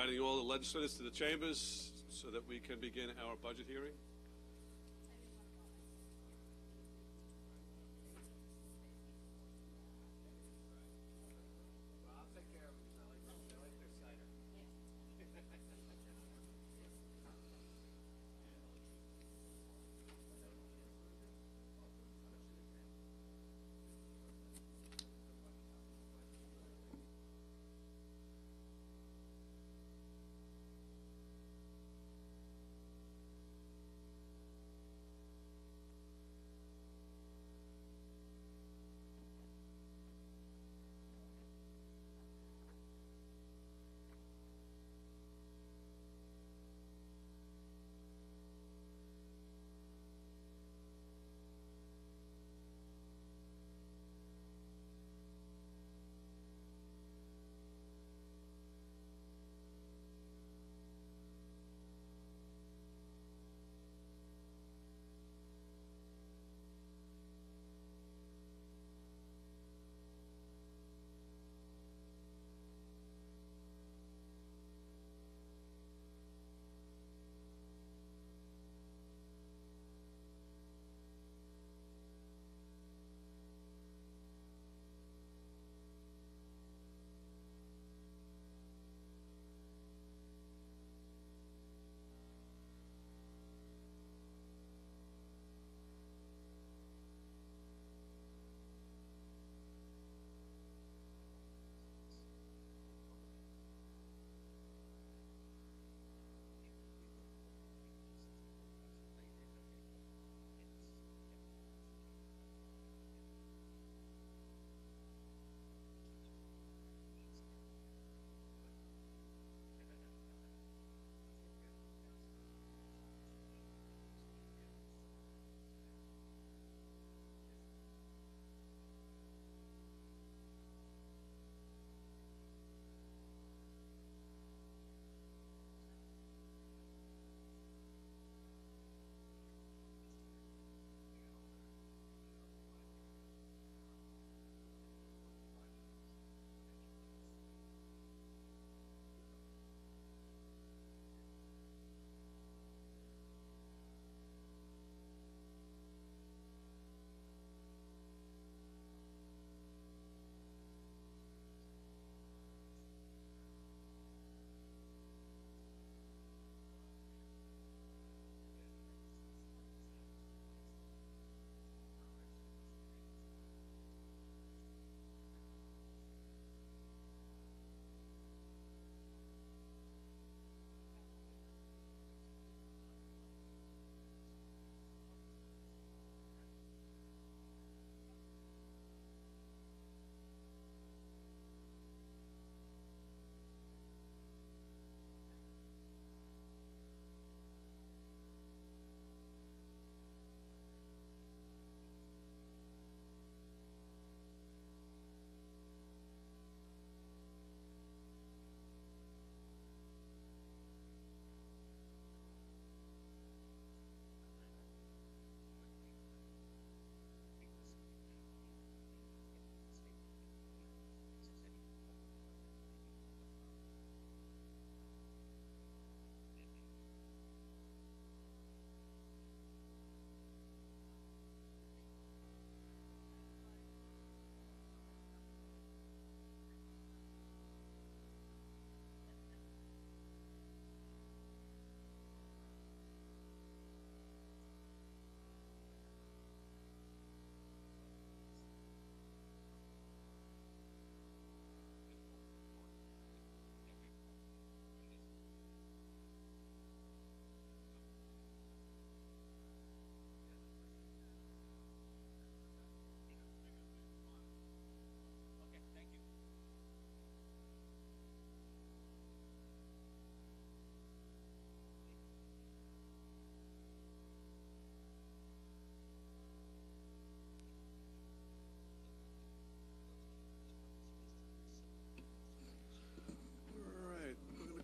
inviting all the legislators to the chambers so that we can begin our budget hearing.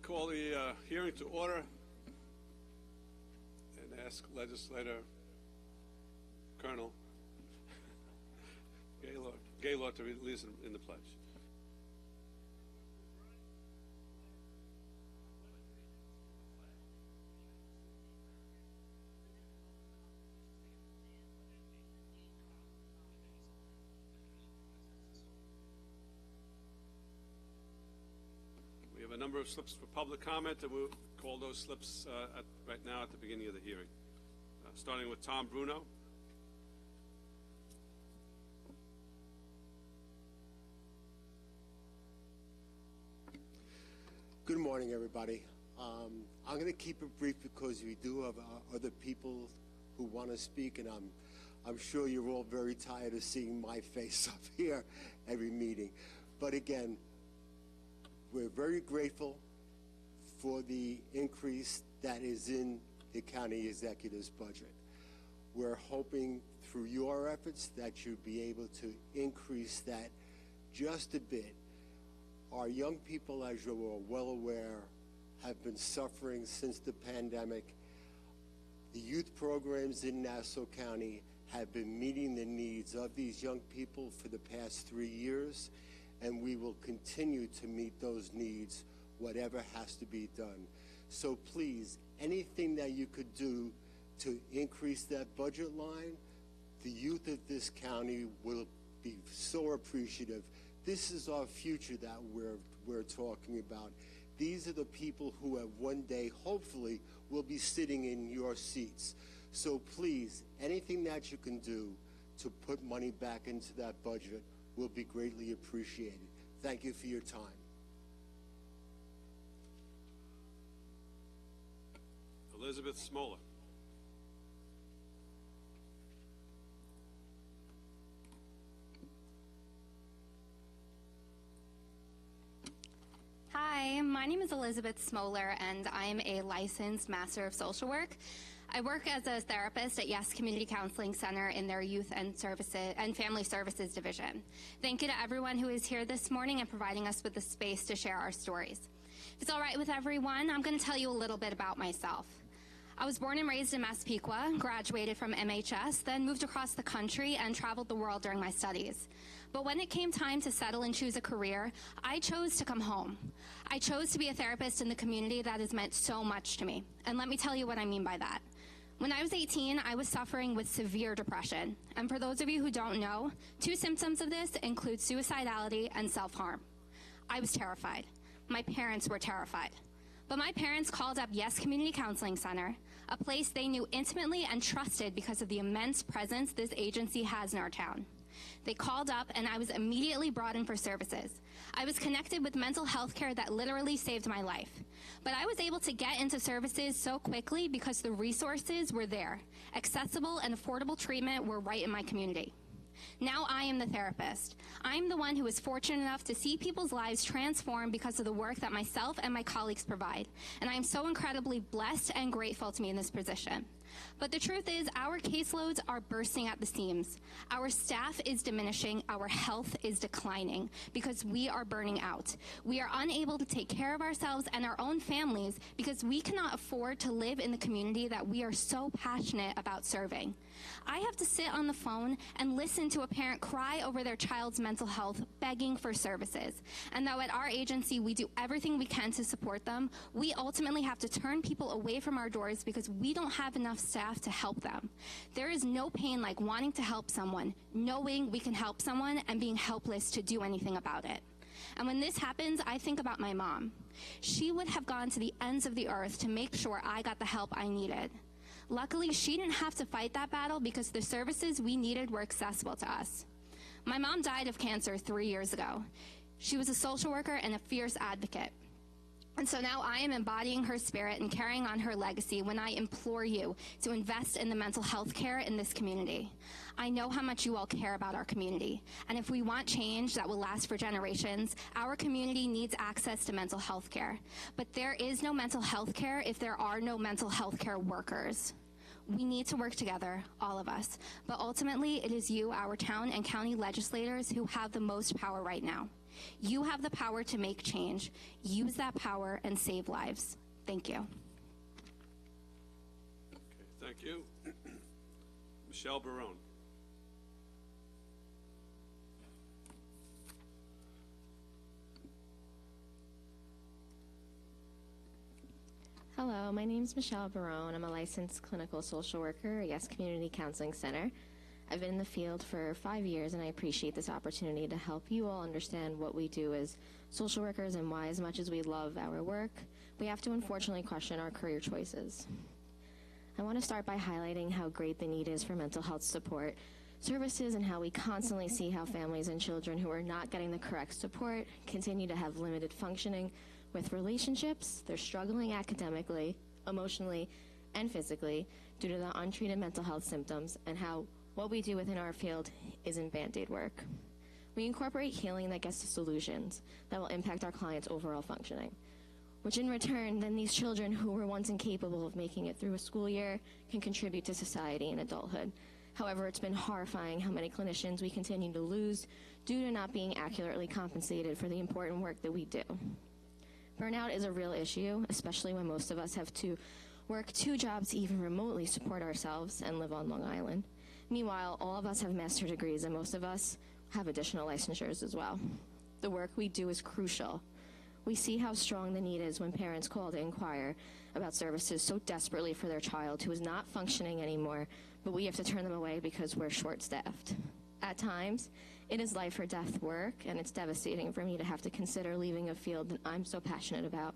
Call the hearing to order and ask Legislator Colonel Gaylord to lead us in the pledge. number of slips for public comment, and we'll call those slips right now at the beginning of the hearing. Starting with Tom Bruno. Good morning, everybody. I'm going to keep it brief because we do have other people who want to speak, and I'm sure you're all very tired of seeing my face up here every meeting. But again, we're very grateful for the increase that is in the county executive's budget. We're hoping through your efforts that you'll be able to increase that just a bit. Our young people, as you are well aware, have been suffering since the pandemic. The youth programs in Nassau County have been meeting the needs of these young people for the past 3 years, and we will continue to meet those needs, whatever has to be done. So please, anything that you could do to increase that budget line, the youth of this county will be so appreciative. This is our future that we're talking about. These are the people who have one day, hopefully, will be sitting in your seats. So please, anything that you can do to put money back into that budget will be greatly appreciated. Thank you for your time. Elizabeth Smoller. Hi, my name is Elizabeth Smoller, and I'm a licensed Master of Social Work. I work as a therapist at Yes Community Counseling Center in their Youth and Family Services Division. Thank you to everyone who is here this morning and providing us with the space to share our stories. If it's all right with everyone, I'm going to tell you a little bit about myself. I was born and raised in Massapequa, graduated from MHS, then moved across the country and traveled the world during my studies. But when it came time to settle and choose a career, I chose to come home. I chose to be a therapist in the community that has meant so much to me. And let me tell you what I mean by that. When I was 18, I was suffering with severe depression. And for those of you who don't know, 2 symptoms of this include suicidality and self-harm. I was terrified. My parents were terrified. But my parents called up Yes Community Counseling Center, a place they knew intimately and trusted because of the immense presence this agency has in our town. They called up, and I was immediately brought in for services. I was connected with mental health care that literally saved my life. But I was able to get into services so quickly because the resources were there. Accessible and affordable treatment were right in my community. Now I am the therapist. I'm the one who is fortunate enough to see people's lives transform because of the work that myself and my colleagues provide. And I am so incredibly blessed and grateful to be in this position. But the truth is, our caseloads are bursting at the seams. Our staff is diminishing, our health is declining because we are burning out. We are unable to take care of ourselves and our own families because we cannot afford to live in the community that we are so passionate about serving. I have to sit on the phone and listen to a parent cry over their child's mental health, begging for services. And though at our agency we do everything we can to support them, we ultimately have to turn people away from our doors because we don't have enough staff to help them. There is no pain like wanting to help someone, knowing we can help someone, and being helpless to do anything about it. And when this happens, I think about my mom. She would have gone to the ends of the earth to make sure I got the help I needed. Luckily, she didn't have to fight that battle because the services we needed were accessible to us. My mom died of cancer 3 years ago. She was a social worker and a fierce advocate. And so now I am embodying her spirit and carrying on her legacy when I implore you to invest in the mental health care in this community. I know how much you all care about our community, and if we want change that will last for generations, our community needs access to mental health care. But there is no mental health care if there are no mental health care workers. We need to work together, all of us. But ultimately, it is you, our town and county legislators, who have the most power right now. You have the power to make change. Use that power and save lives. Thank you. Okay, thank you. Michelle Barone. Hello, my name is Michelle Barone. I'm a licensed clinical social worker at Yes Community Counseling Center. I've been in the field for 5 years, and I appreciate this opportunity to help you all understand what we do as social workers and why, as much as we love our work, we have to unfortunately question our career choices. I want to start by highlighting how great the need is for mental health support services and how we constantly see how families and children who are not getting the correct support continue to have limited functioning with relationships. They're struggling academically, emotionally, and physically due to the untreated mental health symptoms, and how what we do within our field isn't Band-Aid work. We incorporate healing that gets to solutions that will impact our clients' overall functioning, which in return, then these children who were once incapable of making it through a school year can contribute to society in adulthood. However, it's been horrifying how many clinicians we continue to lose due to not being accurately compensated for the important work that we do. Burnout is a real issue, especially when most of us have to work 2 jobs to even remotely support ourselves and live on Long Island. Meanwhile, all of us have master's degrees, and most of us have additional licensures as well. The work we do is crucial. We see how strong the need is when parents call to inquire about services so desperately for their child who is not functioning anymore, but we have to turn them away because we're short-staffed. At times, it is life or death work, and it's devastating for me to have to consider leaving a field that I'm so passionate about.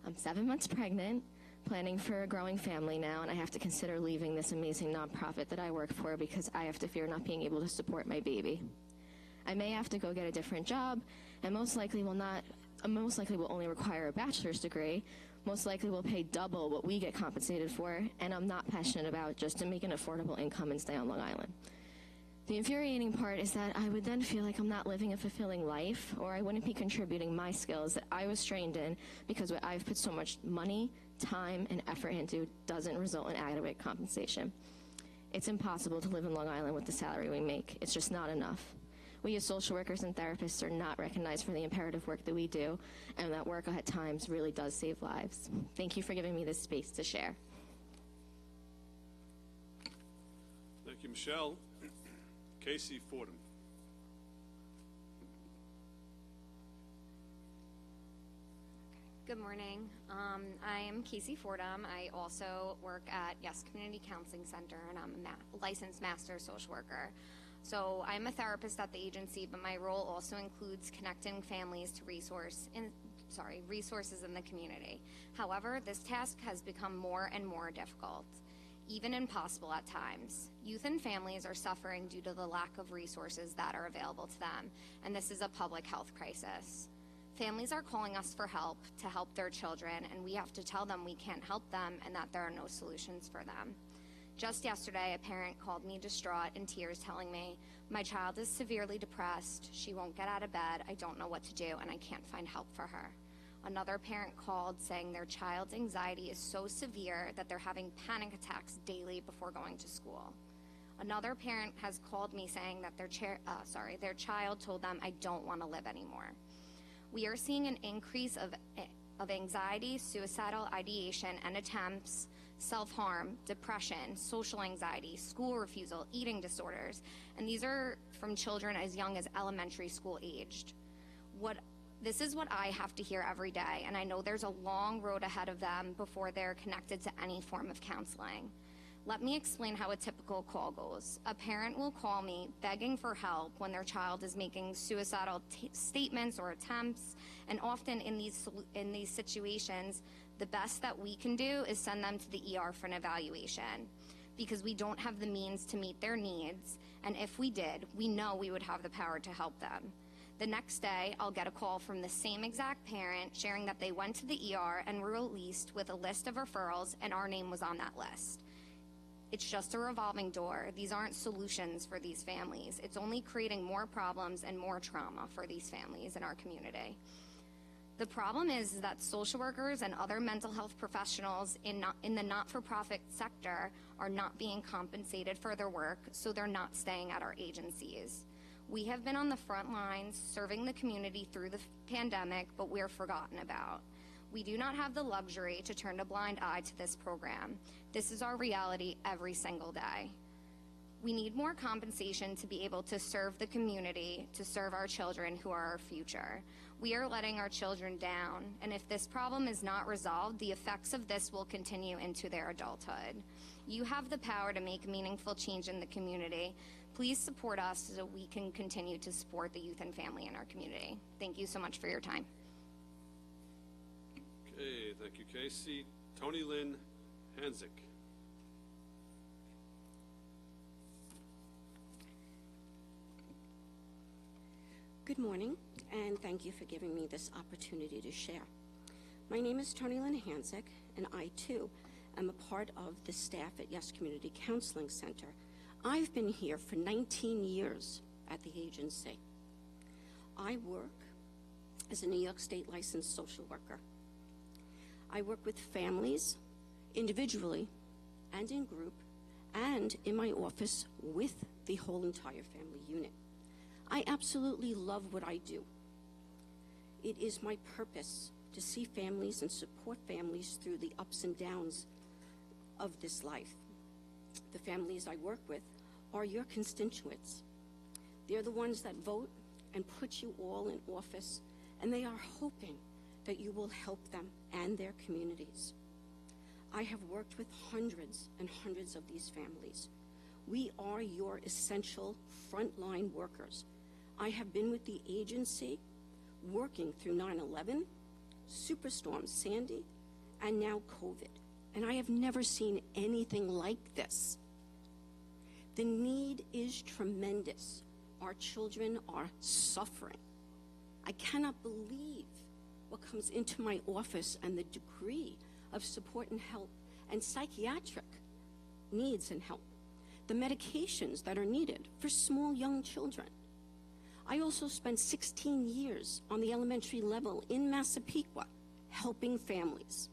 I'm 7 months pregnant, planning for a growing family now, and I have to consider leaving this amazing nonprofit that I work for because I have to fear not being able to support my baby. I may have to go get a different job, and most likely will only require a bachelor's degree, most likely will pay double what we get compensated for, and I'm not passionate about just to make an affordable income and stay on Long Island. The infuriating part is that I would then feel like I'm not living a fulfilling life, or I wouldn't be contributing my skills that I was trained in because what I've put so much money, time, and effort into doesn't result in adequate compensation. It's impossible to live in Long Island with the salary we make. It's just not enough. We as social workers and therapists are not recognized for the imperative work that we do, and that work at times really does save lives. Thank you for giving me this space to share. Thank you, Michelle. Casey Fordham. Good morning. I am Casey Fordham. I also work at Yes Community Counseling Center, and I'm a licensed master social worker. So I'm a therapist at the agency, but my role also includes connecting families to resources in the community. However, this task has become more and more difficult, even impossible at times. Youth and families are suffering due to the lack of resources that are available to them, and this is a public health crisis. Families are calling us for help to help their children, and we have to tell them we can't help them and that there are no solutions for them. Just yesterday, a parent called me distraught in tears telling me, "My child is severely depressed, she won't get out of bed, I don't know what to do, and I can't find help for her." Another parent called saying their child's anxiety is so severe that they're having panic attacks daily before going to school. Another parent has called me saying that their child told them, "I don't want to live anymore." We are seeing an increase of anxiety, suicidal ideation, and attempts, self-harm, depression, social anxiety, school refusal, eating disorders, and these are from children as young as elementary school aged. This is what I have to hear every day, and I know there's a long road ahead of them before they're connected to any form of counseling. Let me explain how a typical call goes. A parent will call me begging for help when their child is making suicidal statements or attempts, and often in these situations, the best that we can do is send them to the ER for an evaluation because we don't have the means to meet their needs, and if we did, we know we would have the power to help them. The next day, I'll get a call from the same exact parent sharing that they went to the ER and were released with a list of referrals, and our name was on that list. It's just a revolving door. These aren't solutions for these families. It's only creating more problems and more trauma for these families in our community. The problem is that social workers and other mental health professionals in the not-for-profit sector are not being compensated for their work, so they're not staying at our agencies. We have been on the front lines serving the community through the pandemic, but we're forgotten about. We do not have the luxury to turn a blind eye to this program. This is our reality every single day. We need more compensation to be able to serve the community, to serve our children who are our future. We are letting our children down, and if this problem is not resolved, the effects of this will continue into their adulthood. You have the power to make meaningful change in the community. Please support us so we can continue to support the youth and family in our community. Thank you so much for your time. Okay, thank you, Casey. Tony Lynn Hanzik. Good morning, and thank you for giving me this opportunity to share. My name is Tony Lynn Hanzik, and I, too, am a part of the staff at Yes Community Counseling Center. I've been here for 19 years at the agency. I work as a New York State licensed social worker. I work with families, individually and in group, and in my office with the whole entire family unit. I absolutely love what I do. It is my purpose to see families and support families through the ups and downs of this life. The families I work with are your constituents. They're the ones that vote and put you all in office, and they are hoping that you will help them and their communities. I have worked with hundreds and hundreds of these families. We are your essential frontline workers. I have been with the agency working through 9/11, Superstorm Sandy, and now COVID, and I have never seen anything like this. The need is tremendous. Our children are suffering. I cannot believe what comes into my office and the degree of support and help and psychiatric needs and help, the medications that are needed for small young children. I also spent 16 years on the elementary level in Massapequa helping families.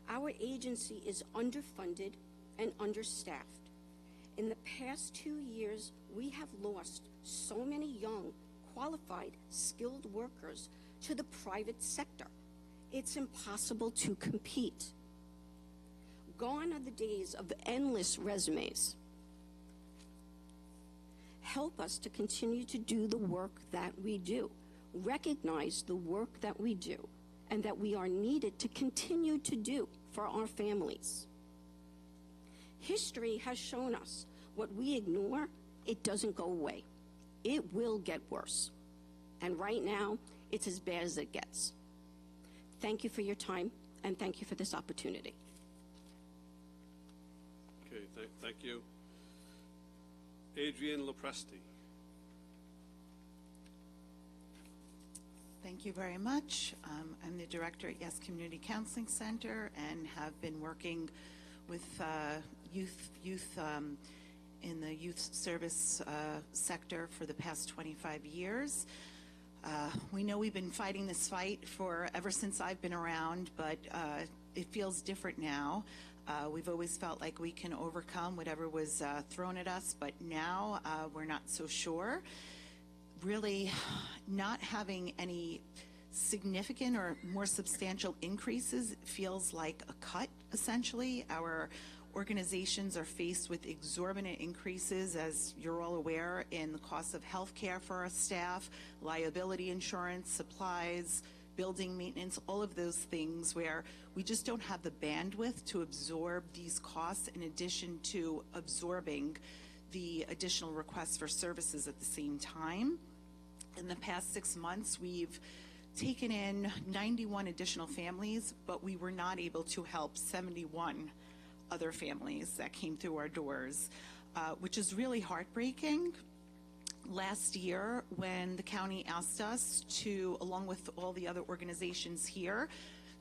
Our agency is underfunded and understaffed. In the past 2 years, we have lost so many young, qualified, skilled workers to the private sector. It's impossible to compete. Gone are the days of endless resumes. Help us to continue to do the work that we do. Recognize the work that we do and that we are needed to continue to do for our families. History has shown us what we ignore, it doesn't go away. It will get worse. And right now, it's as bad as it gets. Thank you for your time, and thank you for this opportunity. Okay, thank you. Adrienne Lopresti. Thank you very much. I'm the director at Yes Community Counseling Center and have been working with youth in the youth service sector for the past 25 years. We know we've been fighting this fight for ever since I've been around, but it feels different now. We've always felt like we can overcome whatever was thrown at us, but now we're not so sure. Really not having any significant or more substantial increases feels like a cut, essentially. Our organizations are faced with exorbitant increases, as you're all aware, in the cost of health care for our staff, liability insurance, supplies, building maintenance, all of those things where we just don't have the bandwidth to absorb these costs in addition to absorbing the additional requests for services at the same time. In the past 6 months, we've taken in 91 additional families, but we were not able to help 71 other families that came through our doors, which is really heartbreaking. Last year, when the county asked us to, along with all the other organizations here,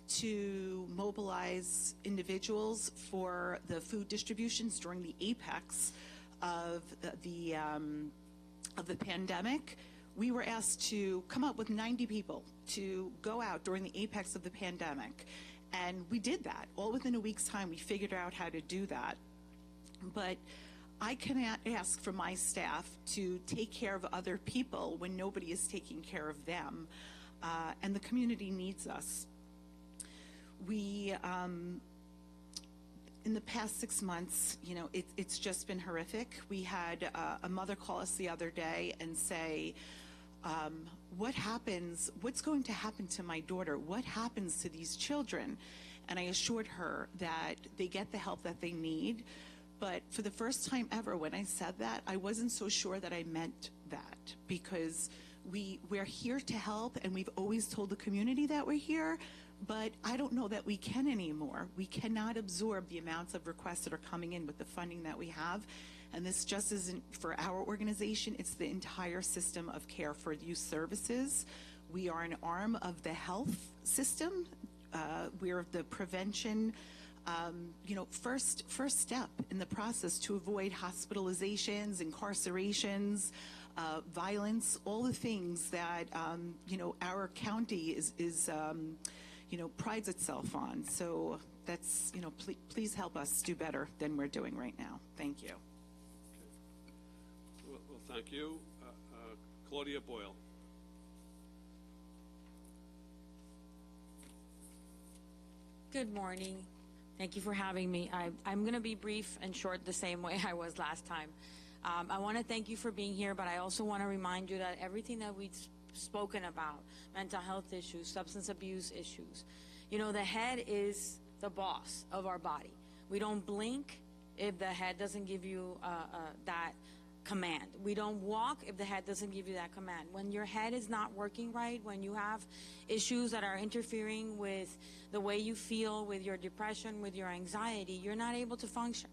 to mobilize individuals for the food distributions during the apex of the pandemic, we were asked to come up with 90 people to go out during the apex of the pandemic. And we did that. All within a week's time, we figured out how to do that. But I cannot ask for my staff to take care of other people when nobody is taking care of them. And the community needs us. in the past 6 months, you know, it's just been horrific. We had a mother call us the other day and say, what's going to happen to my daughter? What happens to these children? And I assured her that they get the help that they need. But for the first time ever, when I said that, I wasn't so sure that I meant that, because we're here to help, and we've always told the community that we're here, but I don't know that we can anymore. We cannot absorb the amounts of requests that are coming in with the funding that we have. And this just isn't for our organization, it's the entire system of care for youth services. We are an arm of the health system. We're the prevention, first step in the process to avoid hospitalizations, incarcerations, violence, all the things that, our county is prides itself on. So that's, please help us do better than we're doing right now. Thank you. Well, thank you. Claudia Boyle. Good morning. Thank you for having me. I'm going to be brief and short the same way I was last time. I want to thank you for being here, but I also want to remind you that everything that we've spoken about, mental health issues, substance abuse issues, the head is the boss of our body. We don't blink if the head doesn't give you that command. We don't walk if the head doesn't give you that command. When your head is not working right, when you have issues that are interfering with the way you feel, with your depression, with your anxiety, you're not able to function.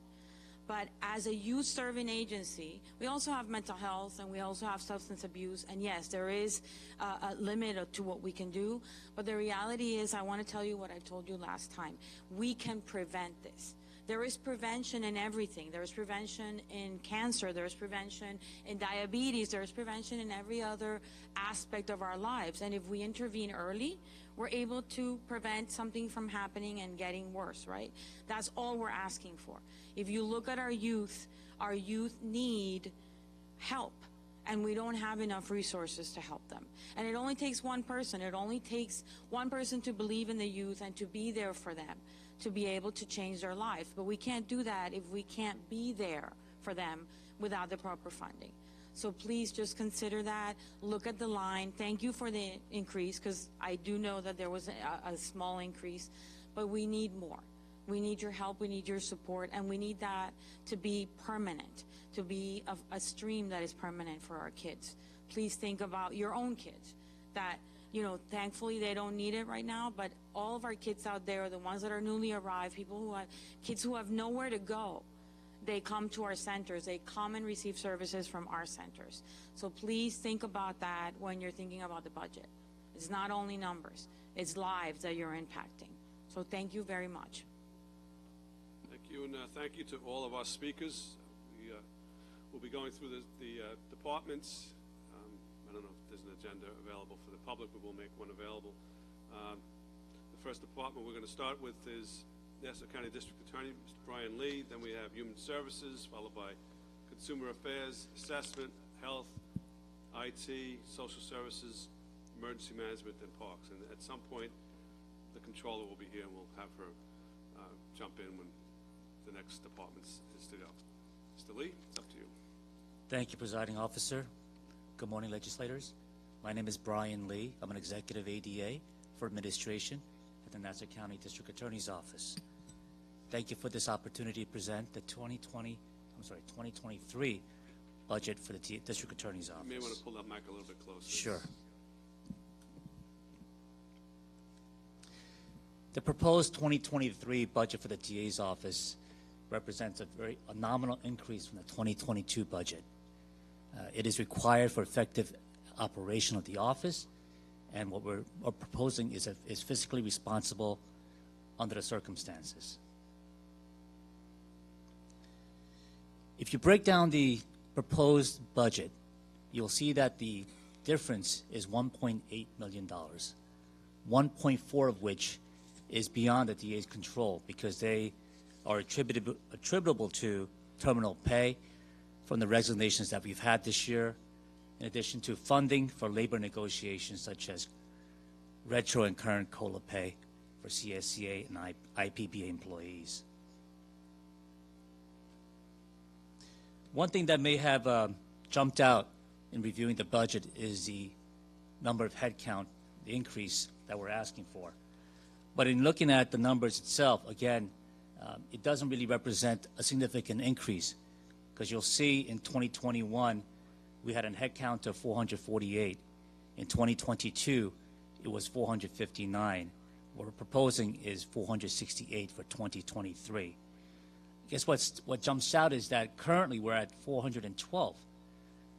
But as a youth serving agency, we also have mental health and we also have substance abuse. And yes, there is a limit to what we can do. But the reality is, I want to tell you what I told you last time. We can prevent this. There is prevention in everything. There is prevention in cancer. There is prevention in diabetes. There is prevention in every other aspect of our lives. And if we intervene early, we're able to prevent something from happening and getting worse, right? That's all we're asking for. If you look at our youth need help, and we don't have enough resources to help them. And it only takes one person. It only takes one person to believe in the youth and to be there for them, to be able to change their life. But we can't do that if we can't be there for them without the proper funding. So please just consider that. Look at the line. Thank you for the increase, because I do know that there was a small increase, but we need more. We need your help, we need your support, and we need that to be permanent, to be a stream that is permanent for our kids. Please think about your own kids that, thankfully they don't need it right now, but all of our kids out there, the ones that are newly arrived, kids who have nowhere to go, they come to our centers. They come and receive services from our centers. So please think about that when you're thinking about the budget. It's not only numbers, it's lives that you're impacting. So thank you very much. Thank you, and thank you to all of our speakers. We'll be going through the departments. I don't know if there's an agenda available for the public, but we'll make one available. The first department we're going to start with is Nassau County District Attorney, Mr. Brian Lee. Then we have Human Services, followed by Consumer Affairs, Assessment, Health, IT, Social Services, Emergency Management, and Parks. And at some point, the controller will be here, and we'll have her jump in when the next department is to go. Mr. Lee, it's up to you. Thank you, Presiding Officer. Good morning, legislators. My name is Brian Lee. I'm an Executive ADA for Administration at the Nassau County District Attorney's Office. Thank you for this opportunity to present the 2023 budget for the District Attorney's Office. You may want to pull that mic a little bit closer. Sure. The proposed 2023 budget for the DA's office represents a nominal increase from the 2022 budget. It is required for effective operation of the office, and what we're proposing is fiscally responsible under the circumstances. If you break down the proposed budget, you'll see that the difference is $1.8 million, 1.4 of which is beyond the DA's control because they are attributable to terminal pay from the resignations that we've had this year, in addition to funding for labor negotiations such as retro and current COLA pay for CSCA and IPBA employees. One thing that may have jumped out in reviewing the budget is the number of headcount, the increase that we're asking for. But in looking at the numbers itself, again, it doesn't really represent a significant increase, because you'll see in 2021 we had a headcount of 448. In 2022, it was 459. What we're proposing is 468 for 2023. I guess what jumps out is that currently we're at 412.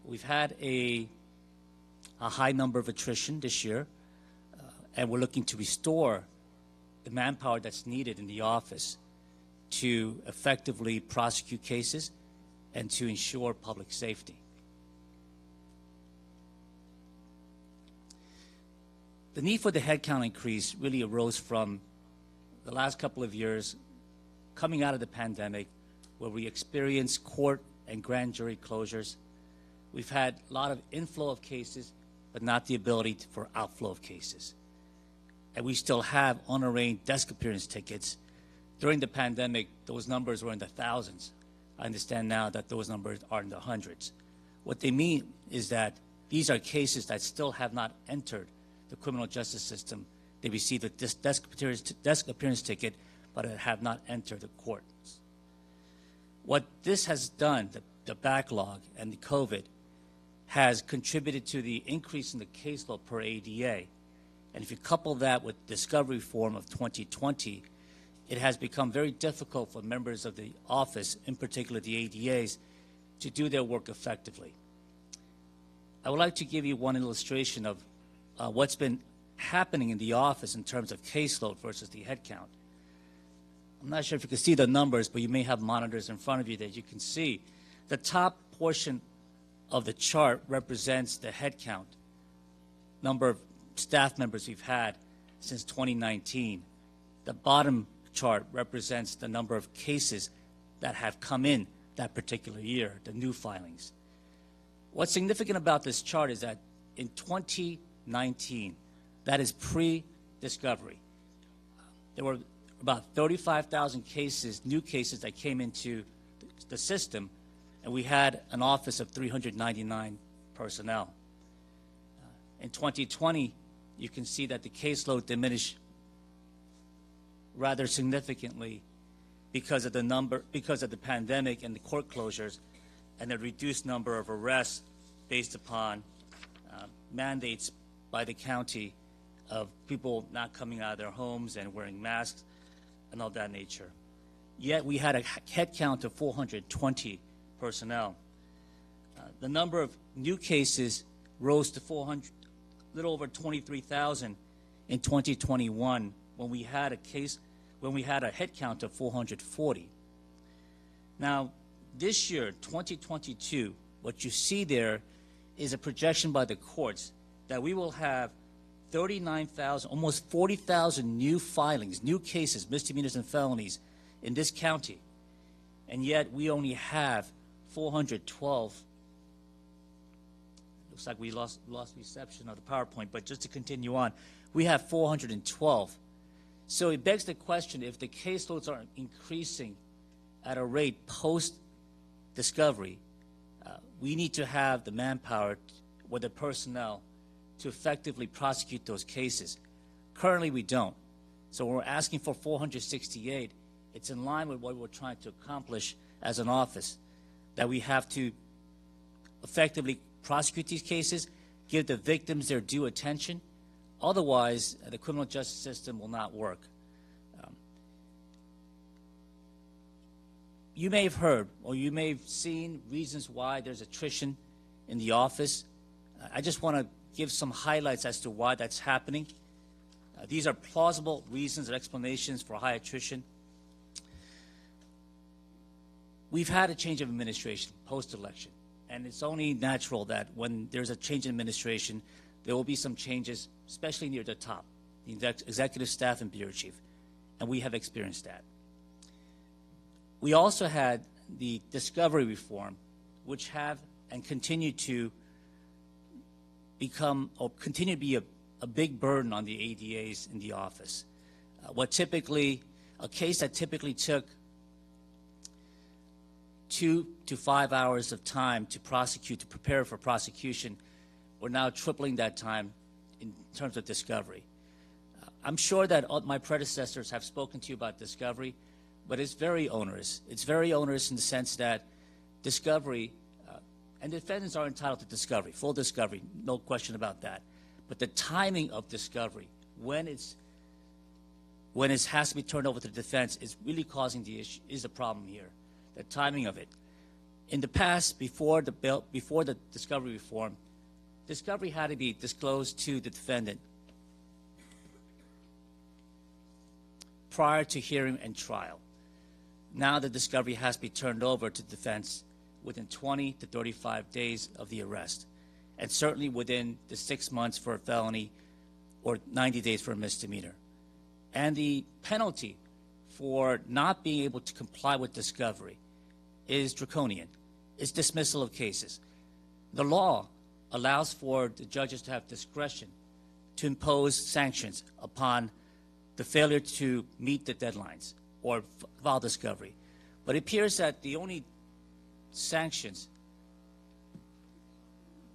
We've had a high number of attrition this year, and we're looking to restore the manpower that's needed in the office to effectively prosecute cases and to ensure public safety. The need for the headcount increase really arose from the last couple of years coming out of the pandemic, where we experienced court and grand jury closures. We've had a lot of inflow of cases, but not the ability for outflow of cases. And we still have unarraigned desk appearance tickets. During the pandemic, those numbers were in the thousands. I understand now that those numbers are in the hundreds. What they mean is that these are cases that still have not entered the criminal justice system. They received a desk appearance ticket, but have not entered the courts. What this has done, the backlog and the COVID, has contributed to the increase in the caseload per ADA. And if you couple that with discovery reform of 2020, it has become very difficult for members of the office, in particular the ADAs, to do their work effectively. I would like to give you one illustration of what's been happening in the office in terms of caseload versus the headcount. I'm not sure if you can see the numbers, but you may have monitors in front of you that you can see. The top portion of the chart represents the headcount, number of staff members we've had since 2019. The bottom chart represents the number of cases that have come in that particular year, the new filings. What's significant about this chart is that in 2019, that is pre-discovery, there were about 35,000 cases, new cases that came into the system, and we had an office of 399 personnel. In 2020, you can see that the caseload diminished rather significantly because of the pandemic and the court closures and the reduced number of arrests based upon mandates by the county of people not coming out of their homes and wearing masks and all that nature. Yet we had a head count of 420 personnel. The number of new cases rose to little over 23,000 in 2021 when we had a head count of 440. Now, this year, 2022, what you see there is a projection by the courts that we will have 39,000, almost 40,000 new filings, new cases, misdemeanors and felonies in this county. And yet we only have 412. Looks like we lost reception of the PowerPoint, but just to continue on, we have 412. So it begs the question, if the caseloads are increasing at a rate post-discovery, we need to have the manpower with the personnel to effectively prosecute those cases. Currently, we don't. So when we're asking for 468, it's in line with what we're trying to accomplish as an office, that we have to effectively prosecute these cases, give the victims their due attention. Otherwise, the criminal justice system will not work. You may have heard or you may have seen reasons why there's attrition in the office. I just want to give some highlights as to why that's happening. These are plausible reasons and explanations for high attrition. We've had a change of administration post-election, and it's only natural that when there's a change in administration, there will be some changes, especially near the top, the executive staff and bureau chief, and we have experienced that. We also had the discovery reform, which have and continue to become or continue to be a big burden on the ADAs in the office. A case that typically took 2 to 5 hours of time to prosecute, to prepare for prosecution. We're now tripling that time in terms of discovery. I'm sure that all my predecessors have spoken to you about discovery, but it's very onerous. It's very onerous in the sense that discovery, and defendants are entitled to discovery, full discovery, no question about that. But the timing of discovery, when it has to be turned over to the defense, is really causing the issue, is a problem here. The timing of it. In the past, before the discovery reform, discovery had to be disclosed to the defendant prior to hearing and trial. Now the discovery has to be turned over to defense within 20 to 35 days of the arrest, and certainly within the 6 months for a felony or 90 days for a misdemeanor. And the penalty for not being able to comply with discovery is draconian. It's dismissal of cases. The law allows for the judges to have discretion to impose sanctions upon the failure to meet the deadlines or file discovery. But it appears that the only sanctions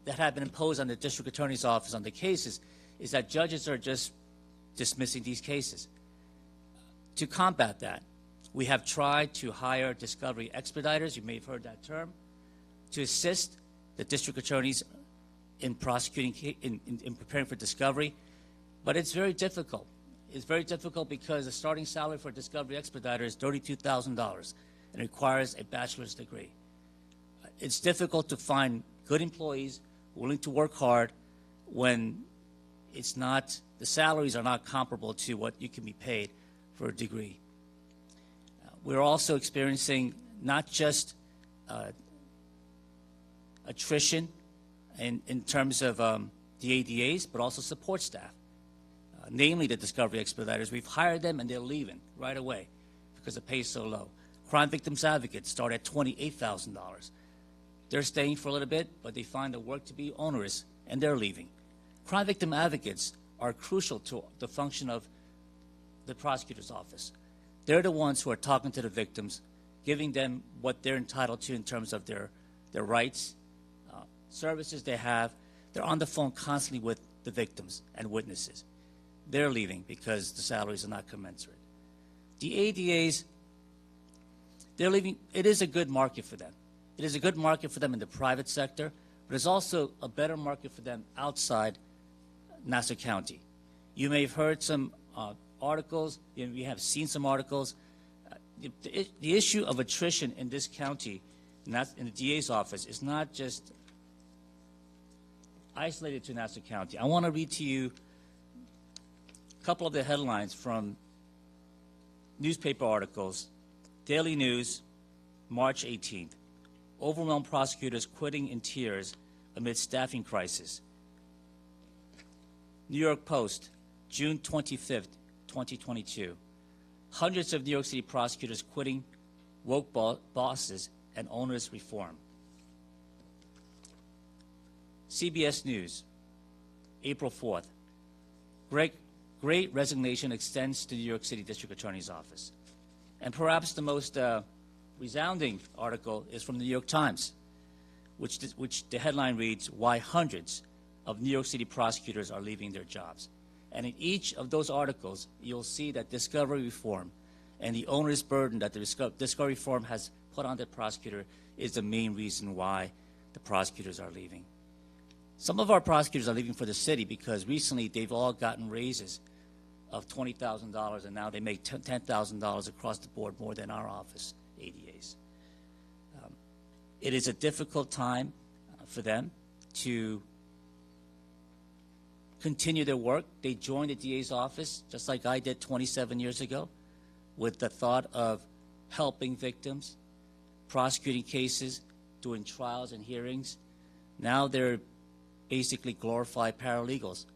that have been imposed on the district attorney's office on the cases is that judges are just dismissing these cases. To combat that, we have tried to hire discovery expediters, you may have heard that term, to assist the district attorneys in prosecuting, in preparing for discovery, but it's very difficult. It's very difficult because the starting salary for a discovery expediter is $32,000 and requires a bachelor's degree. It's difficult to find good employees willing to work hard when it's not, the salaries are not comparable to what you can be paid for a degree. We're also experiencing not just attrition in terms of the ADAs, but also support staff, namely the discovery expediters. We've hired them and they're leaving right away because the pay is so low. Crime victims advocates start at $28,000. They're staying for a little bit, but they find the work to be onerous and they're leaving. Crime victim advocates are crucial to the function of the prosecutor's office. They're the ones who are talking to the victims, giving them what they're entitled to in terms of their rights, services they have. They're on the phone constantly with the victims and witnesses. They're leaving because the salaries are not commensurate. The ADAs, they're leaving. It is a good market for them. It is a good market for them in the private sector, but it's also a better market for them outside Nassau County. You may have heard some articles, we have seen some articles. The issue of attrition in this county, in the DA's office, is not just isolated to Nassau County. I want to read to you a couple of the headlines from newspaper articles. Daily News, March 18th. Overwhelmed prosecutors quitting in tears amid staffing crisis. New York Post, June 25th, 2022. Hundreds of New York City prosecutors quitting woke bosses and onerous reform. CBS News, April 4th. Great resignation extends to New York City District Attorney's Office. And perhaps the most resounding article is from the New York Times, which the headline reads, "Why Hundreds of New York City Prosecutors Are Leaving Their Jobs." And in each of those articles, you'll see that discovery reform and the onerous burden that the discovery reform has put on the prosecutor is the main reason why the prosecutors are leaving. Some of our prosecutors are leaving for the city because recently they've all gotten raises of $20,000, and now they make $10,000 across the board more than our office, ADAs. It is a difficult time for them to continue their work. They joined the DA's office, just like I did 27 years ago, with the thought of helping victims, prosecuting cases, doing trials and hearings. Now they're basically glorified paralegals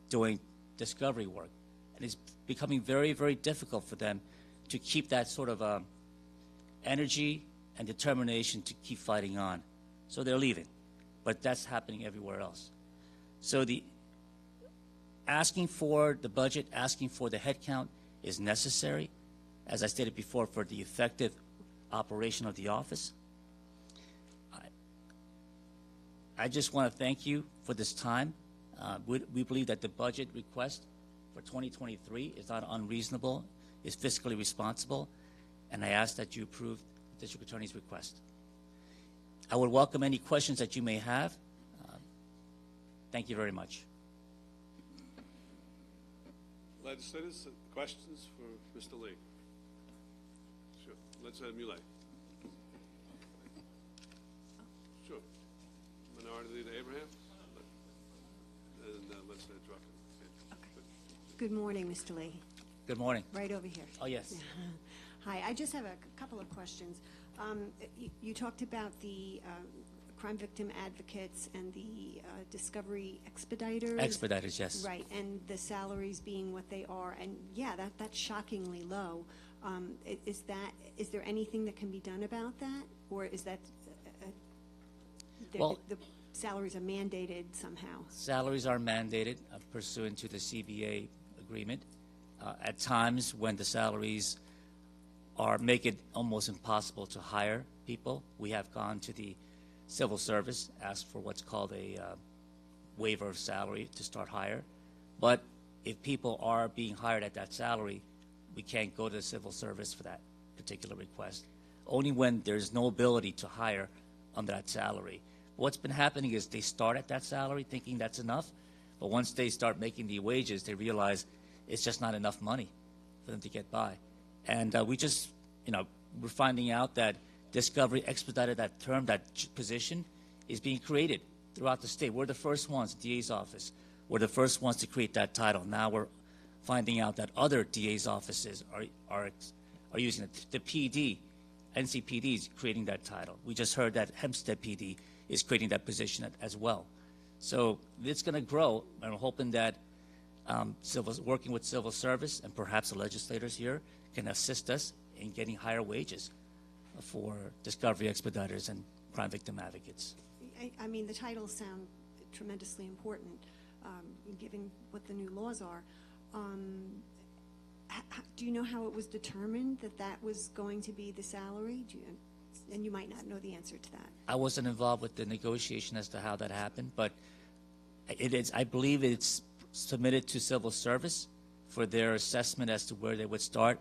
doing discovery work. And it's becoming very, very difficult for them to keep that sort of energy and determination to keep fighting on. So they're leaving. But that's happening everywhere else. So the asking for the budget, asking for the headcount is necessary, as I stated before, for the effective operation of the office. I just want to thank you for this time. We believe that the budget request for 2023 is not unreasonable, is fiscally responsible, and I ask that you approve the District Attorney's request. I would welcome any questions that you may have. Thank you very much. Legislators, questions for Mr. Lee? Sure. Legislator Muley. Sure. Minority Leader Abraham. And Legislator Drucker. Okay. Good morning, Mr. Lee. Good morning. Right over here. Oh, yes. Hi, I just have a couple of questions. You talked about the crime victim advocates and the discovery expediters. Expediters, yes. Right, and the salaries being what they are, and yeah, that's shockingly low. Is there anything that can be done about that, or is that the salaries are mandated somehow? Salaries are mandated pursuant to the CBA agreement. At times when the salaries make it almost impossible to hire people, we have gone to the civil service, asked for what's called a waiver of salary to start hire. But if people are being hired at that salary, we can't go to the civil service for that particular request. Only when there's no ability to hire under that salary. What's been happening is they start at that salary thinking that's enough, but once they start making the wages, they realize it's just not enough money for them to get by. And we're finding out that Discovery Expedited, that term, that position, is being created throughout the state. We're the first ones, DA's office. We're the first ones to create that title. Now we're finding out that other DA's offices are using it. The PD, NCPD is creating that title. We just heard that Hempstead PD is creating that position as well. So it's going to grow, and we're hoping that working with civil service and perhaps the legislators here can assist us in getting higher wages for discovery expediters and crime victim advocates. I mean, the titles sound tremendously important, given what the new laws are. Do you know how it was determined that was going to be the salary? And you might not know the answer to that. I wasn't involved with the negotiation as to how that happened, but I believe it's submitted to civil service for their assessment as to where they would start.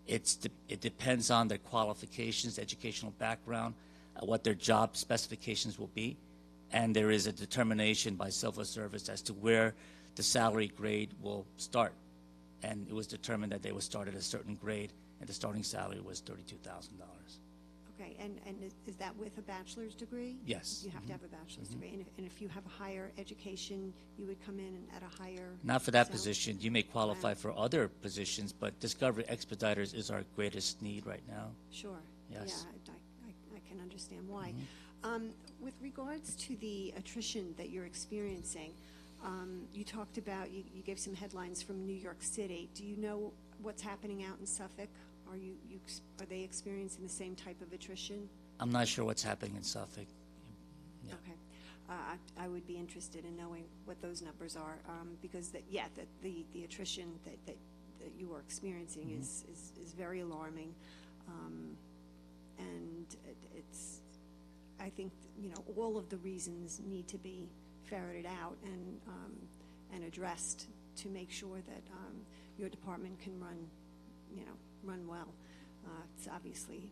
It depends on their qualifications, educational background, what their job specifications will be, and there is a determination by civil service as to where the salary grade will start. And it was determined that they would start at a certain grade, and the starting salary was $32,000. Okay, and is that with a bachelor's degree? Yes. You have to have a bachelor's degree, and if you have a higher education, you would come in at a higher Not for that salary? position. You may qualify for other positions, but Discovery Expediters is our greatest need right now. Sure. Yes. Yeah, I can understand why. With regards to the attrition that you're experiencing, you talked about, you gave some headlines from New York City. Do you know what's happening out in Suffolk? Are they experiencing the same type of attrition? I'm not sure what's happening in Suffolk. Yeah. Okay. I would be interested in knowing what those numbers are, because the attrition that you are experiencing is very alarming, and I think all of the reasons need to be ferreted out and addressed to make sure that your department can run well. It's obviously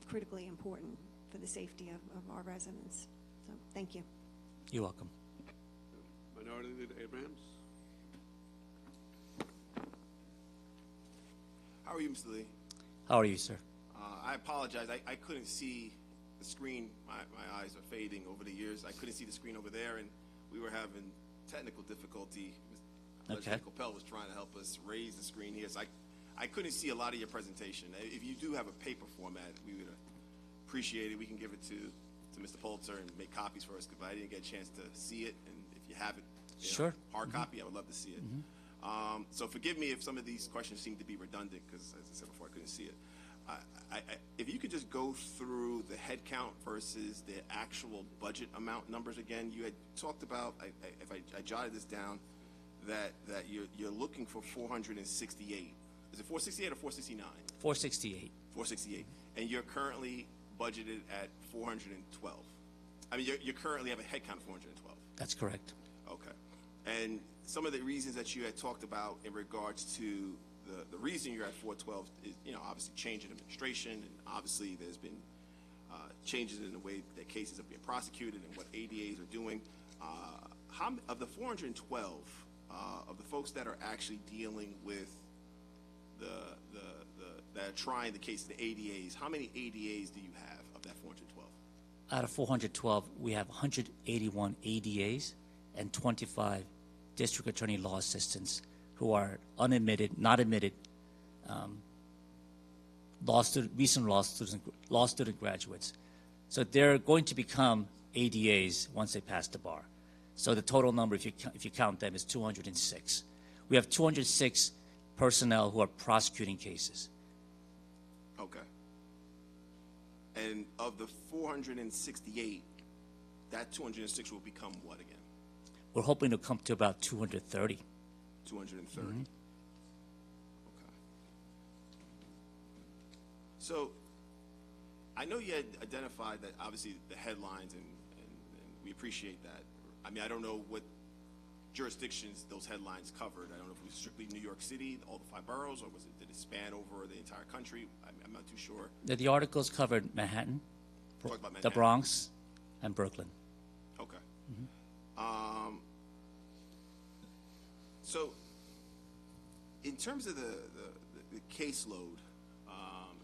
critically important for the safety of our residents. So thank you. You're welcome. Minority Leader Abrahams. How are you, Mr. Lee? How are you, sir? I apologize. I couldn't see the screen. My eyes are fading over the years. I couldn't see the screen over there, and we were having technical difficulty. Okay. Mr. Coppell was trying to help us raise the screen here, so I couldn't see a lot of your presentation. If you do have a paper format, we would appreciate it. We can give it to Mr. Polzer and make copies for us, but I didn't get a chance to see it. And if you have it, Sure. Hard copy, I would love to see it. So forgive me if some of these questions seem to be redundant, because as I said before, I couldn't see it. If you could just go through the head count versus the actual budget amount numbers again. You had talked about, if I jotted this down, that you're looking for 468. Is it 468 or 469? 468. 468. And you're currently budgeted at 412. I mean, you currently have a head count of 412. That's correct. Okay. And some of the reasons that you had talked about in regards to the reason you're at 412 is, obviously change in administration, and obviously there's been changes in the way that cases are being prosecuted and what ADAs are doing. How of the 412 of the folks that are actually dealing with that are trying the case, the ADAs, how many ADAs do you have of that 412? Out of 412, we have 181 ADAs and 25 district attorney law assistants who are unadmitted, not admitted, recent law student graduates. So they're going to become ADAs once they pass the bar. So the total number, if you count them, is 206. We have 206 personnel who are prosecuting cases. Okay. And of the 468, that 206 will become what again? We're hoping to come to about 230. 230. Okay. So, I know you had identified that obviously the headlines, and we appreciate that. I mean, I don't know what jurisdictions those headlines covered. I don't know if it was strictly New York City, all the 5 boroughs, or did it span over the entire country? I'm not too sure. The articles covered Manhattan, Talk about Manhattan. the Bronx, and Brooklyn. Okay. So, in terms of the caseload,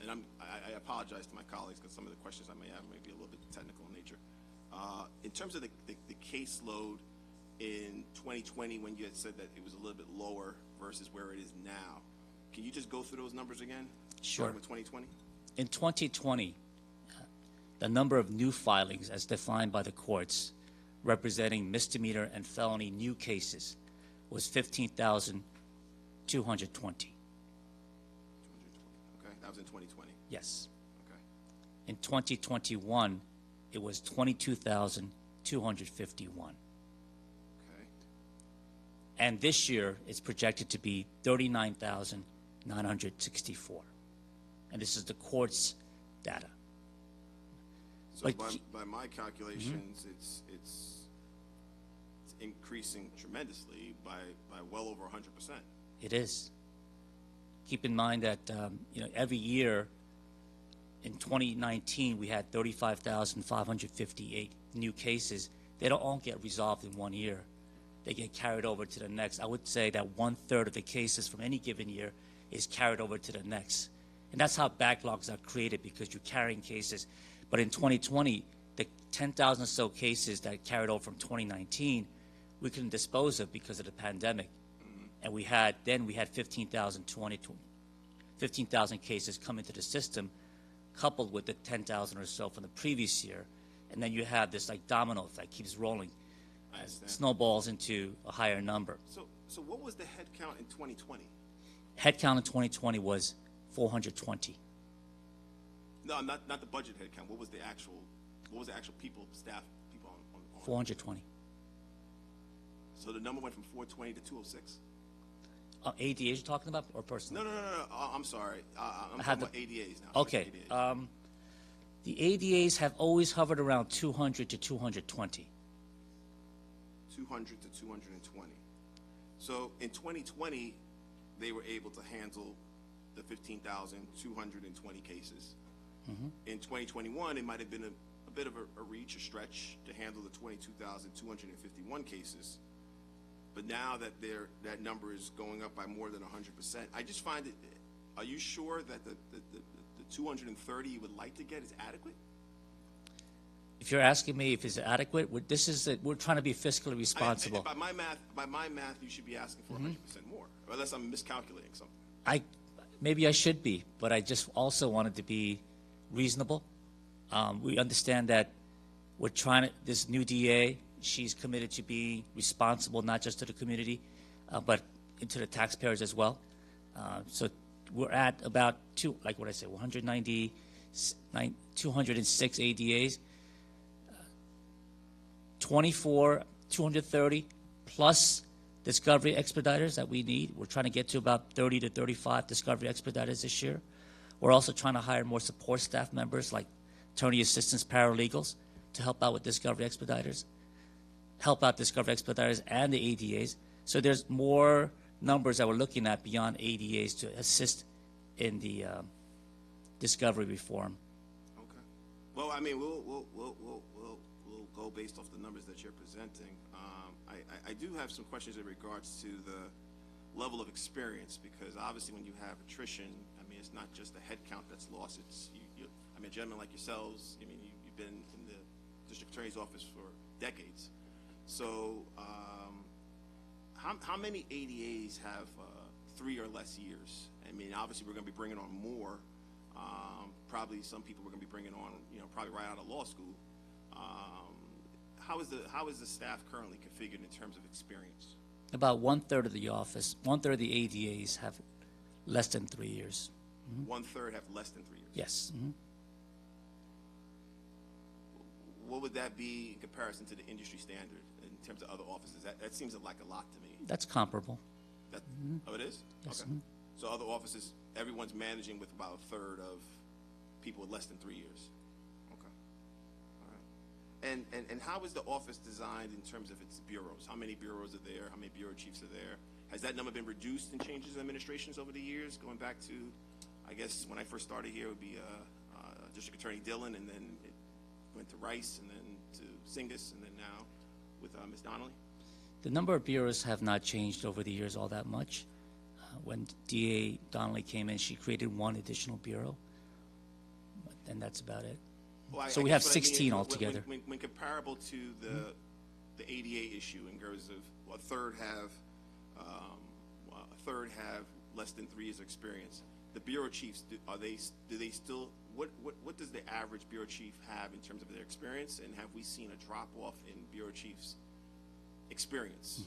and I apologize to my colleagues because some of the questions I may have may be a little bit technical in nature. In terms of the caseload in 2020, when you had said that it was a little bit lower versus where it is now, can you just go through those numbers again? Sure. Starting with 2020? In 2020, the number of new filings as defined by the courts representing misdemeanor and felony new cases was 15,220. Okay, that was in 2020. Yes. Okay. In 2021, it was 22,251. Okay. And this year, it's projected to be 39,964. And this is the court's data. So by my calculations, it's increasing tremendously by well over 100%. It is. Keep in mind that every year in 2019 we had 35,558 new cases. They don't all get resolved in one year. They get carried over to the next. I would say that 1/3 of the cases from any given year is carried over to the next. And that's how backlogs are created, because you're carrying cases. But in 2020, the 10,000 or so cases that carried over from 2019, we couldn't dispose of because of the pandemic. And we had 15,000 cases come into the system, coupled with the 10,000 or so from the previous year. And then you have this domino effect, keeps rolling, snowballs into a higher number. So what was the head count in 2020? Head count in 2020 was 420. No, not the budget head count. What was the actual people, staff people on 420. So the number went from 420 to 206? ADAs you're talking about, or personal? No. I'm sorry. I'm talking about ADAs now. Okay. ADAs. The ADAs have always hovered around 200 to 220. 200 to 220. So in 2020, they were able to handle the 15,220 cases. In 2021, it might have been a bit of a reach, a stretch to handle the 22,251 cases. But now that that number is going up by more than 100%, I just find it. Are you sure that the 230 you would like to get is adequate? If you're asking me if it's adequate, we're trying to be fiscally responsible. By my math, you should be asking for 100% more, unless I'm miscalculating something. Maybe I should be, but I just also wanted to be reasonable. We understand that this new DA, she's committed to being responsible, not just to the community, but to the taxpayers as well. So we're at about 206 ADAs, 230 plus discovery expediters that we need. We're trying to get to about 30 to 35 discovery expediters this year. We're also trying to hire more support staff members like attorney assistants, paralegals, to help out with Discovery Expediters, help out Discovery Expediters and the ADAs. So there's more numbers that we're looking at beyond ADAs to assist in the discovery reform. Okay. Well, I mean, we'll go based off the numbers that you're presenting. I do have some questions in regards to the level of experience, because obviously when you have attrition, I mean, it's not just the head count that's lost. It's I mean, a gentleman like yourselves, I mean, you've been in the district attorney's office for decades. So how many ADAs have 3 or less years? I mean, obviously we're going to be bringing on more. Probably some people we're going to be bringing on, probably right out of law school. How is the staff currently configured in terms of experience? About 1/3 of the office, 1/3 of the ADAs have less than 3 years. 1/3 have less than 3 years. Yes. What would that be in comparison to the industry standard in terms of other offices? That seems like a lot to me. That's comparable. Oh, it is? Yes. Okay. So other offices, everyone's managing with about 1/3 of people with less than 3 years. Okay. All right. And how is the office designed in terms of its bureaus? How many bureaus are there? How many bureau chiefs are there? Has that number been reduced in changes in administrations over the years, going back to, I guess, when I first started here, it would be District Attorney Dillon, and then it went to Rice, and then to Singus, and then now with Ms. Donnelly? The number of bureaus have not changed over the years all that much. When DA Donnelly came in, she created 1 additional bureau, and that's about it. Well, So I we guess have what I mean 16 is altogether. When comparable to the ADA issue in terms of a third have less than 3 years of experience, the bureau chiefs, do they still, what does the average bureau chief have in terms of their experience, and have we seen a drop off in bureau chiefs' experience?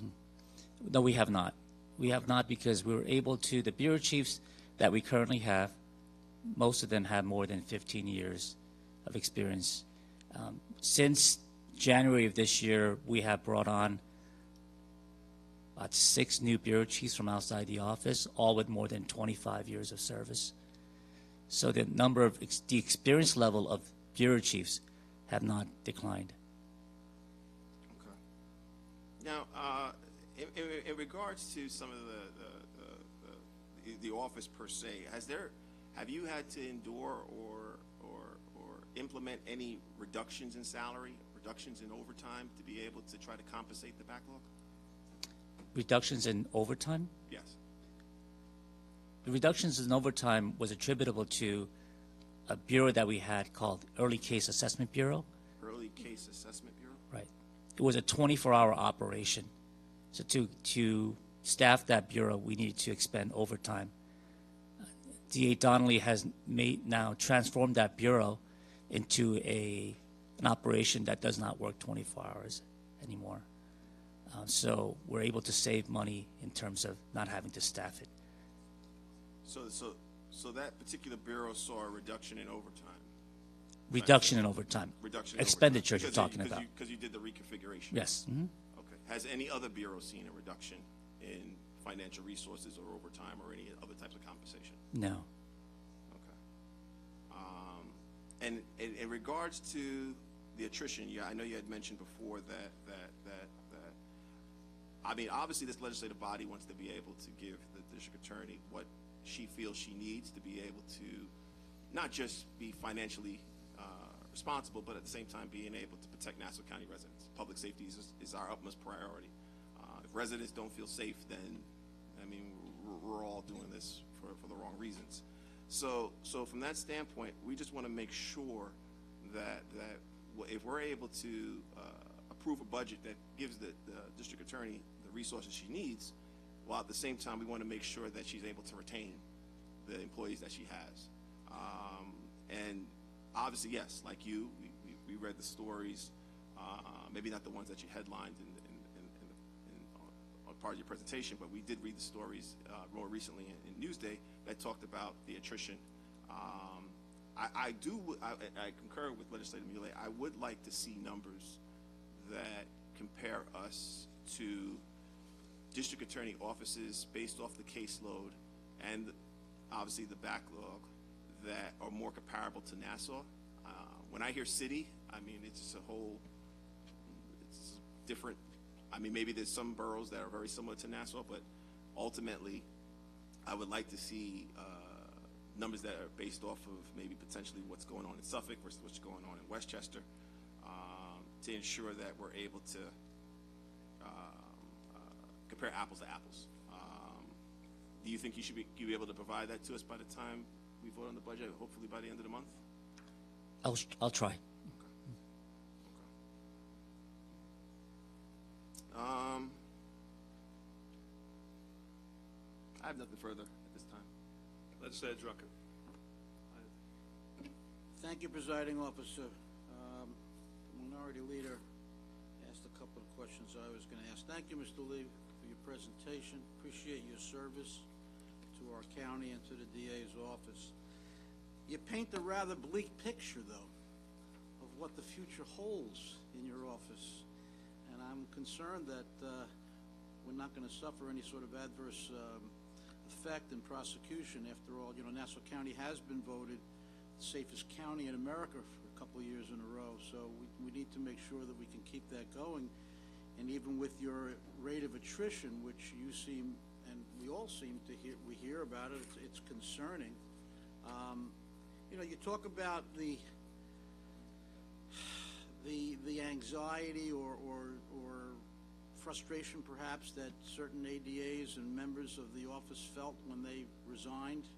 No, we have not. We have not, because we were able to, the bureau chiefs that we currently have, most of them have more than 15 years of experience. Since January of this year, we have brought on about 6 new bureau chiefs from outside the office, all with more than 25 years of service. So the number of, the experience level of bureau chiefs have not declined. Okay. Now, in regards to some of the office per se, have you had to endure or implement any reductions in salary, reductions in overtime to be able to try to compensate the backlog? Reductions in overtime? Yes. The reductions in overtime was attributable to a bureau that we had called Early Case Assessment Bureau. Early Case Assessment Bureau? Right. It was a 24-hour operation. So to staff that bureau, we needed to expend overtime. DA Donnelly has now transformed that bureau into an operation that does not work 24 hours anymore. So we're able to save money in terms of not having to staff it. So that particular bureau saw a reduction in overtime? Reduction in overtime. Reduction in Expenditures overtime. you're talking about. Because you did the reconfiguration? Yes. Okay. Has any other bureau seen a reduction in financial resources or overtime or any other types of compensation? No. Okay. And in regards to the attrition, I know you had mentioned before that I mean, obviously this legislative body wants to be able to give the district attorney what she feels she needs to be able to not just be financially responsible, but at the same time being able to protect Nassau County residents. Public safety is our utmost priority. If residents don't feel safe, then, I mean, we're all doing this for the wrong reasons. So from that standpoint, we just want to make sure that if we're able to approve a budget that gives the district attorney the resources she needs, while at the same time we want to make sure that she's able to retain the employees that she has. And obviously, yes, like you, we read the stories, maybe not the ones that you headlined on part of your presentation, but we did read the stories more recently in Newsday that talked about the attrition. I concur with Legislator Muley. I would like to see numbers that compare us to district attorney offices based off the caseload and obviously the backlog that are more comparable to Nassau. When I hear city, I mean, it's just it's different. I mean, maybe there's some boroughs that are very similar to Nassau, but ultimately, I would like to see numbers that are based off of maybe potentially what's going on in Suffolk versus what's going on in Westchester, to ensure that we're able to compare apples to apples. Do you think you should be able to provide that to us by the time we vote on the budget, hopefully by the end of the month? I'll try. I have nothing further at this time. Legislator Drucker. Thank you, Presiding Officer. The Minority Leader asked a couple of questions I was going to ask. Thank you, Mr. Lee, for your presentation. Appreciate your service to our county and to the DA's office. You paint a rather bleak picture, though, of what the future holds in your office. And I'm concerned that we're not going to suffer any sort of adverse effect in prosecution. After all, Nassau County has been voted the safest county in America for a couple of years in a row. So we need to make sure that we can keep that going. And even with your rate of attrition, which you seem, and we all seem to hear about it, it's concerning. You talk about the anxiety or frustration perhaps that certain ADAs and members of the office felt when they resigned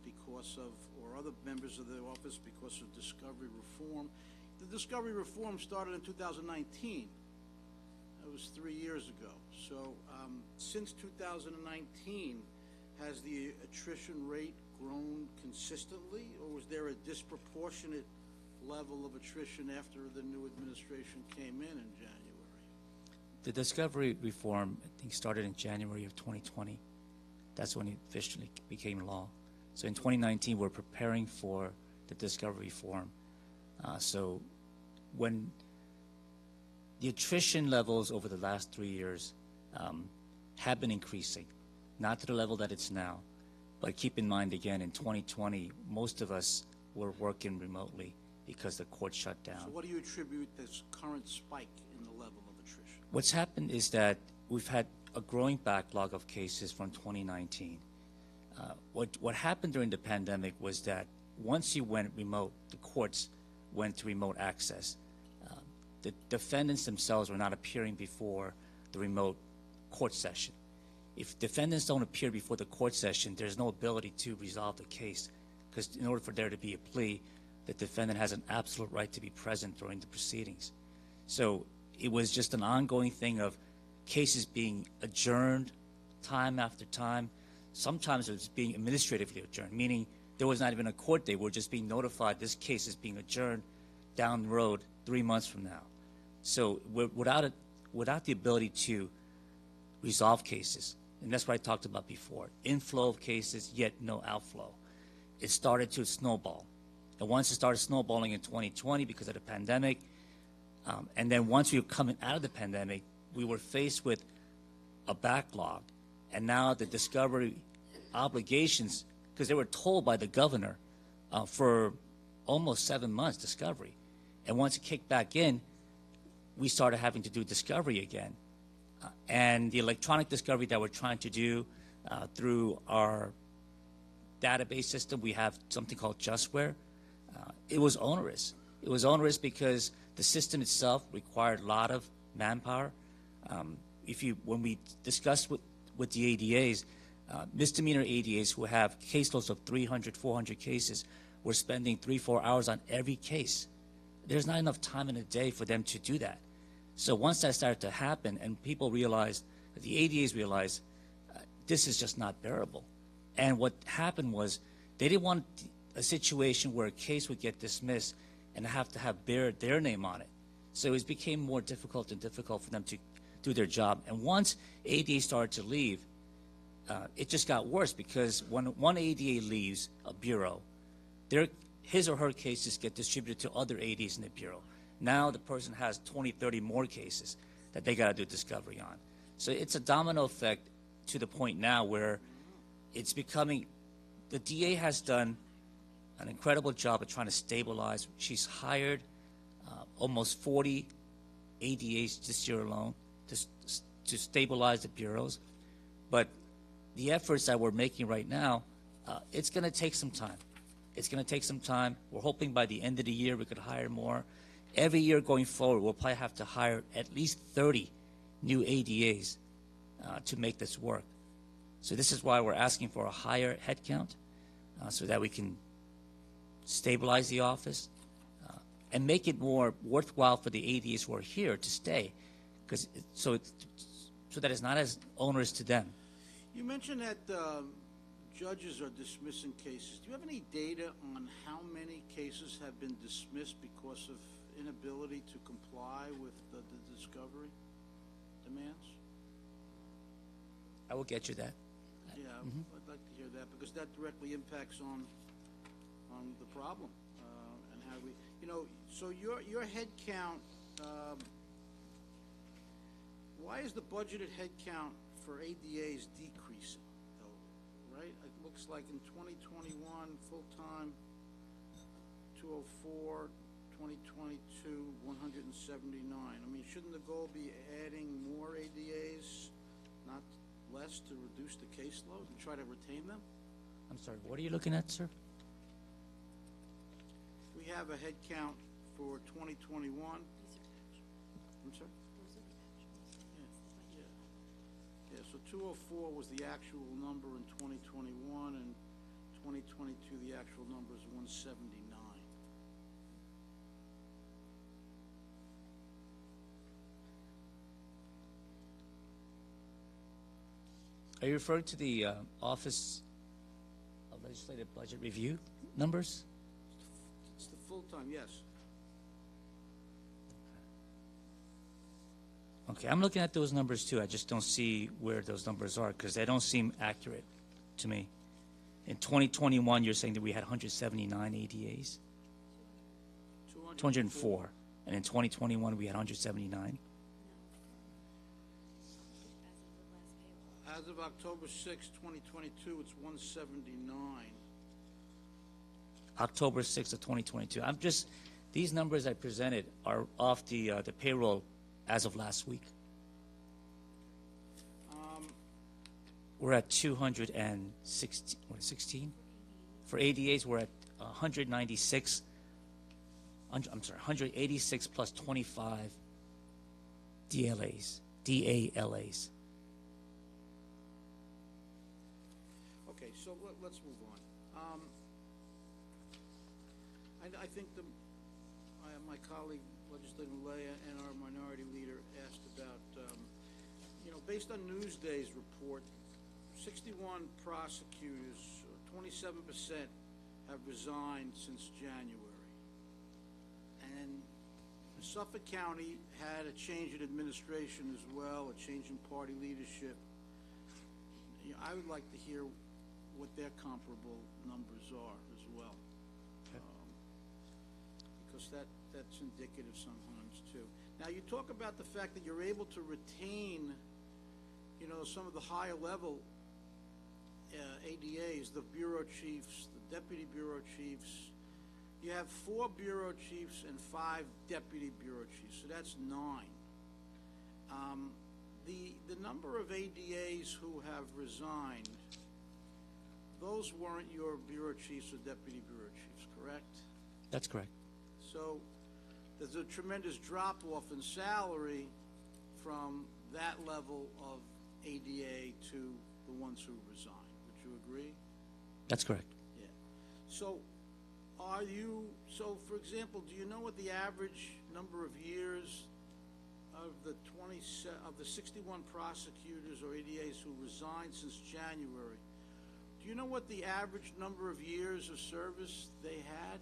because of, or other members of the office because of discovery reform. The discovery reform started in 2019. That was 3 years ago. So since 2019, has the attrition rate grown consistently, or was there a disproportionate level of attrition after the new administration came in January? The discovery reform, I think, started in January of 2020. That's when it officially became law. So in 2019, we're preparing for the discovery reform. So when the attrition levels over the last 3 years have been increasing, not to the level that it's now, but keep in mind, again, in 2020, most of us were working remotely because the court shut down. So what do you attribute this current spike in the level of attrition? What's happened is that we've had a growing backlog of cases from 2019. What happened during the pandemic was that once you went remote, the courts went to remote access. The defendants themselves were not appearing before the remote court session. If defendants don't appear before the court session, there's no ability to resolve the case, because in order for there to be a plea, the defendant has an absolute right to be present during the proceedings. So it was just an ongoing thing of cases being adjourned time after time. Sometimes it was being administratively adjourned, meaning there was not even a court date. We're just being notified this case is being adjourned down the road 3 months from now. So without the ability to resolve cases, and that's what I talked about before, inflow of cases, yet no outflow. It started to snowball. And once it started snowballing in 2020 because of the pandemic, and then once we were coming out of the pandemic, we were faced with a backlog. And now the discovery obligations, because they were told by the governor for almost 7 months, discovery. And once it kicked back in, we started having to do discovery again. And the electronic discovery that we're trying to do through our database system, we have something called Justware. It was onerous. It was onerous because the system itself required a lot of manpower. When we discussed with the ADAs, misdemeanor ADAs who have caseloads of 300, 400 cases, were spending 3-4 hours on every case. There's not enough time in a day for them to do that. So once that started to happen and people realized, the ADAs realized, this is just not bearable. And what happened was they didn't want a situation where a case would get dismissed and have to have their name on it. So it became more difficult and difficult for them to do their job. And once ADA started to leave, it just got worse, because when one ADA leaves a bureau, his or her cases get distributed to other ADAs in the bureau. Now the person has 20, 30 more cases that they got to do discovery on. So it's a domino effect to the point now where it's becoming, the DA has done an incredible job of trying to stabilize. She's hired almost 40 ADAs this year alone to stabilize the bureaus. But the efforts that we're making right now, it's going to take some time. It's going to take some time. We're hoping by the end of the year we could hire more. Every year going forward, we'll probably have to hire at least 30 new ADAs to make this work. So this is why we're asking for a higher headcount so that we can stabilize the office and make it more worthwhile for the ADAs who are here to stay, so that it's not as onerous to them. You mentioned that judges are dismissing cases. Do you have any data on how many cases have been dismissed because of inability to comply with the discovery demands? I will get you that. Yeah, I'd like to hear that because that directly impacts on the problem and how we, so your head count. Why is the budgeted head count for ADAs decreasing, though, right? It looks like in 2021, full-time, 204, 2022, 179. I mean, shouldn't the goal be adding more ADAs, not less, to reduce the caseload and try to retain them? I'm sorry, what are you looking at, sir? We have a head count for 2021. I'm sorry? Yeah, so 204 was the actual number in 2021, and 2022 the actual number is 179. Are you referring to the Office of Legislative Budget Review numbers? It's the full-time, yes. Okay, I'm looking at those numbers too. I just don't see where those numbers are because they don't seem accurate to me. In 2021, you're saying that we had 179 ADAs? 204. And in 2021, we had 179? As of October 6, 2022, it's 179. October 6th of 2022. These numbers I presented are off the payroll as of last week. We're at 216. For ADAs, we're at 196. I'm sorry, 186 plus 25 DALAs. Okay, so let's move on. I think my colleague, Legislator Malaya, and our minority leader asked about, based on Newsday's report, 61 prosecutors, 27%, have resigned since January. And Suffolk County had a change in administration as well, a change in party leadership. I would like to hear what their comparable numbers are as well. Okay. Because that's indicative sometimes too. Now you talk about the fact that you're able to retain, some of the higher level ADAs, the bureau chiefs, the deputy bureau chiefs. You have 4 bureau chiefs and 5 deputy bureau chiefs, so that's 9. The number of ADAs who have resigned, those weren't your bureau chiefs or deputy bureau chiefs, correct? That's correct. So there's a tremendous drop-off in salary from that level of ADA to the ones who resigned. Would you agree? That's correct. Yeah. So for example, do you know what the average number of years of the 61 prosecutors or ADAs who resigned since January? Do you know what the average number of years of service they had?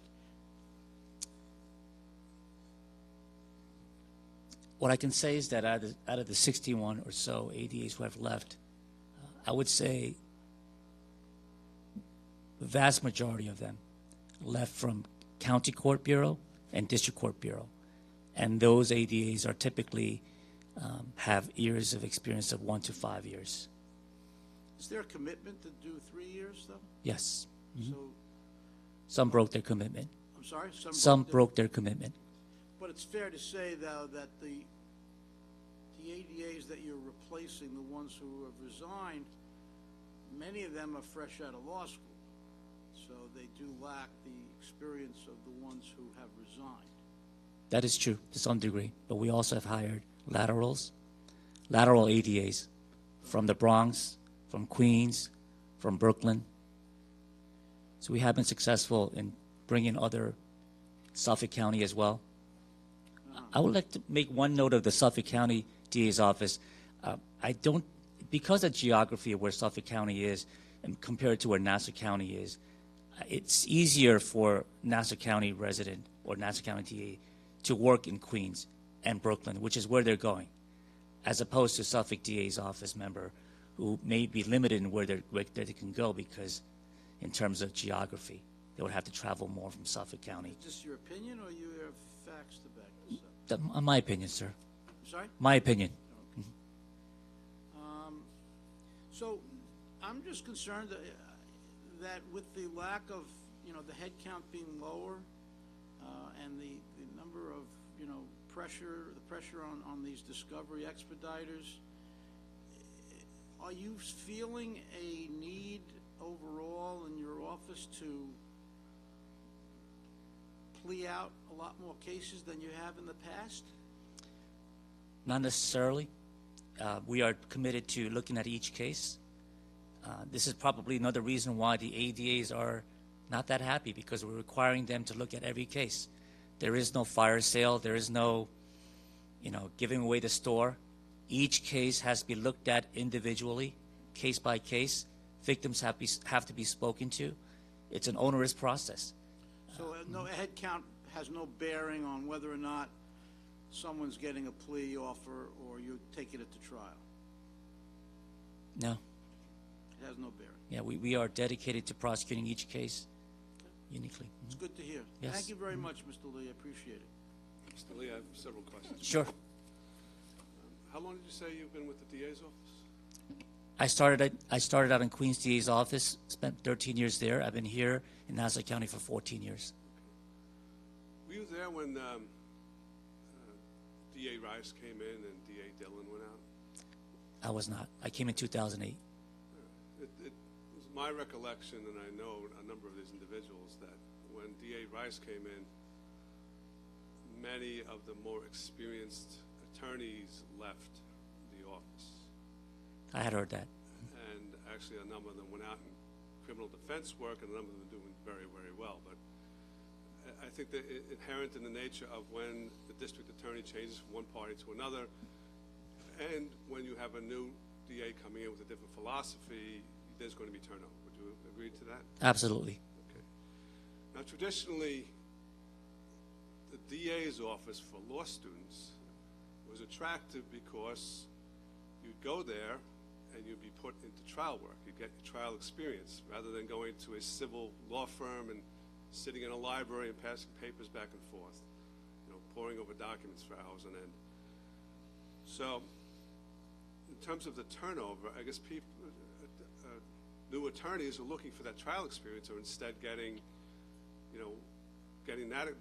What I can say is that out of the 61 or so ADAs who have left, I would say the vast majority of them left from county court bureau and district court bureau. And those ADAs are typically have years of experience of 1 to 5 years. Is there a commitment to do 3 years, though? Yes. Mm-hmm. So Some broke their commitment. I'm sorry? Some broke their commitment. But it's fair to say, though, that the ADAs that you're replacing, the ones who have resigned, many of them are fresh out of law school. So they do lack the experience of the ones who have resigned. That is true to some degree, but we also have hired lateral ADAs from the Bronx, from Queens, from Brooklyn. So we have been successful in bringing other Suffolk County as well. I would like to make one note of the Suffolk County DA's office. Because of geography of where Suffolk County is and compared to where Nassau County is, it's easier for Nassau County resident or Nassau County DA to work in Queens and Brooklyn, which is where they're going, as opposed to Suffolk DA's office member who may be limited in where they can go because in terms of geography, they would have to travel more from Suffolk County. Is this your opinion, or you have facts to back this up? My opinion, sir. Sorry? My opinion. So I'm just concerned that with the lack of, the head count being lower and the number of, the pressure on these discovery expediters, are you feeling a need overall in your office to plea out a lot more cases than you have in the past? Not necessarily. We are committed to looking at each case. This is probably another reason why the ADAs are not that happy, because we're requiring them to look at every case. There is no fire sale. There is no, giving away the store. Each case has to be looked at individually, case by case. Victims have to be spoken to. It's an onerous process. So no head count has no bearing on whether or not someone's getting a plea offer or you're taking it to trial? No. It has no bearing. Yeah, we are dedicated to prosecuting each case uniquely. It's good to hear. Yes. Thank you very much, Mr. Lee. I appreciate it. Mr. Lee, I have several questions. Sure. How long did you say you've been with the DA's office? I started out in Queens DA's office, spent 13 years there. I've been here in Nassau County for 14 years. Were you there when DA Rice came in and DA Dillon went out? I was not. I came in 2008. It was my recollection, and I know a number of these individuals, that when DA Rice came in, many of the more experienced attorneys left the office. I had heard that. And actually a number of them went out in criminal defense work, and a number of them are doing very, very well. But I think that inherent in the nature of when the district attorney changes from one party to another, and when you have a new DA coming in with a different philosophy, there's going to be turnover. Would you agree to that? Absolutely. Okay. Now, traditionally, the DA's office for law students was attractive because you'd go there and you'd be put into trial work. You'd get your trial experience rather than going to a civil law firm and sitting in a library and passing papers back and forth, poring over documents for hours on end. So, in terms of the turnover, I guess people, new attorneys are looking for that trial experience, or instead getting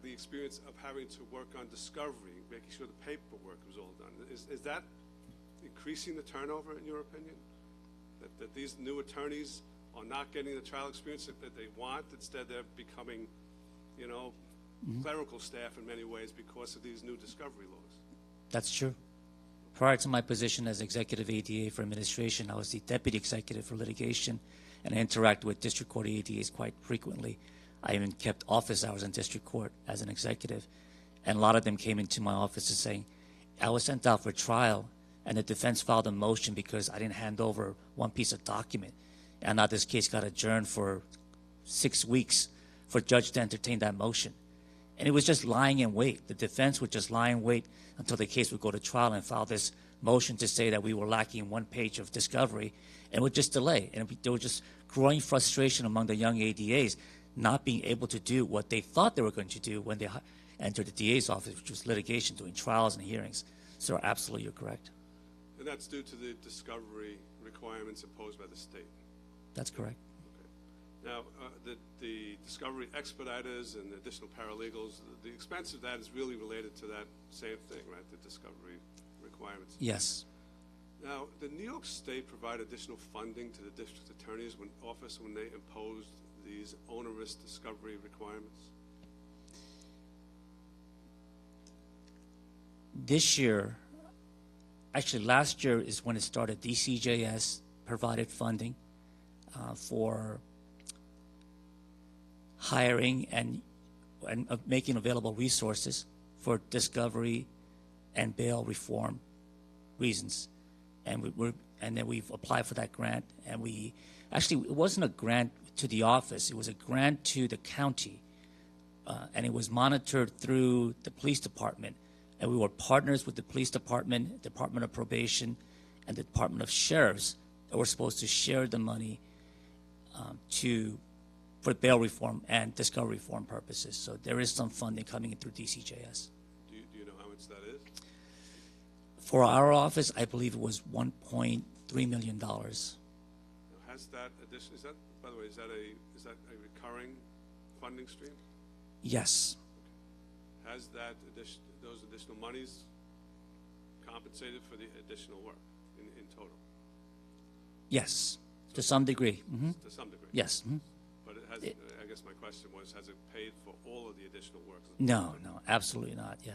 the experience of having to work on discovery, making sure the paperwork was all done. Is that increasing the turnover, in your opinion? That these new attorneys are not getting the trial experience that they want? Instead, they're becoming, clerical staff in many ways because of these new discovery laws. That's true. Prior to my position as executive ADA for administration, I was the deputy executive for litigation, and I interacted with district court ADAs quite frequently. I even kept office hours in district court as an executive, and a lot of them came into my office and saying, I was sent out for trial, and the defense filed a motion because I didn't hand over one piece of document, and now this case got adjourned for 6 weeks for a judge to entertain that motion. And it was just lying in wait. The defense would just lie in wait until the case would go to trial and file this motion to say that we were lacking 1 page of discovery, and would just delay. And there was just growing frustration among the young ADAs not being able to do what they thought they were going to do when they entered the DA's office, which was litigation, doing trials and hearings. So absolutely, you're correct. And that's due to the discovery requirements imposed by the state? That's correct. Okay. Now, the discovery expediters and the additional paralegals, the expense of that is really related to that same thing, right? The discovery requirements. Yes. Now, did New York State provide additional funding to the district attorney's office when they imposed these onerous discovery requirements? This year, actually last year is when it started. DCJS provided funding for hiring and making available resources for discovery and bail reform reasons. And then we've applied for that grant. And it wasn't a grant to the office, it was a grant to the county. And it was monitored through the police department. And we were partners with the police department, Department of Probation, and the Department of Sheriffs that were supposed to share the money for bail reform and discovery reform purposes. So there is some funding coming in through DCJS. Do you know how much that is? For our office, I believe it was $1.3 million. Now, has that addition? Is that, by the way, is that a recurring funding stream? Yes. Has those additional monies compensated for the additional work in total? Yes, to some degree. Mm-hmm. To some degree. Yes. Mm-hmm. But I guess my question was, has it paid for all of the additional work? No, absolutely not. Yeah.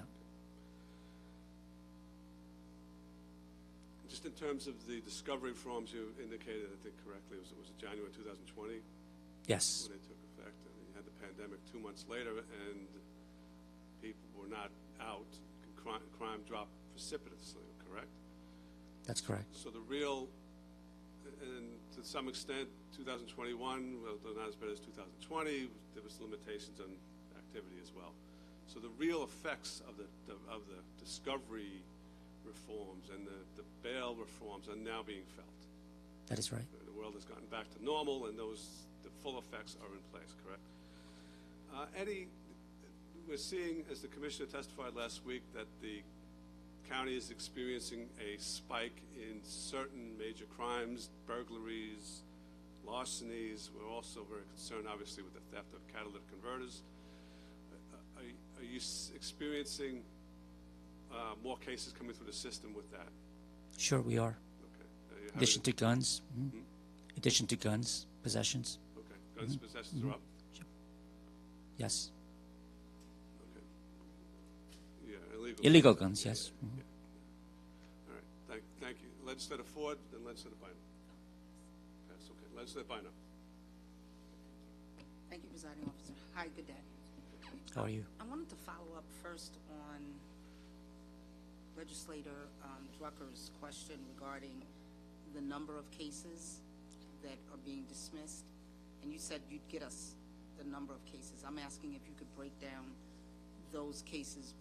Just in terms of the discovery forms, you indicated, I think correctly, was it January 2020? Yes. When they took effect. And you had the pandemic 2 months later, and people were not out. Crime dropped precipitously, correct? That's correct. So the real, and to some extent, 2021, well, not as bad as 2020, there was limitations on activity as well. So the real effects of the discovery reforms and the bail reforms are now being felt. That is right. The world has gotten back to normal, and the full effects are in place, correct? Eddie, we're seeing, as the commissioner testified last week, that the county is experiencing a spike in certain major crimes, burglaries, larcenies. We're also very concerned, obviously, with the theft of catalytic converters. Are you experiencing more cases coming through the system with that? Sure, we are. Okay. In addition to guns. Mm-hmm. In addition to guns, possessions. Okay. Guns possessions are up? Sure. Yes. Illegal guns, yes. Mm-hmm. Yeah. All right, thank you. Legislator Ford, then Legislator Bynum. Pass, okay. Legislator Bynum. Thank you, Presiding Officer. Hi, good day. How are you? I wanted to follow up first on Legislator Drucker's question regarding the number of cases that are being dismissed. And you said you'd get us the number of cases. I'm asking if you could break down those cases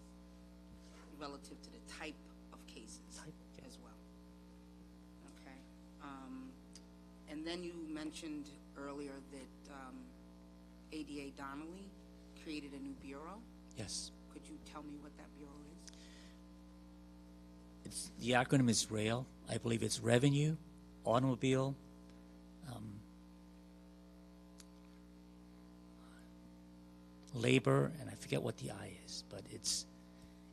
relative to the type of cases as well. Okay. And then you mentioned earlier that ADA Donnelly created a new bureau. Yes. Could you tell me what that bureau is? The acronym is RAIL. I believe it's Revenue, Automobile, Labor, and I forget what the I is, but it's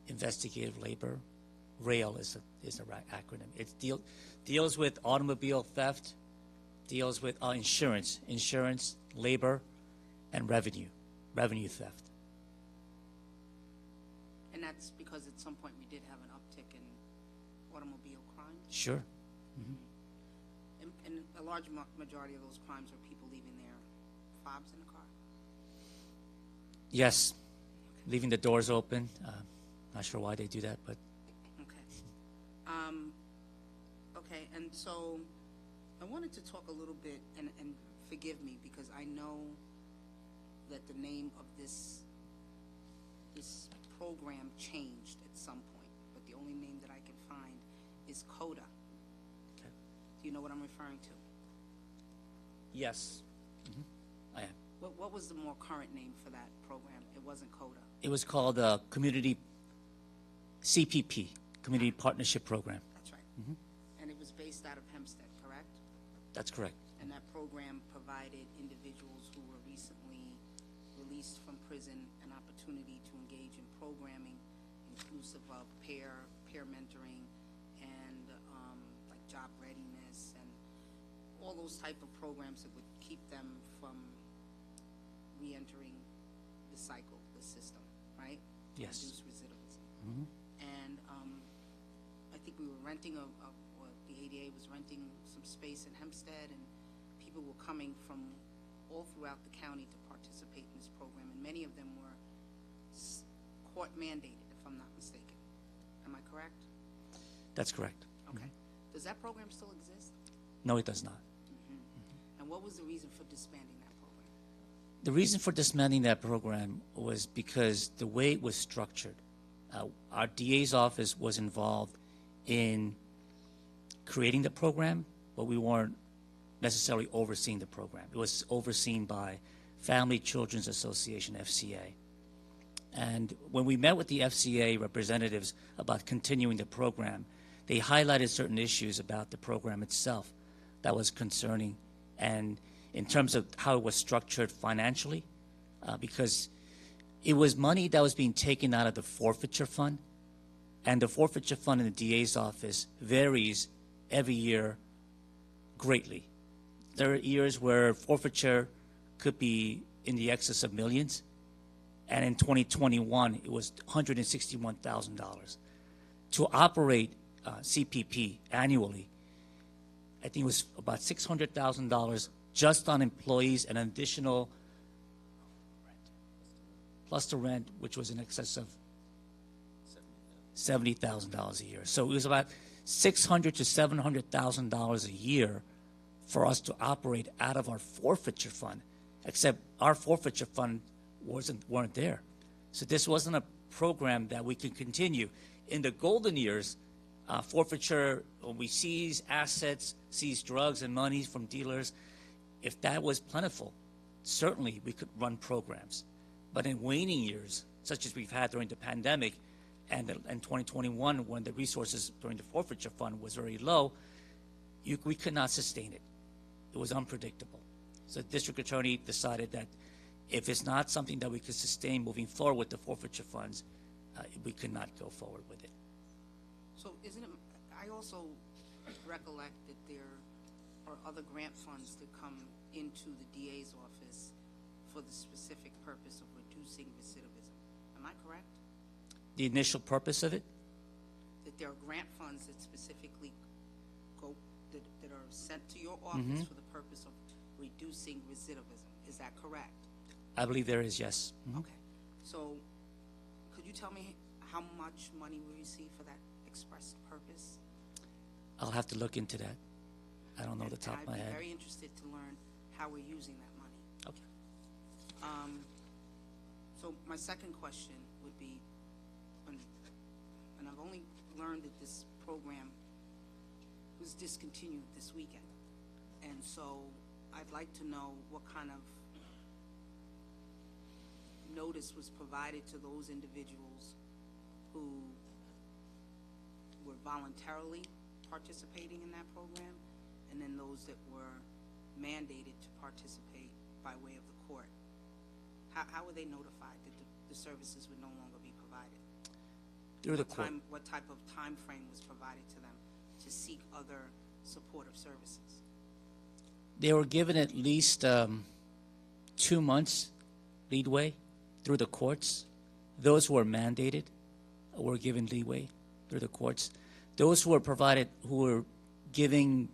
Investigative Labor. RAIL is a acronym. It deals with automobile theft, deals with insurance, labor, and revenue theft. And that's because at some point we did have an uptick in automobile crimes? Sure. Mm-hmm. And a large majority of those crimes are people leaving their fobs in the car? Yes. Leaving the doors open. Not sure why they do that, but. Okay, and so I wanted to talk a little bit, and forgive me, because I know that the name of this program changed at some point, but the only name that I can find is CODA. Okay. Do you know what I'm referring to? Yes. Mm-hmm. I am. What was the more current name for that program? It wasn't CODA. It was called Community CPP, Community Partnership Program. That's right. Mm-hmm. And it was based out of Hempstead, correct? That's correct. And that program provided individuals who were recently released from prison an opportunity to engage in programming inclusive of peer mentoring and like job readiness and all those type of programs that would keep them from re-entering the cycle, the system, right? Yes. Reduce recidivism. Mhm. And I think we were renting or the ADA was renting some space in Hempstead, and people were coming from all throughout the county to participate in this program, and many of them were court mandated, if I'm not mistaken. Am I correct? That's correct. Okay. Does that program still exist? No, it does not. And what was the reason for disbanding that program? The reason for dismantling that program was because the way it was structured, our DA's office was involved in creating the program, but we weren't necessarily overseeing the program. It was overseen by Family Children's Association, FCA. And when we met with the FCA representatives about continuing the program, they highlighted certain issues about the program itself that was concerning, and in terms of how it was structured financially, because it was money that was being taken out of the forfeiture fund, and the forfeiture fund in the DA's office varies every year greatly. There are years where forfeiture could be in the excess of millions, and in 2021, it was $161,000. To operate CPP annually, I think it was about $600,000 just on employees, and an additional, plus the rent, which was in excess of $70,000 a year. So it was about $600,000 to $700,000 a year for us to operate out of our forfeiture fund, except our forfeiture fund weren't there. So this wasn't a program that we could continue. In the golden years, forfeiture, when we seize assets, seize drugs and money from dealers, if that was plentiful, certainly we could run programs. But in waning years, such as we've had during the pandemic and in 2021, when the resources during the forfeiture fund was very low, we could not sustain it. It was unpredictable. So the district attorney decided that if it's not something that we could sustain moving forward with the forfeiture funds, we could not go forward with it. So isn't it, I also recollect that there are other grant funds that come into the DA's office for the specific purpose of reducing recidivism. Am I correct? The initial purpose of it? That there are grant funds that specifically go, that are sent to your office for the purpose of reducing recidivism. Is that correct? I believe there is, yes. Okay. So could you tell me how much money we receive for that express purpose? I'll have to look into that. I don't know the top of my I'd be head. very interested to learn how we're using that money. Okay. So my second question would be, and I've only learned that this program was discontinued this weekend, and so I'd like to know what kind of notice was provided to those individuals who were voluntarily participating in that program, and then those that were mandated to participate by way of the court. How were they notified that the services would no longer be provided? Through the court. What type of time frame was provided to them to seek other supportive services? They were given at least 2 months leadway through the courts. Those who were mandated were given leeway through the courts. Those who were giving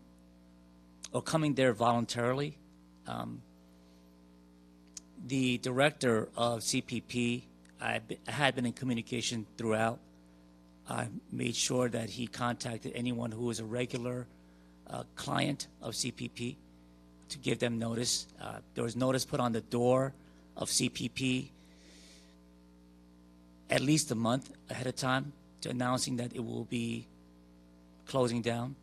or coming there voluntarily, the director of CPP had been in communication throughout. I made sure that he contacted anyone who was a regular client of CPP to give them notice. There was notice put on the door of CPP at least a month ahead of time to announcing that it will be closing down.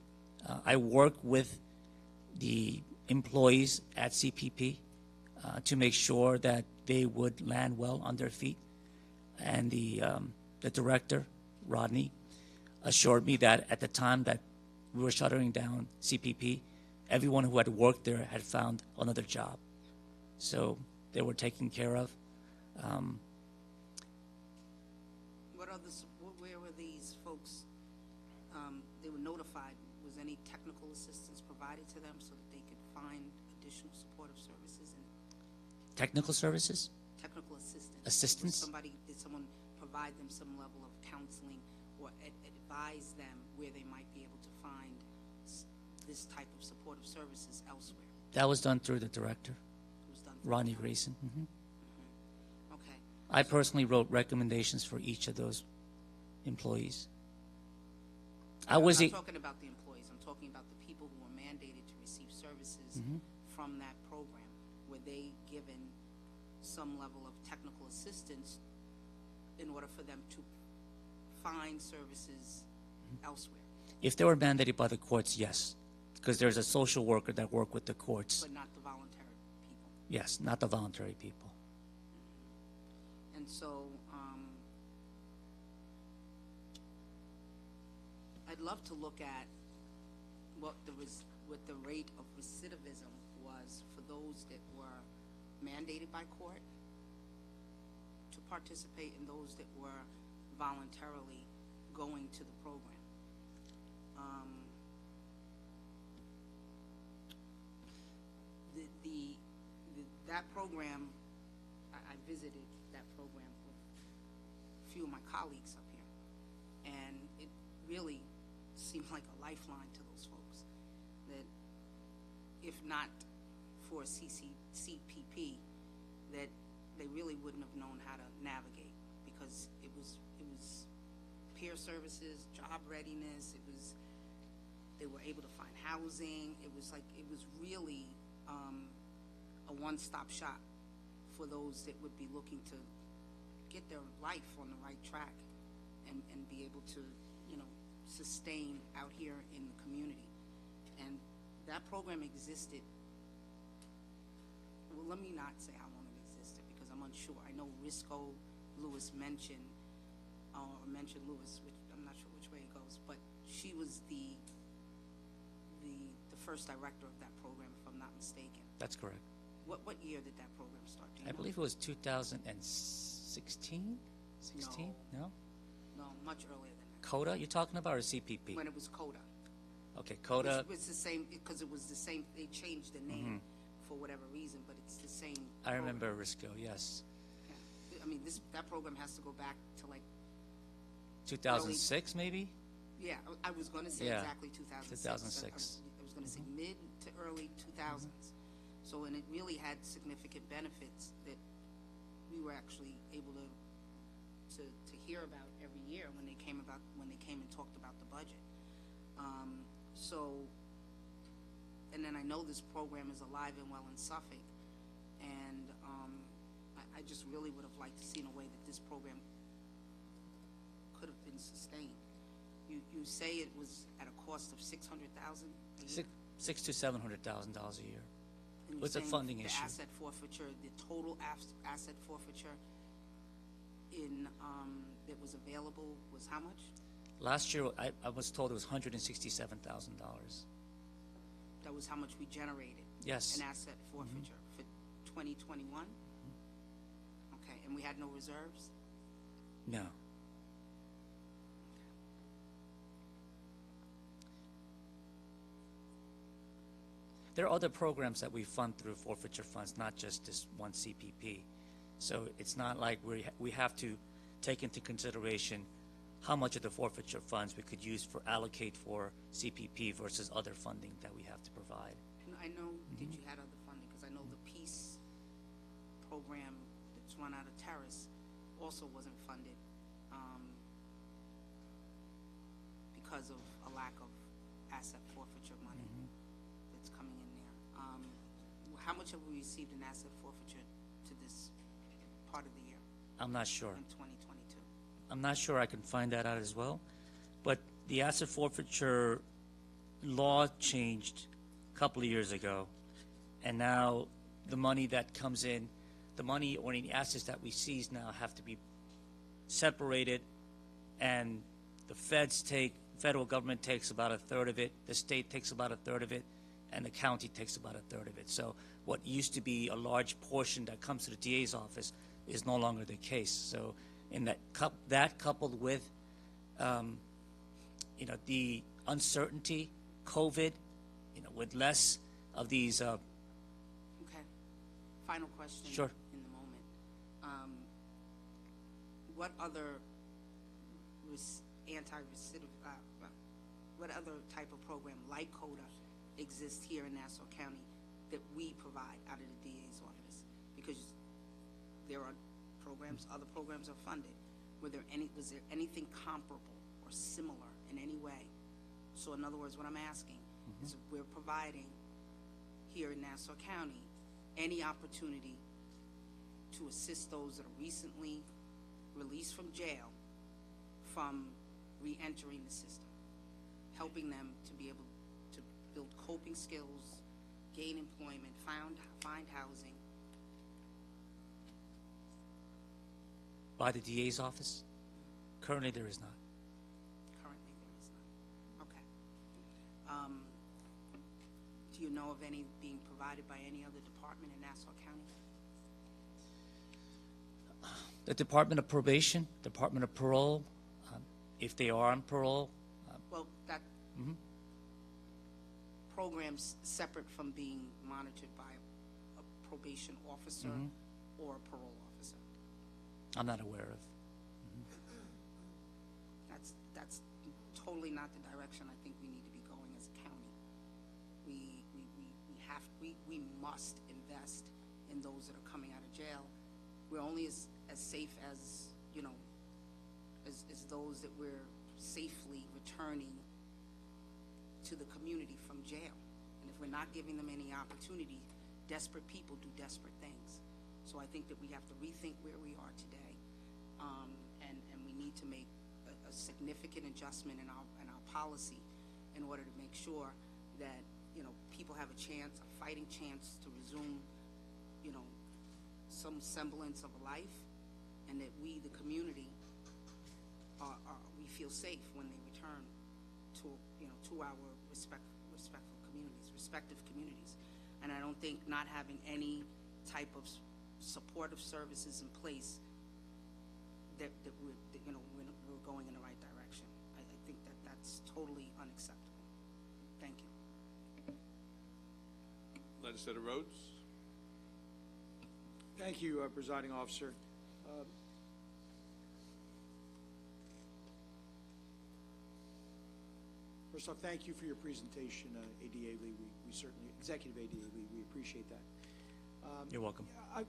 I work with the employees at CPP to make sure that they would land well on their feet. And the director, Rodney, assured me that at the time that we were shuttering down CPP, everyone who had worked there had found another job. So they were taken care of. Where were these folks, they were notified? Was any technical assistance provided to them so that they could find additional supportive services and Technical services? technical assistance? Assistance? Did someone provide them some level of counseling or advise them where they might be able to find this type of supportive services elsewhere? That was done through the director, It was done through Ronnie the- Grayson. Okay. I personally wrote recommendations for each of those employees. I'm not talking about the employees. I'm talking about the people who were mandated to receive services from that program. Were they given some level of technical assistance in order for them to find services elsewhere? If they were mandated by the courts, yes, because there's a social worker that worked with the courts. But not the voluntary people. Yes, not the voluntary people. And so, I'd love to look at what the rate of recidivism was for those that were mandated by court to participate and those that were voluntarily going to the program. That program, I visited that program with a few of my colleagues up here, and it really seemed like a lifeline to those folks, that if not for CPP, that they really wouldn't have known how to navigate, because it was peer services, job readiness, they were able to find housing. It was really a one-stop shop for those that would be looking to get their life on the right track and be able to, sustain out here in the community. And that program existed. Well, let me not say how long it existed, because I'm unsure. I know Risco Lewis mentioned Lewis, which I'm not sure which way it goes, but she was the first director of that program, if I'm not mistaken. That's correct. What year did that program start? Do you I know? believe it was 2016? 16? No? No, much earlier than that. CODA you're talking about, or CPP? When it was CODA. Okay, CODA. It was the same, because it was the same, they changed the name for whatever reason, but it's the same. I remember program. Risco, yes. Yeah. I mean, that program has to go back to 2006 maybe? Yeah, I was going to say exactly 2006. 2006. I was going to say mid to early 2000s. So, and it really had significant benefits that we were actually able to hear about every year when they came and talked about the budget. And then I know this program is alive and well in Suffolk, and I just really would have liked to see in a way that this program could have been sustained. You say it was at a cost of $600,000 a year? $600,000 to $700,000 a year. And you're It's a saying funding the issue. asset forfeiture, the total asset forfeiture that was available was how much? Last year, I was told it was $167,000. That was how much we generated? Yes. An asset forfeiture for 2021? Okay, and we had no reserves? No. There are other programs that we fund through forfeiture funds, not just this one CPP. So it's not like we have to take into consideration how much of the forfeiture funds we could use for allocate for CPP versus other funding that we have to provide. And I know that you had other funding, because I know the PEACE program that's run out of Terrace also wasn't funded because of a lack of asset forfeiture money that's coming in there. How much have we received in asset forfeiture to this part of the year I'm not sure. in 2022? I'm not sure I can find that out as well. But the asset forfeiture law changed a couple of years ago. And now the money that comes in, the money or any assets that we seize now have to be separated. And the federal government takes about a third of it. The state takes about a third of it. and the county takes about a third of it. So what used to be a large portion that comes to the DA's office is no longer the case. So in that coupled with, the uncertainty, COVID, with less of these. Okay. Final question. Sure. In the moment, what other what other type of program like CODA exists here in Nassau County that we provide out of the DA's office? Because there are programs, other programs are funded. Was there anything comparable or similar in any way? So in other words, what I'm asking is if we're providing here in Nassau County any opportunity to assist those that are recently released from jail from re-entering the system, helping them to be able to build coping skills, gain employment, find housing. By the DA's office? Currently, there is not. Currently, there is none. Okay. Do you know of any being provided by any other department in Nassau County? The Department of Probation, Department of Parole, if they are on parole. Well, that program's separate from being monitored by a probation officer or a parole officer. I'm not aware of. That's totally not the direction I think we need to be going as a county. We must invest in those that are coming out of jail. We're only as safe as as those that we're safely returning to the community from jail. And if we're not giving them any opportunity, desperate people do desperate things. So I think that we have to rethink where we are today, and we need to make a significant adjustment in our policy in order to make sure that people have a fighting chance to resume some semblance of a life, and that we, the community, we feel safe when they return to our respective communities. And I don't think not having any type of supportive services in place that we're going in the right direction. I think that's totally unacceptable. Thank you. Legislator Rhodes. Thank you, Presiding Officer. First off, thank you for your presentation, ADA Lee. We certainly, Executive ADA Lee, we appreciate that. You're welcome.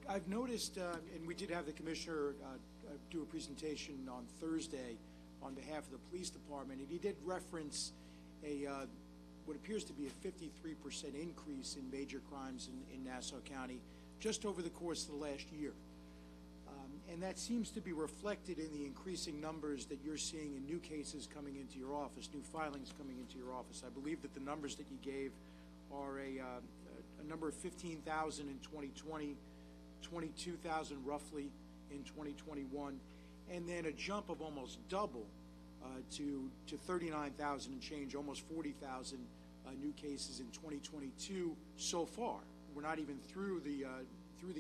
I've noticed, and we did have the Commissioner do a presentation on Thursday on behalf of the Police Department, and he did reference what appears to be a 53% increase in major crimes in Nassau County just over the course of the last year. And that seems to be reflected in the increasing numbers that you're seeing in new cases coming into your office, new filings coming into your office. I believe that the numbers that you gave are a number of 15,000 in 2020, 22,000 roughly in 2021, and then a jump of almost double to 39,000 and change, almost 40,000 new cases in 2022 so far. We're not even through the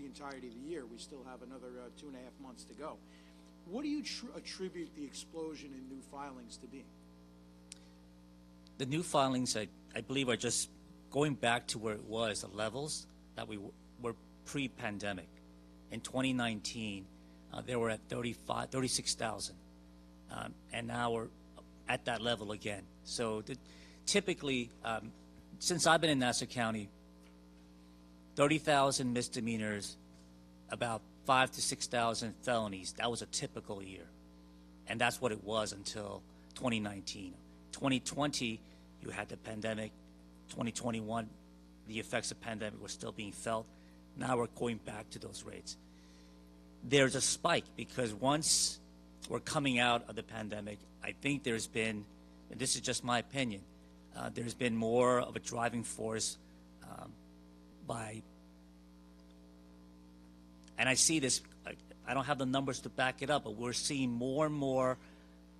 entirety of the year. We still have another 2.5 months to go. What do you attribute the explosion in new filings to be? The new filings, I believe, are just going back to where it was, the levels that we were pre-pandemic. In 2019, they were at 36,000, and now we're at that level again. So typically, since I've been in Nassau County, 30,000 misdemeanors, about 5,000 to 6,000 felonies. That was a typical year, and that's what it was until 2019. 2020, you had the pandemic. 2021, the effects of pandemic were still being felt. Now we're going back to those rates. There's a spike because once we're coming out of the pandemic, I think there's been, and this is just my opinion, there's been more of a driving force and I see this, I don't have the numbers to back it up, but we're seeing more and more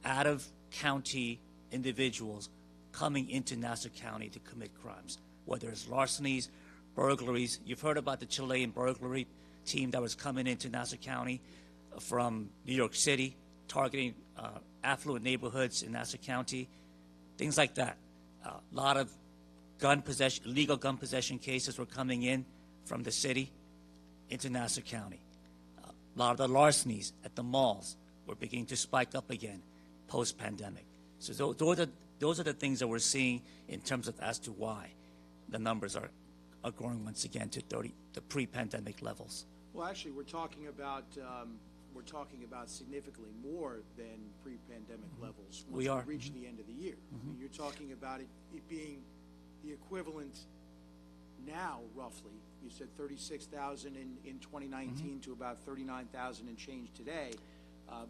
out-of-county individuals coming into Nassau County to commit crimes. whether it's larcenies, burglaries. You've heard about the Chilean burglary team that was coming into Nassau County from New York City, targeting affluent neighborhoods in Nassau County, things like that. A lot of illegal gun possession cases were coming in from the city into Nassau County. A lot of the larcenies at the malls were beginning to spike up again post-pandemic. So those are the things that we're seeing in terms of as to why the numbers are growing once again to the pre-pandemic levels. Well, actually, we're talking about significantly more than pre-pandemic levels once We are. reach the end of the year. I mean, you're talking about it being the equivalent now, roughly. You said 36,000 in 2019 to about 39,000 and change today.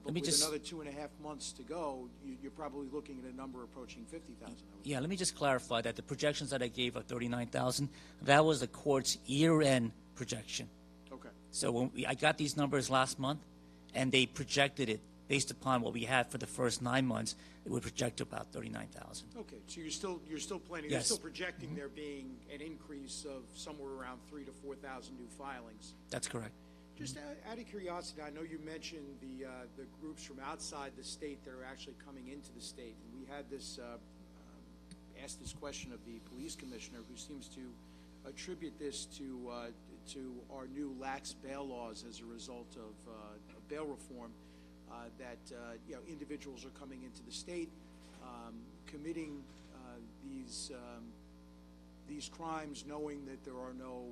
But with another 2.5 months to go, you're probably looking at a number approaching 50,000. Yeah, let me just clarify that the projections that I gave of 39,000, that was the court's year-end projection. Okay. So when I got these numbers last month, and they projected it based upon what we had for the first 9 months, it would project to about 39,000. Okay, so you're still planning, Yes. you're still projecting there being an increase of somewhere around 3,000 to 4,000 new filings. That's correct. Just out of curiosity, I know you mentioned the groups from outside the state that are actually coming into the state. And we had this, asked this question of the police commissioner, who seems to attribute this to our new lax bail laws as a result of bail reform, that individuals are coming into the state, committing these crimes, knowing that there are no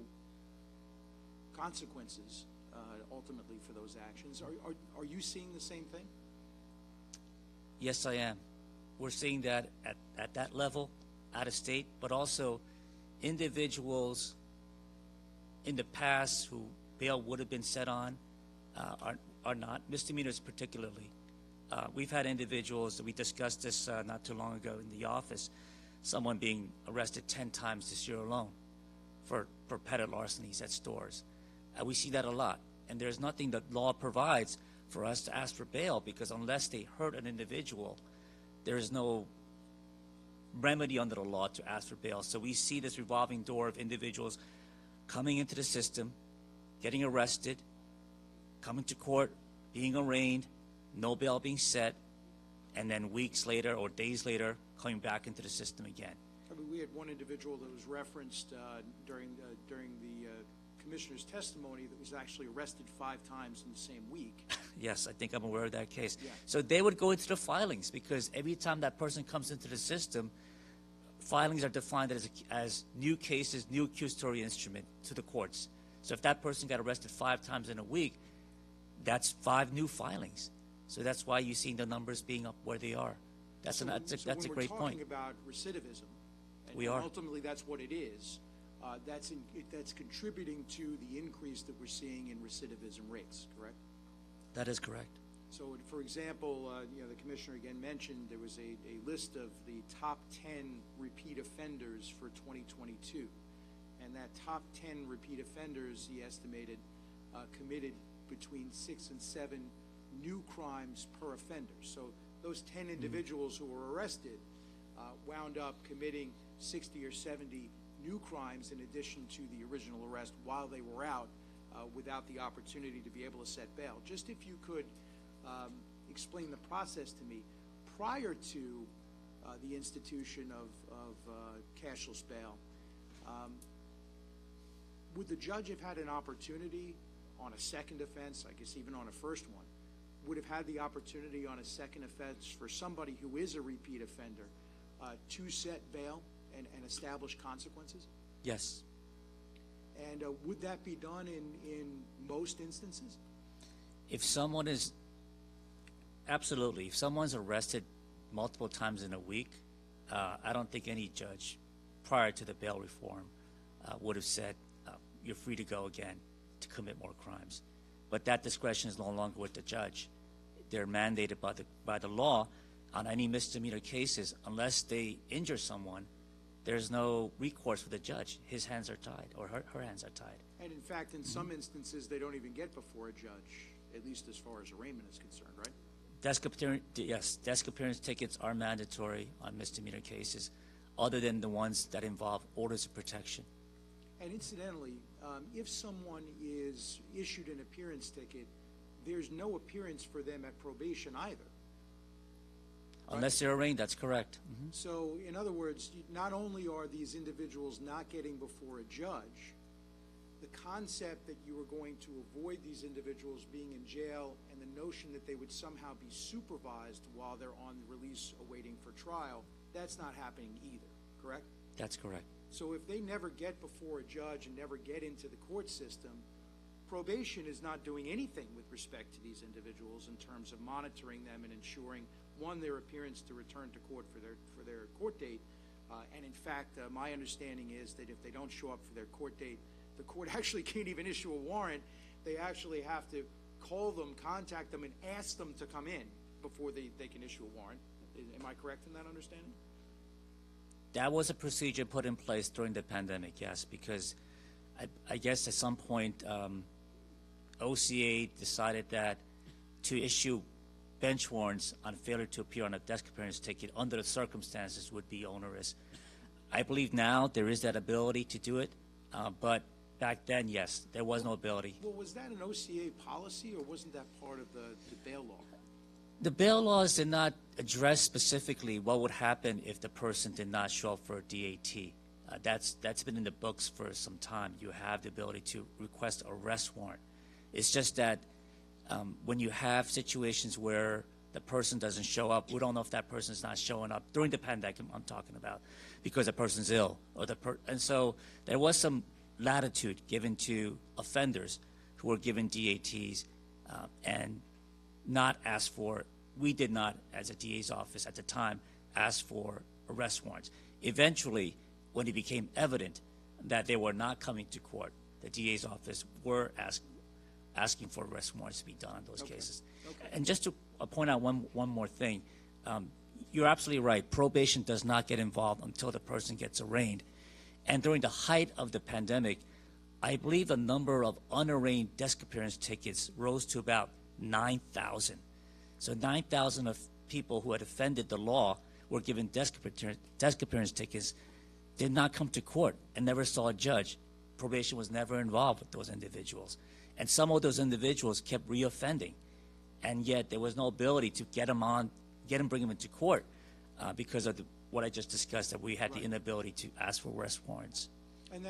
consequences ultimately for those actions. Are you seeing the same thing? Yes, I am. We're seeing that at that level, out of state, but also individuals in the past who bail would have been set on are not, misdemeanors particularly. We've had individuals, we discussed this not too long ago in the office, someone being arrested 10 times this year alone for petty larcenies at stores. We see that a lot. And there's nothing that law provides for us to ask for bail, because unless they hurt an individual, there is no remedy under the law to ask for bail. So we see this revolving door of individuals coming into the system, getting arrested, coming to court, being arraigned, no bail being set, and then weeks later or days later coming back into the system again. I mean, we had one individual that was referenced during the commissioner's testimony that was actually arrested 5 times in the same week. Yes, I think I'm aware of that case. Yeah. So they would go into the filings, because every time that person comes into the system, filings are defined as new cases, new accusatory instrument to the courts. So if that person got arrested 5 times in a week, that's 5 new filings. So that's why you're seeing the numbers being up where they are. That's a great point. When we're talking about recidivism, and ultimately that's what it is, that's contributing to the increase that we're seeing in recidivism rates, correct? That is correct. So, for example, the commissioner again mentioned there was a list of the top 10 repeat offenders for 2022, and that top 10 repeat offenders, he estimated, committed between 6 and 7 new crimes per offender. So those 10 individuals who were arrested wound up committing 60 or 70 new crimes in addition to the original arrest while they were out, without the opportunity to be able to set bail. Just if you could explain the process to me prior to the institution of cashless bail. Would the judge have had an opportunity on a second offense, I guess even on a first one, would have had the opportunity on a second offense for somebody who is a repeat offender to set bail and establish consequences? Yes. And would that be done in most instances? If someone is, absolutely, if someone's arrested multiple times in a week, I don't think any judge prior to the bail reform would have said, you're free to go again to commit more crimes. But that discretion is no longer with the judge. They're mandated by the law on any misdemeanor cases. Unless they injure someone, there's no recourse for the judge. His hands are tied, or her hands are tied. And in fact, in some instances, they don't even get before a judge, at least as far as arraignment is concerned, right? Desk appearance tickets are mandatory on misdemeanor cases. other than the ones that involve orders of protection. And incidentally, if someone is issued an appearance ticket, there's no appearance for them at probation either. Unless they're arraigned, that's correct. So, in other words, not only are these individuals not getting before a judge, the concept that you are going to avoid these individuals being in jail and the notion that they would somehow be supervised while they're on release awaiting for trial, that's not happening either, correct? That's correct. So if they never get before a judge and never get into the court system, probation is not doing anything with respect to these individuals in terms of monitoring them and ensuring, one, their appearance to return to court for their court date. And in fact, my understanding is that if they don't show up for their court date, the court actually can't even issue a warrant. They actually have to call them, contact them, and ask them to come in before they can issue a warrant. Am I correct in that understanding? That was a procedure put in place during the pandemic, yes, because I guess at some point OCA decided that to issue bench warrants on failure to appear on a desk appearance ticket under the circumstances would be onerous. I believe now there is that ability to do it, but back then, yes, there was no ability. Well, was that an OCA policy, or wasn't that part of the bail law? The bail laws did not address specifically what would happen if the person did not show up for a DAT. That's been in the books for some time. You have the ability to request an arrest warrant. It's just that when you have situations where the person doesn't show up, we don't know if that person's not showing up during the pandemic I'm talking about because the person's ill, or and so there was some latitude given to offenders who were given DATs and not asked for. We did not, as a DA's office at the time, ask for arrest warrants. Eventually, when it became evident that they were not coming to court, the DA's office were asking for arrest warrants to be done in those cases. Okay. And just to point out one more thing, you're absolutely right. Probation does not get involved until the person gets arraigned. And during the height of the pandemic, I believe the number of unarraigned desk appearance tickets rose to about 9,000. So 9,000 of people who had offended the law were given desk appearance tickets, did not come to court, and never saw a judge. Probation was never involved with those individuals. And some of those individuals kept reoffending, and yet there was no ability to bring them into court because of what I just discussed, that we had the inability to ask for arrest warrants. And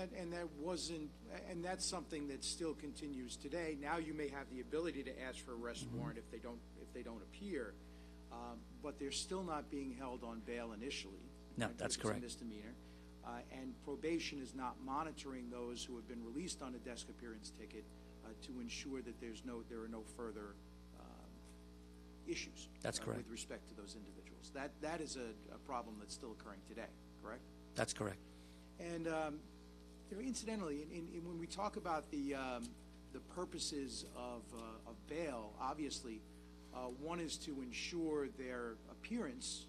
that's something that still continues today. Now you may have the ability to ask for arrest warrant if they don't appear, but they're still not being held on bail initially. No, that's correct. It's a misdemeanor, and probation is not monitoring those who have been released on a desk appearance ticket to ensure that there are no further issues. That's correct. With respect to those individuals. That is a problem that's still occurring today. Correct? That's correct. And incidentally, when we talk about the purposes of bail, obviously, one is to ensure their appearance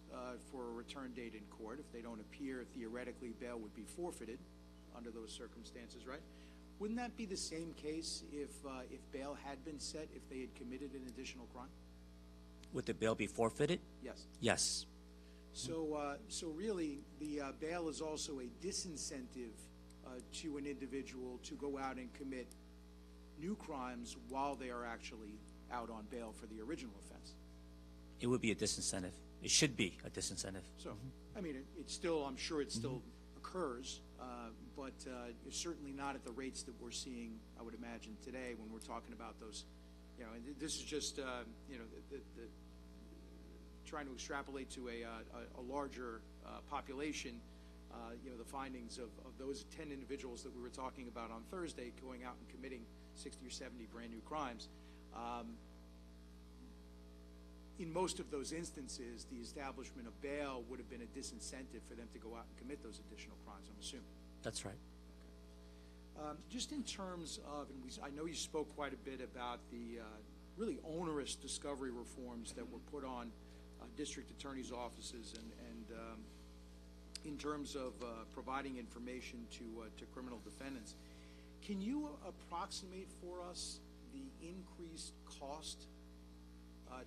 for a return date in court. If they don't appear, theoretically, bail would be forfeited under those circumstances, right? Wouldn't that be the same case if bail had been set, if they had committed an additional crime? Would the bail be forfeited? Yes. Yes. So really, the bail is also a disincentive to an individual to go out and commit new crimes while they are actually out on bail for the original offense. It would be a disincentive. It should be a disincentive. So, I mean, it's still, I'm sure it still occurs, but it's certainly not at the rates that we're seeing, I would imagine, today when we're talking about those, and this is just, the trying to extrapolate to a larger population, the findings of those 10 individuals that we were talking about on Thursday going out and committing 60 or 70 brand new crimes. In most of those instances, the establishment of bail would have been a disincentive for them to go out and commit those additional crimes, I'm assuming. That's right. Okay. Just in terms of, and I know you spoke quite a bit about the really onerous discovery reforms that were put on district attorneys' offices and in terms of providing information to criminal defendants. Can you approximate for us the increased cost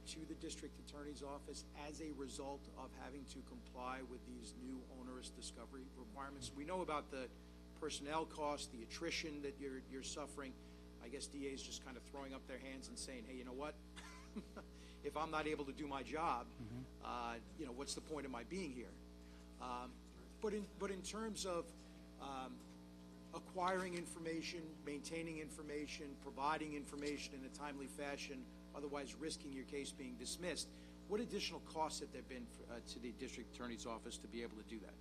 to the district attorney's office as a result of having to comply with these new onerous onerous discovery requirements? We know about the personnel costs, the attrition that you're suffering. I guess DA is just kind of throwing up their hands and saying, hey, you know what? If I'm not able to do my job, what's the point of my being here? But in terms of acquiring information, maintaining information, providing information in a timely fashion, otherwise risking your case being dismissed, what additional costs have there been to the district attorney's office to be able to do that?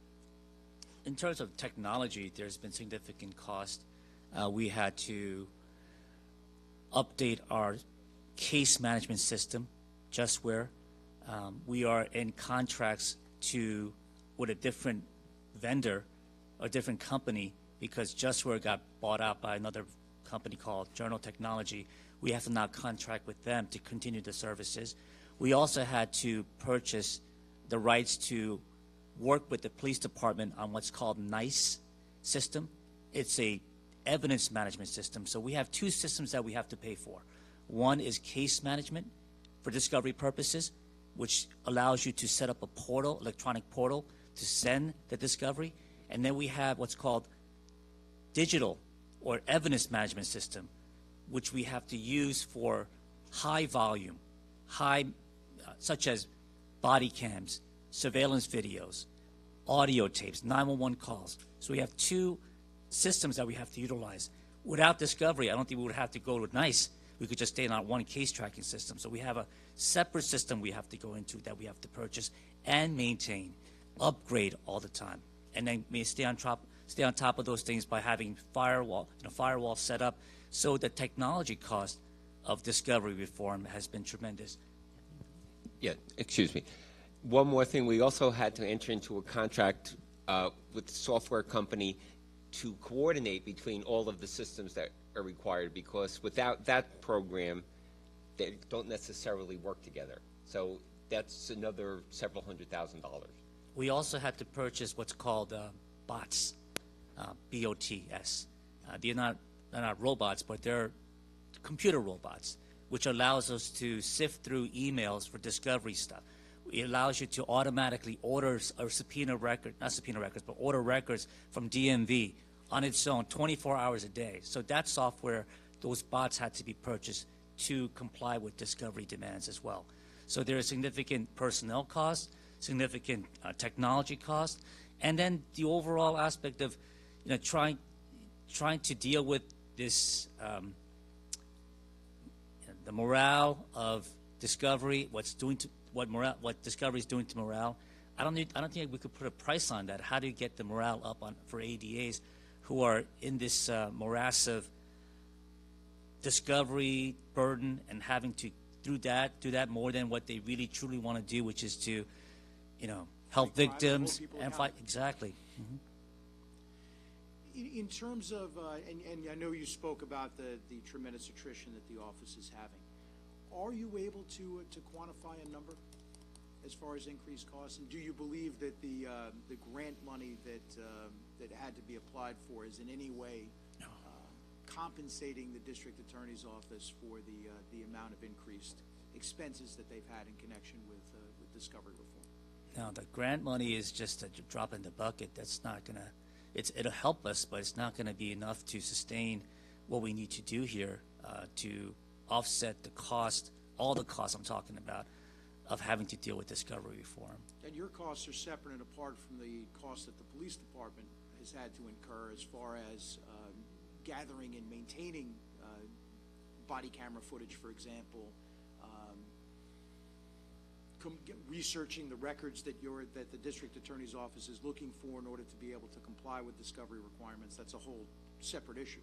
In terms of technology, there's been significant cost. We had to update our case management system, JustWare. We are in contracts with a different vendor, a different company, because JustWare got bought out by another company called Journal Technology. We have to now contract with them to continue the services. We also had to purchase the rights to work with the police department on what's called NICE system. It's a evidence management system. So we have two systems that we have to pay for. One is case management for discovery purposes, which allows you to set up a portal, electronic portal, to send the discovery. And then we have what's called digital or evidence management system, which we have to use for high volume, such as body cams, surveillance videos, audio tapes, 911 calls. So we have two systems that we have to utilize. Without discovery, I don't think we would have to go with NICE. We could just stay on our one case tracking system. So we have a separate system we have to go into that we have to purchase and maintain, upgrade all the time. And then we stay on top of those things by having firewall set up. So the technology cost of discovery reform has been tremendous. Yeah, excuse me. One more thing, we also had to enter into a contract with the software company to coordinate between all of the systems that are required, because without that program, they don't necessarily work together. So that's another several $100,000. We also had to purchase what's called bots, B-O-T-S. They're not robots, but they're computer robots, which allows us to sift through emails for discovery stuff. It allows you to automatically order or order records from DMV on its own 24 hours a day. So that software, those bots had to be purchased to comply with discovery demands as well. So there is significant personnel costs, significant technology costs, and then the overall aspect of trying to deal with this the morale of discovery, what discovery is doing to morale. I don't think we could put a price on that. How do you get the morale up for ADAs who are in this morass of discovery burden and having to do that more than what they really truly want to do, which is to help victims and fight. Exactly. Mm-hmm. In terms of, and I know you spoke about the tremendous attrition that the office is having, are you able to quantify a number as far as increased costs? And do you believe that the grant money that had to be applied for is in any way compensating the district attorney's office for the amount of increased expenses that they've had in connection with discovery reform? No, the grant money is just a drop in the bucket. That's not going to. It'll help us, but it's not going to be enough to sustain what we need to do here to offset the cost, all the costs I'm talking about, of having to deal with discovery reform. And your costs are separate and apart from the costs that the police department has had to incur as far as gathering and maintaining body camera footage, for example, researching the records that the district attorney's office is looking for in order to be able to comply with discovery requirements. That's a whole separate issue.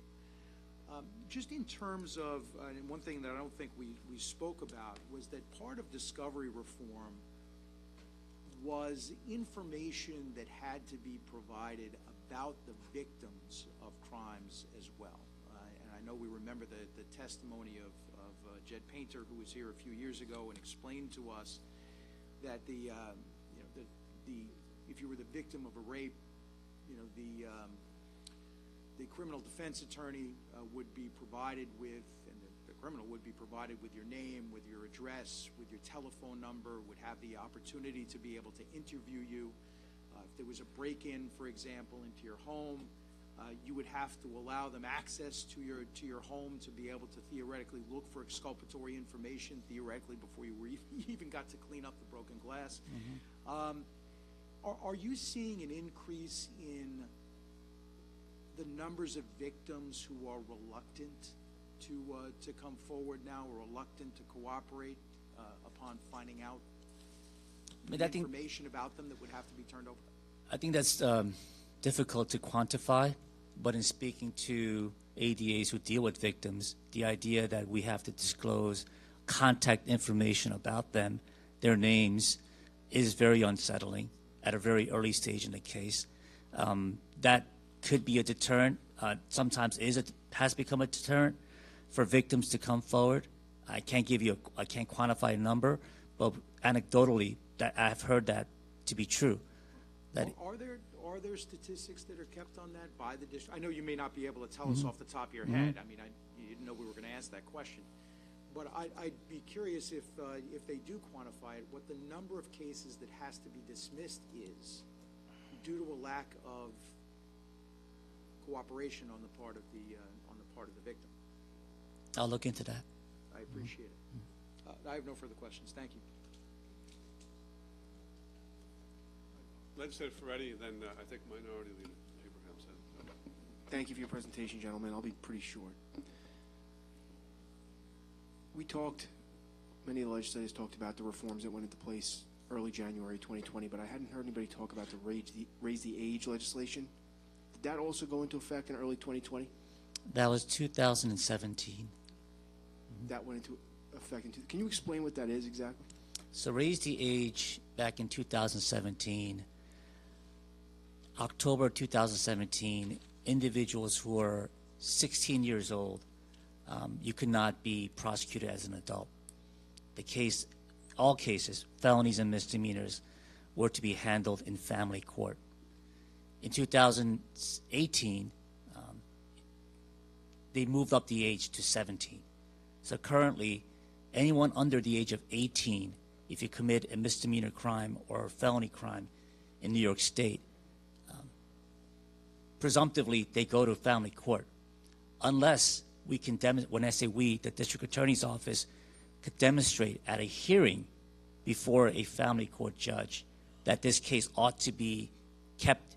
Just in terms of, and one thing that I don't think we spoke about was that part of discovery reform was information that had to be provided about the victims of crimes as well. And I know we remember the testimony of Jed Painter, who was here a few years ago and explained to us that if you were the victim of a rape, the criminal defense attorney would be provided with, and the criminal would be provided with your name, with your address, with your telephone number, would have the opportunity to be able to interview you, If there was a break-in, for example, into your home, you would have to allow them access to your home to be able to theoretically look for exculpatory information, theoretically, before you even got to clean up the broken glass. Are you seeing an increase in the numbers of victims who are reluctant to come forward now, or reluctant to cooperate upon finding out information about them that would have to be turned over? I think that's difficult to quantify, but in speaking to ADAs who deal with victims, the idea that we have to disclose contact information about them, their names, is very unsettling at a very early stage in the case. That could be a deterrent. Sometimes has become a deterrent for victims to come forward. I can't quantify a number, but anecdotally, that I've heard that to be true. Are there statistics that are kept on that by the district? I know you may not be able to tell us off the top of your head. I mean, you didn't know we were going to ask that question. But I'd be curious if they do quantify it, what the number of cases that has to be dismissed is due to a lack of cooperation on the part of the victim. I'll look into that. I appreciate it. I have no further questions. Thank you. Legislator Ferretti, then I think Minority Leader Abraham said. Thank you for your presentation, gentlemen. I'll be pretty short. Many of the legislators talked about the reforms that went into place early January 2020, but I hadn't heard anybody talk about the raise the age legislation. Did that also go into effect in early 2020? That was 2017. That went into effect can you explain what that is exactly? So raise the age back in 2017, October 2017, individuals who are 16 years old, you could not be prosecuted as an adult. All cases, felonies and misdemeanors, were to be handled in family court. In 2018, they moved up the age to 17. So currently, anyone under the age of 18, if you commit a misdemeanor crime or a felony crime in New York State, presumptively they go to family court, unless we can demonstrate. When I say we, the district attorney's office could demonstrate at a hearing before a family court judge that this case ought to be kept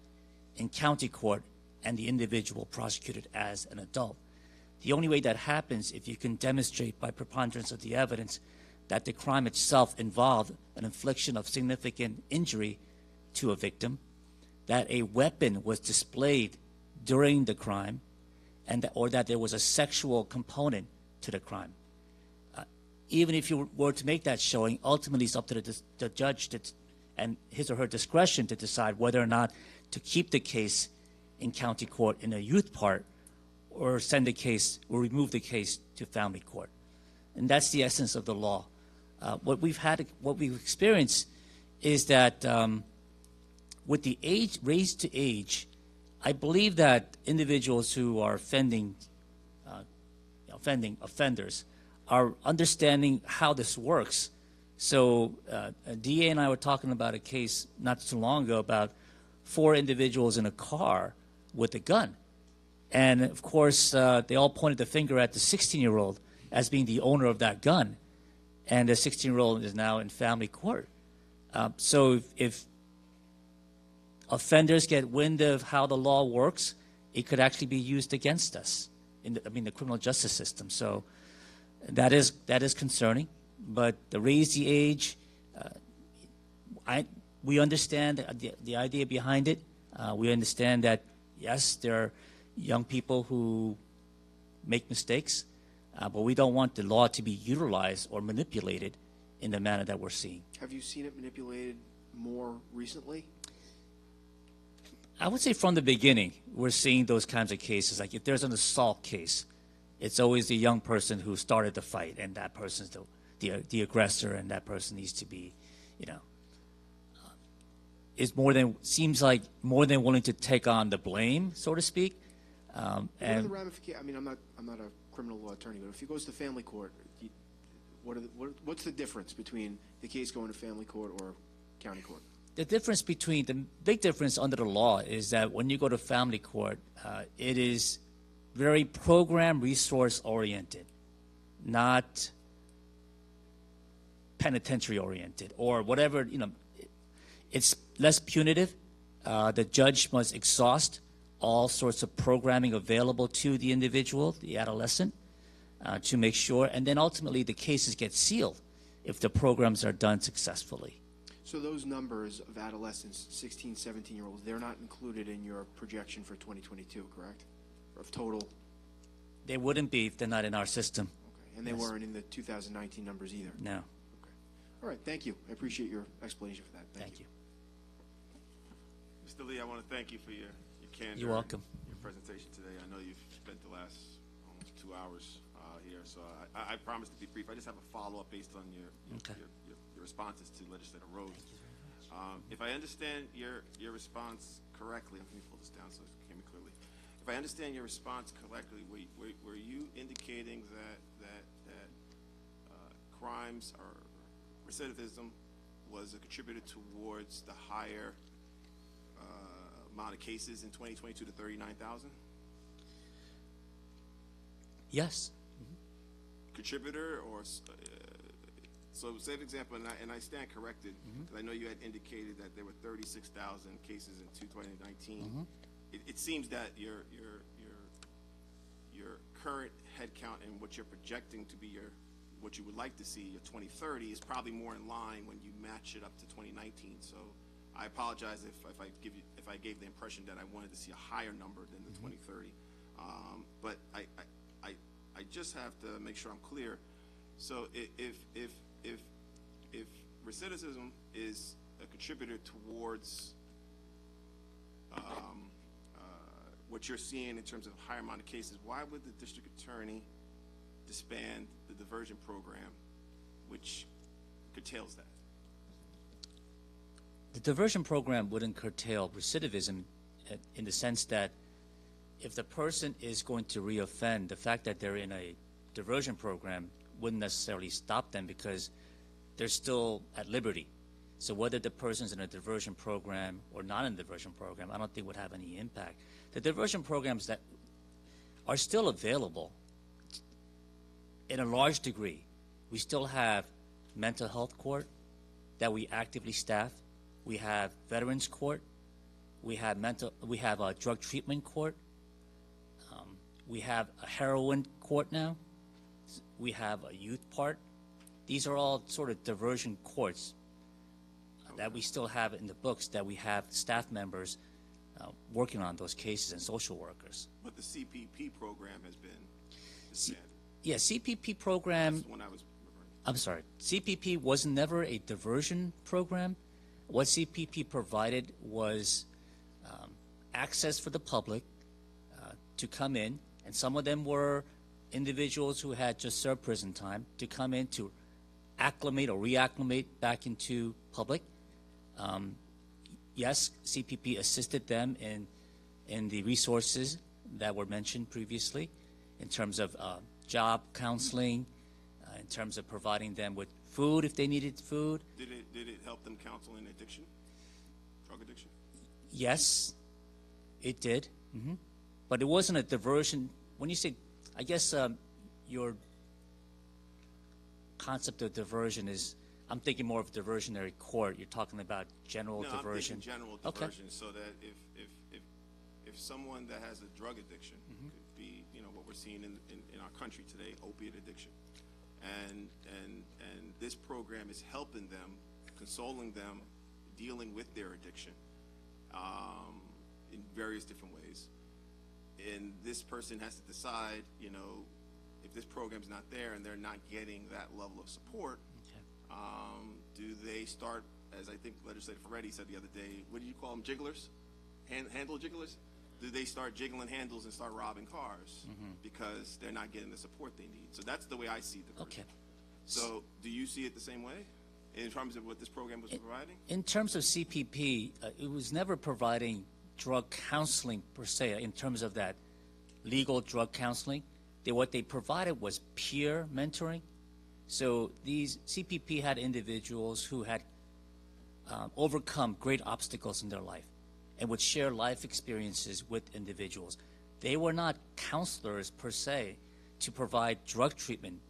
in county court and the individual prosecuted as an adult. The only way that happens if you can demonstrate by preponderance of the evidence that the crime itself involved an infliction of significant injury to a victim, that a weapon was displayed during the crime, or that there was a sexual component to the crime. Even if you were to make that showing, ultimately it's up to the judge and his or her discretion to decide whether or not to keep the case in county court in a youth part, or send the case or remove the case to family court. And that's the essence of the law. What we've experienced is that with the age raised to age, I believe that individuals who are offenders are understanding how this works. So DA and I were talking about a case not too long ago about 4 individuals in a car with a gun. And of course, they all pointed the finger at the 16-year-old as being the owner of that gun. And the 16-year-old is now in family court. So if offenders get wind of how the law works, it could actually be used against us in the criminal justice system. So that is concerning. But the raise the age, we understand the idea behind it. We understand that, yes, there are young people who make mistakes, but we don't want the law to be utilized or manipulated in the manner that we're seeing. Have you seen it manipulated more recently? I would say from the beginning, we're seeing those kinds of cases. Like if there's an assault case, it's always the young person who started the fight, and that person's the aggressor, and that person needs to be, seems like more than willing to take on the blame, so to speak. What are the ramifications? I mean, I'm not a criminal law attorney, but if it goes to family court, what's the difference between the case going to family court or county court? The big difference under the law is that when you go to family court, it is very program resource oriented, not penitentiary oriented or whatever, it's less punitive. The judge must exhaust all sorts of programming available to the individual, the adolescent, to make sure, and then ultimately the cases get sealed if the programs are done successfully. So those numbers of adolescents, 16, 17-year-olds, they're not included in your projection for 2022, correct? Of total? They wouldn't be if they're not in our system. Okay. And they weren't in the 2019 numbers either? No. Okay. All right, thank you. I appreciate your explanation for that. Thank you. Mr. Lee, I want to thank you for your candor. You're welcome. Your presentation today. I know you've spent the last almost 2 hours here, so I promise to be brief. I just have a follow-up based on your responses to Legislator Rhodes. If I understand your response correctly, let me pull this down so it came clearly. If I understand your response correctly, were you indicating that crimes or recidivism was a contributor towards the higher amount of cases in 2022 to 39,000? Yes. Contributor, or so say an example, and I stand corrected, because I know you had indicated that there were 36,000 cases in 2019. It seems that your current head count and what you're projecting to be what you would like to see, your 2030, is probably more in line when you match it up to 2019. So I apologize if I gave the impression that I wanted to see a higher number than the 2030. But I just have to make sure I'm clear. So if recidivism is a contributor towards what you're seeing in terms of higher amount of cases, why would the district attorney disband the diversion program, which curtails that? The diversion program wouldn't curtail recidivism in the sense that if the person is going to reoffend, the fact that they're in a diversion program wouldn't necessarily stop them because they're still at liberty. So whether the person's in a diversion program or not in a diversion program, I don't think would have any impact. The diversion programs that are still available in a large degree. We still have mental health court that we actively staff. We have veterans court. We have a drug treatment court. We have a heroin court now. We have a youth part. These are all sort of diversion courts that we still have in the books, that we have staff members working on those cases and social workers. But the CPP program has been disbanded. Yeah, CPP program. That's the one I was referring to. I'm sorry. CPP was never a diversion program. What CPP provided was access for the public to come in, and some of them were individuals who had just served prison time, to come in to acclimate or reacclimate back into public. Yes, CPP assisted them in the resources that were mentioned previously in terms of job counseling, in terms of providing them with food if they needed food. Did it help them counsel in addiction, drug addiction? Yes, it did. But it wasn't a diversion. When you say, I guess your concept of diversion is, I'm thinking more of diversionary court. You're talking about general diversion. I'm thinking general diversion, so that if someone that has a drug addiction, could be, what we're seeing in our country today, opiate addiction, and this program is helping them, consoling them, dealing with their addiction in various different ways. And this person has to decide, if this program's not there and they're not getting that level of support, do they start, as I think Legislator Ferretti said the other day, what do you call them, jigglers? Handle jigglers? Do they start jiggling handles and start robbing cars because they're not getting the support they need? So that's the way I see it. Okay. So do you see it the same way in terms of what this program was providing? In terms of CPP, it was never providing drug counseling per se in terms of that legal drug counseling. What they provided was peer mentoring. So these CPP had individuals who had overcome great obstacles in their life and would share life experiences with individuals. They were not counselors per se to provide drug treatment.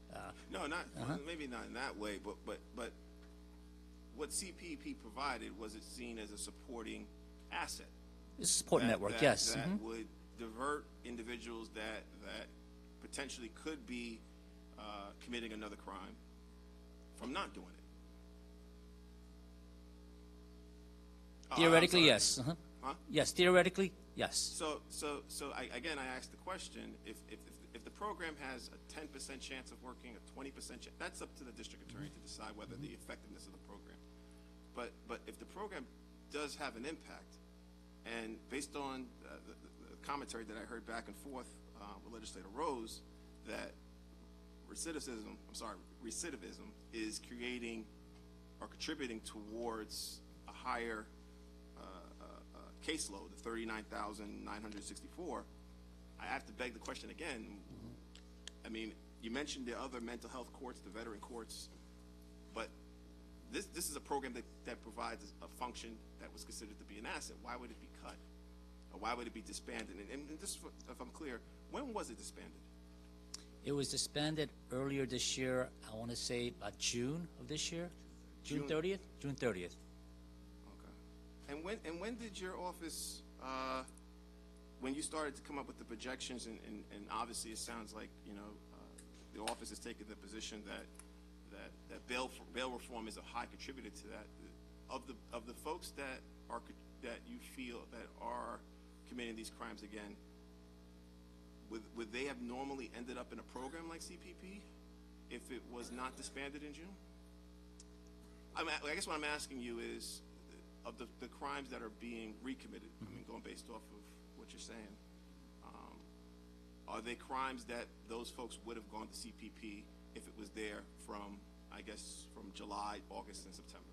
No, not maybe not in that way, but what CPP provided was it seen as a supporting asset. It's a support network, yes. That would divert individuals that potentially could be committing another crime from not doing it. Theoretically, yes. Huh? Yes, theoretically, yes. So again, I asked the question: if the program has a 10% chance of working, a 20% chance, that's up to the district attorney to decide whether the effectiveness of the program. But if the program does have an impact, and based on the commentary that I heard back and forth with Legislator Rose, that recidivism is creating or contributing towards a higher caseload, the 39,964, I have to beg the question again. I mean, you mentioned the other mental health courts, the veteran courts, but this is a program that provides a function that was considered to be an asset. Why would it be cut? Or why would it be disbanded? And just if I'm clear, when was it disbanded? It was disbanded earlier this year, I want to say about June of this year. June 30th? June 30th. And when did your office, when you started to come up with the projections, and obviously it sounds like the office has taken the position that bail reform is a high contributor to that. Of the folks that you feel that are committing these crimes again, would they have normally ended up in a program like CPP if it was not disbanded in June? I guess what I'm asking you is, of the crimes that are being recommitted, I mean, going based off of what you're saying, are they crimes that those folks would have gone to CPP if it was there from, I guess, from July, August, and September?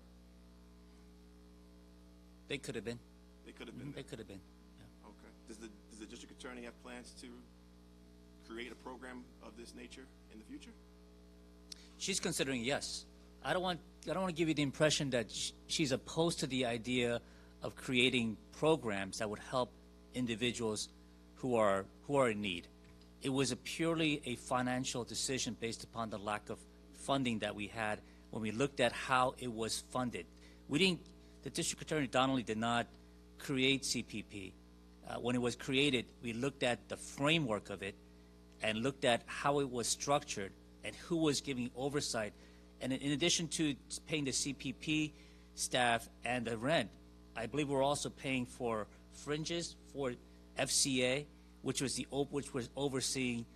They could have been. They could have been. They could have been. Yeah. Okay. Does the district attorney have plans to create a program of this nature in the future? She's considering yes. I don't want to give you the impression that she's opposed to the idea of creating programs that would help individuals who are in need. It was purely a financial decision based upon the lack of funding that we had when we looked at how it was funded. The District Attorney Donnelly did not create CPP. When it was created, we looked at the framework of it and looked at how it was structured and who was giving oversight. And in addition to paying the CPP staff and the rent, I believe we're also paying for fringes for FCA, which was overseeing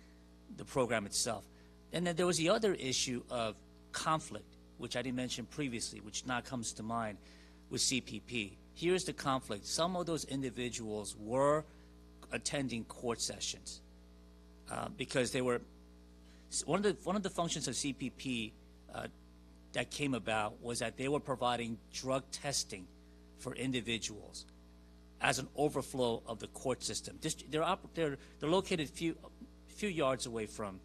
the program itself. And then there was the other issue of conflict, which I didn't mention previously, which now comes to mind with CPP. Here's the conflict. Some of those individuals were attending court sessions because they were one of the functions of CPP that came about was that they were providing drug testing for individuals as an overflow of the court system. They're located few yards away from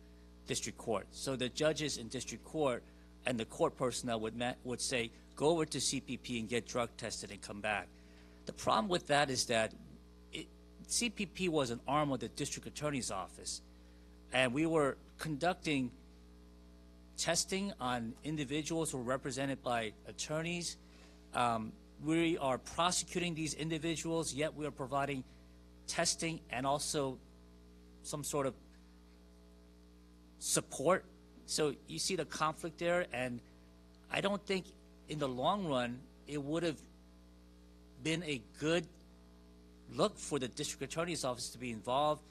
district court. So the judges in district court and the court personnel would say, go over to CPP and get drug tested and come back. The problem with that is that CPP was an arm of the district attorney's office, and we were conducting testing on individuals who were represented by attorneys. We are prosecuting these individuals, yet we are providing testing and also some sort of support. So you see the conflict there, and I don't think in the long run it would have been a good look for the district attorney's office to be involved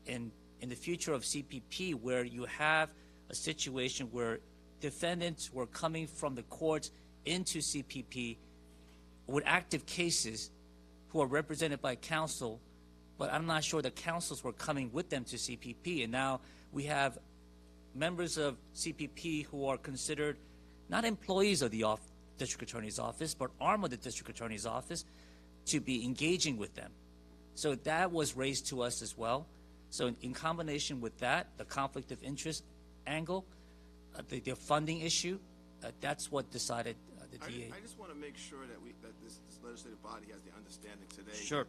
in the future of CPP, where you have a situation where defendants were coming from the courts into CPP with active cases who are represented by counsel, but I'm not sure the counsels were coming with them to CPP. And now we have members of CPP who are considered not employees of the district attorney's office, but arm of the district attorney's office, to be engaging with them. So that was raised to us as well. So in combination with that, the conflict of interest angle, the funding issue, that's what decided the DA. I just want to make sure that this legislative body has the understanding today. Sure.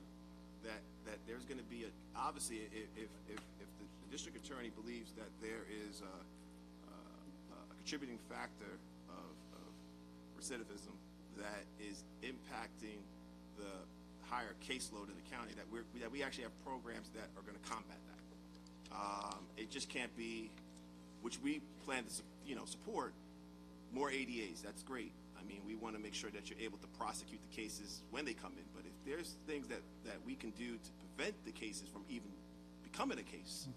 That there's going to be obviously if the district attorney believes that there is a contributing factor of recidivism that is impacting the higher caseload in the county, that we actually have programs that are going to combat that. It just can't be, which we plan to support, more ADAs. That's great. I mean, we want to make sure that you're able to prosecute the cases when they come in. But if there's things that we can do to prevent the cases from even becoming a case,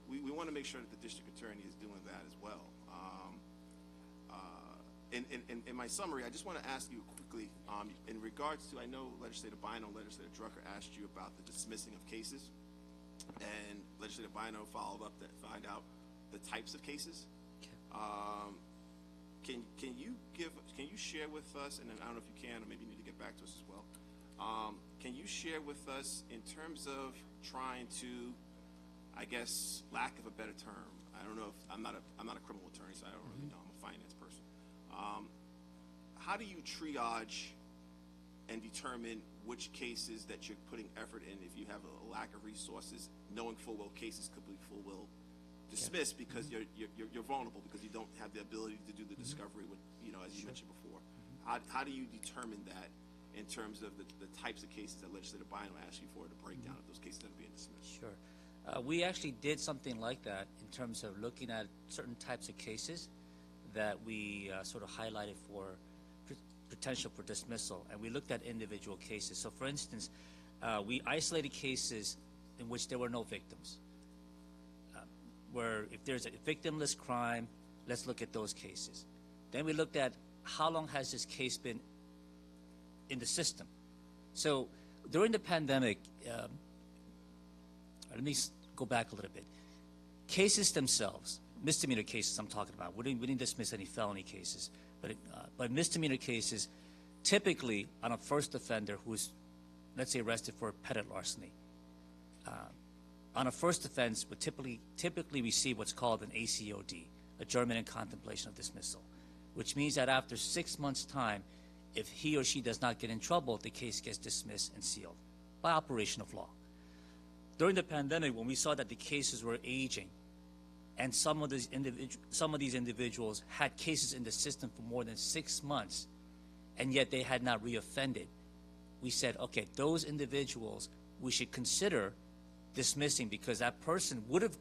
we want to make sure that the district attorney is doing that as well. In my summary, I just want to ask you quickly, in regards to, I know Legislator Bino and Legislator Drucker asked you about the dismissing of cases, and Legislator Bino followed up to find out the types of cases. Can you share with us, and I don't know if you can, or maybe you need to get back to us as well. Can you share with us in terms of trying to, I guess, lack of a better term? I don't know if I'm not a criminal attorney, so I don't really know. I'm a finance person. How do you triage and determine which cases that you're putting effort in if you have a lack of resources, knowing full well cases could be full well dismissed because you're vulnerable, because you don't have the ability to do the discovery, with, as you mentioned before. How do you determine that in terms of the types of cases that Legislator Bino asked you for, the breakdown of those cases that are being dismissed? Sure. We actually did something like that in terms of looking at certain types of cases that we sort of highlighted for potential for dismissal, and we looked at individual cases. So, for instance, we isolated cases in which there were no victims, where if there's a victimless crime, let's look at those cases. Then we looked at how long has this case been in the system. So during the pandemic, let me go back a little bit. Cases themselves, misdemeanor cases I'm talking about, we didn't dismiss any felony cases, but misdemeanor cases, typically on a first offender who's, let's say, arrested for petty larceny, on a first offense would typically receive what's called an ACOD, adjournment in contemplation of dismissal, which means that after 6 months' time, if he or she does not get in trouble, the case gets dismissed and sealed by operation of law. During the pandemic, when we saw that the cases were aging, and some of these individuals had cases in the system for more than 6 months, and yet they had not reoffended, we said, okay, those individuals we should consider dismissing, because that person would have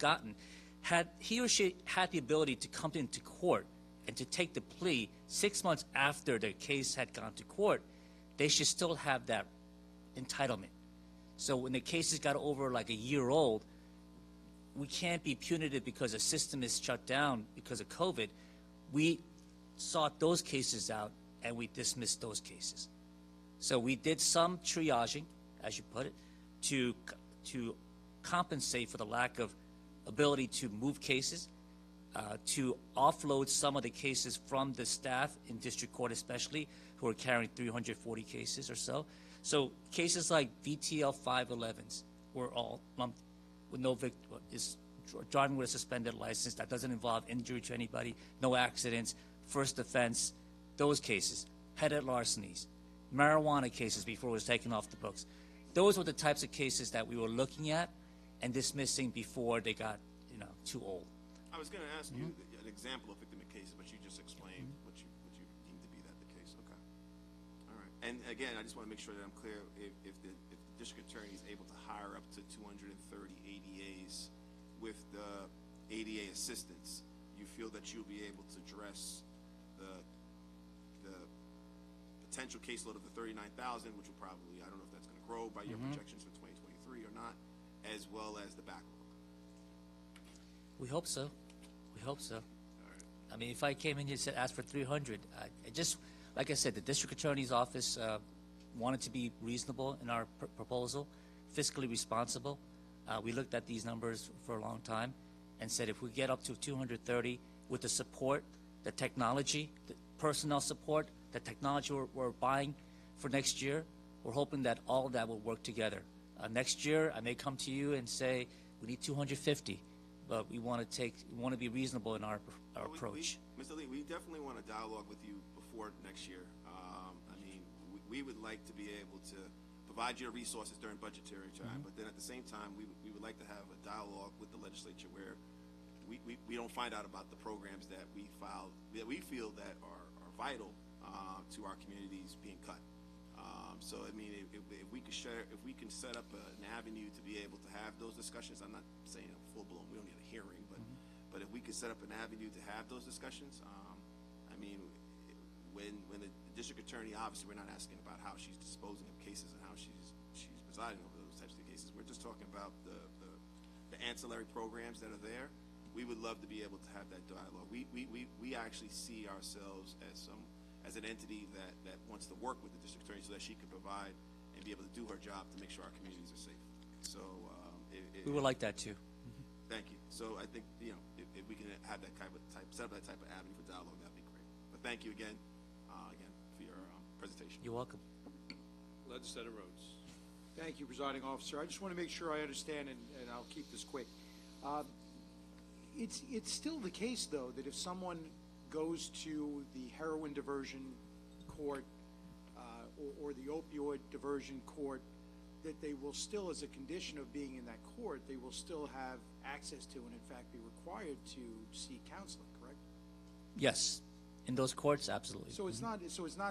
had he or she had the ability to come into court and to take the plea 6 months after their case had gone to court, they should still have that entitlement. So when the cases got over like a year old, we can't be punitive because the system is shut down because of COVID. We sought those cases out and we dismissed those cases. So we did some triaging, as you put it, to compensate for the lack of ability to move cases, to offload some of the cases from the staff in district court especially, who are carrying 340 cases or so. So cases like VTL 511s were all lumped with no victim, is driving with a suspended license that doesn't involve injury to anybody, no accidents, first offense, those cases, petty larcenies, marijuana cases before it was taken off the books. Those were the types of cases that we were looking at and dismissing before they got, too old. I was going to ask you an example of victim cases, but you just explained what you deem to be the case. Okay. All right. And again, I just want to make sure that I'm clear. If the district attorney is able to hire up to 230 ADAs with the ADA assistance, you feel that you'll be able to address the potential caseload of the 39,000, which will probably, I don't know if that's going to grow by your projections for 2023 or not, as well as the backlog. We hope so. We hope so. I mean, if I came in here and said ask for 300, I just, like I said, the district attorney's office wanted to be reasonable in our proposal, fiscally responsible. We looked at these numbers for a long time and said if we get up to 230 with the support, the technology, the personnel support, the technology we're buying for next year, we're hoping that all of that will work together. Next year, I may come to you and say we need 250. but we want to be reasonable in our approach. Mr. Lee, we definitely want to dialogue with you before next year. I mean, we would like to be able to provide you resources during budgetary time, but then at the same time, we would like to have a dialogue with the legislature where we don't find out about the programs that we feel that are vital to our communities being cut. So I mean, if we can set up an avenue to be able to have those discussions, I'm not saying full blown, we don't need a hearing, but if we could set up an avenue to have those discussions, I mean, when the district attorney, obviously we're not asking about how she's disposing of cases and how she's presiding over those types of cases. We're just talking about the ancillary programs that are there. We would love to be able to have that dialogue. We actually see ourselves as an entity that wants to work with the district attorney so that she can provide and be able to do her job to make sure our communities are safe. So we would like that too. Thank you. So I think if we can have that set up that type of avenue for dialogue, that'd be great. But thank you again for your presentation. You're welcome. Legislator Rhodes. Thank you, Presiding Officer. I just want to make sure I understand, and I'll keep this quick. It's still the case, though, that if someone goes to the heroin diversion court or the opioid diversion court, that they will still, as a condition of being in that court, they will still have access to and, in fact, be required to seek counseling, correct? Yes. In those courts, absolutely. So it's not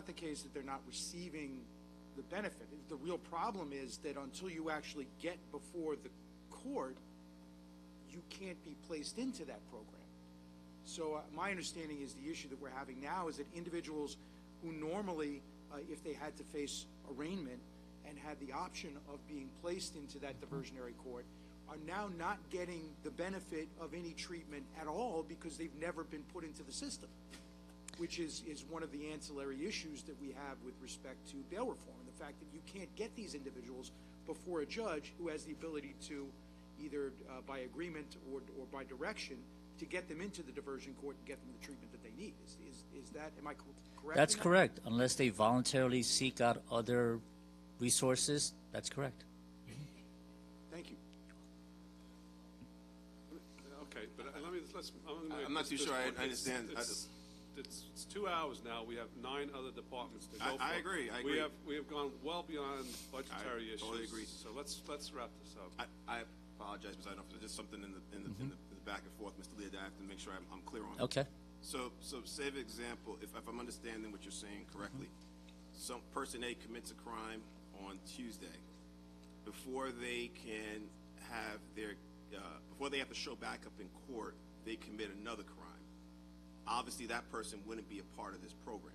the case that they're not receiving the benefit. The real problem is that until you actually get before the court, you can't be placed into that program. So my understanding is the issue that we're having now is that individuals who normally, if they had to face arraignment and had the option of being placed into that diversionary court, are now not getting the benefit of any treatment at all because they've never been put into the system, which is one of the ancillary issues that we have with respect to bail reform, and the fact that you can't get these individuals before a judge who has the ability to either by agreement or by direction to get them into the diversion court and get them the treatment that they need. Is that, am I correct? That's correct. Unless they voluntarily seek out other resources, that's correct. Thank you. Okay, but I'm not too sure I understand. It's 2 hours now. We have 9 other departments to go for. I agree. We have gone well beyond budgetary issues. Totally agree. So let's wrap this up. I apologize, because I know there's just something in the back and forth, Mr. Lee, that I have to make sure I'm clear on. Okay. So say for example, if I'm understanding what you're saying correctly, some person A commits a crime on Tuesday. Before they can have before they have to show back up in court, they commit another crime. Obviously, that person wouldn't be a part of this program,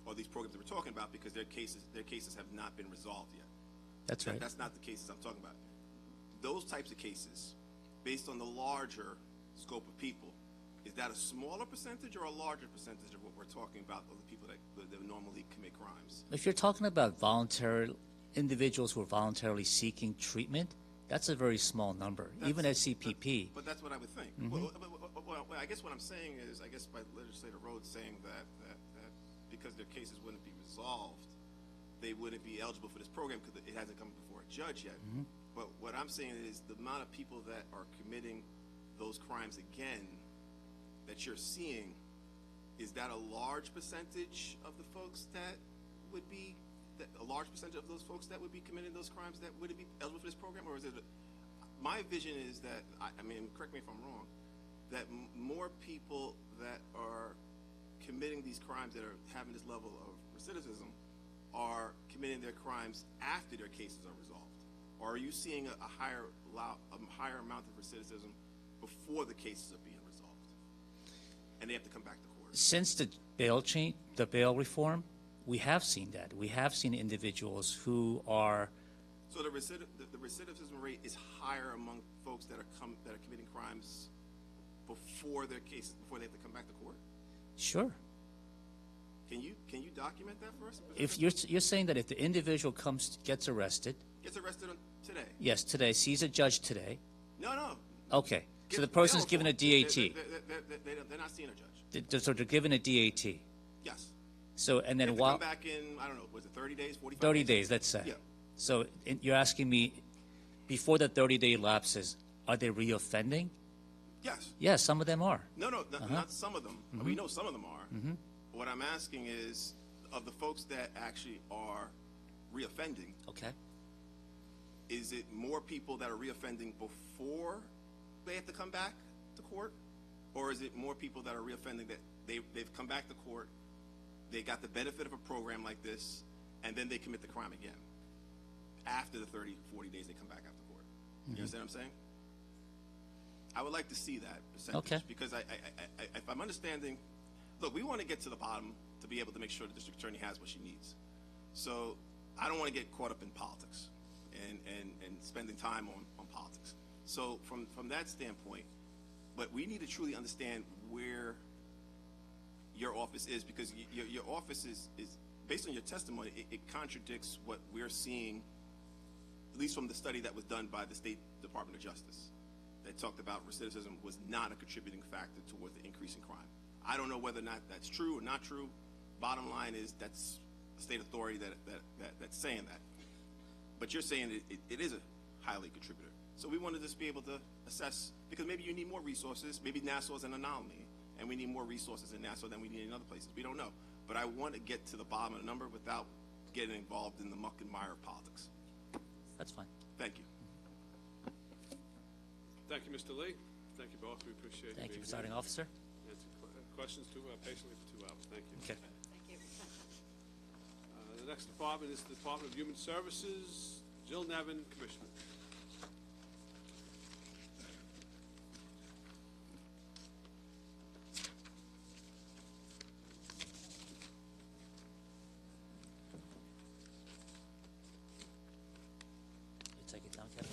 or these programs that we're talking about, because their cases have not been resolved yet. That's right. That's not the cases I'm talking about. Those types of cases, based on the larger scope of people, is that a smaller percentage or a larger percentage of what we're talking about of the people that normally commit crimes? If you're talking about individuals who are voluntarily seeking treatment, that's a very small number, even at CPP. But that's what I would think. Well, I guess what I'm saying is, I guess by Legislator Rhodes saying that because their cases wouldn't be resolved, they wouldn't be eligible for this program because it hasn't come before a judge yet. But what I'm saying is the amount of people that are committing those crimes again that you're seeing, is that a large percentage of the folks that would be, a large percentage of those folks that would be committing those crimes that would be eligible for this program? Or is it, my vision is that, I mean, correct me if I'm wrong, that more people that are committing these crimes that are having this level of recidivism are committing their crimes after their cases are resolved? Or are you seeing a higher amount of recidivism before the cases are being resolved and they have to come back to court? Since the bail reform, we have seen that. We have seen individuals who are. So the recidivism rate is higher among folks that are committing crimes before their cases, before they have to come back to court? Sure. Can you document that for us? If you're saying that if the individual gets arrested today? Yes, today. Sees a judge today. No. Okay. So the person's given a DAT. They're not seeing a judge. So they're given a DAT. Yes. So and then come back in, I don't know, was it 30 days, 45 days? 30 days, let's say. Yeah. So you're asking me, before the 30-day lapses, are they reoffending? Yes. Yes, some of them are. No, not some of them. We know some of them are. What I'm asking is, of the folks that actually are reoffending, Okay. is it more people that are reoffending before they have to come back to court? Or is it more people that are reoffending that they've come back to court, they got the benefit of a program like this, and then they commit the crime again? After the 30, 40 days they come back after court. You understand what I'm saying? I would like to see that percentage. Okay. Because if I'm understanding, look, we want to get to the bottom to be able to make sure the district attorney has what she needs. So I don't want to get caught up in politics and spending time on politics. So from that standpoint, but we need to truly understand where your office is, because your office is based on your testimony, it contradicts what we're seeing, at least from the study that was done by the State Department of Justice, that talked about recidivism was not a contributing factor toward the increase in crime. I don't know whether or not that's true or not true. Bottom line is that's a state authority that's saying that. But you're saying it is a highly contributor. So we want to just be able to assess, because maybe you need more resources. Maybe Nassau is an anomaly, and we need more resources in Nassau than we need in other places. We don't know. But I want to get to the bottom of the number without getting involved in the muck and mire of politics. That's fine. Thank you. Thank you, Mr. Lee. Thank you both. We appreciate it. Thank you, Presiding Officer. Answer questions patiently for 2 hours. Thank you. Okay. The next department is the Department of Human Services. Jill Nevin, Commissioner. You take it down, Kevin.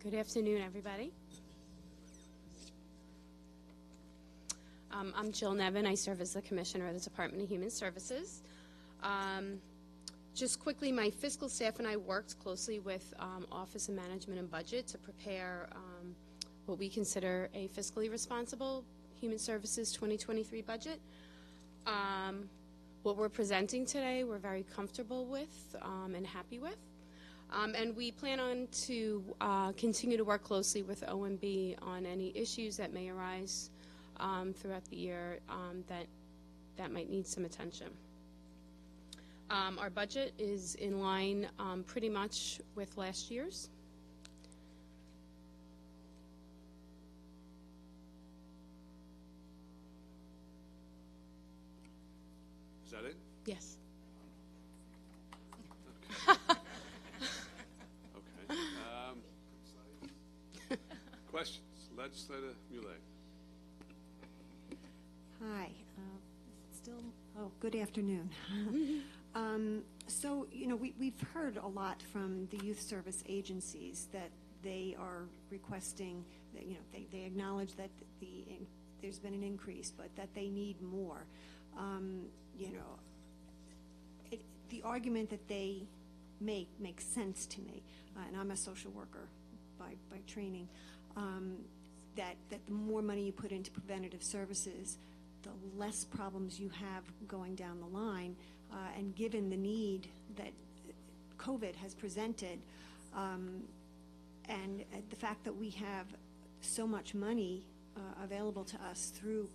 Good afternoon, everybody. I'm Jill Nevin. I serve as the Commissioner of the Department of Human Services. Just quickly, my fiscal staff and I worked closely with Office of Management and Budget to prepare what we consider a fiscally responsible Human Services 2023 budget. What we're presenting today, we're very comfortable with and happy with. And we plan on to continue to work closely with OMB on any issues that may arise throughout the year that might need some attention. Our budget is in line pretty much with last year's. Is that it? Yes. Okay. Questions? Legislator Muley. Hi. Good afternoon. So, we've heard a lot from the youth service agencies that they are requesting, that, they acknowledge that there's been an increase, but that they need more. The argument that they makes sense to me, and I'm a social worker by training, that the more money you put into preventative services, the less problems you have going down the line, and given the need that COVID has presented, and the fact that we have so much money available to us through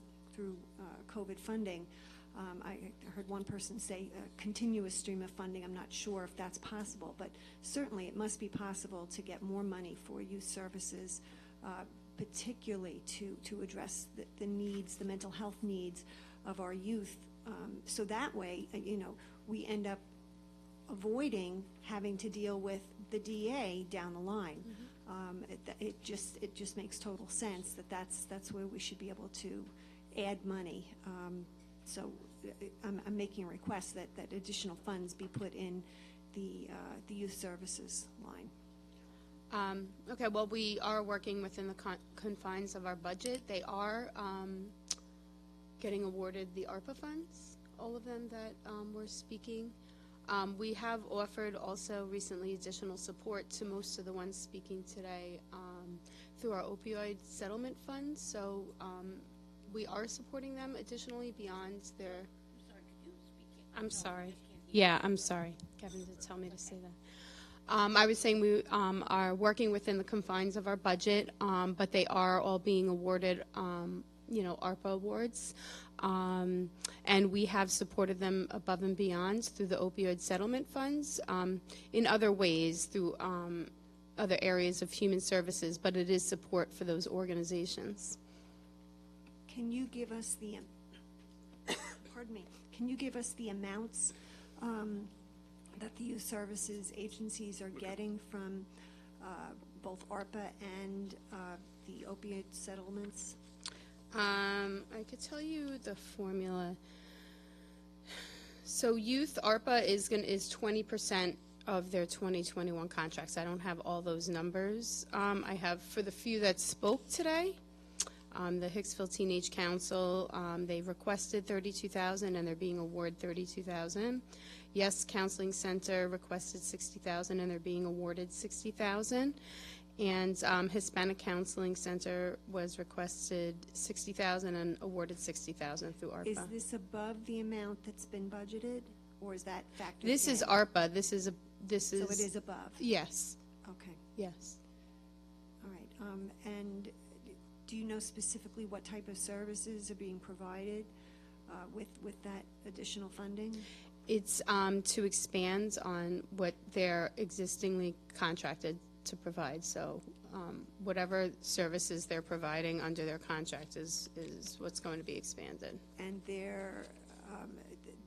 COVID funding. I heard one person say a continuous stream of funding. I'm not sure if that's possible, but certainly it must be possible to get more money for youth services, particularly to address the needs, the mental health needs of our youth. So that way, we end up avoiding having to deal with the DA down the line. It just makes total sense that's where we should be able to add money. So I'm making a request that additional funds be put in the youth services line. Okay, well, we are working within the confines of our budget. They are getting awarded the ARPA funds, all of them that we're speaking. We have offered also recently additional support to most of the ones speaking today through our opioid settlement funds. So we are supporting them additionally beyond their... I'm sorry. Yeah, I'm sorry. Kevin did tell me to say that. I was saying we are working within the confines of our budget, but they are all being awarded, ARPA awards. And we have supported them above and beyond through the opioid settlement funds, in other ways through other areas of human services, but it is support for those organizations. Can you give us the, pardon me, can you give us the amounts that the youth services agencies are getting from both ARPA and the opioid settlements? I could tell you the formula. So youth ARPA is 20% of their 2021 contracts. I don't have all those numbers. I have for the few that spoke today. The Hicksville Teenage Council, they requested $32,000 and they're being awarded $32,000. Yes Counseling Center requested $60,000 and they're being awarded $60,000. And Hispanic Counseling Center was requested $60,000 and awarded $60,000 through ARPA. Is this above the amount that's been budgeted, or is that factored This in? is ARPA. This is. So it is above? Yes. Okay. Yes. All right. And do you know specifically what type of services are being provided with that additional funding? It's to expand on what they're existingly contracted to provide. So whatever services they're providing under their contract is what's going to be expanded. And they're,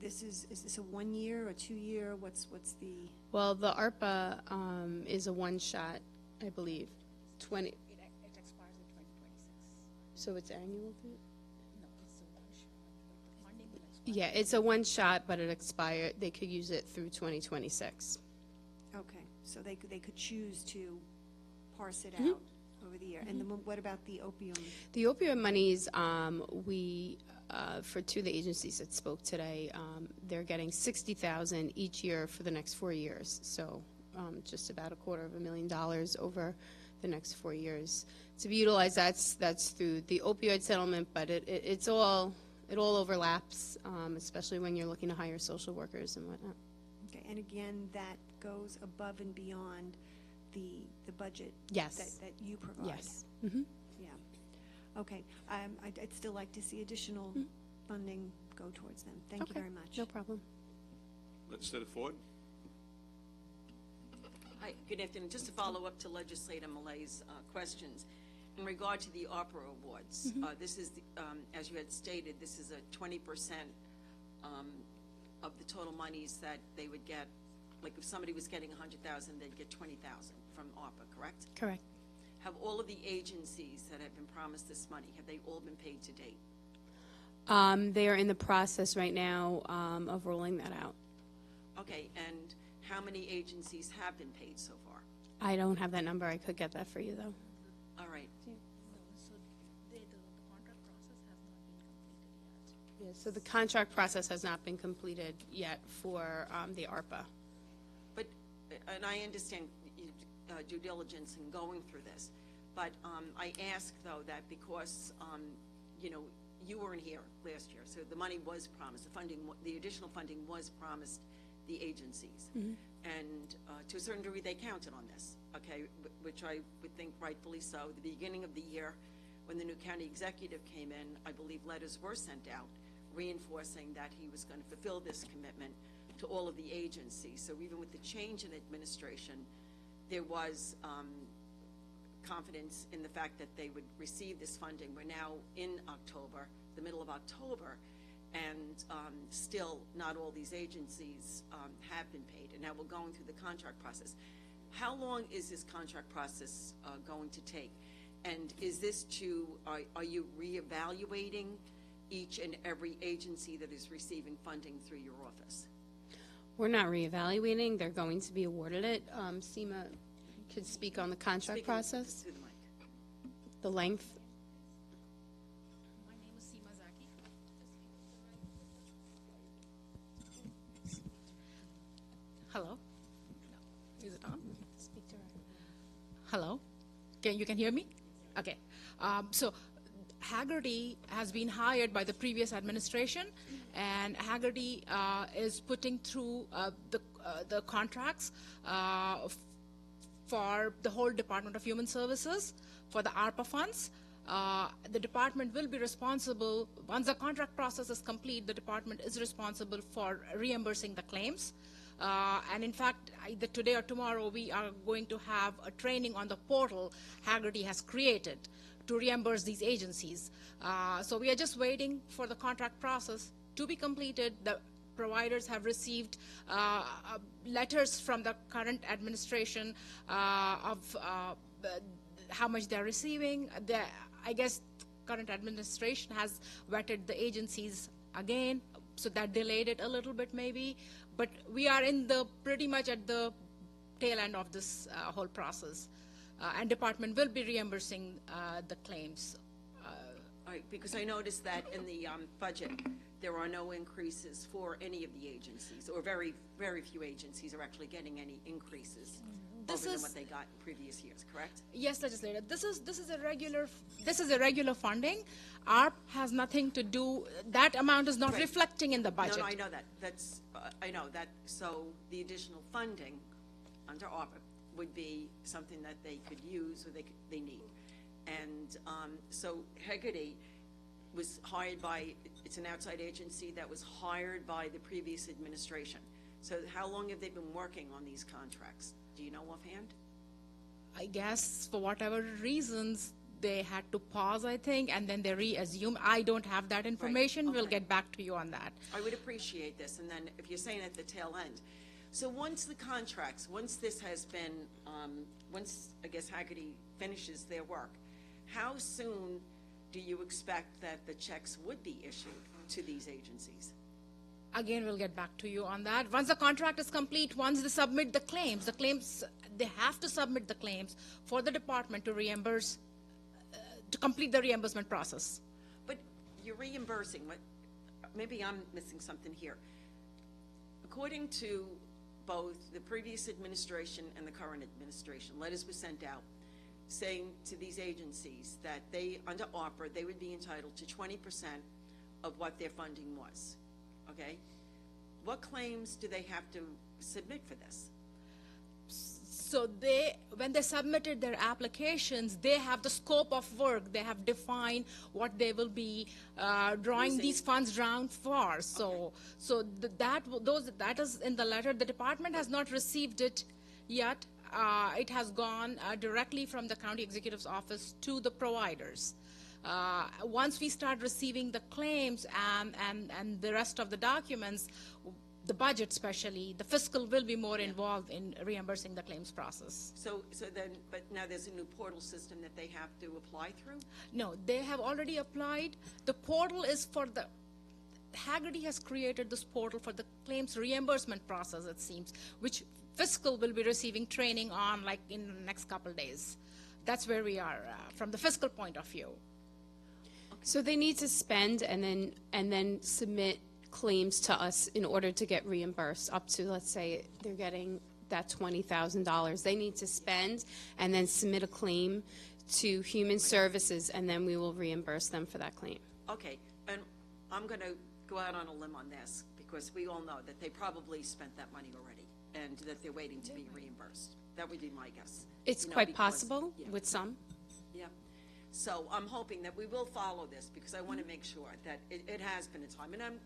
is this a 1 year or 2 year? What's the? Well, the ARPA is a one-shot, I believe. It expires in 2026. So it's annual? No, it's a one-shot. The funding will expire. Yeah, it's a one-shot, but it expired. They could use it through 2026. Okay, so they could choose to parse it Mm-hmm. out over the year. And then what about the opium? The opioid monies, we for two of the agencies that spoke today, they're getting $60,000 each year for the next 4 years. So just about $250,000 over the next 4 years to be utilized. That's through the opioid settlement, but it all overlaps, especially when you're looking to hire social workers and whatnot. Okay, and again, that goes above and beyond the budget. Yes. That you provide. Yes. Mm-hmm. Yeah. Okay. I'd still like to see additional funding go towards them. Thank you very much. No problem. Legislator Ford? Hi, good afternoon. Just to follow up to Legislator Malay's questions. In regard to the ARPA awards, this is, as you had stated, this is a 20% of the total monies that they would get. Like if somebody was getting $100,000, they'd get $20,000 from ARPA, correct? Correct. Have all of the agencies that have been promised this money, have they all been paid to date? They are in the process right now of rolling that out. Okay, and how many agencies have been paid so far? I don't have that number. I could get that for you, though. All right. So the contract process has not been completed yet. Yeah, so the contract process has not been completed yet for the ARPA. But and I understand due diligence in going through this, but I ask, though, that because, you know, you weren't here last year, so the money was promised, the additional funding was promised the agencies. And to a certain degree, they counted on this, okay, which I would think rightfully so. The beginning of the year, when the new county executive came in, I believe letters were sent out reinforcing that he was going to fulfill this commitment to all of the agencies. So even with the change in administration, there was confidence in the fact that they would receive this funding. We're now in October, the middle of October, and still not all these agencies have been paid, and now we're going through the contract process. How long is this contract process going to take? And is this are you reevaluating each and every agency that is receiving funding through your office? We're not reevaluating. They're going to be awarded it. Seema could speak on the contract process. To the mic. The length. My name is Seema Zaki. Hello? No. Is it on? Speak to her. Hello? You can hear me? Okay. So Haggerty has been hired by the previous administration, and Haggerty is putting through the contracts for the whole Department of Human Services for the ARPA funds. The department will be responsible, once the contract process is complete, the department is responsible for reimbursing the claims. And in fact, either today or tomorrow, we are going to have a training on the portal Haggerty has created to reimburse these agencies. So we are just waiting for the contract process to be completed. The providers have received letters from the current administration of how much they're receiving. I guess current administration has vetted the agencies again, so that delayed it a little bit maybe. But we are in pretty much at the tail end of this whole process. And department will be reimbursing the claims. All right, because I noticed that in the budget, there are no increases for any of the agencies, or very, very few agencies are actually getting any increases over than what they got in previous years, correct? Yes, legislator. This is a regular funding. ARP has nothing to do. That amount is not Right. reflecting in the budget. No, I know that. I know that. So the additional funding under ARPA would be something that they could use or they need. And so Haggerty was hired by, it's an outside agency that was hired by the previous administration. So how long have they been working on these contracts? Do you know offhand? I guess for whatever reasons, they had to pause, I think, and then they reassume. I don't have that information. Right. We'll Okay. get back to you on that. I would appreciate this, and then if you're saying at the tail end. So once the contracts, once this has been, once, I guess, Haggerty finishes their work, how soon do you expect that the checks would be issued to these agencies? Again, we'll get back to you on that. Once the contract is complete, once they submit the claims, they have to submit the claims for the department to reimburse, to complete the reimbursement process. But you're reimbursing, maybe I'm missing something here. According to both the previous administration and the current administration, letters were sent out saying to these agencies that they, under ARPA, they would be entitled to 20% of what their funding was, okay? What claims do they have to submit for this? So when they submitted their applications, they have the scope of work. They have defined what they will be drawing these funds down for. So that is in the letter. The department has not received it yet. It has gone directly from the county executive's office to the providers. Once we start receiving the claims and the rest of the documents, the budget especially, the fiscal will be more involved in reimbursing the claims process. So then, but now there's a new portal system that they have to apply through? No, they have already applied. The portal is for Haggerty has created this portal for the claims reimbursement process, it seems, which fiscal will be receiving training on like in the next couple days. That's where we are from the fiscal point of view. So they need to spend and then submit claims to us in order to get reimbursed up to, let's say, they're getting that $20,000. They need to spend and then submit a claim to Human Services, and then we will reimburse them for that claim. Okay, and I'm going to go out on a limb on this, because we all know that they probably spent that money already, and that they're waiting to be reimbursed. That would be my guess. It's quite possible with some. Yeah. So I'm hoping that we will follow this, because I want to make sure that it has been a time. And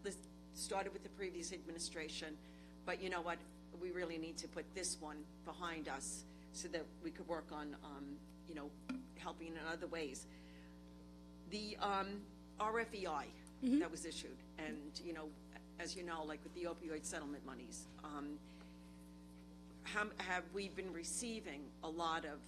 this started with the previous administration, but you know what? We really need to put this one behind us so that we could work on, you know, helping in other ways. The RFEI that was issued, and, you know, as you know, like with the opioid settlement monies, have we been receiving a lot of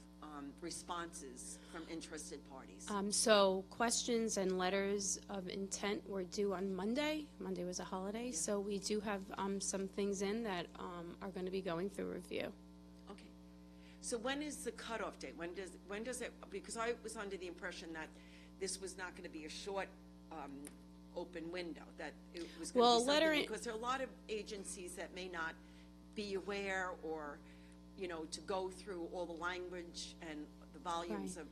responses from interested parties? So questions and letters of intent were due on Monday. Monday was a holiday, so we do have some things in that are going to be going through review. Okay. So when is the cutoff date? When does it, because I was under the impression that this was not going to be a short open window, that it was going to be something, because there are a lot of agencies that may not be aware, or, you know, to go through all the language and the volumes of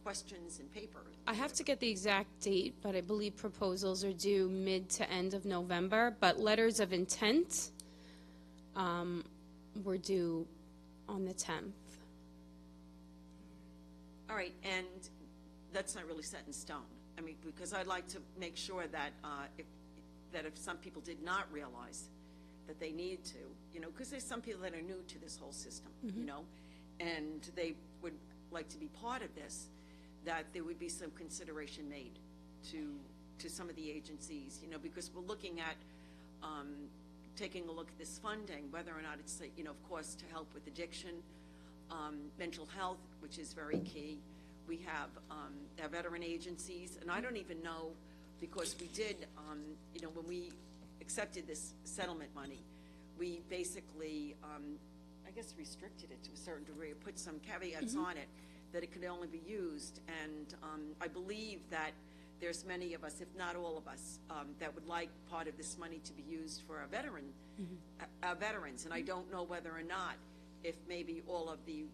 questions and paper. I have to get the exact date, but I believe proposals are due mid to end of November, but letters of intent were due on the 10th. All right, and that's not really set in stone. I mean, because I'd like to make sure that if some people did not realize that they need to, you know, because there's some people that are new to this whole system, you know, and they would like to be part of this, that there would be some consideration made to some of the agencies, you know, because we're looking at taking a look at this funding, whether or not it's, you know, of course, to help with addiction, mental health, which is very key. We have our veteran agencies, and I don't even know, because we did, you know, when we accepted this settlement money, we basically, I guess, restricted it to a certain degree, or put some caveats on it, that it could only be used. And I believe that there's many of us, if not all of us, that would like part of this money to be used for our veterans. And I don't know whether or not, if maybe all of the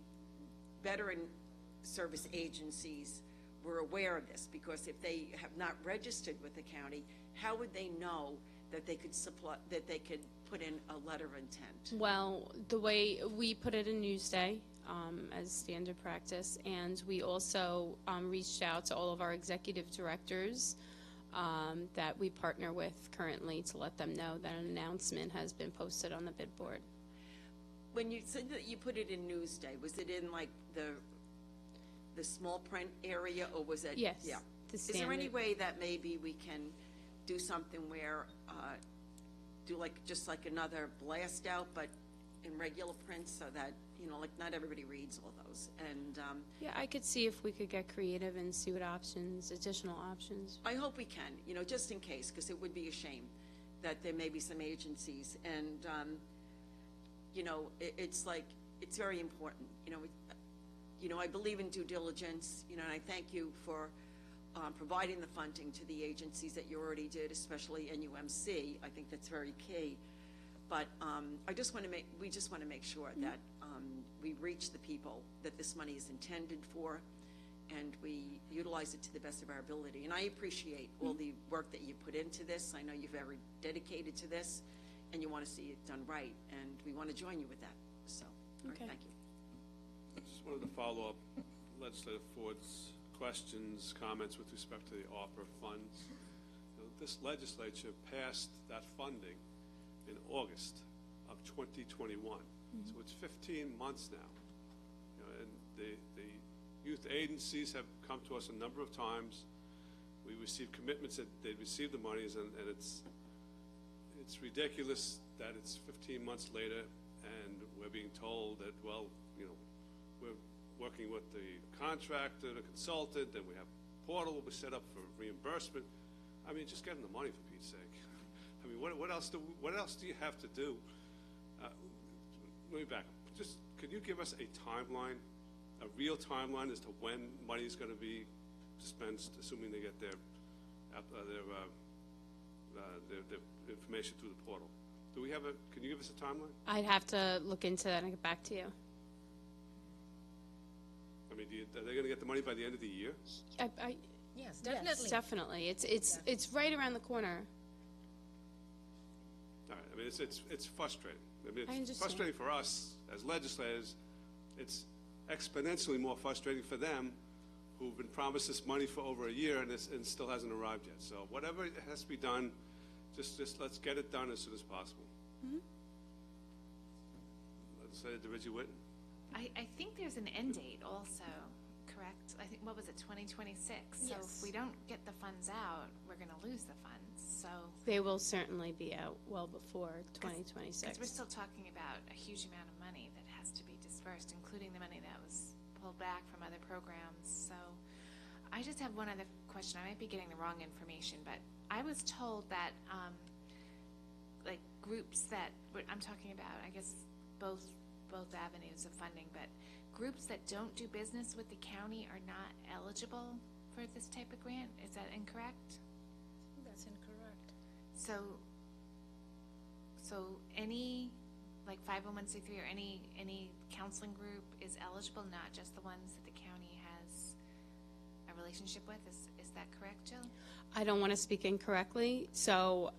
veteran service agencies were aware of this, because if they have not registered with the county, how would they know that they could put in a letter of intent? Well, the way we put it in Newsday as standard practice, and we also reached out to all of our executive directors that we partner with currently to let them know that an announcement has been posted on the bid board. When you said that you put it in Newsday, was it in like the small print area, or was it? Yes. Yeah. Is there any way that maybe we can do something where, do like, just like another blast out, but in regular print, so that, you know, like not everybody reads all those? And yeah, I could see if we could get creative and see what additional options. I hope we can, you know, just in case, because it would be a shame that there may be some agencies, and you know, it's like, it's very important, you know, I believe in due diligence, you know, and I thank you for providing the funding to the agencies that you already did, especially NUMC. I think that's very key. But we just want to make sure that we reach the people that this money is intended for, and we utilize it to the best of our ability. And I appreciate all the work that you put into this. I know you're very dedicated to this, and you want to see it done right, and we want to join you with that. So, all right, thank you. I just wanted to follow up Legislator Ford's questions, comments with respect to the ARPA funds. You know, this legislature passed that funding in August of 2021. So it's 15 months now. You know, and the youth agencies have come to us a number of times. We received commitments that they'd receive the monies, and it's ridiculous that it's 15 months later and we're being told that, well, you know, we're working with the contractor, the consultant, and we have a portal will be set up for reimbursement. I mean, just getting the money, for Pete's sake. I mean, what else do you have to do? Let me back up. Just, can you give us a timeline, a real timeline as to when money is going to be dispensed, assuming they get their information through the portal? Do we have can you give us a timeline? I'd have to look into that and get back to you. I mean, are they going to get the money by the end of the year? Yes, definitely. Yes, definitely. It's right around the corner. All right, I mean, it's frustrating. I mean, I it's understand. frustrating for us as legislators. It's exponentially more frustrating for them who've been promised this money for over a year and still hasn't arrived yet. So whatever has to be done, just let's get it done as soon as possible. Legislator DeRidge Whitten? I think there's an end date also, correct? I think, what was it, 2026? So if we don't get the funds out, we're going to lose the funds, so. They will certainly be out well before 2026. Because we're still talking about a huge amount of money that has to be dispersed, including the money that was pulled back from other programs. So I just have one other question. I might be getting the wrong information, but I was told that, like, groups that, I'm talking about, I guess, both avenues of funding, but groups that don't do business with the county are not eligible for this type of grant. Is that incorrect? That's incorrect. So any, like, 501c3 or any counseling group is eligible, not just the ones that the county has a relationship with? Is that correct, Jill? I don't want to speak incorrectly, so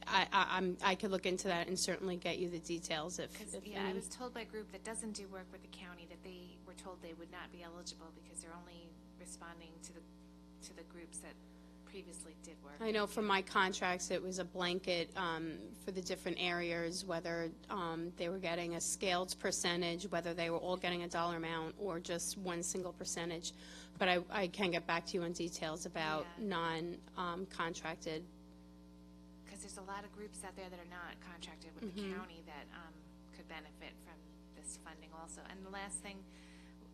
I could look into that and certainly get you the details if Yeah, any. I was told by a group that doesn't do work with the county that they were told they would not be eligible because they're only responding to the groups that previously did work. I know from my contracts, it was a blanket for the different areas, whether they were getting a scaled percentage, whether they were all getting a dollar amount, or just one single percentage. But I can get back to you on details about non-contracted. Because there's a lot of groups out there that are not contracted with the county that could benefit from this funding also. And the last thing,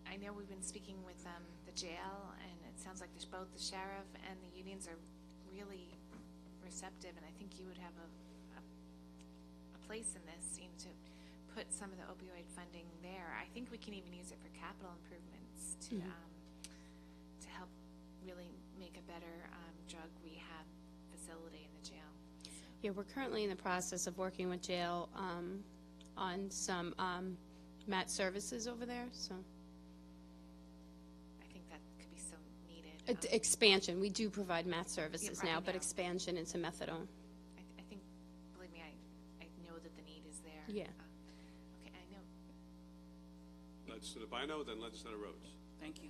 I know we've been speaking with the jail, and it sounds like there's both the sheriff and the unions are really receptive, and I think you would have a place in this, you know, to put some of the opioid funding there. I think we can even use it for capital improvements to help really make a better drug rehab facility in the jail. Yeah, we're currently in the process of working with jail on some MAT services over there, so. I think that could be so needed. Expansion, we do provide MAT services Yeah, now, right but now. expansion into methadone. I think, believe me, I know that the need is there. Yeah. Okay, I know. Legislator Bino, then Legislator Rhodes. Thank you.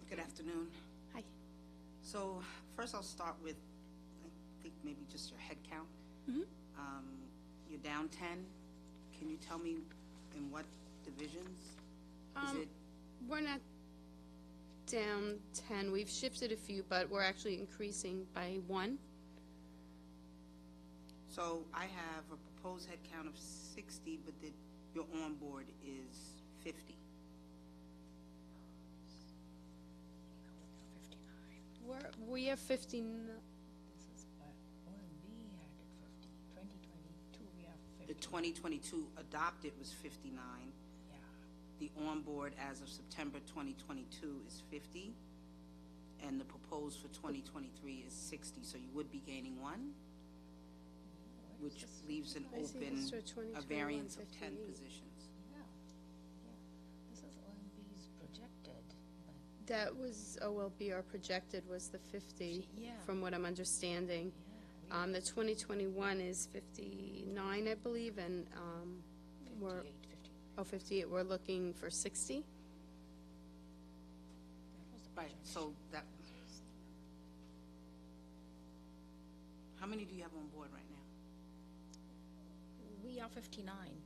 Good afternoon. Hi. So first I'll start with, I think maybe just your head count. You're down 10. Can you tell me in what divisions? Is it? We're not down 10. We've shifted a few, but we're actually increasing by 1. So I have a proposed head count of 60, but your on board is 50. We have 15. This is OMB had it 50. 2022 we have 50. The 2022 adopted was 59. Yeah. The on board as of September 2022 is 50. And the proposed for 2023 is 60. So you would be gaining 1, which leaves an I see open, this for a 2021, variance of 10 58. positions. Yeah. This is OMB's projected. That was OLB, our projected was the 50, Yeah. from what I'm understanding. The 2021 is 59, I believe, and we're, 58, we're looking for 60. Right, so that, how many do you have on board right now? We are 59.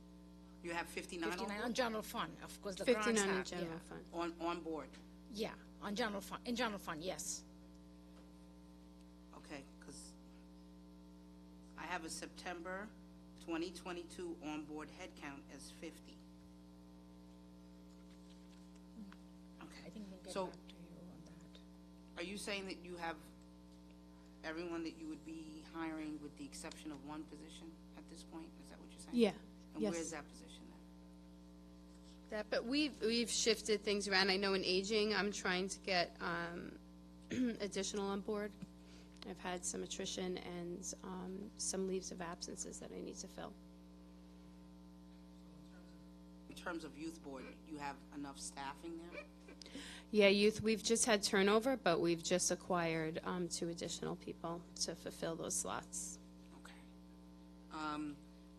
You have 59 on 59 board? on general fund, of course, the 59 grants in have, general yeah. fund. On board? Yeah, on general fund, in general fund, yes. Okay, because I have a September 2022 on-board head count as 50. I think we'll get So- back to you on that. Are you saying that you have everyone that you would be hiring with the exception of one position at this point? Is that what you're saying? Yeah, And yes. where's that position then? But we've shifted things around. I know in aging, I'm trying to get additional on board. I've had some attrition and some leaves of absences that I need to fill. In terms of youth board, you have enough staffing there? Yeah, youth, we've just had turnover, but we've just acquired 2 additional people to fulfill those slots.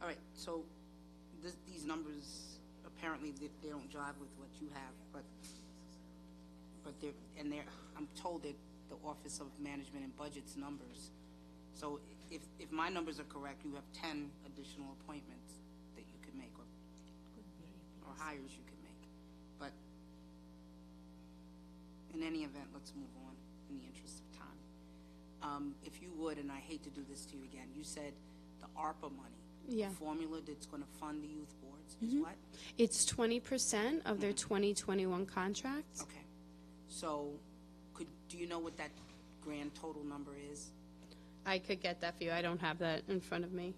All right, so these numbers, apparently they don't jive with what you have, but I'm told that the Office of Management and Budget's numbers. So if my numbers are correct, you have 10 additional appointments that you could make, or hires you could make. But in any event, let's move on in the interest of time. If you would, and I hate to do this to you again, you said the ARPA money, Yeah. the formula that's going to fund the youth boards is what? It's 20% of their 2021 contract. Okay. So do you know what that grand total number is? I could get that for you. I don't have that in front of me.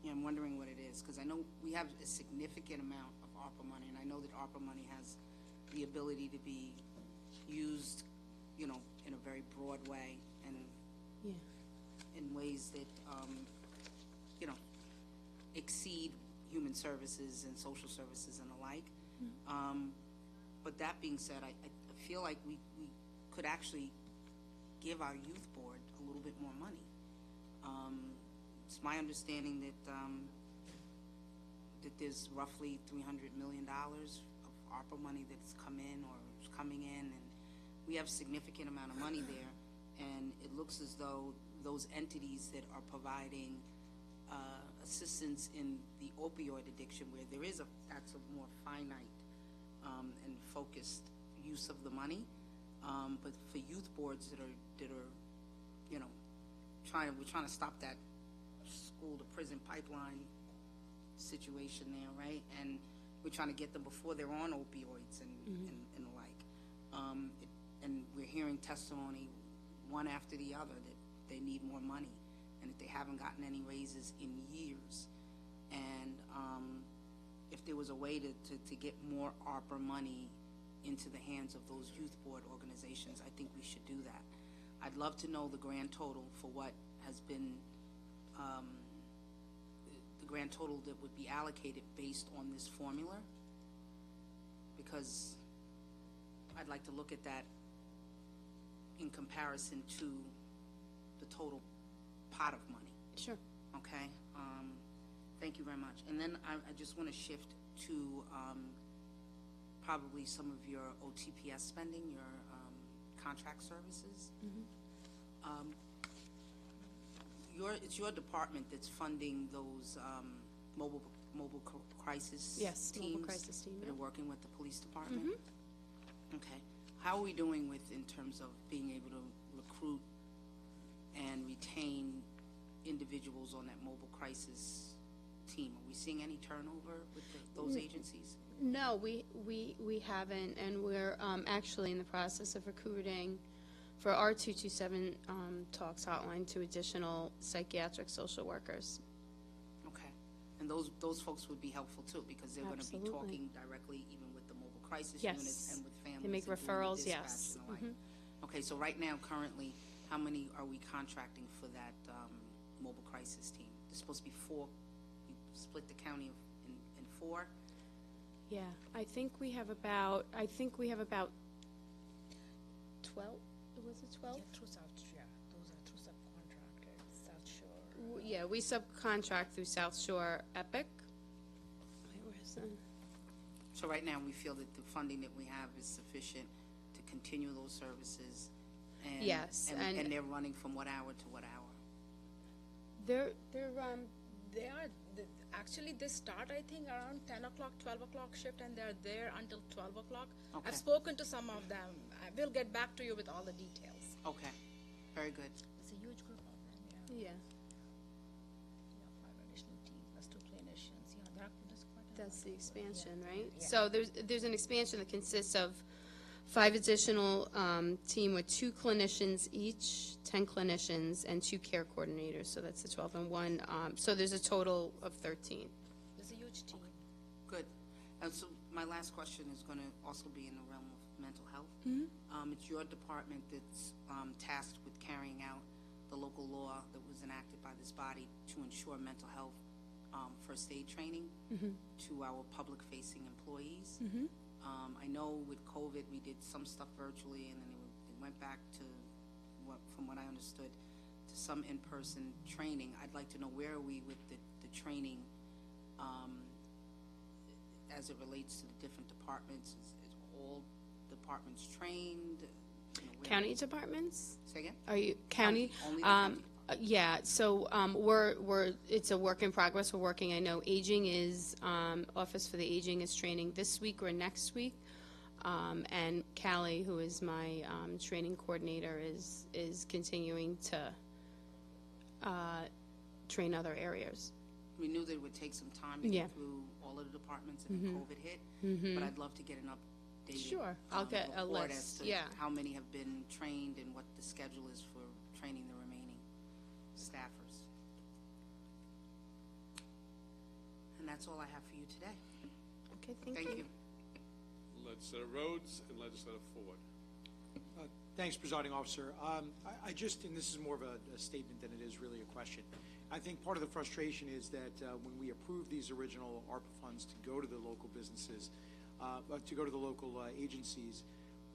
Yeah, I'm wondering what it is, because I know we have a significant amount of ARPA money, and I know that ARPA money has the ability to be used, in a very broad way and in ways that, exceed human services and social services and the like. But that being said, I feel like we could actually give our youth board a little bit more money. It's my understanding that there's roughly $300 million of ARPA money that's come in or is coming in, and we have a significant amount of money there, and it looks as though those entities that are providing assistance in the opioid addiction, where that's a more finite and focused use of the money, but for youth boards that are we're trying to stop that school to prison pipeline situation there, right? And we're trying to get them before they're on opioids and the like. And we're hearing testimony one after the other that they need more money and that they haven't gotten any raises in years. And if there was a way to get more ARPA money into the hands of those youth board organizations, I think we should do that. I'd love to know the grand total for what has been the grand total that would be allocated based on this formula, because I'd like to look at that in comparison to the total pot of money. Sure. Okay. Thank you very much. And then I just want to shift to probably some of your OTPS spending, your contract services. It's your department that's funding those mobile crisis Yes, teams mobile crisis team, that yeah. are working with the police department. Okay. How are we doing in terms of being able to recruit and retain individuals on that mobile crisis team? Are we seeing any turnover with those agencies? No, we haven't, and we're actually in the process of recruiting for our 227 Talks hotline 2 additional psychiatric social workers. Okay. And those folks would be helpful too, because they're going to be Absolutely. talking directly even with the mobile crisis Yes. units and with families. They make and doing the referrals, dispatch yes. and the like. Okay, so right now, currently, how many are we contracting for that mobile crisis team? There's supposed to be 4. We split the county in 4. Yeah, I think we have about 12. Was it 12? Yeah, through South Shore. Those are through subcontractors, South Shore. Yeah, we subcontract through South Shore Epic. Wait, where's the? So right now, we feel that the funding that we have is sufficient to continue those services. And, Yes, and they're running from what hour to what hour? Actually, they start, I think, around 10 o'clock, 12 o'clock shift, and they're there until 12 o'clock. Okay. I've spoken to some of them. I will get back to you with all the details. Okay, very good. It's a huge group of them, Yeah, 5 additional teams, plus 2 clinicians. That's quite a that's the lot. expansion, right? Yeah. So there's an expansion that consists of 5 additional team with 2 clinicians each, 10 clinicians, and 2 care coordinators. So that's the 12 and 1. So there's a total of 13. It's a huge team. Good. And so my last question is going to also be in the realm of mental health. Mhm. It's your department that's tasked with carrying out the local law that was enacted by this body to ensure mental health first aid training Mhm. to our public-facing employees. Mhm. I know with COVID, we did some stuff virtually, and then it went back to, from what I understood, to some in-person training. I'd like to know, where are we with the training as it relates to the different departments? Is all departments trained? You know, County departments? Say again? Are you county? Only the county Yeah. So it's a work in progress. We're working. I know Aging is Office for the Aging is training this week or next week, and Callie, who is my training coordinator, is continuing to train other areas. We knew that it would take some time to Yeah. get through all of the departments, and then Mhm. COVID hit. Mhm. But I'd love to get an updated Sure. I'll get a report list, as to yeah. how many have been trained and what the schedule is for training the remaining staffers. And that's all I have for you today. Okay, thank you. Legislator Rhodes and Legislator Ford. Thanks, Presiding Officer. I just, and this is more of a statement than it is really a question. I think part of the frustration is that when we approved these original ARPA funds to go to the local businesses, to go to the local agencies,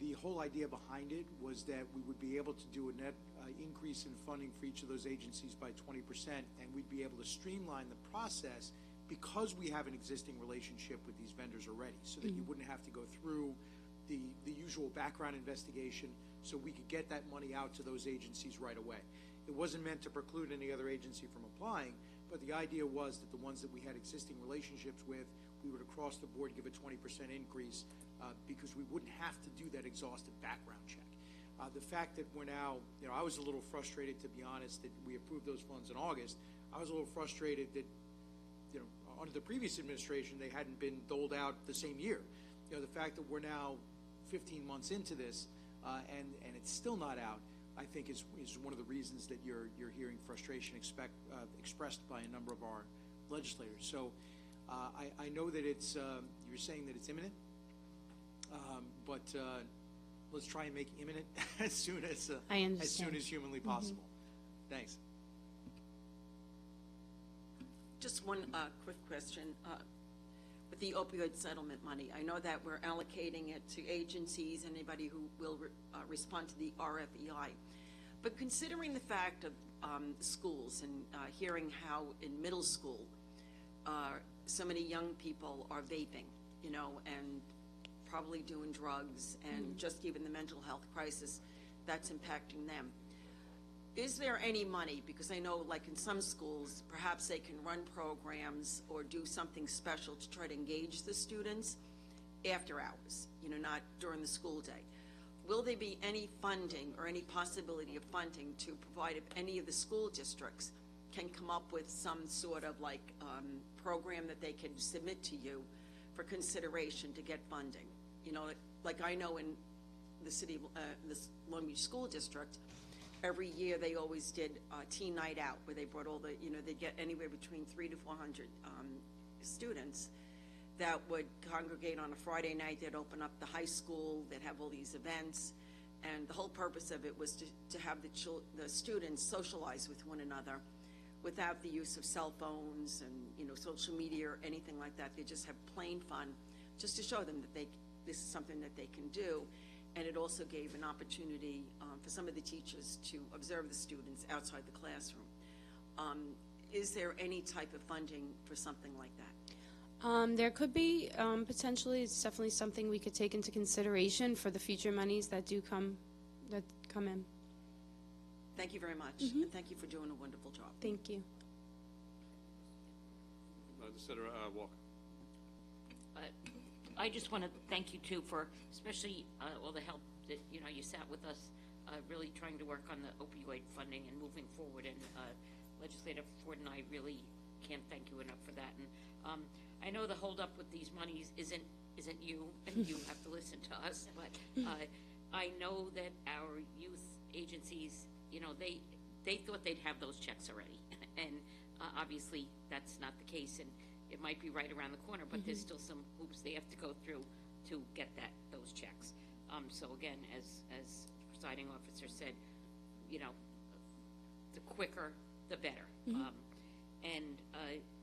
the whole idea behind it was that we would be able to do a net increase in funding for each of those agencies by 20%, and we'd be able to streamline the process because we have an existing relationship with these vendors already, so that you wouldn't have to go through the usual background investigation, so we could get that money out to those agencies right away. It wasn't meant to preclude any other agency from applying, but the idea was that the ones that we had existing relationships with, we would across the board give a 20% increase because we wouldn't have to do that exhaustive background check. The fact that we're now, I was a little frustrated, to be honest, that we approved those funds in August. I was a little frustrated that, under the previous administration, they hadn't been doled out the same year. The fact that we're now 15 months into this and it's still not out, I think is one of the reasons that you're hearing frustration expressed by a number of our legislators. So I know that it's you're saying that it's imminent, but let's try and make it imminent as soon as humanly possible. Thanks. Just one quick question. With the opioid settlement money, I know that we're allocating it to agencies, anybody who will respond to the RFEI. But considering the fact of schools and hearing how in middle school so many young people are vaping, and probably doing drugs, and just even the mental health crisis that's impacting them. Is there any money, because I know like in some schools, perhaps they can run programs or do something special to try to engage the students after hours, not during the school day. Will there be any funding or any possibility of funding to provide if any of the school districts can come up with some sort of program that they can submit to you for consideration to get funding? Like I know in the city, this Long Beach School District, every year they always did teen night out, where they brought all the, they get anywhere between 300 to 400 students that would congregate on a Friday night. They'd open up the high school, they'd have all these events, and the whole purpose of it was to have the students socialize with one another without the use of cell phones and social media or anything like that. They just have plain fun, just to show them that this is something that they can do. And it also gave an opportunity for some of the teachers to observe the students outside the classroom. Is there any type of funding for something like that? There could be, potentially. It's definitely something we could take into consideration for the future monies that do come in. Thank you very much, and thank you for doing a wonderful job. Thank you. Legislator Walker. I just want to thank you too for especially all the help that you sat with us, really trying to work on the opioid funding and moving forward. And Legislator Ford and I really can't thank you enough for that. And I know the holdup with these monies isn't you, and you have to listen to us. But I know that our youth agencies, they thought they'd have those checks already, and obviously that's not the case. And it might be right around the corner, but there's still some hoops they have to go through to get those checks. So again, as the presiding officer said, you know, the quicker, the better.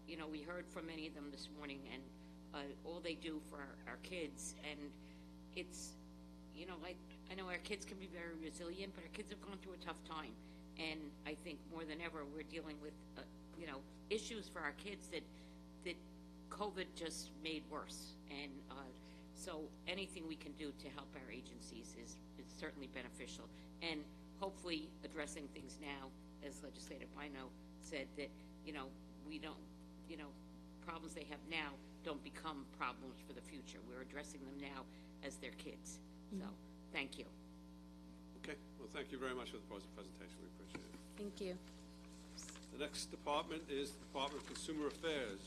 You know, we heard from many of them this morning, and all they do for our kids, and it's, you know, I know our kids can be very resilient, but our kids have gone through a tough time, and I think more than ever we're dealing with, you know, issues for our kids that COVID just made worse, and so anything we can do to help our agencies is certainly beneficial, and hopefully addressing things now, as Legislator Bino said, that, you know, we don't, you know, problems they have now don't become problems for the future. We're addressing them now as their kids. So, thank you. Okay, well, thank you very much for the presentation. We appreciate it. Thank you. The next department is the Department of Consumer Affairs.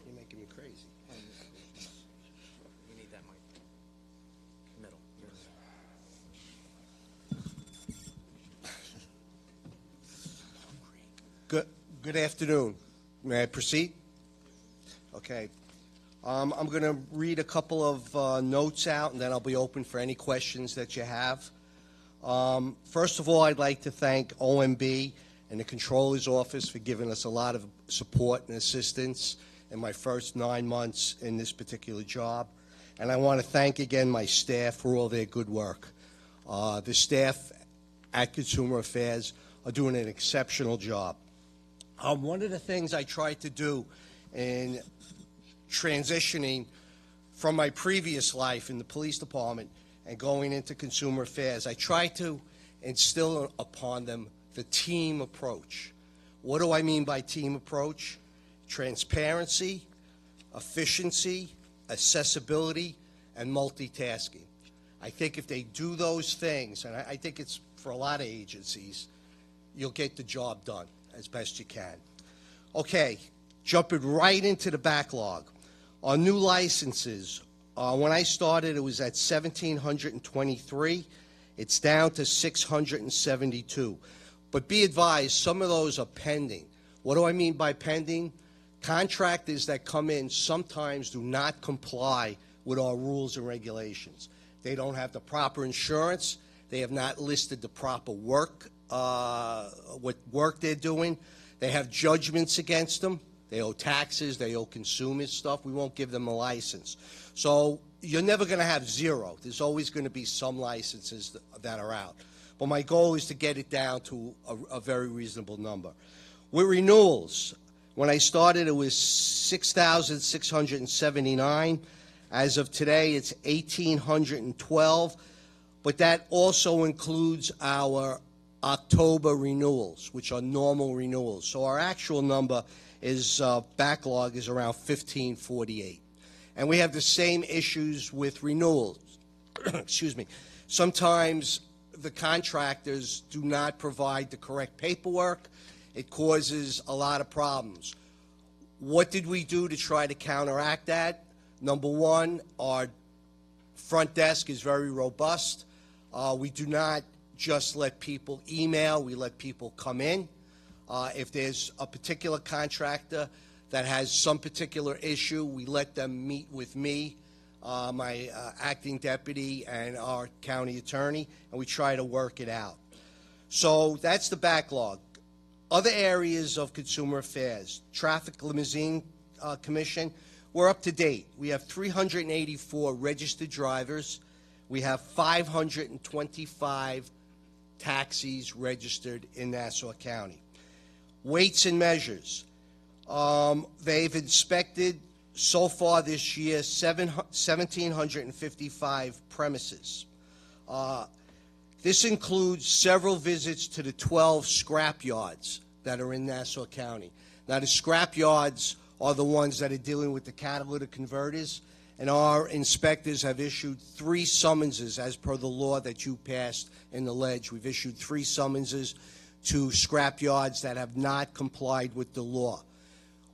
You're making me crazy. We need that mic. Middle. Good afternoon. May I proceed? Okay. I'm going to read a couple of notes out, and then I'll be open for any questions that you have. First of all, I'd like to thank OMB and the Controller's Office for giving us a lot of support and assistance in my first 9 months in this particular job. And I want to thank again my staff for all their good work. The staff at Consumer Affairs are doing an exceptional job. One of the things I tried to do in transitioning from my previous life in the police department and going into Consumer Affairs, I tried to instill upon them the team approach. What do I mean by team approach? Transparency, efficiency, accessibility, and multitasking. I think if they do those things, and I think it's for a lot of agencies, you'll get the job done as best you can. Okay, jumping right into the backlog. On new licenses, when I started, it was at 1,723. It's down to 672. But be advised, some of those are pending. What do I mean by pending? Contractors that come in sometimes do not comply with our rules and regulations. They don't have the proper insurance. They have not listed the proper work, what work they're doing. They have judgments against them. They owe taxes. They owe consumers stuff. We won't give them a license. So you're never going to have zero. There's always going to be some licenses that are out. But my goal is to get it down to a very reasonable number. With renewals, when I started, it was 6,679. As of today, it's 1,812. But that also includes our October renewals, which are normal renewals. So our actual number is backlog is around 1,548. And we have the same issues with renewals. Excuse me. Sometimes the contractors do not provide the correct paperwork. It causes a lot of problems. What did we do to try to counteract that? Number one, our front desk is very robust. We do not just let people email. We let people come in. If there's a particular contractor that has some particular issue, we let them meet with me, my acting deputy, and our county attorney, and we try to work it out. So that's the backlog. Other areas of consumer affairs, traffic limousine commission, we're up to date. We have 384 registered drivers. We have 525 taxis registered in Nassau County. Weights and measures. They've inspected so far this year 1,755 premises. This includes several visits to the 12 scrap yards that are in Nassau County. Now, the scrap yards are the ones that are dealing with the catalytic converters, and our inspectors have issued 3 summonses as per the law that you passed in the ledge. We've issued 3 summonses to scrap yards that have not complied with the law.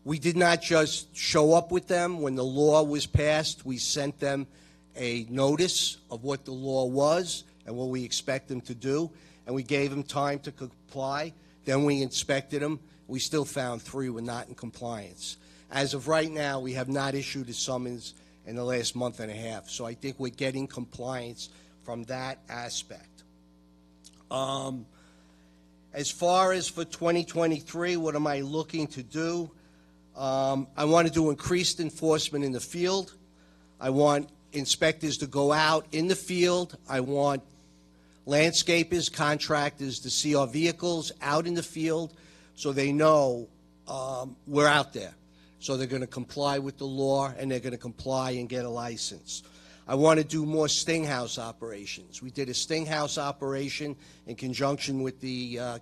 We did not just show up with them. When the law was passed, we sent them a notice of what the law was and what we expect them to do, and we gave them time to comply. Then we inspected them. We still found 3 were not in compliance. As of right now, we have not issued a summons in the last month and a half, so I think we're getting compliance from that aspect. As far as for 2023, what am I looking to do? I want to do increased enforcement in the field. I want inspectors to go out in the field. I want landscapers, contractors to see our vehicles out in the field so they know we're out there. So they're going to comply with the law, and they're going to comply and get a license. I want to do more sting house operations. We did a sting house operation in conjunction with the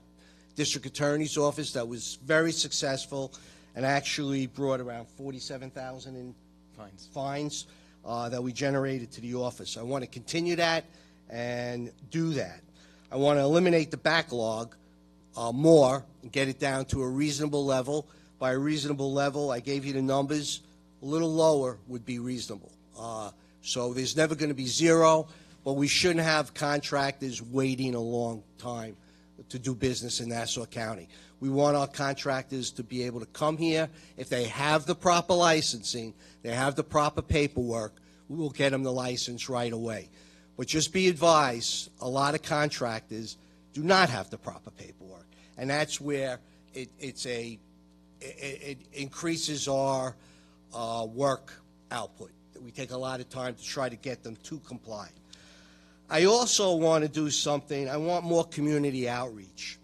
district attorney's office that was very successful and actually brought around $47,000 in fines that we generated to the office. I want to continue that and do that. I want to eliminate the backlog more and get it down to a reasonable level. By a reasonable level, I gave you the numbers. A little lower would be reasonable. So there's never going to be 0, but we shouldn't have contractors waiting a long time to do business in Nassau County. We want our contractors to be able to come here. If they have the proper licensing, they have the proper paperwork, we will get them the license right away. But just be advised, a lot of contractors do not have the proper paperwork, and that's where it increases our work output. We take a lot of time to try to get them to comply. I also want to do something. I want more community outreach.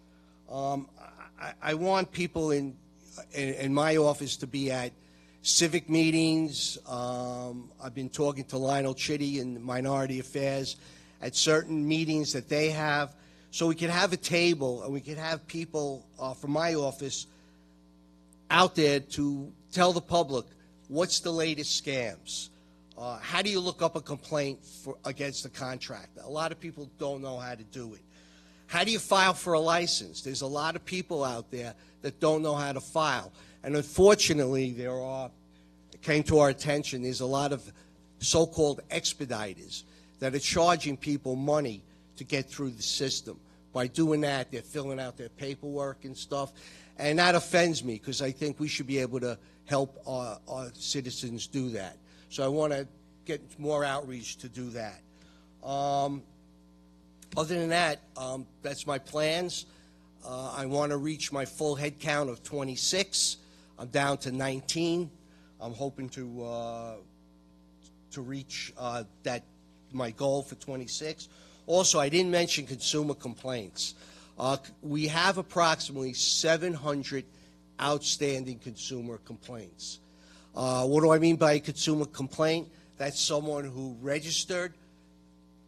I want people in my office to be at civic meetings. I've been talking to Lionel Chitty in Minority Affairs at certain meetings that they have, so we can have a table and we can have people from my office out there to tell the public what's the latest scams. How do you look up a complaint against a contractor? A lot of people don't know how to do it. How do you file for a license? There's a lot of people out there that don't know how to file. And unfortunately, it came to our attention, there's a lot of so-called expediters that are charging people money to get through the system. By doing that, they're filling out their paperwork and stuff. And that offends me because I think we should be able to help our citizens do that. So I want to get more outreach to do that. Other than that, that's my plans. I want to reach my full head count of 26. I'm down to 19. I'm hoping to reach my goal for 26. Also, I didn't mention consumer complaints. We have approximately 700 outstanding consumer complaints. What do I mean by a consumer complaint? That's someone who registered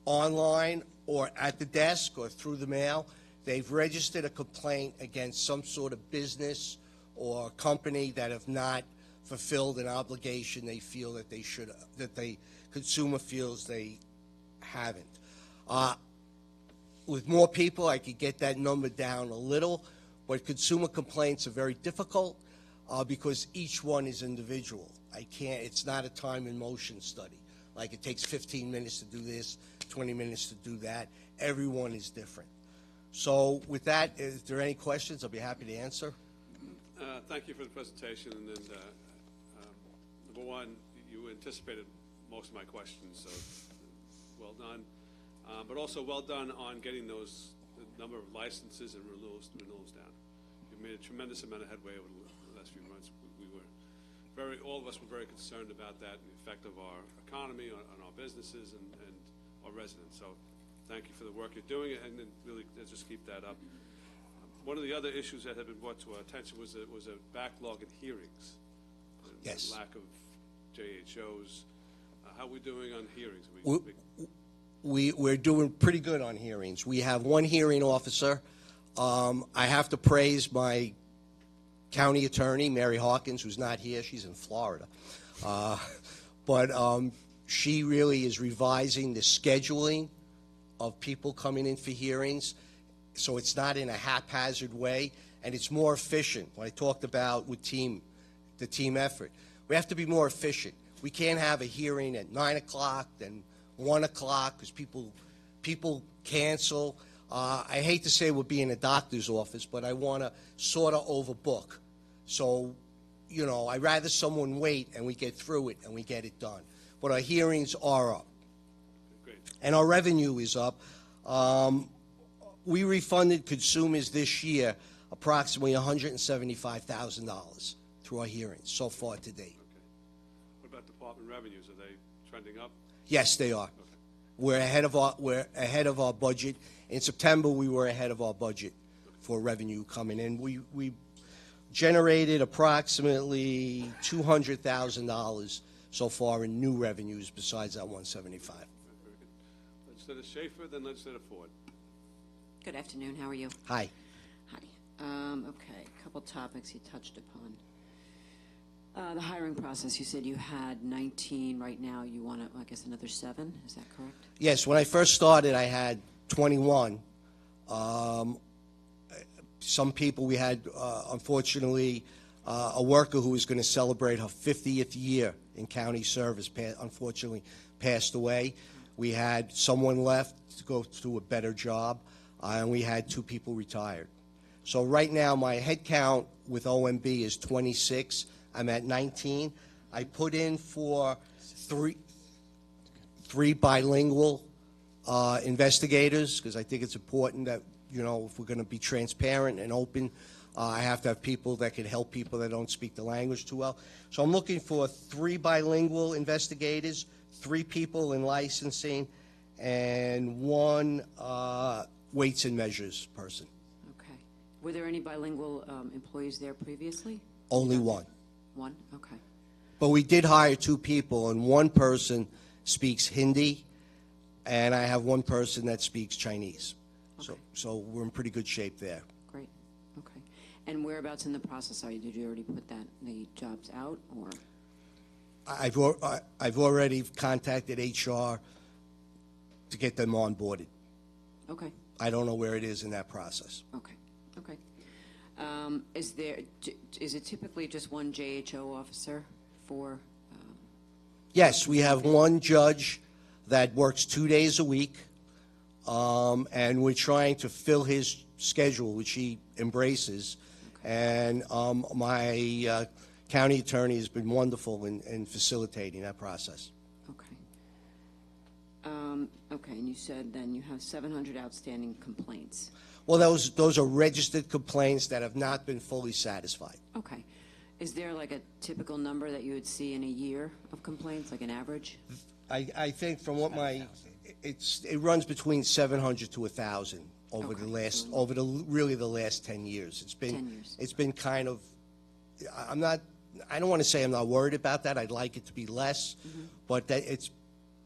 online or at the desk or through the mail. They've registered a complaint against some sort of business or company that have not fulfilled an obligation they feel that they should, that the consumer feels they haven't. With more people, I could get that number down a little, but consumer complaints are very difficult because each one is individual. It's not a time and motion study. Like it takes 15 minutes to do this, 20 minutes to do that. Everyone is different. So with that, if there are any questions, I'll be happy to answer. Thank you for the presentation. And then, number one, you anticipated most of my questions, so well done. But also well done on getting the number of licenses and renewals down. You've made a tremendous amount of headway over the last few months. All of us were very concerned about that and the effect of our economy on our businesses and our residents. So thank you for the work you're doing, and then really just keep that up. One of the other issues that had been brought to our attention was a backlog in hearings. Yes. Lack of JHOs. How are we doing on hearings? We're doing pretty good on hearings. We have one hearing officer. I have to praise my county attorney, Mary Hawkins, who's not here. She's in Florida. but she really is revising the scheduling of people coming in for hearings, so it's not in a haphazard way, and it's more efficient. What I talked about with the team effort. We have to be more efficient. We can't have a hearing at 9 o'clock, then 1 o'clock, because people cancel. I hate to say we'll be in a doctor's office, but I want to sort of overbook. So, you know, I'd rather someone wait and we get through it and we get it done. But our hearings are up. Great. And our revenue is up. We refunded consumers this year approximately $175,000 through our hearings so far to date. Okay. What about department revenues? Are they trending up? Yes, they are. Okay. We're ahead of our budget. In September, we were ahead of our budget for revenue coming in. We generated approximately $200,000 so far in new revenues besides that 175. Very good. Legislator Schaefer, then Legislator Ford. Good afternoon. How are you? Hi. Hi. Okay, a couple topics you touched upon. The hiring process, you said you had 19. Right now you want, I guess, another 7. Is that correct? Yes, when I first started, I had 21. Some people we had, unfortunately, a worker who was going to celebrate her 50th year in county service, unfortunately, passed away. We had someone left to go to a better job, and we had 2 people retired. So right now, my head count with OMB is 26. I'm at 19. I put in for three bilingual investigators because I think it's important that, you know, if we're going to be transparent and open, I have to have people that can help people that don't speak the language too well. So I'm looking for 3 bilingual investigators, 3 people in licensing, and 1 weights and measures person. Okay. Were there any bilingual employees there previously? Only 1. 1? Okay. But we did hire 2 people, and 1 person speaks Hindi, and I have 1 person that speaks Chinese. Okay. So we're in pretty good shape there. Great. Okay. And whereabouts in the process are you? Did you already put the jobs out, or? I've already contacted HR to get them onboarded. Okay. I don't know where it is in that process. Okay. Okay. Is it typically just 1 JHO officer for? Yes, we have 1 judge that works 2 days a week, and we're trying to fill his schedule, which he embraces. Okay. And my county attorney has been wonderful in facilitating that process. Okay. Okay, and you said then you have 700 outstanding complaints. Well, those are registered complaints that have not been fully satisfied. Okay. Is there like a typical number that you would see in a year of complaints, like an average? I think from what it runs between 700 to 1,000 over the last the last 10 years. It's been 10 years. It's been kind of. I don't want to say I'm not worried about that. I'd like it to be less, but it's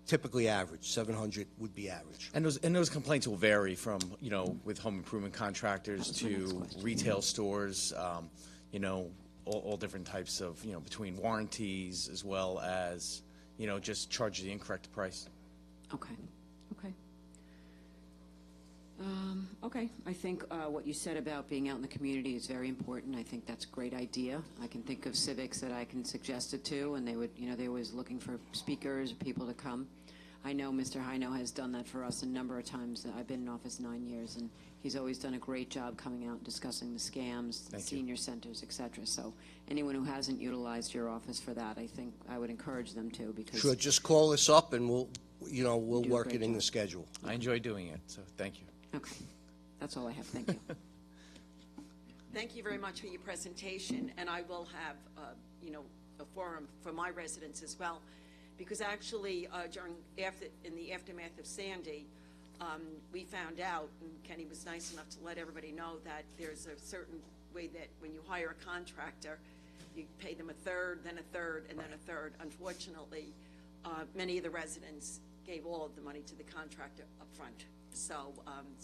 typically average. 700 would be average. And those complaints will vary from, you know, with home improvement contractors to retail stores, you know, all different types of, you know, between warranties as well as, you know, just charge the incorrect price. Okay. Okay. Okay. I think what you said about being out in the community is very important. I think that's a great idea. I can think of civics that I can suggest it to, and they would, you know, they're always looking for speakers or people to come. I know Mr. Hino has done that for us a number of times. I've been in office 9 years, and he's always done a great job coming out and discussing the scams, the senior centers, et cetera. So anyone who hasn't utilized your office for that, I think I would encourage them to, because Sure, just call us up and we'll work it in the schedule. I enjoy doing it, so thank you. Okay. That's all I have. Thank you. Thank you very much for your presentation, and I will have, you know, a forum for my residents as well, because actually in the aftermath of Sandy, we found out, and Kenny was nice enough to let everybody know, that there's a certain way that when you hire a contractor, you pay them a third, then a third, and then a third. Unfortunately, many of the residents gave all of the money to the contractor up front. So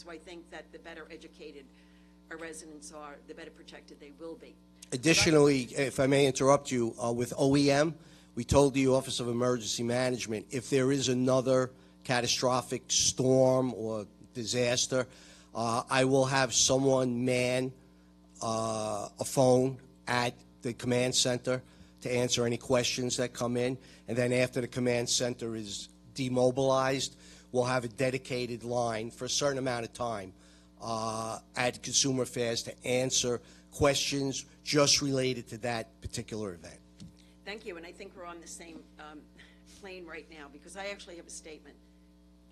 I think that the better educated our residents are, the better protected they will be. Additionally, if I may interrupt you, with OEM, we told the Office of Emergency Management, if there is another catastrophic storm or disaster, I will have someone man a phone at the command center to answer any questions that come in. And then after the command center is demobilized, we'll have a dedicated line for a certain amount of time at Consumer Affairs to answer questions just related to that particular event. Thank you, and I think we're on the same plane right now, because I actually have a statement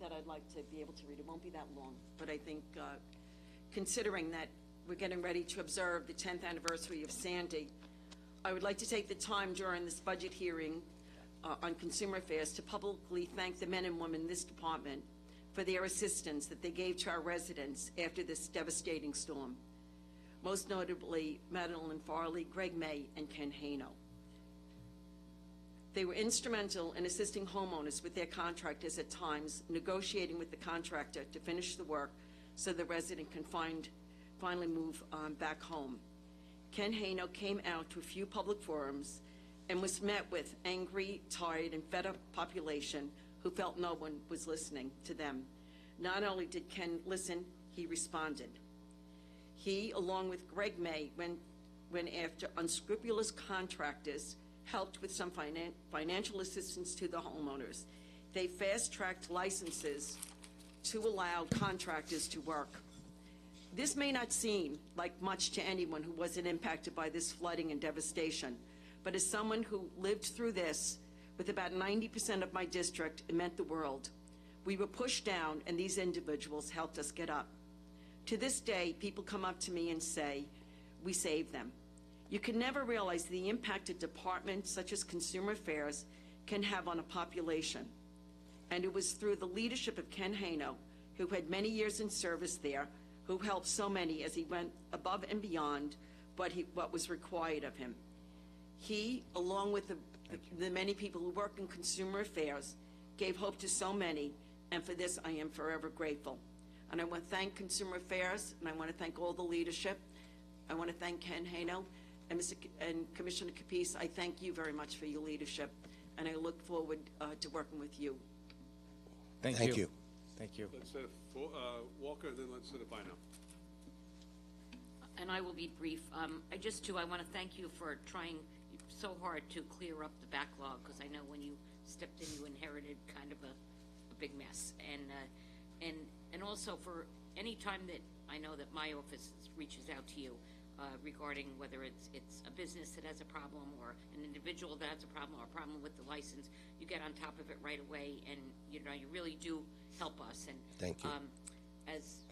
that I'd like to be able to read. It won't be that long, but I think considering that we're getting ready to observe the 10th anniversary of Sandy, I would like to take the time during this budget hearing on Consumer Affairs to publicly thank the men and women in this department for their assistance that they gave to our residents after this devastating storm. Most notably, Madeline Farley, Greg May, and Ken Hano. They were instrumental in assisting homeowners with their contractors at times, negotiating with the contractor to finish the work so the resident can finally move back home. Ken Hano came out to a few public forums and was met with angry, tired, and fed-up population who felt no one was listening to them. Not only did Ken listen, he responded. He, along with Greg May, went after unscrupulous contractors, helped with some financial assistance to the homeowners. They fast-tracked licenses to allow contractors to work. This may not seem like much to anyone who wasn't impacted by this flooding and devastation, but as someone who lived through this with about 90% of my district, it meant the world. We were pushed down, and these individuals helped us get up. To this day, people come up to me and say, we saved them. You can never realize the impact a department such as Consumer Affairs can have on a population. And it was through the leadership of Ken Hano, who had many years in service there, who helped so many as he went above and beyond what was required of him. He, along with the many people who work in Consumer Affairs, gave hope to so many, and for this I am forever grateful. And I want to thank Consumer Affairs, and I want to thank all the leadership. I want to thank Ken Hano, and Commissioner Capice, I thank you very much for your leadership, and I look forward to working with you. Thank you. Thank you. Let's Walker, and then let's Bino. And I will be brief. I want to thank you for trying so hard to clear up the backlog, because I know when you stepped in, you inherited kind of a big mess. And also for any time that I know that my office reaches out to you regarding whether it's a business that has a problem or an individual that has a problem or a problem with the license, you get on top of it right away, and you really do help us. And thank you. As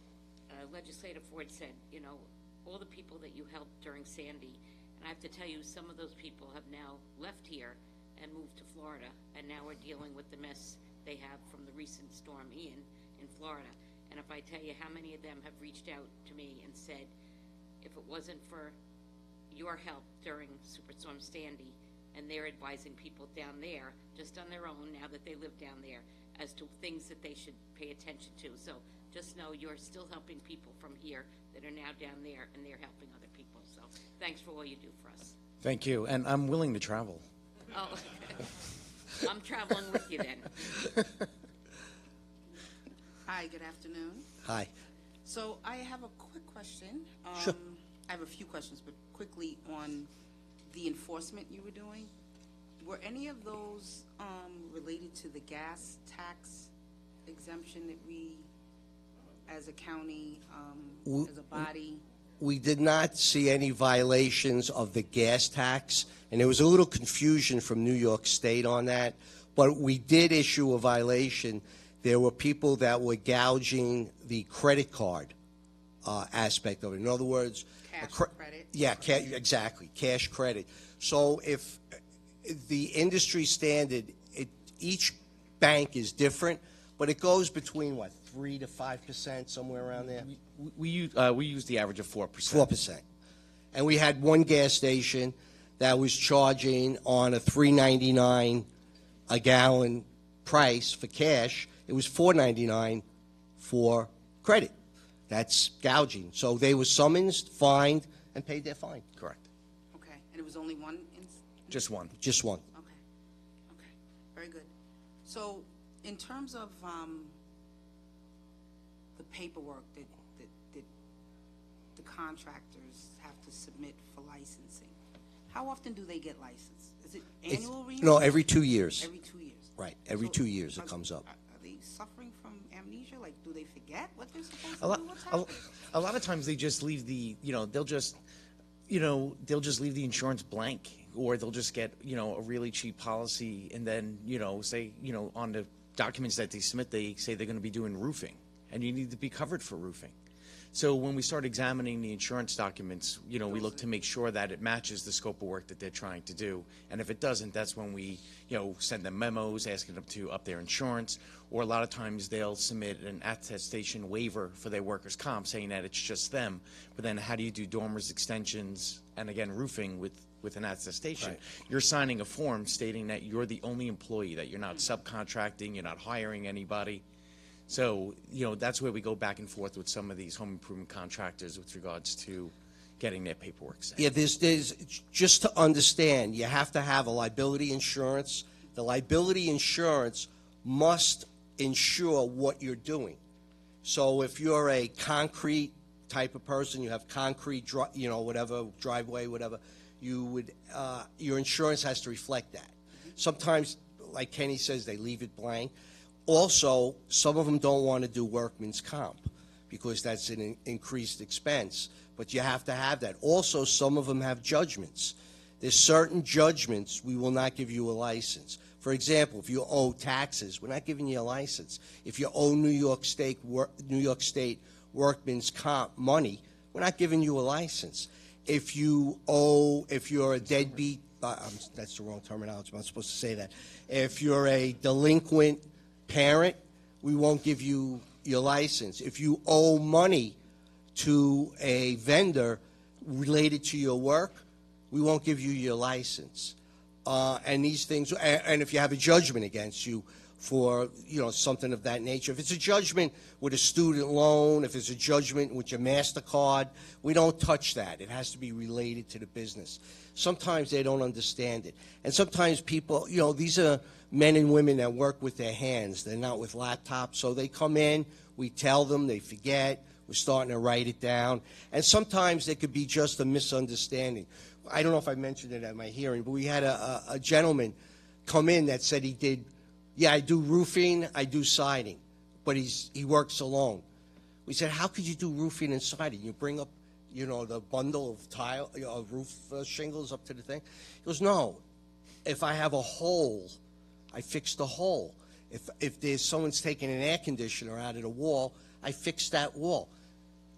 Legislator Ford said, all the people that you helped during Sandy, and I have to tell you, some of those people have now left here and moved to Florida, and now are dealing with the mess they have from the recent storm Ian in Florida. And if I tell you how many of them have reached out to me and said, if it wasn't for your help during Superstorm Sandy, and they're advising people down there, just on their own, now that they live down there, as to things that they should pay attention to. So just know you're still helping people from here that are now down there, and they're helping other people. So thanks for all you do for us. Thank you, and I'm willing to travel. Oh, I'm traveling with you then. Hi, good afternoon. Hi. So I have a quick question. Sure. I have a few questions, but quickly on the enforcement you were doing. Were any of those related to the gas tax exemption that we, as a county, as a body? We did not see any violations of the gas tax, and there was a little confusion from New York State on that, but we did issue a violation. There were people that were gouging the credit card aspect of it. In other words, Cash credit? Yeah, exactly, cash credit. So if the industry standard, each bank is different, but it goes between, 3 to 5%, somewhere around there? We use the average of 4%. 4%. And we had one gas station that was charging on a $3.99 a gallon price for cash. It was $4.99 for credit. That's gouging. So they were summoned, fined, and paid their fine. Correct. Okay, and it was only one? Just one. Just one. Okay. Very good. So, in terms of the paperwork that the contractors have to submit for licensing, how often do they get licensed? Is it annual renewal? No, every 2 years. Every 2 years. Right, every 2 years it comes up. Are they suffering from amnesia? Like, do they forget what they're supposed to A lot, do? What's happening? a lot of times they just leave they'll just leave the insurance blank, or they'll just get, a really cheap policy, and then, say, on the documents that they submit, they say they're going to be doing roofing, and you need to be covered for roofing. So when we start examining the insurance documents, we look to make sure that it matches the scope of work that they're trying to do. And if it doesn't, that's when we, send them memos asking them to up their insurance. Or a lot of times they'll submit an attestation waiver for their workers' comp saying that it's just them. But then how do you do dormers, extensions, and again, roofing with an attestation? Right. You're signing a form stating that you're the only employee, that you're not subcontracting, you're not hiring anybody. So, that's where we go back and forth with some of these home improvement contractors with regards to getting their paperwork set. Yeah, there's just to understand, you have to have a liability insurance. The liability insurance must insure what you're doing. So if you're a concrete type of person, you have concrete, whatever, driveway, whatever, you would, your insurance has to reflect that. Sometimes, like Kenny says, they leave it blank. Also, some of them don't want to do workman's comp because that's an increased expense, but you have to have that. Also, some of them have judgments. There's certain judgments we will not give you a license. For example, if you owe taxes, we're not giving you a license. If you owe New York State workman's comp money, we're not giving you a license. If you're a deadbeat, that's the wrong terminology, I'm not supposed to say that. If you're a delinquent parent, we won't give you your license. If you owe money to a vendor related to your work, we won't give you your license. And these things, and if you have a judgment against you for, something of that nature. If it's a judgment with a student loan, if it's a judgment with your MasterCard, we don't touch that. It has to be related to the business. Sometimes they don't understand it. And sometimes people, these are men and women that work with their hands. They're not with laptops. So they come in, we tell them, they forget, we're starting to write it down. And sometimes there could be just a misunderstanding. I don't know if I mentioned it at my hearing, but we had a gentleman come in that said he did, I do roofing, I do siding, but he works alone. We said, how could you do roofing and siding? You bring up, the bundle of tile, roof shingles up to the thing? He goes, no. If I have a hole, I fix the hole. If there's someone's taking an air conditioner out of the wall, I fix that wall.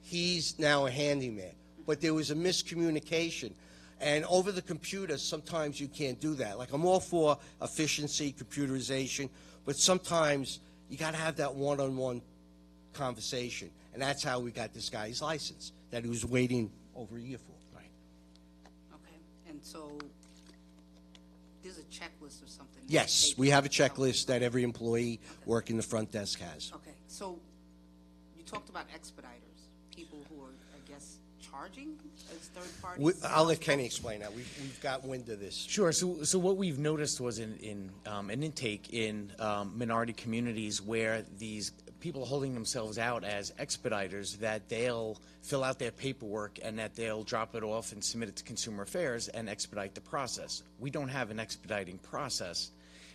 He's now a handyman. But there was a miscommunication. And over the computer, sometimes you can't do that. Like, I'm all for efficiency, computerization, but sometimes you got to have that one-on-one conversation. And that's how we got this guy's license that he was waiting over a year for. Right. Okay, and so there's a checklist or something? that Yes, they we have a take? checklist that every employee working the front desk has. Okay, so you talked about expediters, people who are, I guess, charging as third parties? I'll let Kenny explain that. We've got wind of this. Sure. So what we've noticed was in an intake in minority communities where these people are holding themselves out as expediters, that they'll fill out their paperwork and that they'll drop it off and submit it to Consumer Affairs and expedite the process. We don't have an expediting process.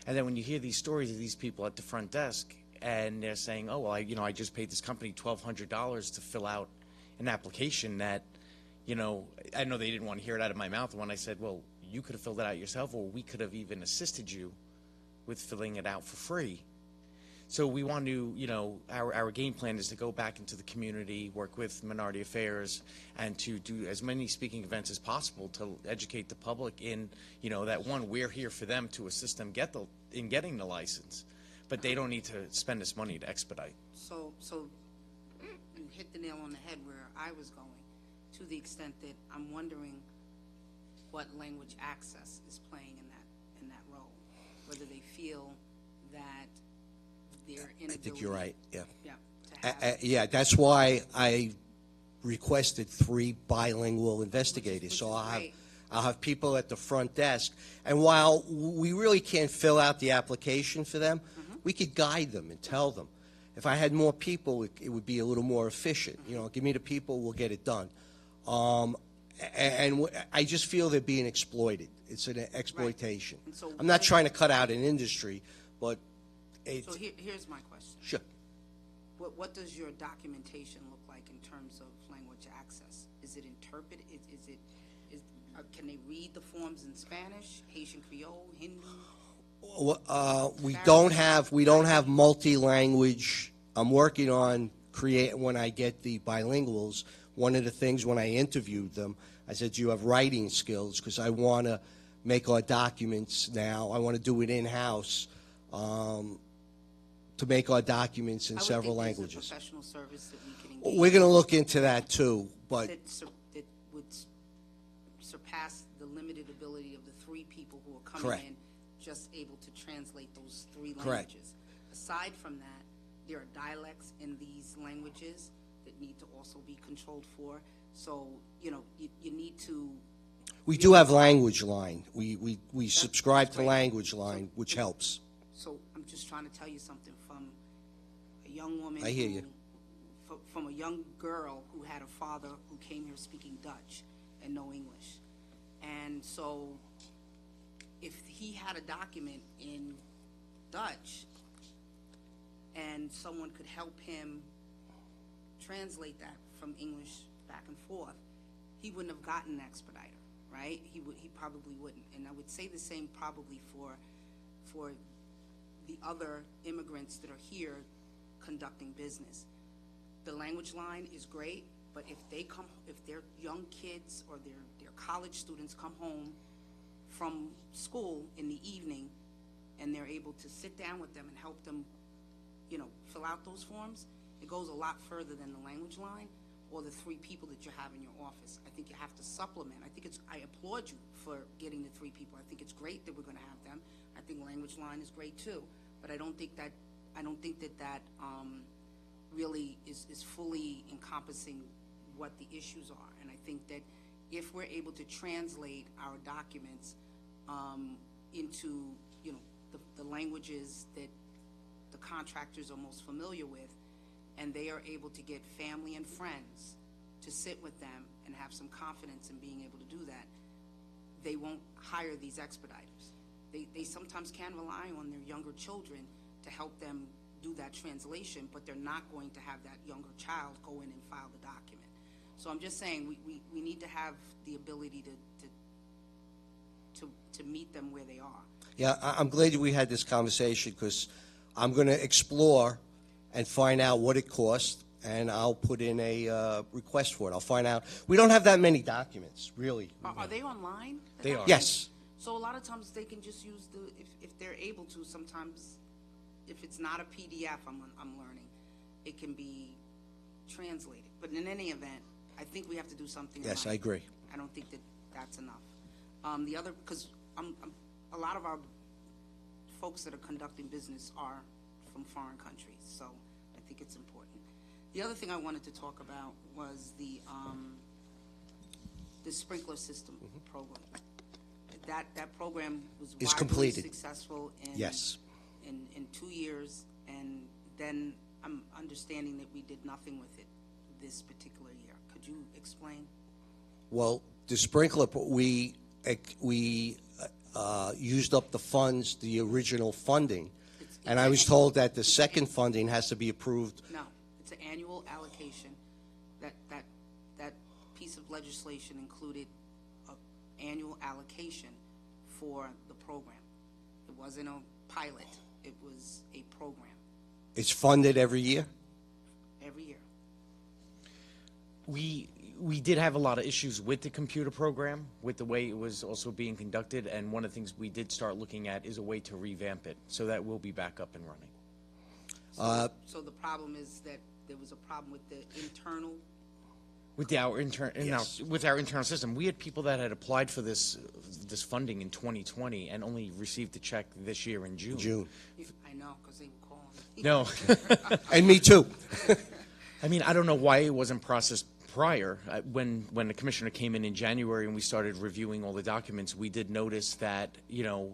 And then when you hear these stories of these people at the front desk and they're saying, oh, well, I just paid this company $1,200 to fill out an application that, I know they didn't want to hear it out of my mouth when I said, well, you could have filled it out yourself, or we could have even assisted you with filling it out for free. So we want to, our game plan is to go back into the community, work with Minority Affairs, and to do as many speaking events as possible to educate the public in, that one, we're here for them to assist them in getting the license, but they don't need to spend this money to expedite. So you hit the nail on the head where I was going, to the extent that I'm wondering what language access is playing in that role, whether they feel that their inability. I think you're right, yeah. Yeah. That's why I requested 3 bilingual investigators. So I'll have people at the front desk. And while we really can't fill out the application for them, we could guide them and tell them. If I had more people, it would be a little more efficient. You know, give me the people, we'll get it done. And I just feel they're being exploited. It's an exploitation. And so I'm not trying to cut out an industry, but So here's my question. sure. What does your documentation look like in terms of language access? Is it interpreted? Can they read the forms in Spanish, Haitian Creole, Hindi? We don't have multi-language. I'm working on when I get the bilinguals. One of the things when I interviewed them, I said, "Do you have writing skills?" Because I want to make our documents now. I want to do it in-house to make our documents in several languages. A professional service that we can engage. We're going to look into that too, but that would surpass the limited ability of the three people who are coming Correct. in, just able to translate those three Correct. languages. Aside from that, there are dialects in these languages that need to also be controlled for. So, you know, you need to. we do have Language Line. We subscribe to Language Line, which helps. So I'm just trying to tell you something from a young woman. I hear you. From a young girl who had a father who came here speaking Dutch and no English. And so if he had a document in Dutch and someone could help him translate that from English back and forth, he wouldn't have gotten an expediter, right? He probably wouldn't. And I would say the same probably for the other immigrants that are here conducting business. The language line is great, but if their young kids or their college students come home from school in the evening and they're able to sit down with them and help them, you know, fill out those forms, it goes a lot further than the language line or the three people that you have in your office. I think you have to supplement. I applaud you for getting the three people. I think it's great that we're going to have them. I think language line is great too, but I don't think that really is fully encompassing what the issues are. And I think that if we're able to translate our documents into, you know, the languages that the contractors are most familiar with, and they are able to get family and friends to sit with them and have some confidence in being able to do that, they won't hire these expediters. They sometimes can rely on their younger children to help them do that translation, but they're not going to have that younger child go in and file the document. So I'm just saying we need to have the ability to meet them where they are. Yeah, I'm glad we had this conversation because I'm going to explore and find out what it costs, and I'll put in a request for it. I'll find out. We don't have that many documents, really. Are they online? They are. Yes. So a lot of times they can just use if they're able to, sometimes if it's not a PDF, I'm learning, it can be translated. But in any event, I think we have to do something. Yes, I agree. I don't think that's enough. The other, because a lot of our folks that are conducting business are from foreign countries, so I think it's important. The other thing I wanted to talk about was the sprinkler system program. That program was Is widely completed. Successful in 2 years, and then I'm understanding that we did nothing with it this particular year. Could you explain? Well, the sprinkler, we used up the funds, the original funding, and I was told that the second funding has to be approved. No, it's an annual allocation. That piece of legislation included an annual allocation for the program. It wasn't a pilot. It was a program. It's funded every year? Every year. We did have a lot of issues with the computer program, with the way it was also being conducted, and one of the things we did start looking at is a way to revamp it, so that will be back up and running. So the problem is that there was a problem with the internal. With our internal system, we had people that had applied for this funding in 2020 and only received the check this year in June. I know, because they were calling. No. And me too. I mean, I don't know why it wasn't processed prior, when the commissioner came in January and we started reviewing all the documents, we did notice that,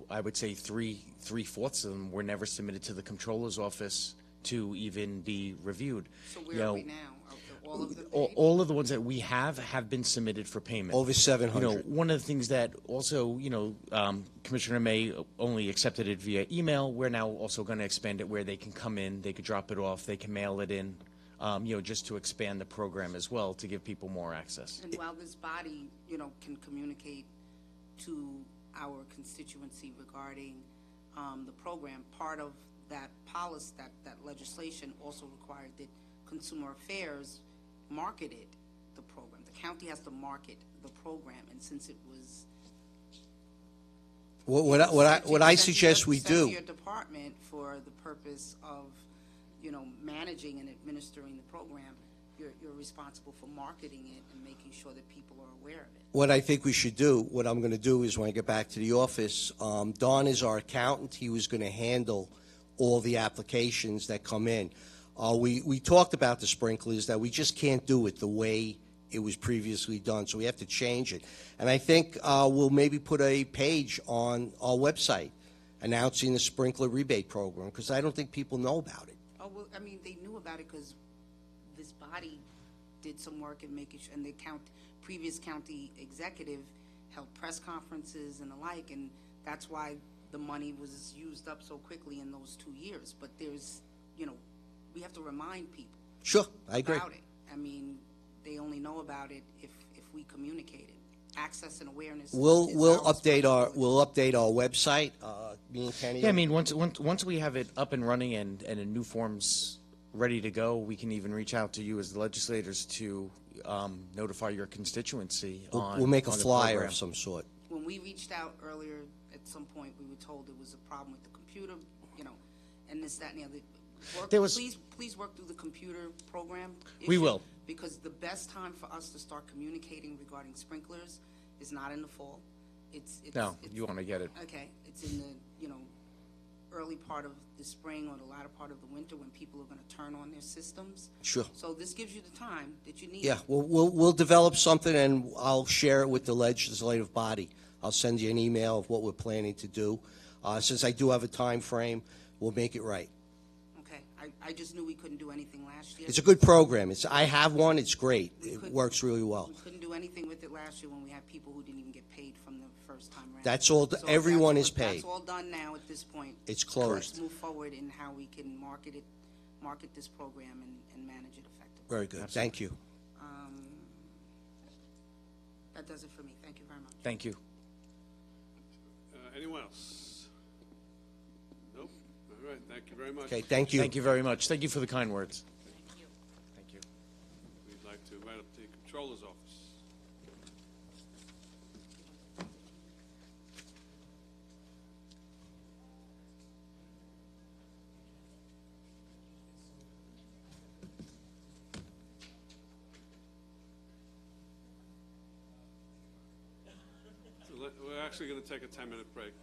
I would say three-fourths of them were never submitted to the comptroller's office to even be reviewed. So where are we now? All of them? All of the ones that we have been submitted for payment. Over 700. One of the things that also, Commissioner May only accepted it via email. We're now also going to expand it where they can come in, they could drop it off, they can mail it in, just to expand the program as well to give people more access. And while this body, can communicate to our constituency regarding the program, part of that policy, that legislation also required that Consumer Affairs marketed the program. The county has to market the program, and since it was what I suggest we sent to do. your department for the purpose of managing and administering the program, you're responsible for marketing it and making sure that people are aware of it. What I think we should do, what I'm going to do is when I get back to the office, Don is our accountant. He was going to handle all the applications that come in. We talked about the sprinklers, that we just can't do it the way it was previously done, so we have to change it. And I think we'll maybe put a page on our website announcing the sprinkler rebate program, because I don't think people know about it. Oh, well, I mean, they knew about it because this body did some work in making sure, and the previous county executive held press conferences and the like, and that's why the money was used up so quickly in those 2 years. But there's, we have to remind people. Sure, I agree. About it. I mean, they only know about it if we communicate it. Access and awareness. We'll is update our website. Me and Kenny. Yeah, I mean, once we have it up and running and in new forms ready to go, we can even reach out to you as the legislators to notify your constituency. We'll make a on the flyer program. of some sort. When we reached out earlier, at some point, we were told there was a problem with the computer, and this, that, and the other. Please work through the computer program issue. We will. Because the best time for us to start communicating regarding sprinklers is not in the fall. No, you want to get it. Okay, it's in the, early part of the spring or the latter part of the winter when people are going to turn on their systems. Sure. So this gives you the time that you need. Yeah, we'll develop something, and I'll share it with the legislative body. I'll send you an email of what we're planning to do. Since I do have a time frame, we'll make it right. Okay, I just knew we couldn't do anything last year. It's a good program. I have one. It's great. It works really well. We couldn't do anything with it last year when we had people who didn't even get paid from the first time around. That's all. So Everyone is paid. That's all done now at this point. It's closed. Let's move forward in how we can market this program and manage it effectively. Very good. Thank you. That does it for me. Thank you very much. Thank you. Anyone else? Nope. All right. Thank you very much. Okay. Thank you. Thank you very much. Thank you for the kind words. Thank you. We'd like to invite up the Comptroller's Office. We're actually going to take a 10-minute break.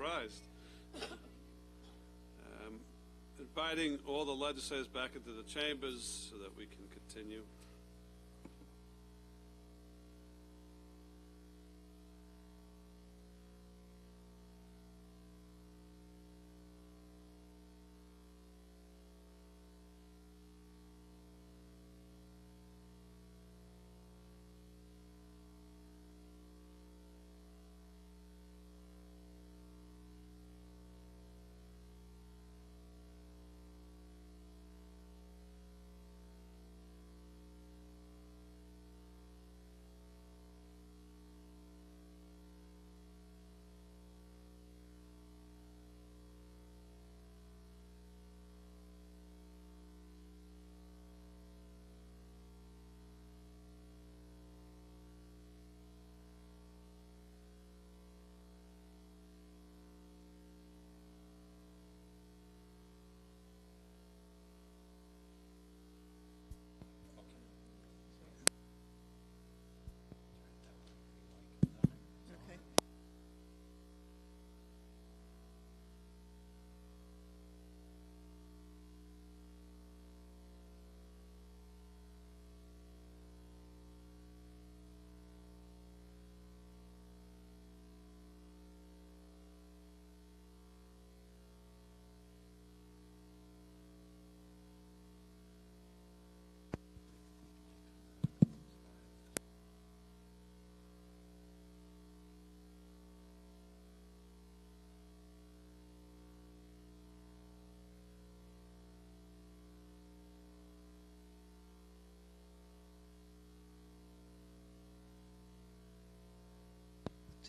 surprised. Inviting all the legislators back into the chambers so that we can continue.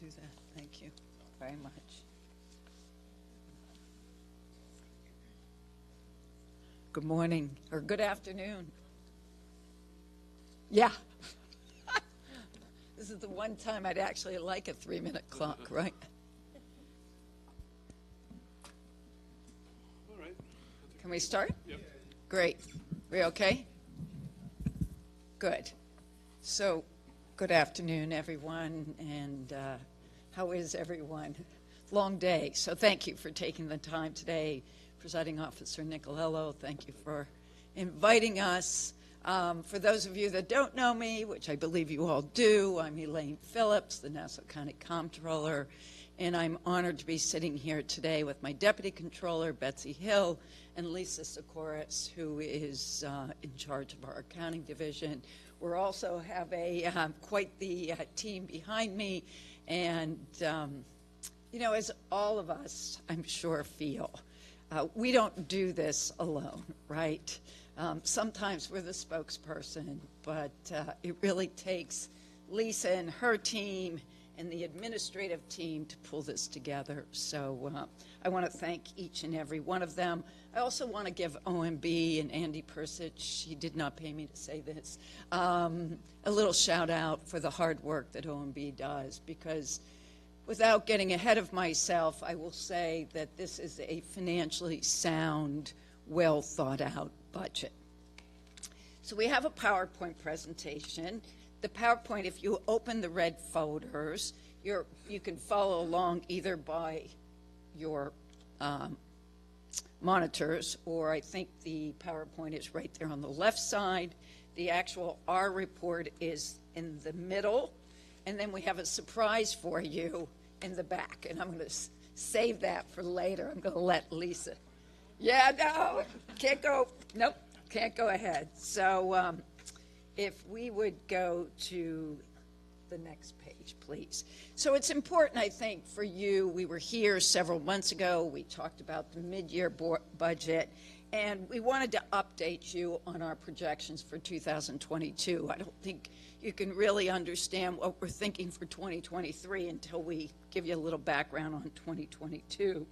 Do that. Thank you very much. Good morning, or good afternoon. Yeah. This is the one time I'd actually like a 3-minute clock, right? All right. Can we start? Yep. Great. We okay? Good. So, good afternoon, everyone, and how is everyone? Long day, so thank you for taking the time today. Presiding Officer Nicolello, thank you for inviting us. For those of you that don't know me, which I believe you all do, I'm Elaine Phillips, the Nassau County Comptroller, and I'm honored to be sitting here today with my Deputy Controller, Betsy Hill, and Lisa Sikoris, who is in charge of our accounting division. We also have quite the team behind me, and you know, as all of us, I'm sure, feel, we don't do this alone, right? Sometimes we're the spokesperson, but it really takes Lisa and her team and the administrative team to pull this together. So I want to thank each and every one of them. I also want to give OMB and Andy Persich, he did not pay me to say this, a little shout out for the hard work that OMB does, because without getting ahead of myself, I will say that this is a financially sound, well thought out budget. So we have a PowerPoint presentation. The PowerPoint, if you open the red folders, you can follow along either by your monitors, or I think the PowerPoint is right there on the left side. The actual R report is in the middle, and then we have a surprise for you in the back, and I'm going to save that for later. I'm going to let Lisa. Yeah, no, can't go. Nope, can't go ahead. So if we would go to the next page, please. So it's important, I think, for you. We were here several months ago. We talked about the mid-year budget, and we wanted to update you on our projections for 2022. I don't think you can really understand what we're thinking for 2023 until we give you a little background on 2022.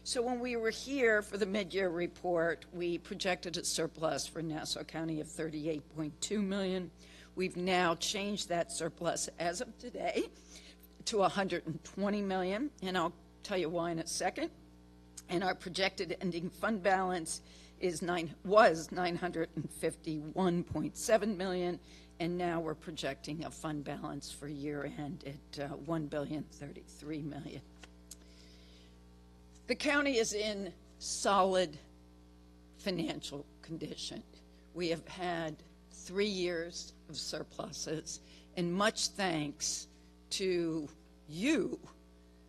So when we were here for the mid-year report, we projected a surplus for Nassau County of $38.2 million. We've now changed that surplus as of today to $120 million, and I'll tell you why in a second. And our projected ending fund balance was $951.7 million, and now we're projecting a fund balance for year end at $1,033 million. The county is in solid financial condition. We have had 3 years of surpluses, and much thanks to you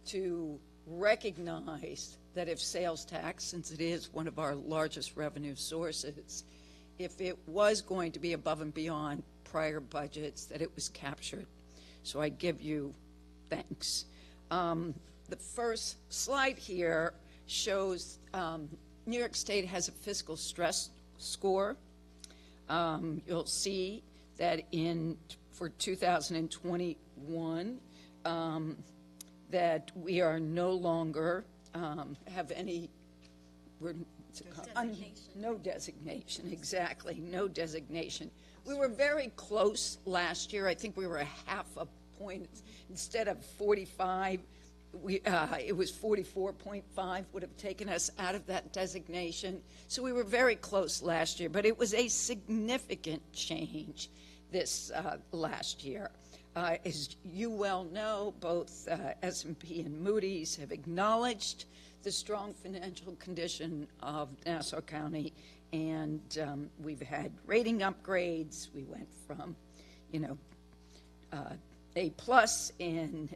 to recognize that if sales tax, since it is one of our largest revenue sources, if it was going to be above and beyond prior budgets, that it was captured. So I give you thanks. The first slide here shows New York State has a fiscal stress score. You'll see that for 2021, that we are no longer have any no designation, exactly, no designation. We were very close last year. I think we were a half a point. Instead of 45, it was 44.5 would have taken us out of that designation. So we were very close last year, but it was a significant change this last year. As you well know, both S&P and Moody's have acknowledged the strong financial condition of Nassau County, and we've had rating upgrades. We went from, A+ in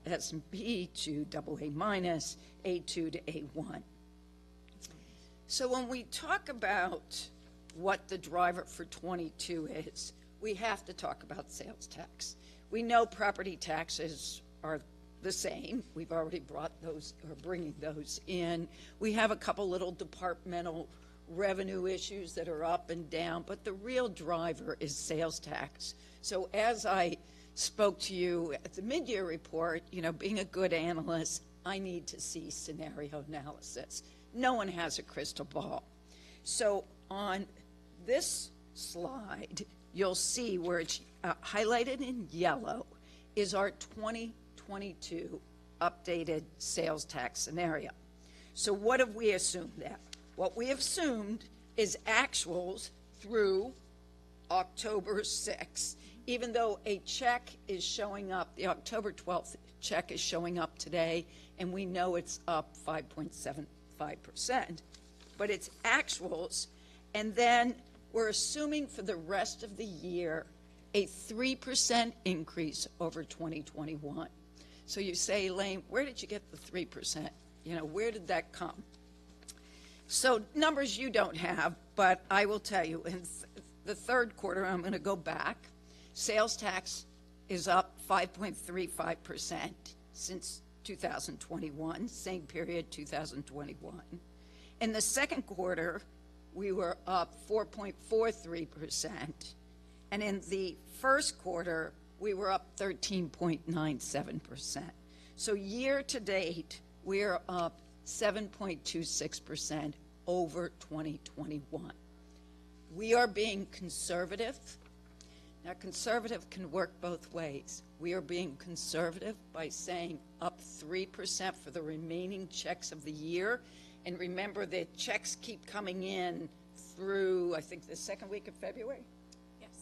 S&P to AA-, A2 to A1. So when we talk about what the driver for 22 is, we have to talk about sales tax. We know property taxes are the same. We've already brought those, or bringing those in. We have a couple little departmental revenue issues that are up and down, but the real driver is sales tax. So as I spoke to you at the mid-year report, being a good analyst, I need to see scenario analysis. No one has a crystal ball. So on this slide, you'll see where it's highlighted in yellow is our 2022 updated sales tax scenario. So what have we assumed there? What we have assumed is actuals through October 6th, even though a check is showing up, the October 12th check is showing up today, and we know it's up 5.75%, but it's actuals, and then we're assuming for the rest of the year a 3% increase over 2021. So you say, Elaine, where did you get the 3%? Where did that come? So numbers you don't have, but I will tell you, in the third quarter, I'm going to go back, sales tax is up 5.35% since 2021, same period 2021. In the second quarter, we were up 4.43%, and in the first quarter, we were up 13.97%. So year to date, we are up 7.26% over 2021. We are being conservative. Now, conservative can work both ways. We are being conservative by saying up 3% for the remaining checks of the year. And remember that checks keep coming in through, I think, the second week of February?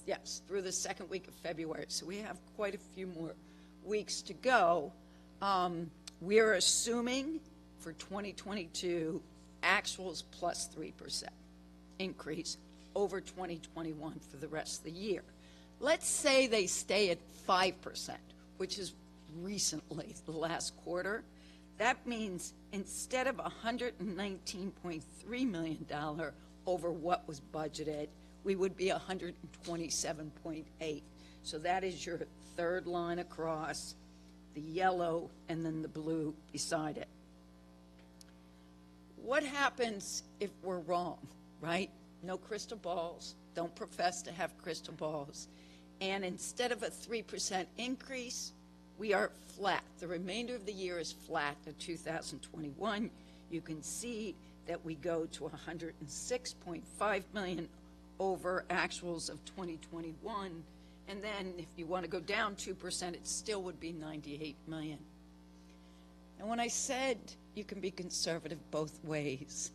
Yes, through the second week of February. So we have quite a few more weeks to go. We are assuming for 2022 actuals plus 3% increase over 2021 for the rest of the year. Let's say they stay at 5%, which is recently, the last quarter. That means instead of $119.3 million over what was budgeted, we would be 127.8. So that is your third line across, the yellow and then the blue beside it. What happens if we're wrong, right? No crystal balls, don't profess to have crystal balls. And instead of a 3% increase, we are flat. The remainder of the year is flat to 2021. You can see that we go to 106.5 million over actuals of 2021. And then if you want to go down 2%, it still would be 98 million. And when I said you can be conservative both ways,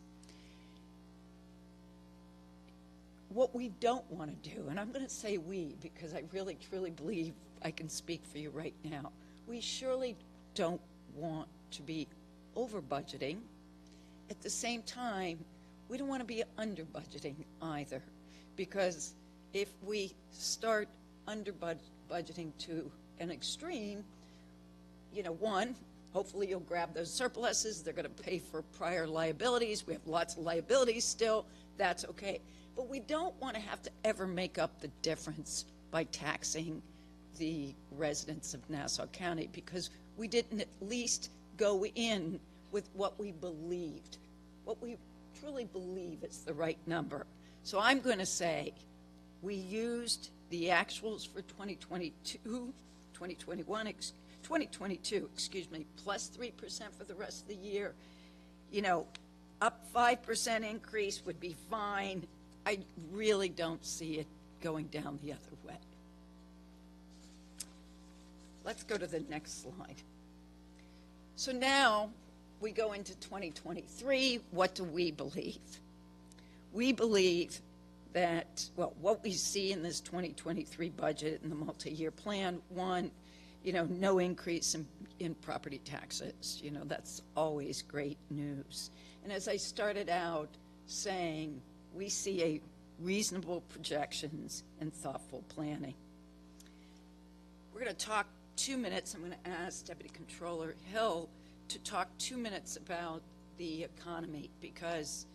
what we don't want to do, and I'm going to say we because I really truly believe I can speak for you right now, we surely don't want to be over budgeting at the same time, we don't want to be under budgeting either, because if we start under budgeting to an extreme, one, hopefully you'll grab those surpluses. They're going to pay for prior liabilities. We have lots of liabilities still. That's okay. But we don't want to have to ever make up the difference by taxing the residents of Nassau County, because we didn't at least go in with what we believed, what we truly believe is the right number. So I'm going to say we used the actuals for 2022, plus 3% for the rest of the year. Up 5% increase would be fine. I really don't see it going down the other way. Let's go to the next slide. So now we go into 2023. What do we believe? We believe that, what we see in this 2023 budget and the multi-year plan, one, no increase in property taxes. That's always great news. And as I started out saying, we see a reasonable projections and thoughtful planning. We're going to talk 2 minutes. I'm going to ask Deputy Controller Hill to talk 2 minutes about the economy, because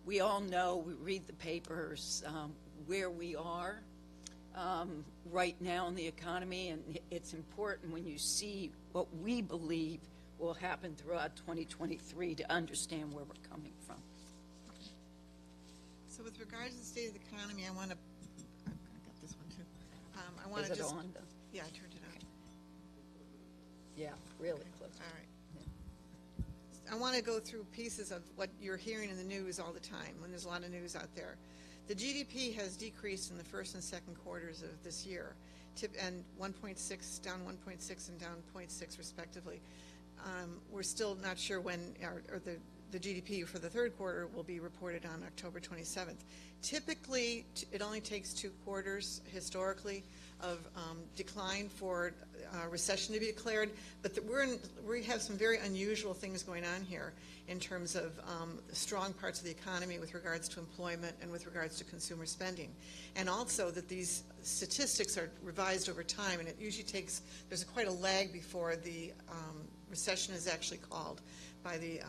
we all know, we read the papers, where we are right now in the economy, and it's important when you see what we believe will happen throughout 2023 to understand where we're coming from. So with regards to the state of the economy, I want to, I got this one too. I want to Is it just, on? yeah, I turned it on. Yeah, really close. All right. I want to go through pieces of what you're hearing in the news all the time when there's a lot of news out there. The GDP has decreased in the first and second quarters of this year, and 1.6 down 1.6 and down 0.6 respectively. We're still not sure when the GDP for the third quarter will be reported on October 27th. Typically, it only takes 2 quarters historically of decline for recession to be declared, but we have some very unusual things going on here in terms of strong parts of the economy with regards to employment and with regards to consumer spending. And also that these statistics are revised over time, and it usually takes, there's quite a lag before the recession is actually called by the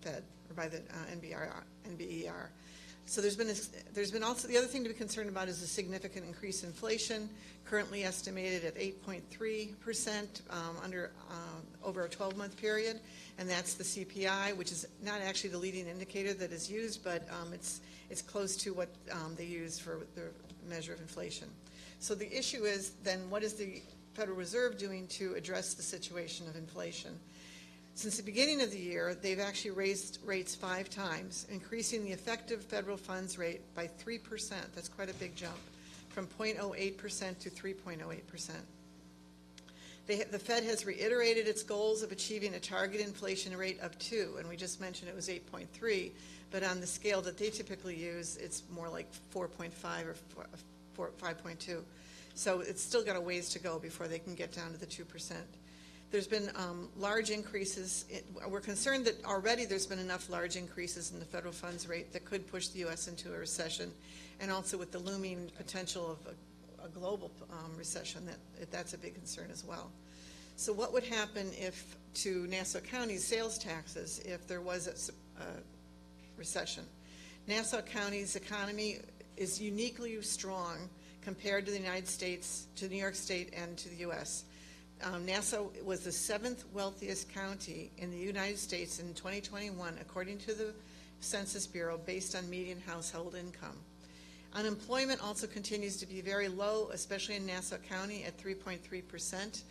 Fed or by the NBER. So there's been also, the other thing to be concerned about is the significant increase in inflation, currently estimated at 8.3% over a 12-month period, and that's the CPI, which is not actually the leading indicator that is used, but it's close to what they use for the measure of inflation. So the issue is then, what is the Federal Reserve doing to address the situation of inflation? Since the beginning of the year, they've actually raised rates 5 times, increasing the effective federal funds rate by 3%. That's quite a big jump, from 0.08% to 3.08%. The Fed has reiterated its goals of achieving a target inflation rate of 2, and we just mentioned it was 8.3, but on the scale that they typically use, it's more like 4.5 or 5.2. So it's still got a ways to go before they can get down to the 2%. There's been large increases. We're concerned that already there's been enough large increases in the federal funds rate that could push the U.S. into a recession, and also with the looming potential of a global recession, that's a big concern as well. So what would happen if, to Nassau County's sales taxes, if there was a recession? Nassau County's economy is uniquely strong compared to the United States, to New York State, and to the U.S. Nassau was the 7th wealthiest county in the United States in 2021, according to the Census Bureau, based on median household income. Unemployment also continues to be very low, especially in Nassau County at 3.3%,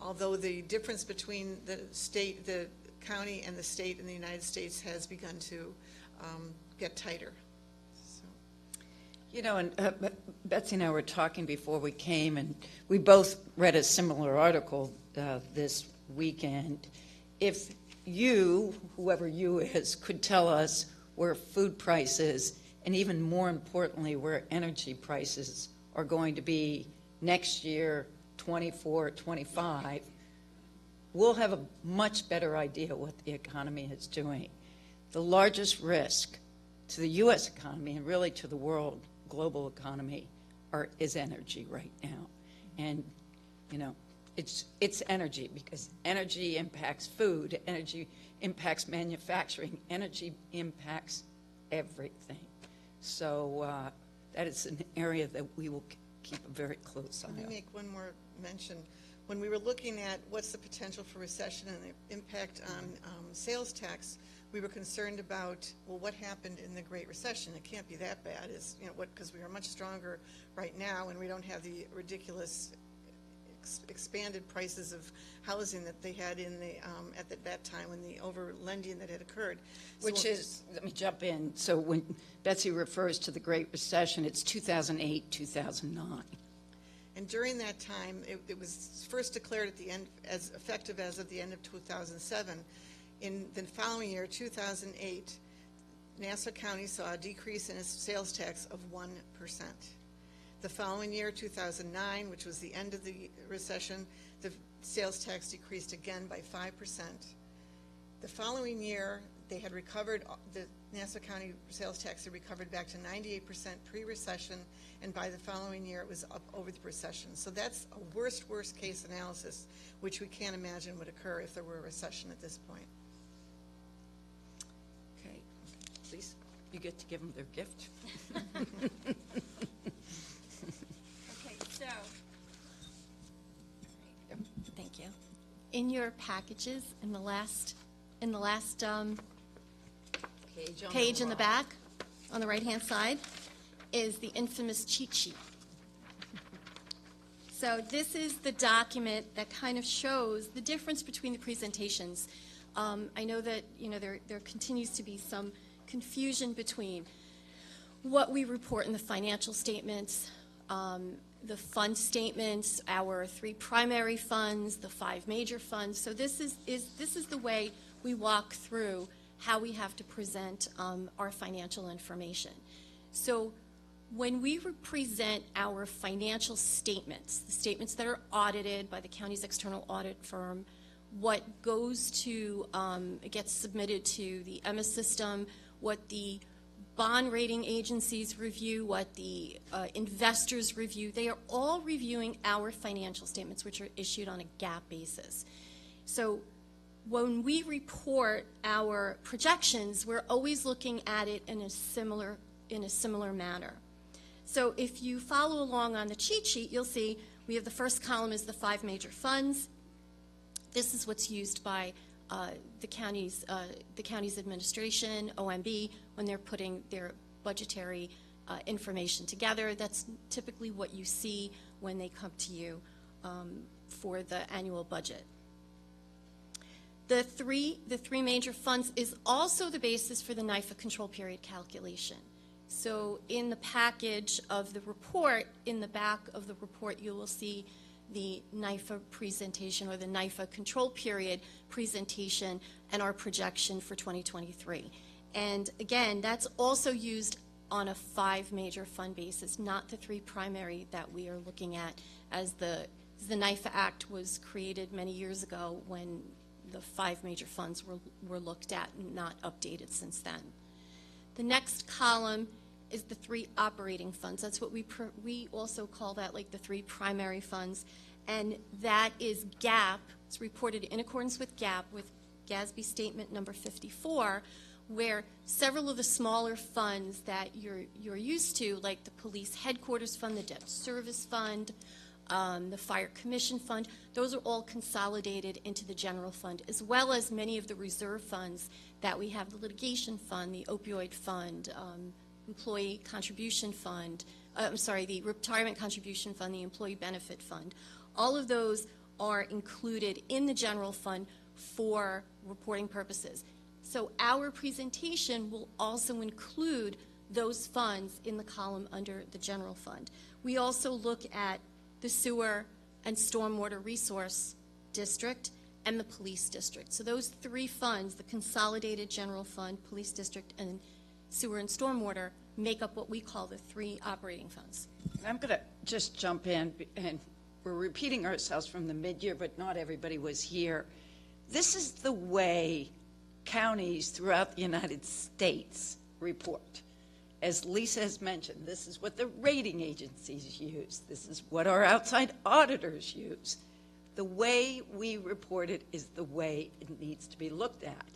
although the difference between the county and the state in the United States has begun to get tighter. You know, and Betsy and I were talking before we came, and we both read a similar article this weekend. If you, whoever you is, could tell us where food prices, and even more importantly, where energy prices are going to be next year, 24, 25, we'll have a much better idea what the economy is doing. the largest risk to the U.S. economy and really to the world, global economy, is energy right now. And, you know, it's energy, because energy impacts food, energy impacts manufacturing, energy impacts everything. So that is an area that we will keep a very close eye on. Let me make one more mention. When we were looking at what's the potential for recession and the impact on sales tax, we were concerned about, well, what happened in the Great Recession? It can't be that bad, because we are much stronger right now, and we don't have the ridiculous expanded prices of housing that they had in the at that time, when the over lending that had occurred. Which is, let me jump in. So when Betsy refers to the Great Recession, it's 2008, 2009. And during that time, it was first declared at the end as effective as of the end of 2007. In the following year, 2008, Nassau County saw a decrease in its sales tax of 1%. The following year, 2009, which was the end of the recession, the sales tax decreased again by 5%. The following year, they had recovered, the Nassau County sales tax had recovered back to 98% pre-recession, and by the following year, it was up over the recession. So that's a worst case analysis, which we can't imagine would occur if there were a recession at this point. Okay, please, you get to give them their gift. Thank you. In your packages, in the last page in the back, on the right-hand side, is the infamous cheat sheet. So this is the document that kind of shows the difference between the presentations. I know that there continues to be some confusion between what we report in the financial statements, the fund statements, our 3 primary funds, the 5 major funds. So this is the way we walk through how we have to present our financial information. So when we present our financial statements, the statements that are audited by the county's external audit firm, what goes to, it gets submitted to the EMA system, what the bond rating agencies review, what the investors review, they are all reviewing our financial statements, which are issued on a GAAP basis. So when we report our projections, we're always looking at it in a similar manner. So if you follow along on the cheat sheet, you'll see we have the first column is the 5 major funds. This is what's used by the county's administration, OMB, when they're putting their budgetary information together. That's typically what you see when they come to you for the annual budget. The three major funds is also the basis for the NIFA control period calculation. So in the package of the report, in the back of the report, you will see the NIFA presentation, or the NIFA control period presentation, and our projection for 2023. And again, that's also used on a 5 major fund basis, not the 3 primary that we are looking at, as the NIFA Act was created many years ago when the 5 major funds were looked at and not updated since then. The next column is the 3 operating funds. That's what we also call that, like the 3 primary funds, and that is GAAP. It's reported in accordance with GAAP, with GASB statement number 54, where several of the smaller funds that you're used to, like the police headquarters fund, the debt service fund, the fire commission fund, those are all consolidated into the general fund, as well as many of the reserve funds that we have, the litigation fund, the opioid fund, employee contribution fund, the retirement contribution fund, the employee benefit fund. All of those are included in the general fund for reporting purposes. So our presentation will also include those funds in the column under the general fund. We also look at the sewer and stormwater resource district and the police district. So those 3 funds, the consolidated general fund, police district, and sewer and stormwater, make up what we call the 3 operating funds. And I'm going to just jump in, and we're repeating ourselves from the mid-year, but not everybody was here. This is the way counties throughout the United States report. As Lisa has mentioned, this is what the rating agencies use. This is what our outside auditors use. The way we report it is the way it needs to be looked at.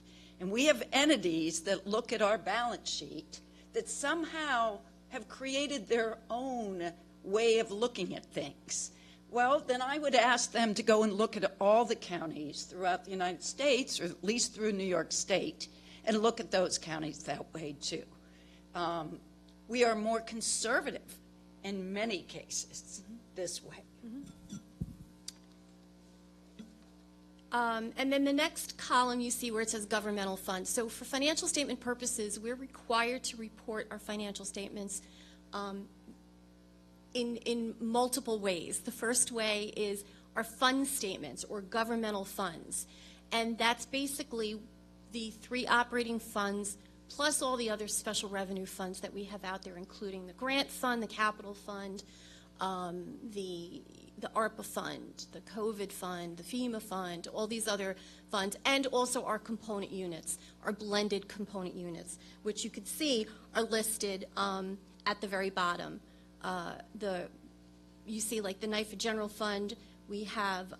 And we have entities that look at our balance sheet that somehow have created their own way of looking at things. Well, then I would ask them to go and look at all the counties throughout the United States, or at least through New York State, and look at those counties that way too. We are more conservative in many cases this way. And then the next column you see where it says governmental funds. So for financial statement purposes, we're required to report our financial statements in multiple ways. The first way is our fund statements or governmental funds. And that's basically the 3 operating funds plus all the other special revenue funds that we have out there, including the grant fund, the capital fund, the ARPA fund, the COVID fund, the FEMA fund, all these other funds, and also our component units, our blended component units, which you can see are listed at the very bottom. You see like the NIFA General Fund, we have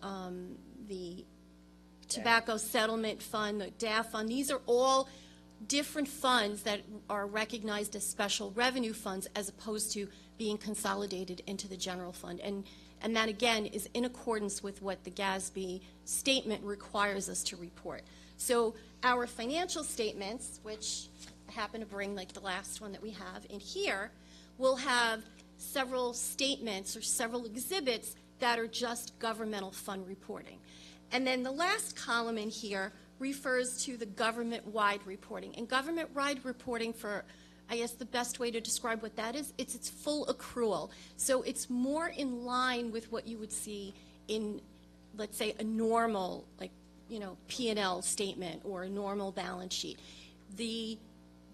the Tobacco Settlement Fund, the DAF Fund. These are all different funds that are recognized as special revenue funds as opposed to being consolidated into the general fund. And that, again, is in accordance with what the GASB statement requires us to report. So our financial statements, which I happen to bring like the last one that we have in here, will have several statements or several exhibits that are just governmental fund reporting. And then the last column in here refers to the government-wide reporting. And government-wide reporting, for I guess the best way to describe what that is, it's its full accrual. So it's more in line with what you would see in, let's say, a normal, like, P&L statement or a normal balance sheet. The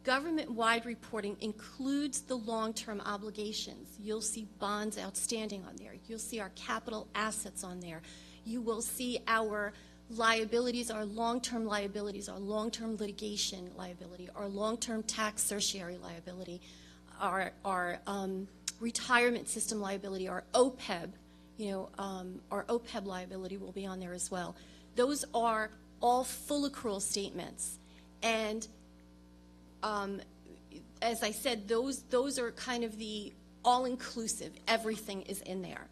government-wide reporting includes the long-term obligations. You'll see bonds outstanding on there. You'll see our capital assets on there. You will see our liabilities, our long-term liabilities, our long-term litigation liability, our long-term tax certiorari liability, our retirement system liability, our OPEB, our OPEB liability will be on there as well. Those are all full accrual statements. And as I said, those are kind of the all-inclusive. Everything is in there.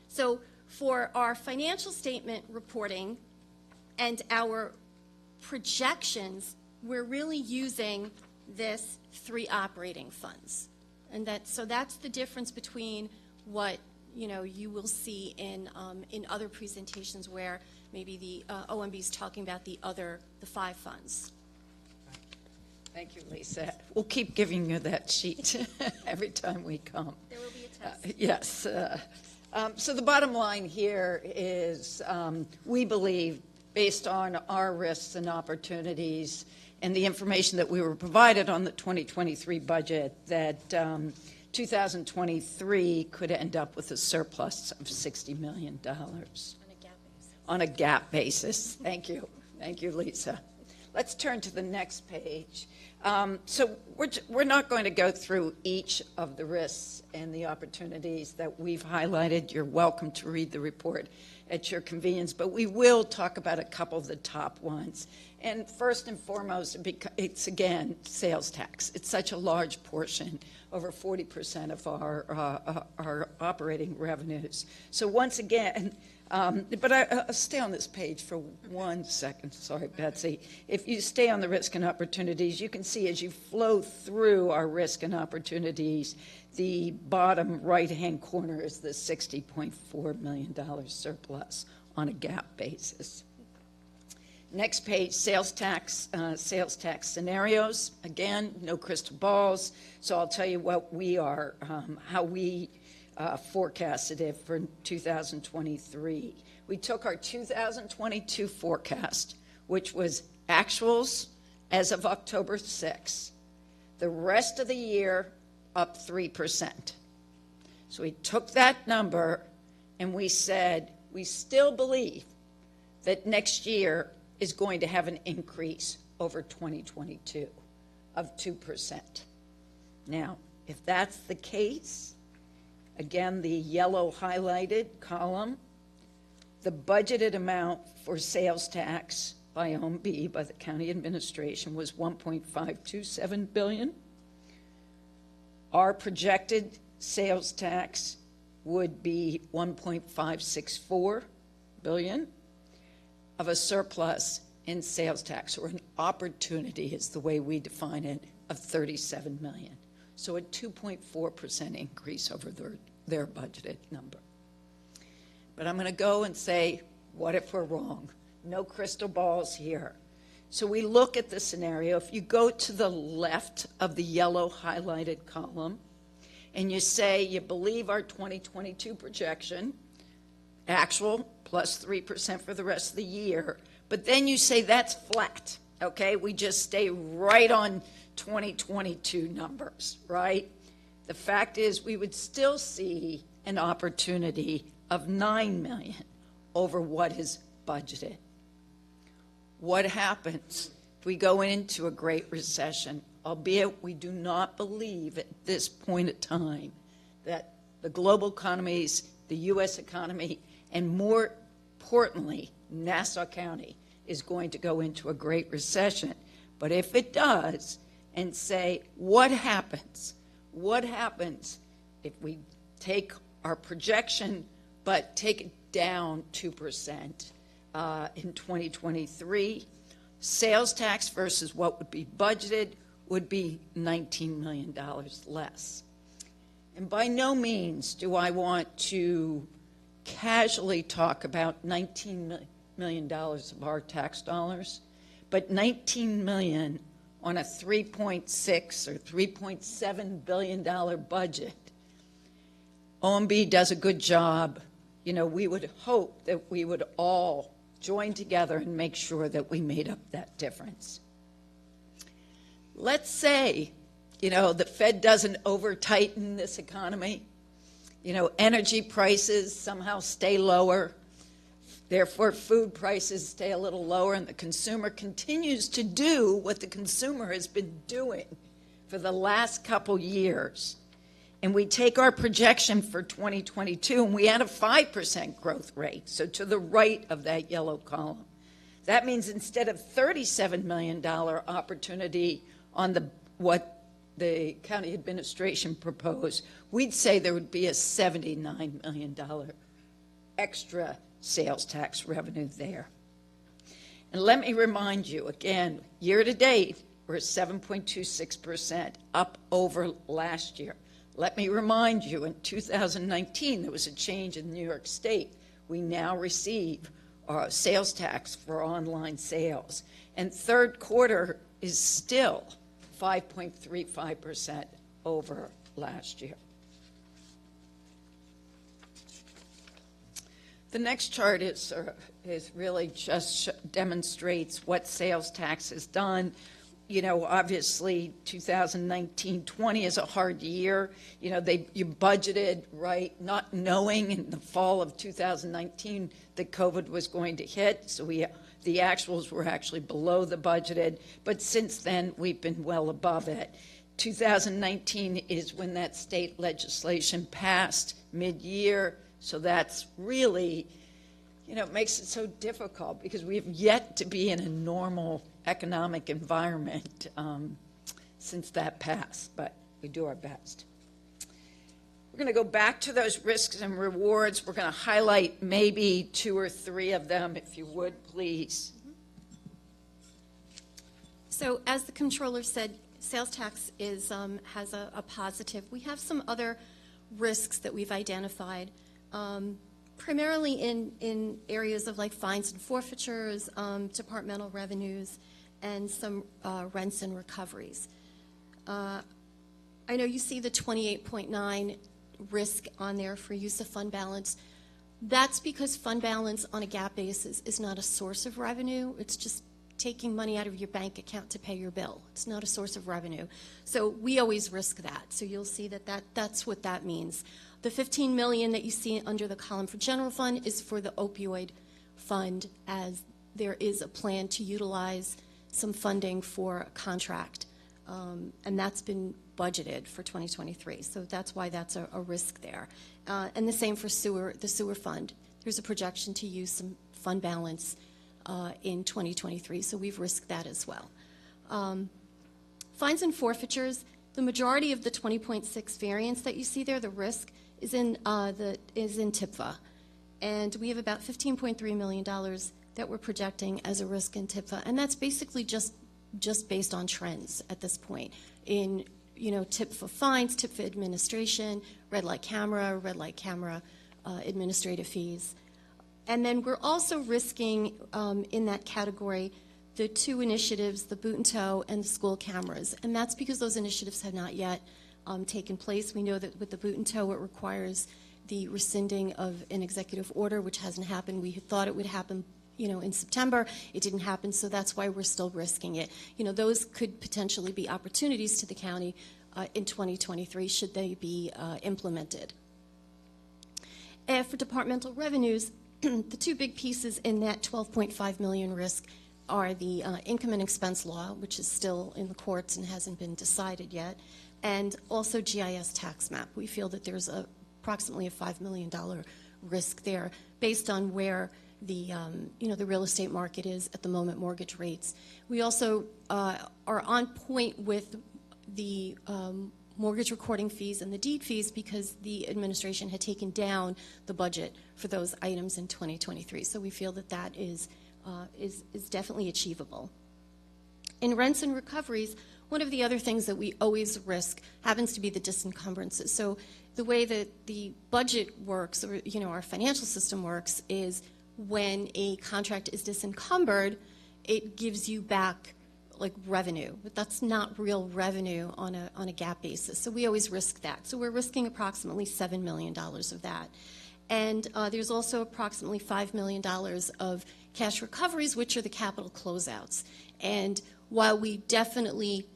So for our financial statement reporting and our projections, we're really using this 3 operating funds. And so that's the difference between what you will see in other presentations where maybe the OMB is talking about the 5 funds. Thank you, Lisa. We'll keep giving you that sheet every time we come. There will be a test. Yes. So the bottom line here is we believe, based on our risks and opportunities and the information that we were provided on the 2023 budget, that 2023 could end up with a surplus of $60 million. On a GAAP basis. Thank you. Thank you, Lisa. Let's turn to the next page. So we're not going to go through each of the risks and the opportunities that we've highlighted. You're welcome to read the report at your convenience, but we will talk about a couple of the top ones. And first and foremost, it's, again, sales tax. It's such a large portion, over 40% of our operating revenues. So once again, but I'll stay on this page for 1 second. Sorry, Betsy. If you stay on the risk and opportunities, you can see as you flow through our risk and opportunities, the bottom right-hand corner is the $60.4 million surplus on a GAAP basis. Next page, sales tax scenarios. Again, no crystal balls, so I'll tell you what we are, how we forecasted it for 2023. We took our 2022 forecast, which was actuals as of October 6th. The rest of the year, up 3%. So we took that number and we said, we still believe that next year is going to have an increase over 2022 of 2%. Now, if that's the case, again, the yellow highlighted column, the budgeted amount for sales tax by OMB, by the county administration, was $1.527 billion. Our projected sales tax would be $1.564 billion of a surplus in sales tax, or an opportunity is the way we define it, of $37 million. So a 2.4% increase over their budgeted number. But I'm going to go and say, what if we're wrong? No crystal balls here. So we look at the scenario. If you go to the left of the yellow highlighted column, and you say you believe our 2022 projection, actual plus 3% for the rest of the year, but then you say that's flat, okay? We just stay right on 2022 numbers, right? The fact is we would still see an opportunity of $9 million over what is budgeted. What happens if we go into a great recession? Albeit we do not believe at this point in time that the global economies, the U.S. economy, and more importantly, Nassau County is going to go into a great recession. But if it does, and say, what happens? What happens if we take our projection but take it down 2% in 2023? Sales tax versus what would be budgeted would be $19 million less. And by no means do I want to casually talk about $19 million of our tax dollars, but $19 million on a $3.6 or $3.7 billion budget. OMB does a good job. You know, we would hope that we would all join together and make sure that we made up that difference. Let's say, you know, the Fed doesn't over-tighten this economy. You know, energy prices somehow stay lower. Therefore, food prices stay a little lower, and the consumer continues to do what the consumer has been doing for the last couple years. And we take our projection for 2022, and we add a 5% growth rate, so to the right of that yellow column. That means instead of $37 million opportunity on what the county administration proposed, we'd say there would be a $79 million extra sales tax revenue there. And let me remind you, again, year to date, we're 7.26%, up over last year. Let me remind you, in 2019, there was a change in New York State. We now receive sales tax for online sales. And third quarter is still 5.35% over last year. The next chart is really just demonstrates what sales tax has done. You know, obviously, 2019-20 is a hard year. You know, you budgeted, right, not knowing in the fall of 2019 that COVID was going to hit. So the actuals were actually below the budgeted. But since then, we've been well above it. 2019 is when that state legislation passed mid-year. So that's really, you know, it makes it so difficult because we have yet to be in a normal economic environment since that passed, but we do our best. We're going to go back to those risks and rewards. We're going to highlight maybe 2 or 3 of them, if you would, please. So as the controller said, sales tax is, has a positive. We have some other risks that we've identified, primarily in areas of like fines and forfeitures, departmental revenues, and some rents and recoveries. I know you see the 28.9 risk on there for use of fund balance. That's because fund balance on a GAAP basis is not a source of revenue. It's just taking money out of your bank account to pay your bill. It's not a source of revenue. So we always risk that. So you'll see that's what that means. The $15 million that you see under the column for general fund is for the opioid fund as there is a plan to utilize some funding for a contract, and that's been budgeted for 2023. So that's why that's a risk there. And the same for the sewer fund. There's a projection to use some fund balance in 2023, so we've risked that as well. Fines and forfeitures, the majority of the 20.6 variance that you see there, the risk, is in TIPFA. And we have about $15.3 million that we're projecting as a risk in TIPFA, and that's basically just based on trends at this point in TIPFA fines, TIPFA administration, red light camera administrative fees. And then we're also risking in that category the two initiatives, the boot and tow and the school cameras, and that's because those initiatives have not yet taken place. We know that with the boot and tow, it requires the rescinding of an executive order, which hasn't happened. We had thought it would happen, in September. It didn't happen, so that's why we're still risking it. Those could potentially be opportunities to the county in 2023 should they be implemented. For departmental revenues, the two big pieces in that $12.5 million risk are the income and expense law, which is still in the courts and hasn't been decided yet, and also GIS tax map. We feel that there's approximately a $5 million risk there based on where the real estate market is at the moment, mortgage rates. We also are on point with the mortgage recording fees and the deed fees because the administration had taken down the budget for those items in 2023. So we feel that that is definitely achievable. In rents and recoveries, one of the other things that we always risk happens to be the disencumbrances. So the way that the budget works, or our financial system works, is when a contract is disencumbered, it gives you back like revenue, but that's not real revenue on a GAAP basis. So we always risk that. So we're risking approximately $7 million of that. And there's also approximately $5 million of cash recoveries, which are the capital closeouts. And while we definitely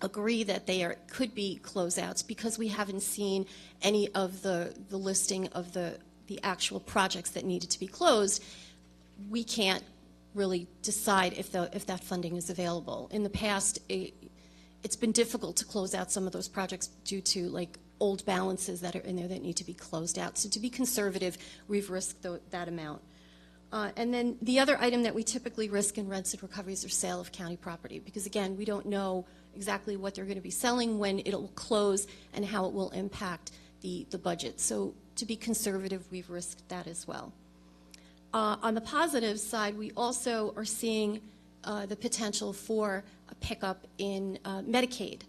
agree that could be closeouts, because we haven't seen any of the listing of the actual projects that needed to be closed, we can't really decide if that funding is available. In the past, it's been difficult to close out some of those projects due to old balances that are in there that need to be closed out. So to be conservative, we've risked that amount. And then the other item that we typically risk in rents and recoveries are sale of county property, because again, we don't know exactly what they're going to be selling, when it'll close, and how it will impact the budget. So to be conservative, we've risked that as well. On the positive side, we also are seeing the potential for a pickup in Medicaid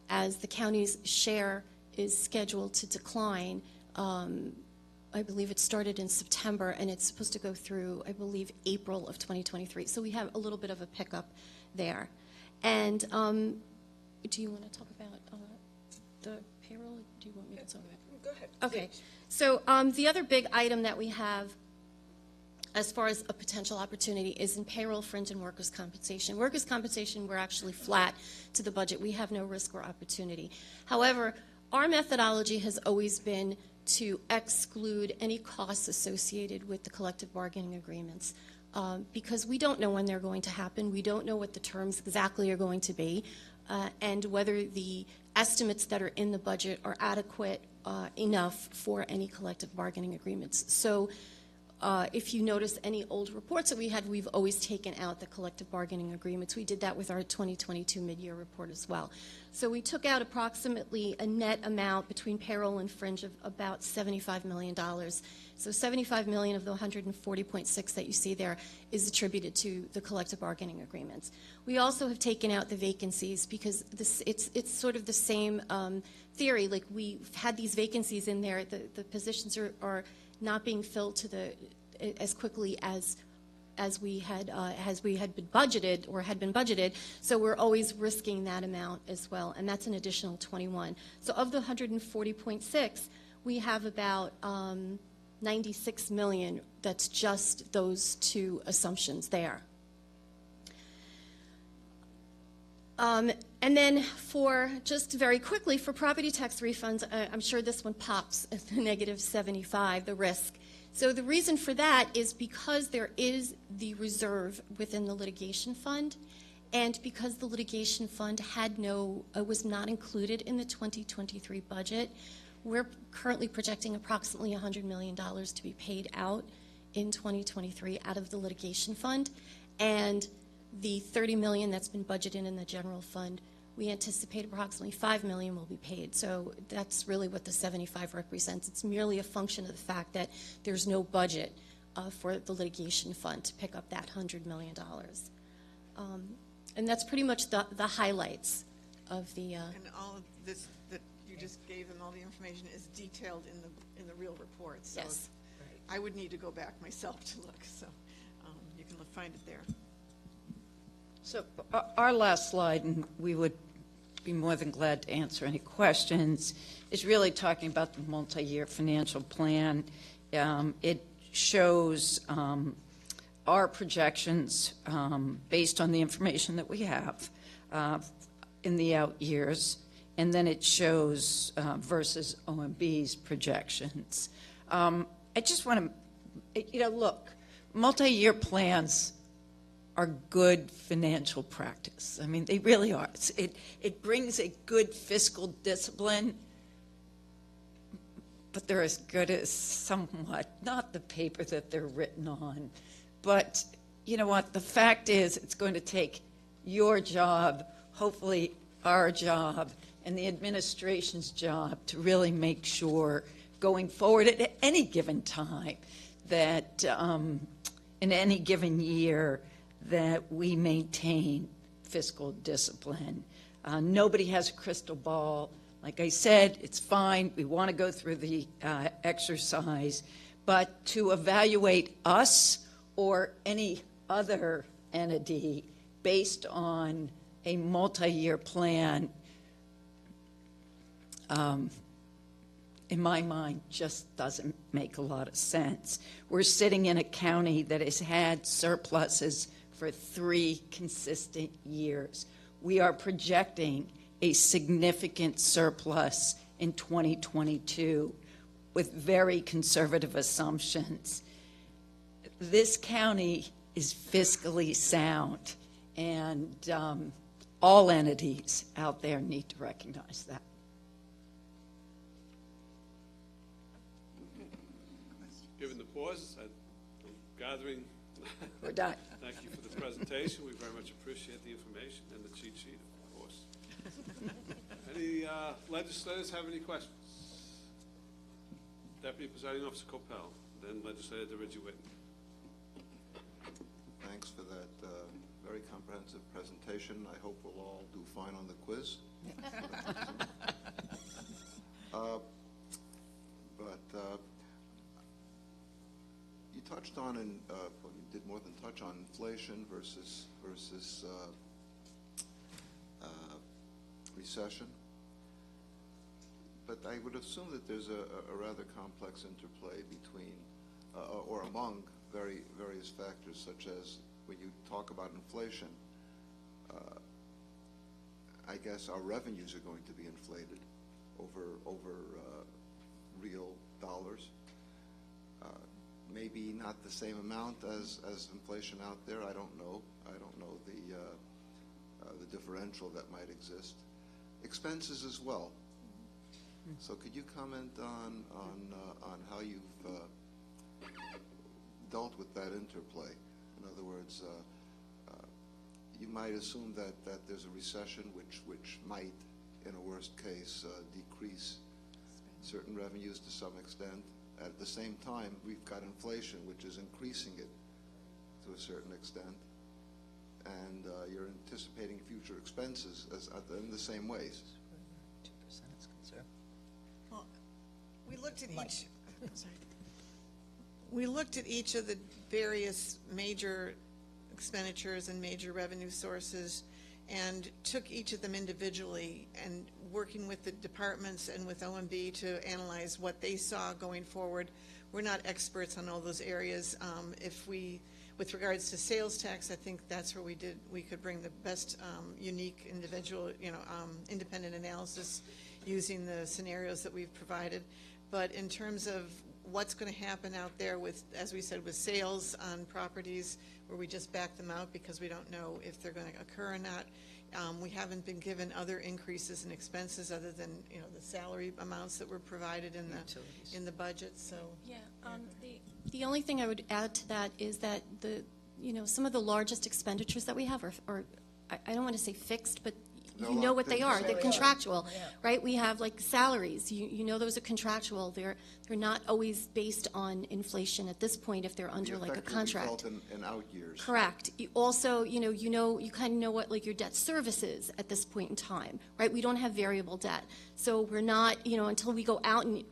as the county's share is scheduled to decline. I believe it started in September, and it's supposed to go through, I believe, April of 2023. So we have a little bit of a pickup there. And do you want to talk about the payroll? Do you want me to talk about it? Go ahead. Okay. So the other big item that we have as far as a potential opportunity is in payroll, fringe, and workers' compensation. Workers' compensation, we're actually flat to the budget. We have no risk or opportunity. However, our methodology has always been to exclude any costs associated with the collective bargaining agreements because we don't know when they're going to happen. We don't know what the terms exactly are going to be and whether the estimates that are in the budget are adequate enough for any collective bargaining agreements. So if you notice any old reports that we had, we've always taken out the collective bargaining agreements. We did that with our 2022 mid-year report as well. So we took out approximately a net amount between payroll and fringe of about $75 million. So $75 million of the 140.6 that you see there is attributed to the collective bargaining agreements. We also have taken out the vacancies because it's sort of the same theory. Like we've had these vacancies in there, the positions are not being filled as quickly as we had been budgeted, so we're always risking that amount as well, and that's an additional 21. So of the 140.6, we have about 96 million. That's just those two assumptions there. And then for, just very quickly, for property tax refunds, I'm sure this one pops at the negative 75, the risk. So the reason for that is because there is the reserve within the litigation fund, and because the litigation fund was not included in the 2023 budget. We're currently projecting approximately $100 million to be paid out in 2023 out of the litigation fund, and the $30 million that's been budgeted in the general fund, we anticipate approximately $5 million will be paid. So that's really what the 75 represents. It's merely a function of the fact that there's no budget for the litigation fund to pick up that $100 million. And that's pretty much the highlights of the. And all of this that you just gave and all the information is detailed in the real report. So yes. I would need to go back myself to look. So you can find it there. So our last slide, and we would be more than glad to answer any questions, is really talking about the multi-year financial plan. It shows our projections based on the information that we have in the out years, and then it shows versus OMB's projections. I just want to, look, multi-year plans are good financial practice. I mean, they really are. It brings a good fiscal discipline, but they're as good as somewhat, not the paper that they're written on. But you know what? The fact is, it's going to take your job, hopefully our job, and the administration's job to really make sure going forward at any given time that in any given year that we maintain fiscal discipline. Nobody has a crystal ball. Like I said, it's fine. We want to go through the exercise. But to evaluate us or any other entity based on a multi-year plan, in my mind, just doesn't make a lot of sense. We're sitting in a county that has had surpluses for 3 consistent years. We are projecting a significant surplus in 2022 with very conservative assumptions. This county is fiscally sound, and all entities out there need to recognize that. Given the pause, I'm gathering. We're done. Thank you for the presentation. We very much appreciate the information and the cheat sheet, of course. Any legislators have any questions? Deputy Presiding Officer Coppell, then Legislator DeRidge-Whitten. Thanks for that very comprehensive presentation. I hope we'll all do fine on the quiz. You touched on, well, you did more than touch on inflation versus recession. But I would assume that there's a rather complex interplay between, or among various factors, such as when you talk about inflation, I guess our revenues are going to be inflated over real dollars. Maybe not the same amount as inflation out there. I don't know. I don't know the differential that might exist. Expenses as well. So could you comment on how you've dealt with that interplay? In other words, you might assume that there's a recession which might, in a worst case, decrease certain revenues to some extent. At the same time, we've got inflation, which is increasing it to a certain extent, and you're anticipating future expenses in the same ways. 2% is conservative. Well, we looked at each. We looked at each of the various major expenditures and major revenue sources and took each of them individually and working with the departments and with OMB to analyze what they saw going forward. We're not experts on all those areas. With regards to sales tax, I think that's where we could bring the best unique individual, independent analysis using the scenarios that we've provided. But in terms of what's going to happen out there with, as we said, with sales on properties where we just back them out because we don't know if they're going to occur or not. We haven't been given other increases in expenses other than, the salary amounts that were provided in the budget, so. Yeah, the only thing I would add to that is that some of the largest expenditures that we have are I don't want to say fixed, but you know what they are. They're contractual, right? We have like salaries. You know those are contractual. They're not always based on inflation at this point if they're under like a contract. In out years. Correct. You also, you kind of know what like your debt service is at this point in time, right? We don't have variable debt, so we're not, until we go out and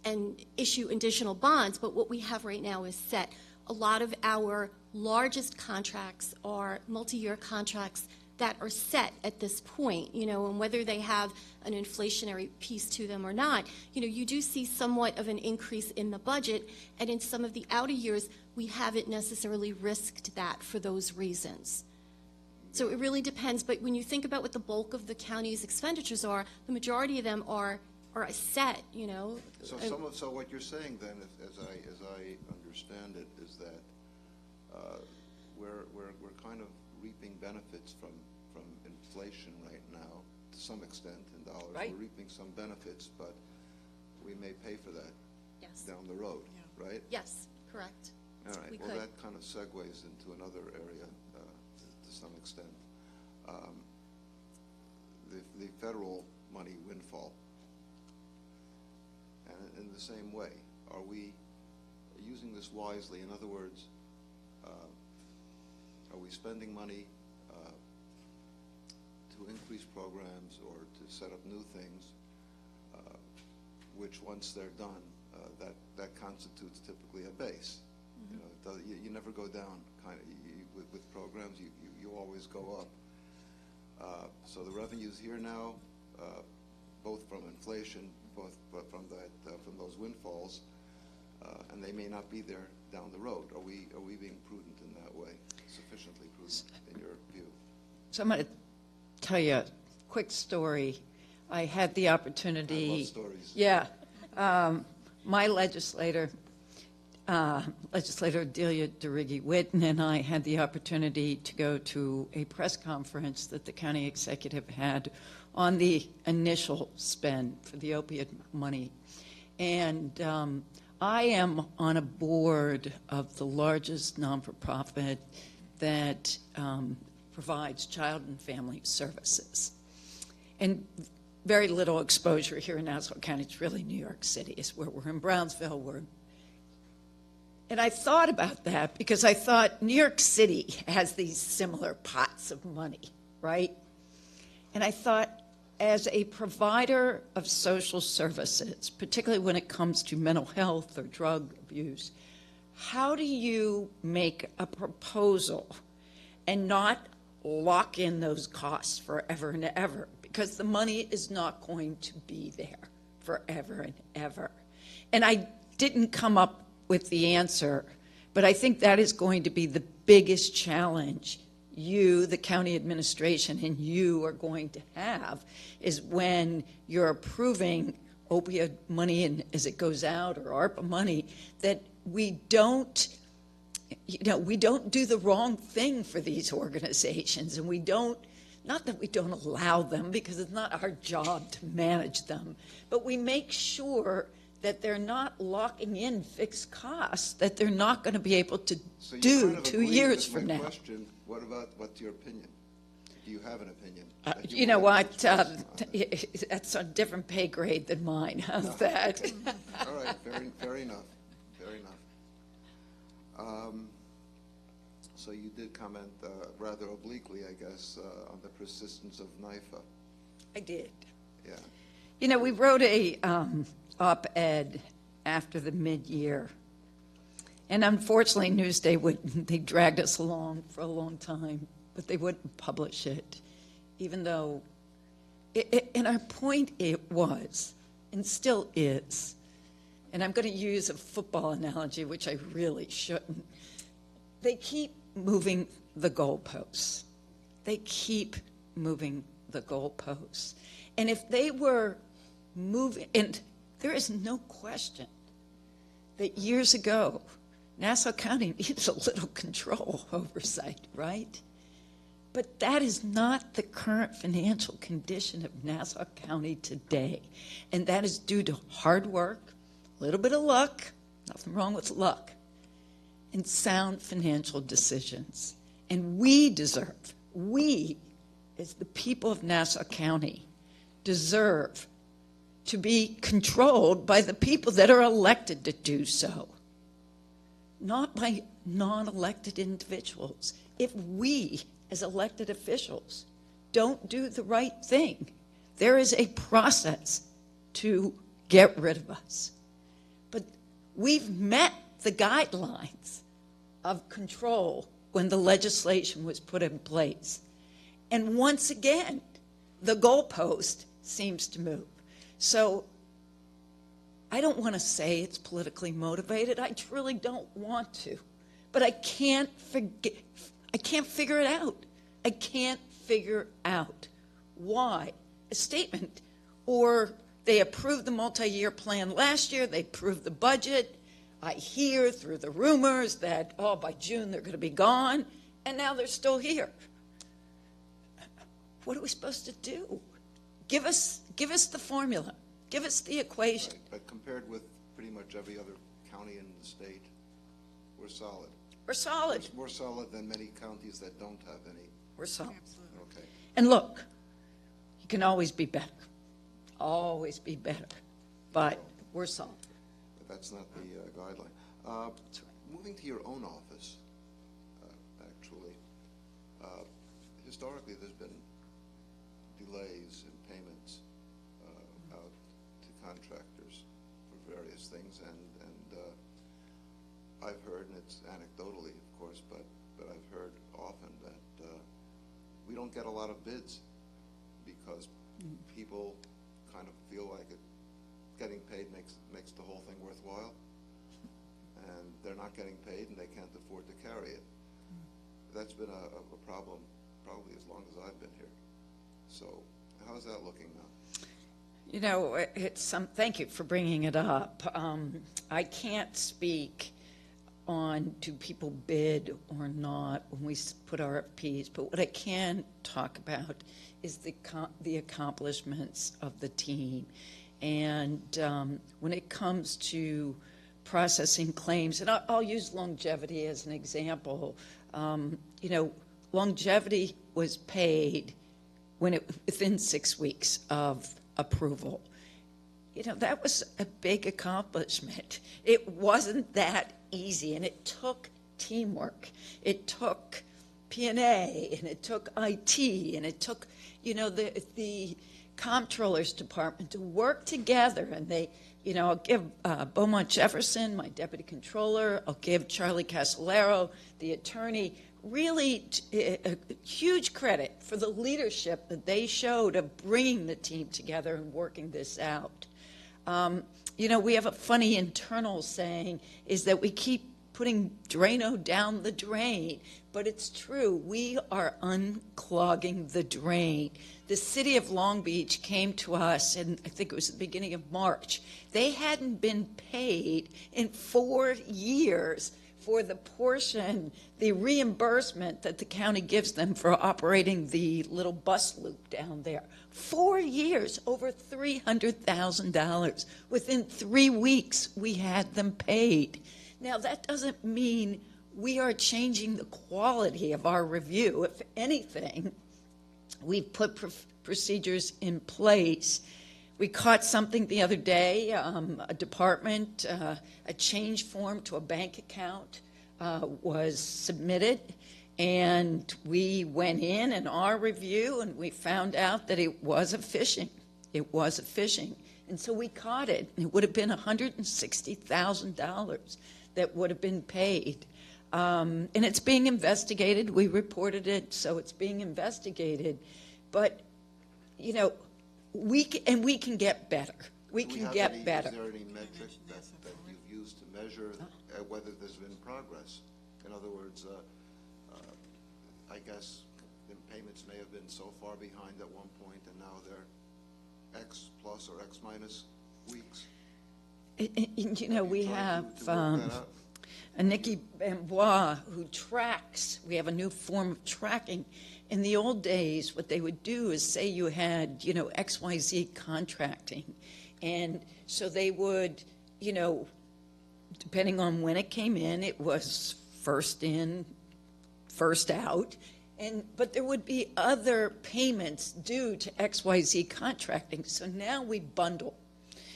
and issue additional bonds. But what we have right now is set. A lot of our largest contracts are multi-year contracts that are set at this point, and whether they have an inflationary piece to them or not, you do see somewhat of an increase in the budget, and in some of the outer years, we haven't necessarily risked that for those reasons. So it really depends, but when you think about what the bulk of the county's expenditures are, the majority of them are set, So what you're saying then, as I understand it, is that we're kind of reaping benefits from inflation right now, to some extent in dollars. Right. We're reaping some benefits, but we may pay for that down the road, right? Yes, correct. All right. We Well, could. that kind of segues into another area to some extent. The federal money windfall. And in the same way, are we using this wisely? In other words, are we spending money to increase programs or to set up new things, which once they're done, that constitutes typically a base? Mm-hmm. You never go down with programs. You always go up. So the revenue's here now, both from inflation, but from those windfalls, and they may not be there down the road. Are we being prudent in that way, sufficiently prudent in your view? So I'm going to tell you a quick story. I had the opportunity. I love stories. Yeah. My legislator Delia DeRiggi-Whitten and I had the opportunity to go to a press conference that the county executive had on the initial spend for the opioid money. And I am on a board of the largest non-for-profit that provides child and family services. And very little exposure here in Nassau County. It's really New York City. It's where we're in Brownsville. And I thought about that because I thought New York City has these similar pots of money, right? And I thought, as a provider of social services, particularly when it comes to mental health or drug abuse, how do you make a proposal and not lock in those costs forever and ever? Because the money is not going to be there forever and ever. And I didn't come up with the answer, but I think that is going to be the biggest challenge you, the county administration, and you are going to have, is when you're approving opioid money and as it goes out, or ARPA money, that we don't do the wrong thing for these organizations, and we don't, not that we don't allow them, because it's not our job to manage them, but we make sure that they're not locking in fixed costs that they're not going to be able to do 2 years from now. Question, what's your opinion? Do you have an opinion? You know what? That's a different pay grade than mine. How's that? Okay. All right. Fair enough. Fair enough. So you did comment rather obliquely, I guess, on the persistence of NIFA. I did. Yeah. We wrote a op-ed after the mid-year. And unfortunately, Newsday they dragged us along for a long time, but they wouldn't publish it, even though, and our point it was, and still is, and I'm going to use a football analogy, which I really shouldn't. They keep moving the goalposts. They keep moving the goalposts. And if they were moving, and there is no question that years ago, Nassau County needs a little control oversight, right? But that is not the current financial condition of Nassau County today. And that is due to hard work, a little bit of luck, nothing wrong with luck, and sound financial decisions. And we as the people of Nassau County, deserve to be controlled by the people that are elected to do so, not by non-elected individuals. If we, as elected officials, don't do the right thing, there is a process to get rid of us. But we've met the guidelines of control when the legislation was put in place. And once again, the goalpost seems to move. So I don't want to say it's politically motivated. I truly don't want to. But I can't figure it out. I can't figure out why a statement, or they approved the multi-year plan last year, they approved the budget. I hear through the rumors that, oh, by June they're going to be gone, and now they're still here. What are we supposed to do? Give us the formula. Give us the equation. Right. But compared with pretty much every other county in the state, we're solid. We're solid. We're more solid than many counties that don't have any. We're solid. Absolutely. Okay. And look, you can always be better. Always be better. But we're solid. But that's not the guideline. Moving to your own office, actually, historically there's been delays in payments out to contractors for various things, and I've heard, and it's anecdotally, of course, but I've heard often that we don't get a lot of bids because people kind of feel like getting paid makes the whole thing worthwhile, and they're not getting paid and they can't afford to carry it. That's been a problem probably as long as I've been here. So how's that looking now? You know, thank you for bringing it up. I can't speak on do people bid or not when we put RFPs, but what I can talk about is the accomplishments of the team. And when it comes to processing claims, and I'll use longevity as an example, you know, longevity was paid within 6 weeks of approval. You know, that was a big accomplishment. It wasn't that easy, and it took teamwork. It took P&A, and it took IT, and it took, you know, the comptroller's department to work together. And they, you know, I'll give Beaumont Jefferson, my deputy controller, I'll give Charlie Casolaro, the attorney, really a huge credit for the leadership that they showed of bringing the team together and working this out. You know, we have a funny internal saying is that we keep putting Drano down the drain, but it's true. We are unclogging the drain. The city of Long Beach came to us, and I think it was the beginning of March. They hadn't been paid in 4 years for the portion, the reimbursement that the county gives them for operating the little bus loop down there. 4 years, over $300,000. Within 3 weeks, we had them paid. Now, that doesn't mean we are changing the quality of our review. If anything, we've put procedures in place. We caught something the other day, a department, a change form to a bank account was submitted, and we went in our review, and we found out that it was a phishing. It was a phishing. And so we caught it. It would have been $160,000 that would have been paid. And it's being investigated. We reported it, so it's being investigated. But, you know, we can get better. We can get better. Is there any metric that you've used to measure whether there's been progress? In other words, I guess the payments may have been so far behind at one point, and now they're X plus or X minus weeks. You know, we have to work that out? a Nikki Bambois who tracks. We have a new form of tracking. In the old days, what they would do is say you had, you know, XYZ contracting. And so they would, you know, depending on when it came in, it was first in, first out. But there would be other payments due to XYZ contracting. So now we bundle.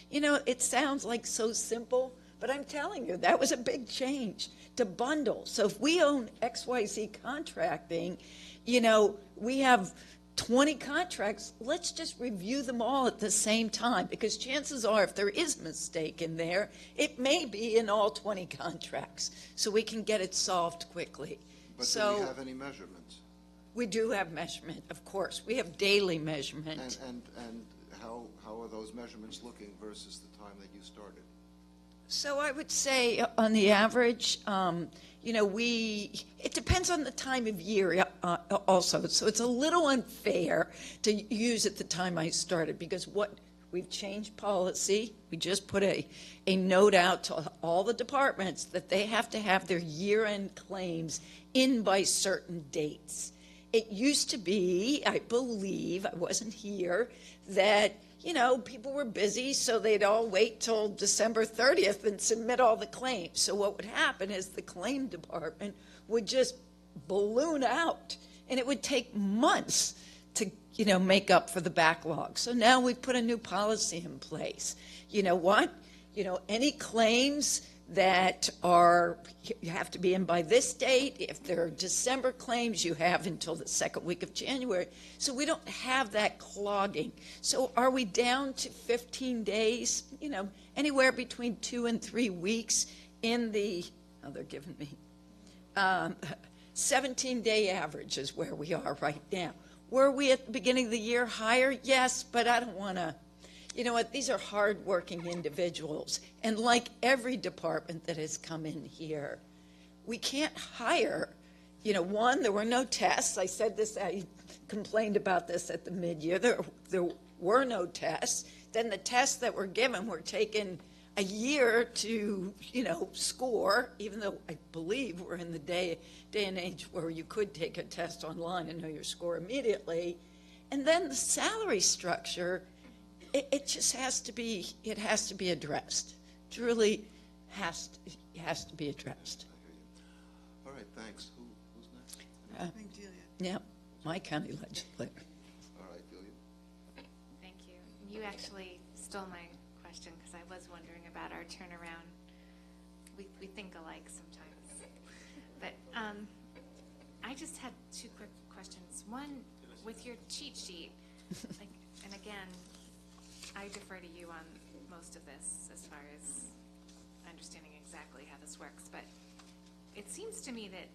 You know, it sounds like so simple, but I'm telling you, that was a big change to bundle. So if we own XYZ contracting, you know, we have 20 contracts, let's just review them all at the same time, because chances are if there is a mistake in there, it may be in all 20 contracts, so we can get it solved quickly. But So do we have any measurements? we do have measurement, of course. We have daily measurement. And how are those measurements looking versus the time that you started? So I would say on the average, you know, it depends on the time of year also. So it's a little unfair to use at the time I started, because we've changed policy. We just put a note out to all the departments that they have to have their year-end claims in by certain dates. It used to be, I believe, I wasn't here, that, you know, people were busy, so they'd all wait till December 30th and submit all the claims. So what would happen is the claim department would just balloon out, and it would take months to, you know, make up for the backlog. So now we've put a new policy in place. You know what? You know, any claims that you have to be in by this date. If there are December claims, you have until the second week of January. So we don't have that clogging. So are we down to 15 days? You know, anywhere between 2 and 3 weeks in the, they're giving me, 17-day average is where we are right now. Were we at the beginning of the year higher? Yes, but I don't want to. You know what? These are hardworking individuals. And like every department that has come in here, we can't hire. You know, one, there were no tests. I said this, I complained about this at the mid-year. There were no tests. Then the tests that were given were taken a year to, you know, score, even though I believe we're in the day and age where you could take a test online and know your score immediately. And then the salary structure, it just has to be, it has to be addressed. Truly has to be addressed. All right, thanks. Who's next? I think Delia. Yeah, my county legislator. All right, Delia. Thank you. You actually stole my question, because I was wondering about our turnaround. We think alike sometimes. But I just had two quick questions. One, with your cheat sheet, like, and again, I defer to you on most of this as far as understanding exactly how this works, but it seems to me that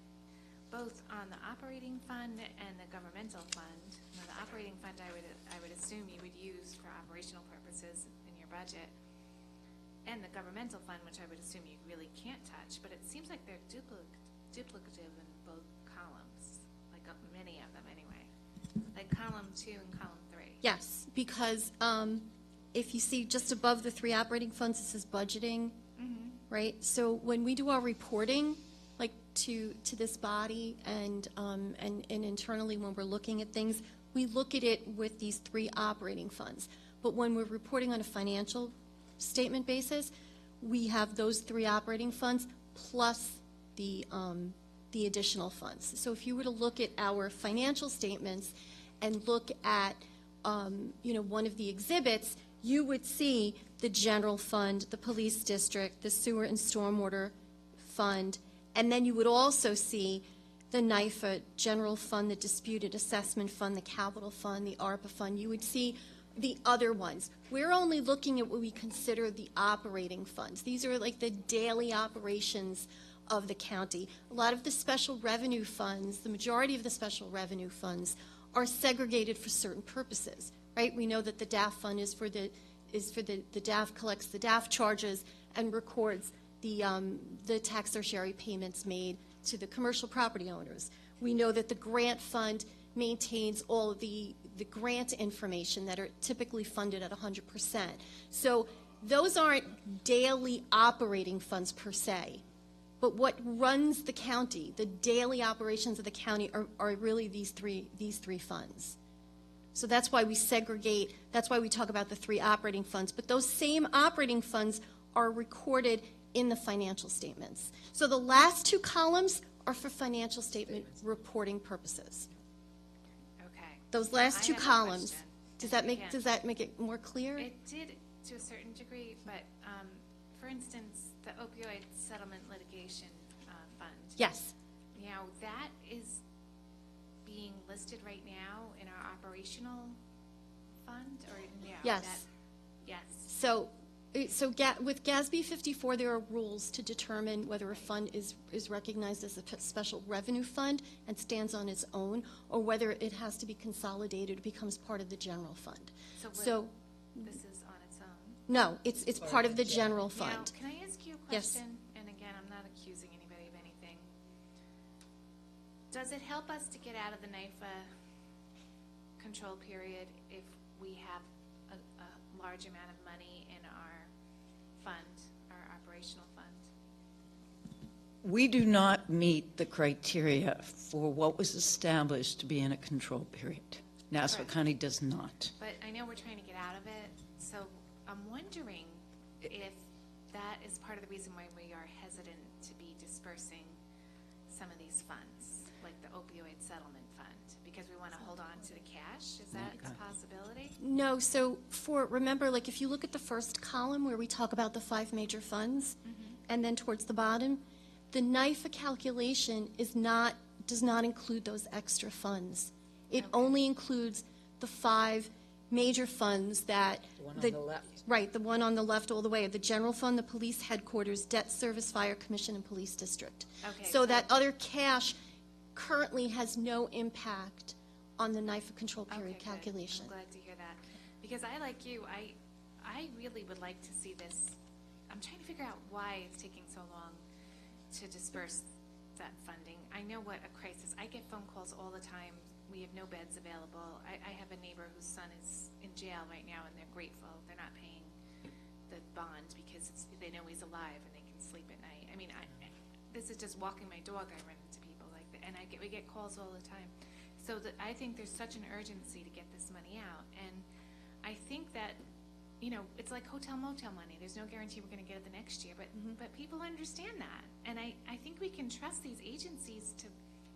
both on the operating fund and the governmental fund, the operating fund I would assume you would use for operational purposes in your budget, and the governmental fund, which I would assume you really can't touch, but it seems like they're duplicative in both columns, like many of them anyway, like column 2 and column 3. Yes, because if you see just above the 3 operating funds, it says budgeting, right? So when we do our reporting, like to this body and internally when we're looking at things, we look at it with these 3 operating funds. But when we're reporting on a financial statement basis, we have those 3 operating funds plus the additional funds. So if you were to look at our financial statements and look at you know, one of the exhibits, you would see the general fund, the police district, the sewer and stormwater fund, and then you would also see the NIFA general fund, the disputed assessment fund, the capital fund, the ARPA fund. You would see the other ones. We're only looking at what we consider the operating funds. These are like the daily operations of the county. A lot of the special revenue funds, the majority of the special revenue funds, are segregated for certain purposes, right? We know that the DAF fund is for the DAF collects the DAF charges and records the tax tertiary payments made to the commercial property owners. We know that the grant fund maintains all of the grant information that are typically funded at 100%. So those aren't daily operating funds per se. But what runs the county, the daily operations of the county, are really these three funds. So that's why we segregate, that's why we talk about the three operating funds. But those same operating funds are recorded in the financial statements. So the last two columns are for financial statement reporting purposes. Okay. Those last two I have a columns, question. does that make, Yeah. does that make it more clear? It did to a certain degree, but for instance, the opioid settlement litigation fund. Yes. Now, that is being listed right now in our operational fund, or no? Yes. Yes. So with GASB 54, there are rules to determine whether a fund is recognized as a special revenue fund and stands on its own, or whether it has to be consolidated, becomes part of the general fund. So this is on its own? No, it's part of the general fund. Now, can I ask you a Yes. question? And again, I'm not accusing anybody of anything. Does it help us to get out of the NIFA control period if we have a large amount of money in our fund, our operational fund? We do not meet the criteria for what was established to be in a control period. Nassau Correct. County does not. But I know we're trying to get out of it, so I'm wondering if that is part of the reason why we are hesitant to be dispersing some of these funds, like the opioid settlement fund, because we want to hold on to the cash. Is that a possibility? No, so remember, like if you look at the first column where we talk about the 5 major funds, and then towards the bottom, the NIFA calculation does not include those extra funds. It only includes the 5 major funds that. The one on the left. Right, the one on the left all the way, the general fund, the police headquarters, debt service, fire commission, and police district. Okay, So that other cash currently has no impact on the NIFA control period Okay, good. calculation. I'm glad to hear that. Because I, like you, I really would like to see this. I'm trying to figure out why it's taking so long to disperse that funding. I know what a crisis, I get phone calls all the time. We have no beds available. I have a neighbor whose son is in jail right now, and they're grateful. They're not paying the bond because they know he's alive and they can sleep at night. I mean, this is just walking my dog. I run into people like that, and we get calls all the time. So I think there's such an urgency to get this money out, and I think that, you know, it's like hotel motel money. There's no guarantee we're going to get it the next year, but people understand that, and I think we can trust these agencies to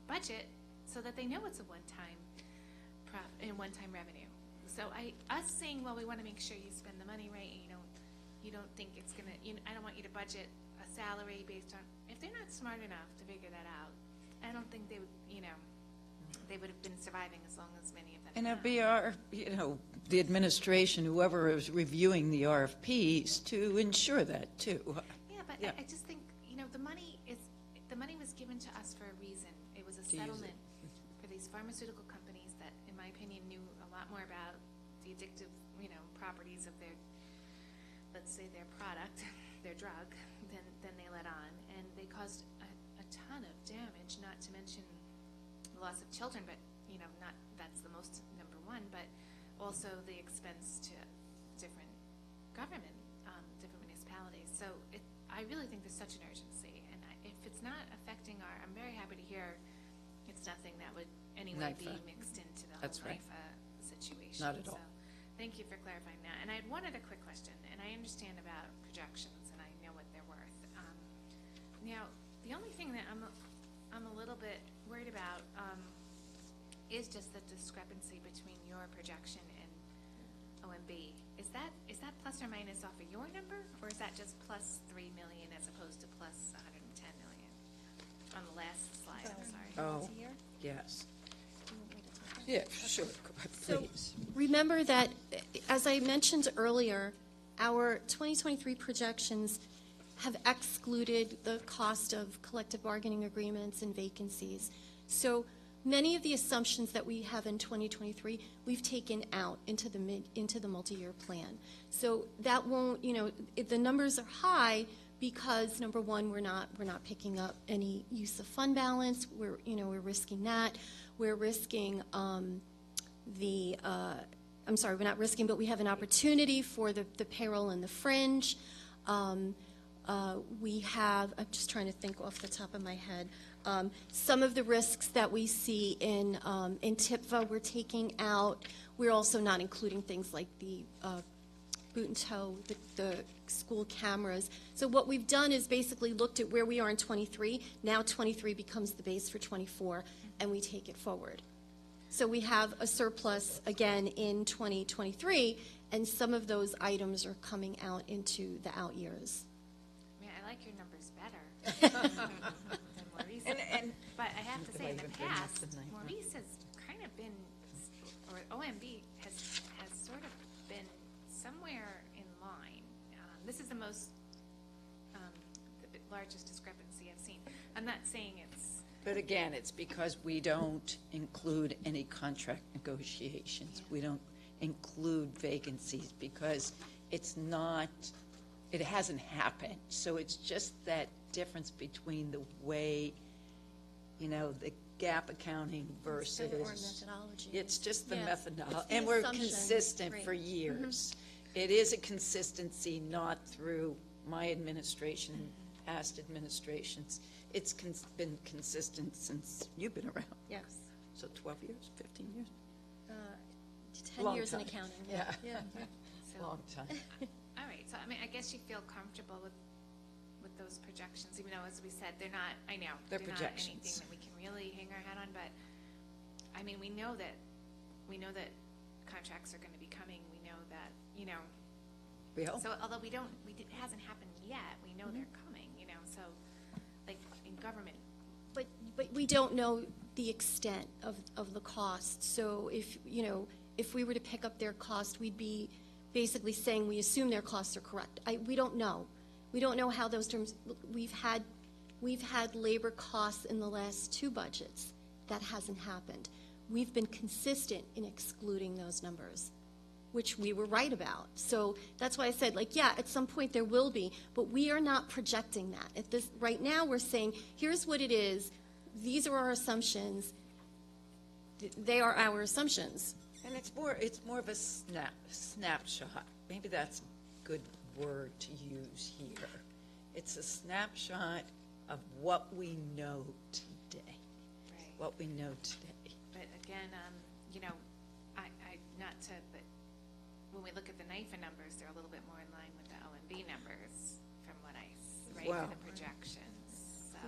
budget so that they know it's a one-time revenue. So us saying, well, we want to make sure you spend the money right, and you don't think it's gonna. I don't want you to budget a salary based on. If they're not smart enough to figure that out, I don't think they would. They would have been surviving as long as many of them. And have. it'd be the administration, whoever is reviewing the RFPs, to ensure that too. Yeah, but Yeah. I just think the money was given to us for a reason. It was a To use it. settlement for these pharmaceutical companies that, in my opinion, knew a lot more about the addictive, properties of their, let's say, their product, their drug, than they let on, and they caused a ton of damage. Not to mention the loss of children, but that's the most number one, but also the expense to different government, different municipalities. So I really think there's such an urgency, and if it's not affecting I'm very happy to hear it's nothing that would anyway be NIFA. mixed into the That's whole right. NIFA situation. Not at all. So thank you for clarifying that. And I had one other quick question, and I understand about projections, and I know what they're worth. Now, the only thing that I'm a little bit worried about is just the discrepancy between your projection and OMB. Is that plus or minus off of your number, or is that just plus 3 million as opposed to plus 110 million on the last slide? I'm sorry. Oh, yes. Yeah, sure, please. Remember that, as I mentioned earlier, our 2023 projections have excluded the cost of collective bargaining agreements and vacancies. So many of the assumptions that we have in 2023, we've taken out into the multi-year plan. So that won't, the numbers are high because, number one, we're not picking up any use of fund balance. We're risking that. We're risking I'm sorry, we're not risking, but we have an opportunity for the payroll and the fringe. We have, I'm just trying to think off the top of my head, some of the risks that we see in TIPVA we're taking out. We're also not including things like the boot and toe, the school cameras. So what we've done is basically looked at where we are in 23. Now 23 becomes the base for 24, and we take it forward. So we have a surplus again in 2023, and some of those items are coming out into the out years. I mean, I like your numbers better than Maurice. But I have to say, in the past, Maurice has kind of been, or OMB has sort of been somewhere in line. This is the most, the largest discrepancy I've seen. I'm not saying it's. But again, it's because we don't include any contract negotiations. We don't include vacancies because it's not, it hasn't happened. So it's just that difference between the way, you know, the gap accounting versus. Or methodology. It's just the Yeah. methodology. It's the And we're assumption. consistent Right. for years. It is a consistency, not through my administration and past administrations. It's been consistent since you've been around. Yes. So 12 years, 15 years? 10 Long years in time. accounting. Yeah. So, Long time. all right, so I mean, I guess you feel comfortable with those projections, even though, as we said, they're not, I know, They're not projections. anything that we can really hang our hat on, but, I mean, we know that contracts are gonna be coming, we know that, you know. We hope. So although it hasn't happened yet, we know they're coming, you know, so, like, in government. But we don't know the extent of the cost. So if we were to pick up their cost, we'd be basically saying we assume their costs are correct. We don't know. We don't know how those terms, we've had labor costs in the last 2 budgets. That hasn't happened. We've been consistent in excluding those numbers, which we were right about. So that's why I said, like, yeah, at some point there will be, but we are not projecting that. Right now we're saying, here's what it is. These are our assumptions. They are our assumptions. And it's more of a snapshot. Maybe that's a good word to use here. It's a snapshot of what we know today. Right. What we know today. But again, you know, but when we look at the NIFA numbers, they're a little bit more in line with the OMB numbers from what right, Wow. for the projections. So,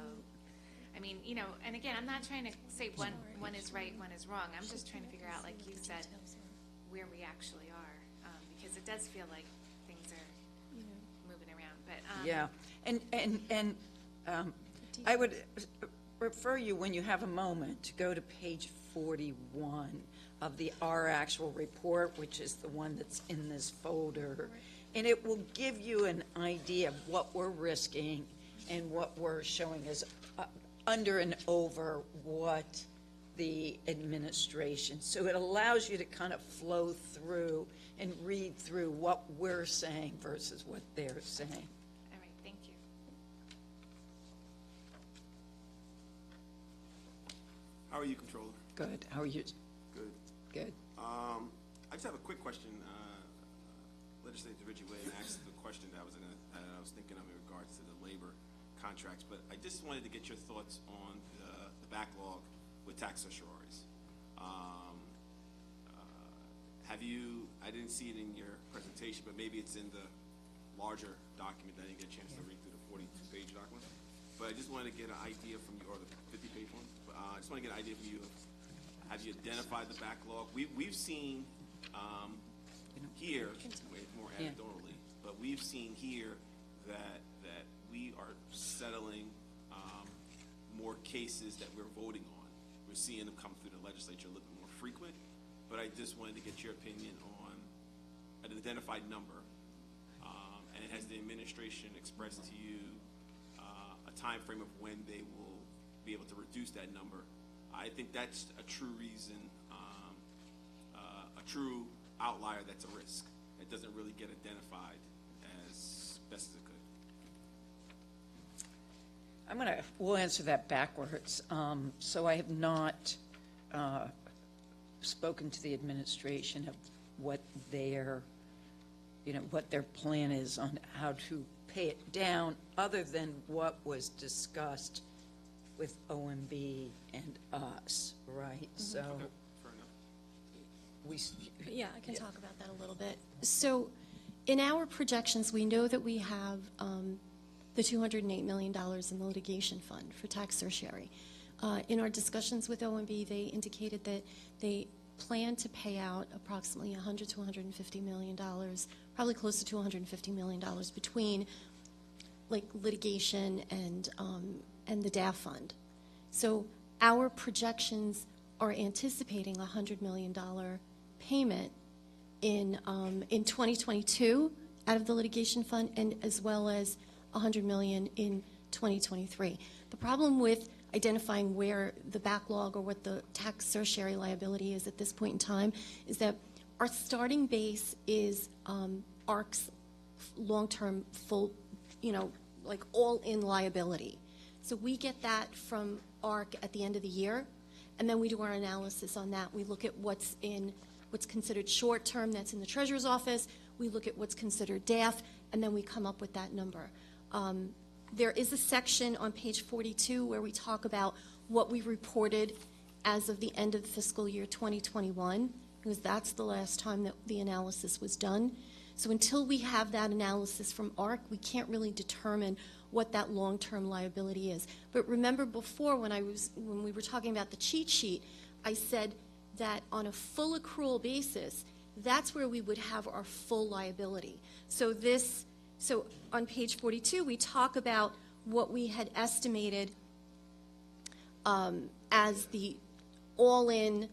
I mean, you know, and again, I'm not trying to say one is right, one is wrong. I'm just trying to figure out, like you said, where we actually are, because it does feel like things are moving around. But Yeah, and I would refer you, when you have a moment, to go to page 41 of our actual report, which is the one that's in this folder, and it will give you an idea of what we're risking and what we're showing as under and over what the administration. So it allows you to kind of flow through and read through what we're saying versus what they're saying. all right, thank you. How are you, Controller? Good. How are you? Good. Good. I just have a quick question. Legislator Ridgeway asked the question that I was thinking of in regards to the labor contracts, but I just wanted to get your thoughts on the backlog with tax assurers. I didn't see it in your presentation, but maybe it's in the larger document that I didn't get a chance to read through the 42-page document. But I just wanted to get an idea from you, or the 50-page one. But I just want to get an idea from you of, have you identified the backlog? We've seen here, more anecdotally, but we've seen here that we are settling more cases that we're voting on. We're seeing them come through the legislature a little bit more frequent, but I just wanted to get your opinion on an identified number. And has the administration expressed to you a time frame of when they will be able to reduce that number? I think that's a true reason, a true outlier that's a risk. It doesn't really get identified as best as it could. We'll answer that backwards. So I have not spoken to the administration of what their, what their plan is on how to pay it down, other than what was discussed with OMB and us, right? So, Yeah, I can talk about that a little bit. So in our projections, we know that we have the $208 million in the litigation fund for tax certiorari. In our discussions with OMB, they indicated that they plan to pay out approximately $100 to $150 million, probably close to $250 million between like litigation and the DAF fund. So our projections are anticipating a $100 million payment in 2022 out of the litigation fund, and as well as $100 million in 2023. The problem with identifying where the backlog or what the tax certiorari liability is at this point in time is that our starting base is ARC's long-term full, like all-in liability. So we get that from ARC at the end of the year, and then we do our analysis on that. We look at what's considered short-term, that's in the Treasurer's office. We look at what's considered DAF, and then we come up with that number. There is a section on page 42 where we talk about what we reported as of the end of the fiscal year 2021, because that's the last time that the analysis was done. So until we have that analysis from ARC, we can't really determine what that long-term liability is. But remember before when we were talking about the cheat sheet, I said that on a full accrual basis, that's where we would have our full liability. So on page 42, we talk about what we had estimated as the all-in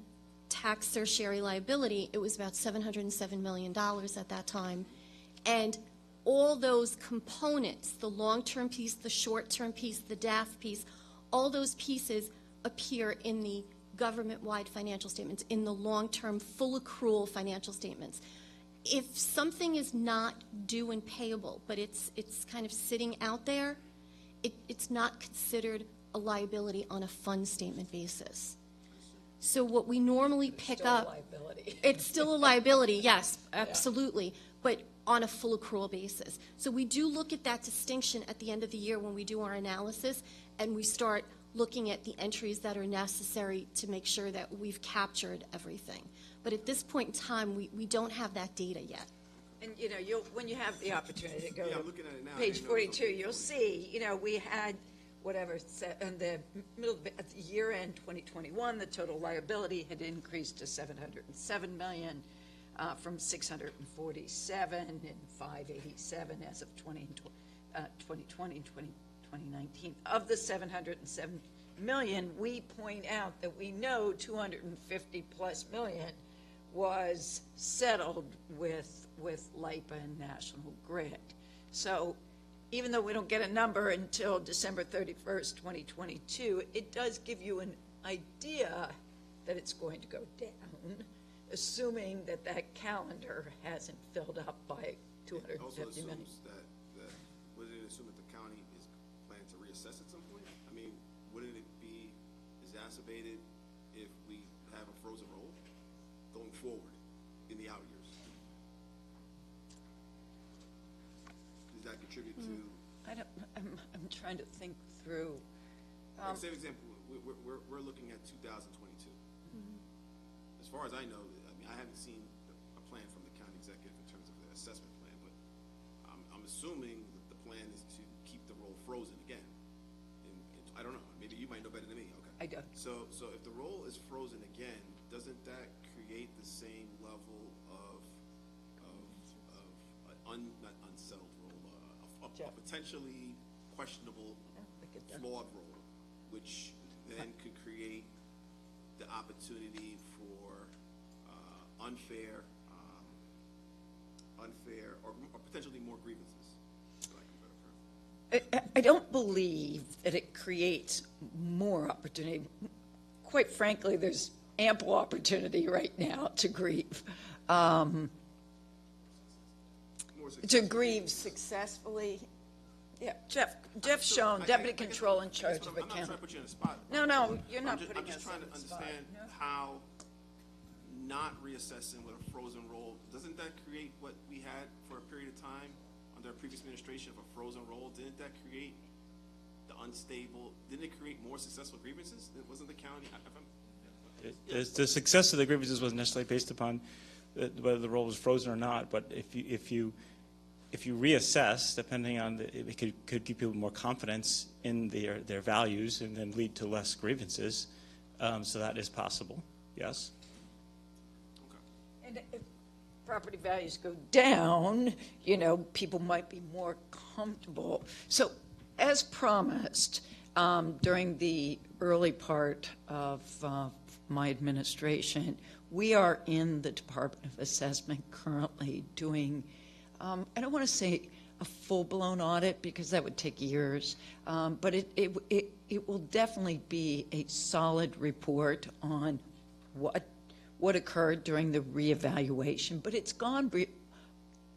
tax certiorari liability. It was about $707 million at that time. And all those components, the long-term piece, the short-term piece, the DAF piece, all those pieces appear in the government-wide financial statements, in the long-term full accrual financial statements. If something is not due and payable, but it's kind of sitting out there, it's not considered a liability on a fund statement basis. So what we normally pick up, it's still a liability, yes, absolutely, but on a full accrual basis. So we do look at that distinction at the end of the year when we do our analysis, and we start looking at the entries that are necessary to make sure that we've captured everything. But at this point in time, we don't have that data yet. And, when you have the opportunity to go I'm to looking at it now. page 42, you'll see, we had in the middle of at the year end 2021, the total liability had increased to $707 million from $647 and $587 as of 2020 and 2019. Of the $707 million, we point out that we know $250 plus million was settled with LIPA and National Grid. So even though we don't get a number until December 31st, 2022, it does give you an idea that it's going to go down, assuming that that calendar hasn't filled up by $250 million. Would it assume that the county is planning to reassess at some point? I mean, wouldn't it be exacerbated if we have a frozen roll going forward in the out years? Does that contribute to? I'm trying to think through. Say, for example, we're looking at 2022. As far as I know, I haven't seen a plan from the county executive in terms of the assessment plan, but I'm assuming that the plan is to keep the roll frozen again. I don't know. Maybe you might know better than me. Okay. I don't. So if the roll is frozen again, doesn't that create the same level of not unsettled roll, a potentially questionable, flawed roll, which then could create the opportunity for unfair or potentially more grievances, for lack of a better term? I don't believe that it creates more opportunity. Quite frankly, there's ample opportunity right now to grieve. To grieve successfully. Yeah, Jeff Schoen, Deputy Controller in charge of accounting. I'm not trying to put you on the spot. No, you're not putting us on the spot. I'm just trying to understand how not reassessing with a frozen roll, doesn't that create what we had for a period of time under a previous administration of a frozen roll? Didn't that create the unstable, didn't it create more successful grievances? It wasn't the county, The success of the grievances wasn't necessarily based upon whether the roll was frozen or not, but if you reassess, depending on it could give people more confidence in their values and then lead to less grievances. So that is possible. Yes. And if property values go down, you know, people might be more comfortable. So, as promised, during the early part of my administration, we are in the Department of Assessment currently doing, I don't want to say a full-blown audit because that would take years, but it will definitely be a solid report on what occurred during the reevaluation, but it's gone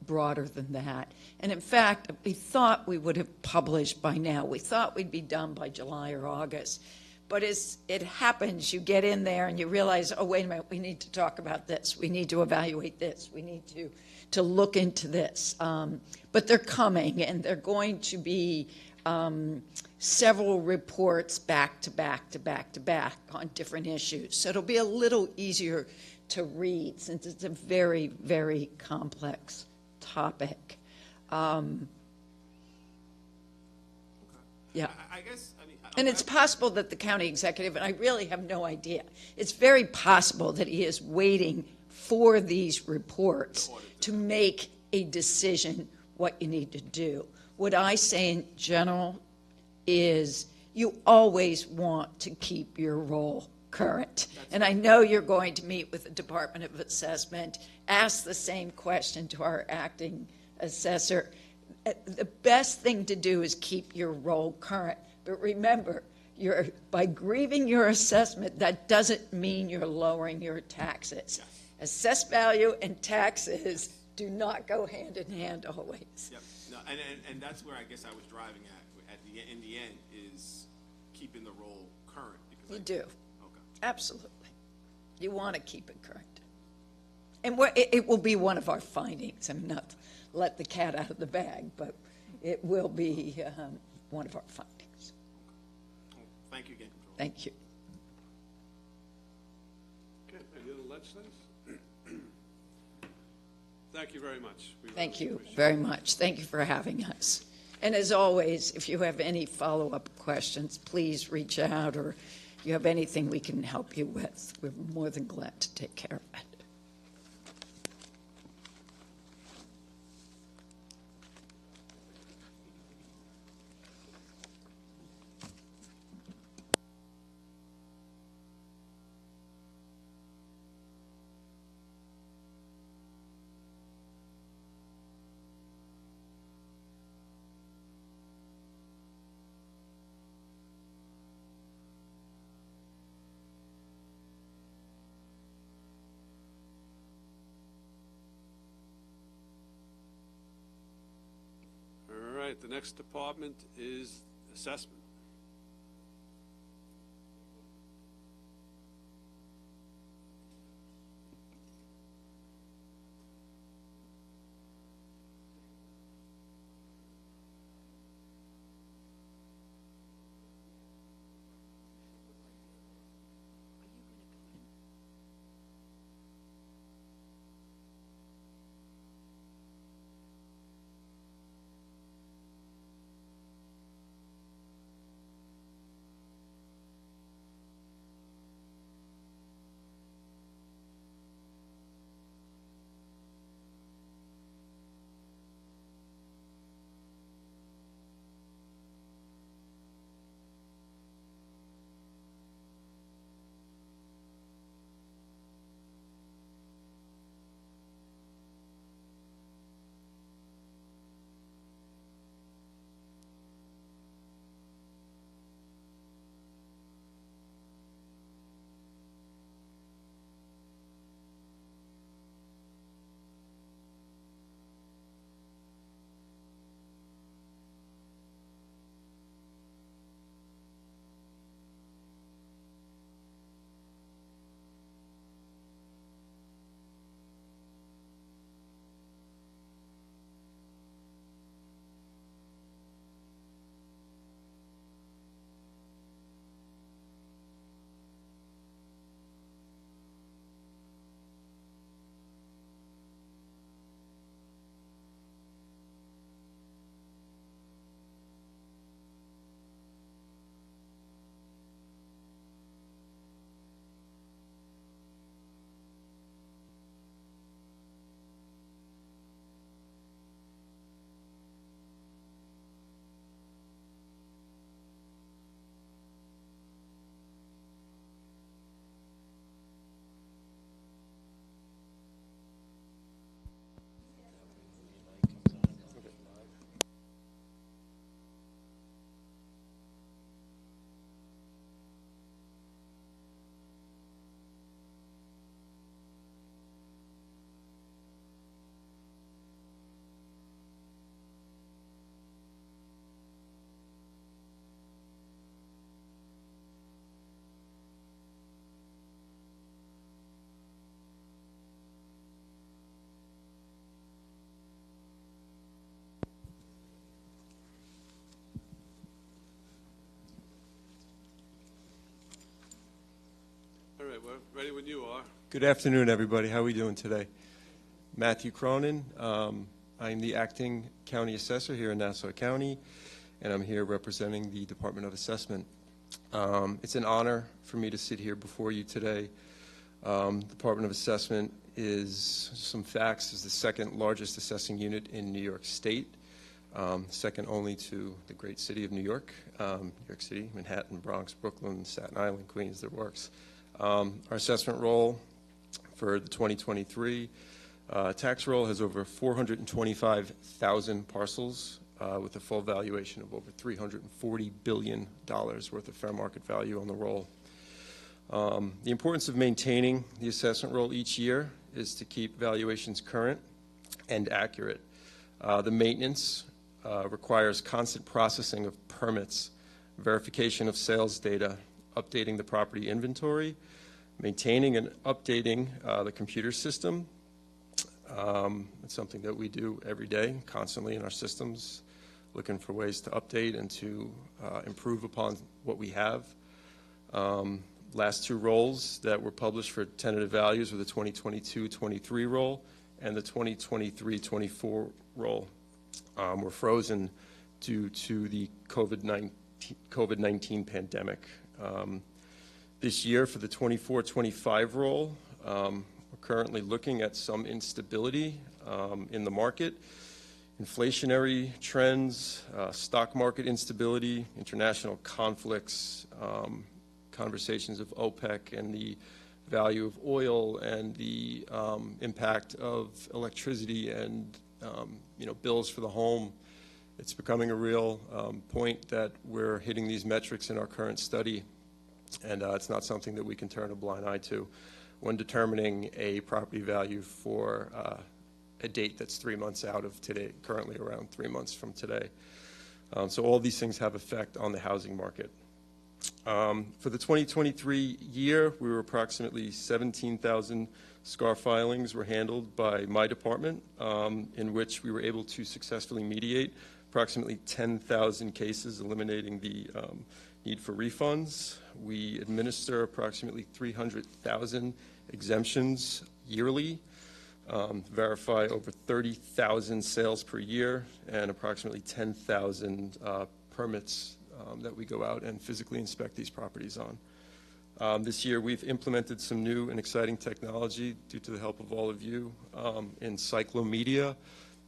broader than that. And in fact, we thought we would have published by now. We thought we'd be done by July or August. But as it happens, you get in there and you realize, oh, wait a minute, we need to talk about this. We need to evaluate this. We need to look into this. But they're coming, and they're going to be several reports back to back to back to back on different issues. So it'll be a little easier to read since it's a very, very complex topic. Yeah. I guess, and it's possible that the county executive, and I really have no idea, it's very possible that he is waiting for these reports to make a decision what you need to do. What I say in general is you always want to keep your roll current. And I know you're going to meet with the Department of Assessment, ask the same question to our acting assessor. The best thing to do is keep your roll current. But remember, by grieving your assessment, that doesn't mean you're lowering your taxes. Yes. Assessed value and taxes do not go hand in hand always. Yep. No, and that's where I guess I was driving at in the end is keeping the roll current. Because You do. Okay. Absolutely. You want to keep it current. And it will be one of our findings. I'm not to let the cat out of the bag, but it will be one of our findings. Thank you again, Controller. Thank you. Okay, any other legislators? Thank you very much. We Thank really you appreciate very it. much. Thank you for having us. And as always, if you have any follow-up questions, please reach out, or if you have anything we can help you with, we're more than glad to take care of it. All right, the next department is assessment. right, we're ready when you are. Good afternoon, everybody. How are we doing today? Matthew Cronin. I'm the acting county assessor here in Nassau County, and I'm here representing the Department of Assessment. It's an honor for me to sit here before you today. Department of Assessment is, some facts, is the second largest assessing unit in New York State, second only to the great city of New York, New York City, Manhattan, Bronx, Brooklyn, Staten Island, Queens, the works. Our assessment roll for the 2023 tax roll has over 425,000 parcels with a full valuation of over $340 billion worth of fair market value on the roll. The importance of maintaining the assessment roll each year is to keep valuations current and accurate. The maintenance requires constant processing of permits, verification of sales data, updating the property inventory, maintaining and updating the computer system. It's something that we do every day, constantly in our systems, looking for ways to update and to improve upon what we have. Last two rolls that were published for tentative values were the 2022-23 roll and the 2023-24 roll. Were frozen due to the COVID-19 pandemic. This year for the 24-25 roll, we're currently looking at some instability in the market, inflationary trends, stock market instability, international conflicts, conversations of OPEC and the value of oil and the impact of electricity and bills for the home. It's becoming a real point that we're hitting these metrics in our current study, and it's not something that we can turn a blind eye to when determining a property value for a date that's 3 months out of today, currently around 3 months from today. So all these things have effect on the housing market. For the 2023 year, we were approximately 17,000 SCAR filings were handled by my department, in which we were able to successfully mediate approximately 10,000 cases, eliminating the need for refunds. We administer approximately 300,000 exemptions yearly, verify over 30,000 sales per year, and approximately 10,000 permits that we go out and physically inspect these properties on. This year we've implemented some new and exciting technology due to the help of all of you in Cyclomedia.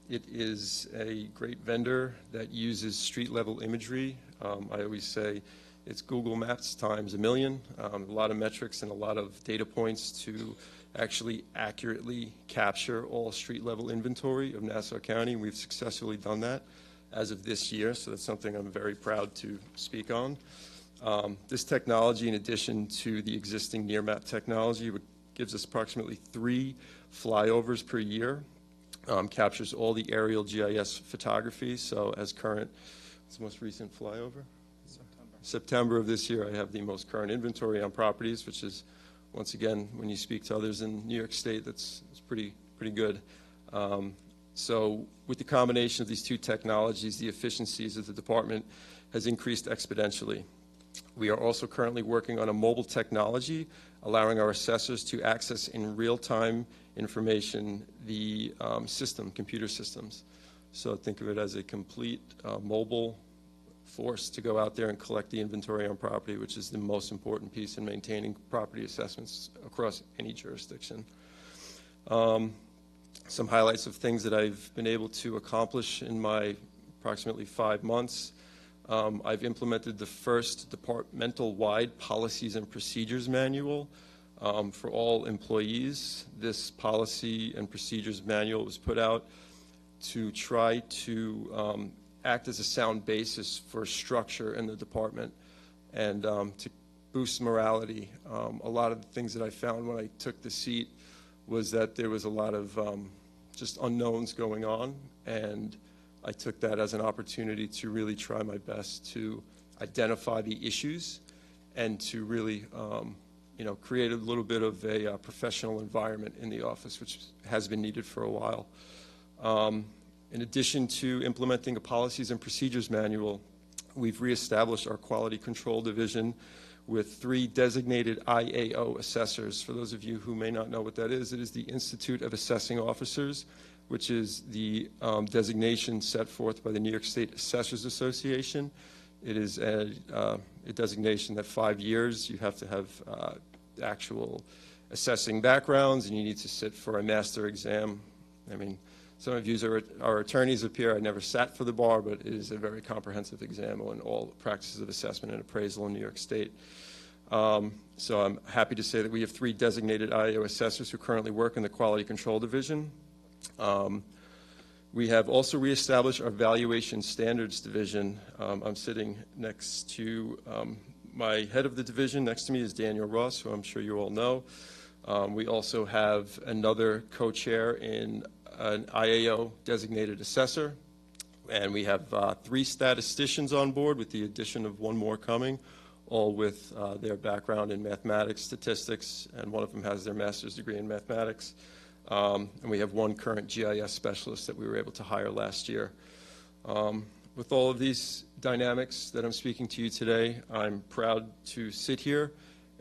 It is a great vendor that uses street level imagery. I always say it's Google Maps times a million, a lot of metrics and a lot of data points to actually accurately capture all street level inventory of Nassau County. We've successfully done that as of this year, so that's something I'm very proud to speak on. This technology, in addition to the existing near map technology, gives us approximately 3 flyovers per year, captures all the aerial GIS photography. So as current, what's the most recent flyover? September of this year, I have the most current inventory on properties, which is, once again, when you speak to others in New York State, that's pretty good. So with the combination of these two technologies, the efficiencies of the department has increased exponentially. We are also currently working on a mobile technology, allowing our assessors to access in real-time information the computer systems. So think of it as a complete mobile force to go out there and collect the inventory on property, which is the most important piece in maintaining property assessments across any jurisdiction. Some highlights of things that I've been able to accomplish in my approximately 5 months. I've implemented the first departmental-wide policies and procedures manual for all employees. This policy and procedures manual was put out to try to act as a sound basis for structure in the department and to boost morality. A lot of the things that I found when I took the seat was that there was a lot of just unknowns going on, and I took that as an opportunity to really try my best to identify the issues and to really create a little bit of a professional environment in the office, which has been needed for a while. In addition to implementing a policies and procedures manual, we've reestablished our quality control division, with 3 designated IAO assessors. For those of you who may not know what that is, it is the Institute of Assessing Officers, which is the designation set forth by the New York State Assessors Association. It is a designation that 5 years you have to have actual assessing backgrounds, and you need to sit for a master exam. I mean, some of you are attorneys up here. I never sat for the bar, but it is a very comprehensive exam on all practices of assessment and appraisal in New York State. So I'm happy to say that we have 3 designated IAO assessors who currently work in the Quality Control Division. We have also reestablished our Valuation Standards Division. I'm sitting next to my head of the division. Next to me is Daniel Ross, who I'm sure you all know. We also have another co-chair in an IAO designated assessor, and we have 3 statisticians on board with the addition of 1 more coming, all with their background in mathematics, statistics, and one of them has their master's degree in mathematics. And we have 1 current GIS specialist that we were able to hire last year. With all of these dynamics that I'm speaking to you today, I'm proud to sit here,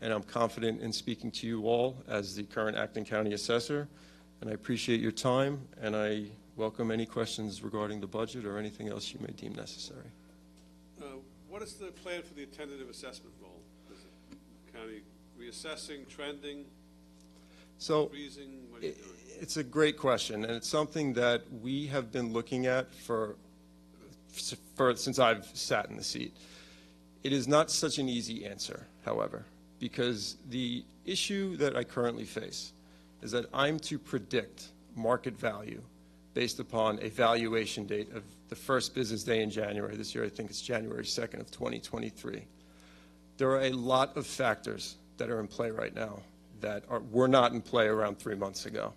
and I'm confident in speaking to you all as the current acting county assessor. And I appreciate your time, and I welcome any questions regarding the budget or anything else you may deem necessary. What is the plan for the tentative assessment role? Is it county reassessing, trending, freezing? What are you doing? It's a great question, and it's something that we have been looking at since I've sat in the seat. It is not such an easy answer, however, because the issue that I currently face is that I'm to predict market value based upon a valuation date of the first business day in January. This year, I think it's January 2nd of 2023. There are a lot of factors that are in play right now that were not in play around 3 months ago.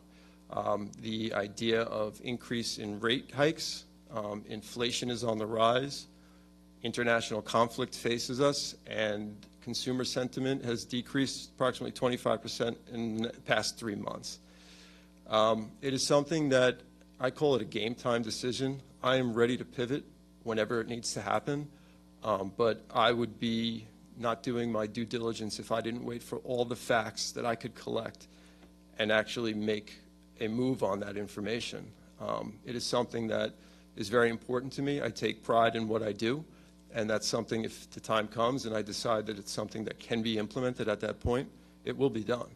The idea of increase in rate hikes, inflation is on the rise, international conflict faces us, and consumer sentiment has decreased approximately 25% in the past 3 months. It is something that I call it a game time decision. I am ready to pivot whenever it needs to happen, but I would be not doing my due diligence if I didn't wait for all the facts that I could collect and actually make a move on that information. It is something that is very important to me. I take pride in what I do, and that's something, if the time comes and I decide that it's something that can be implemented at that point, it will be done.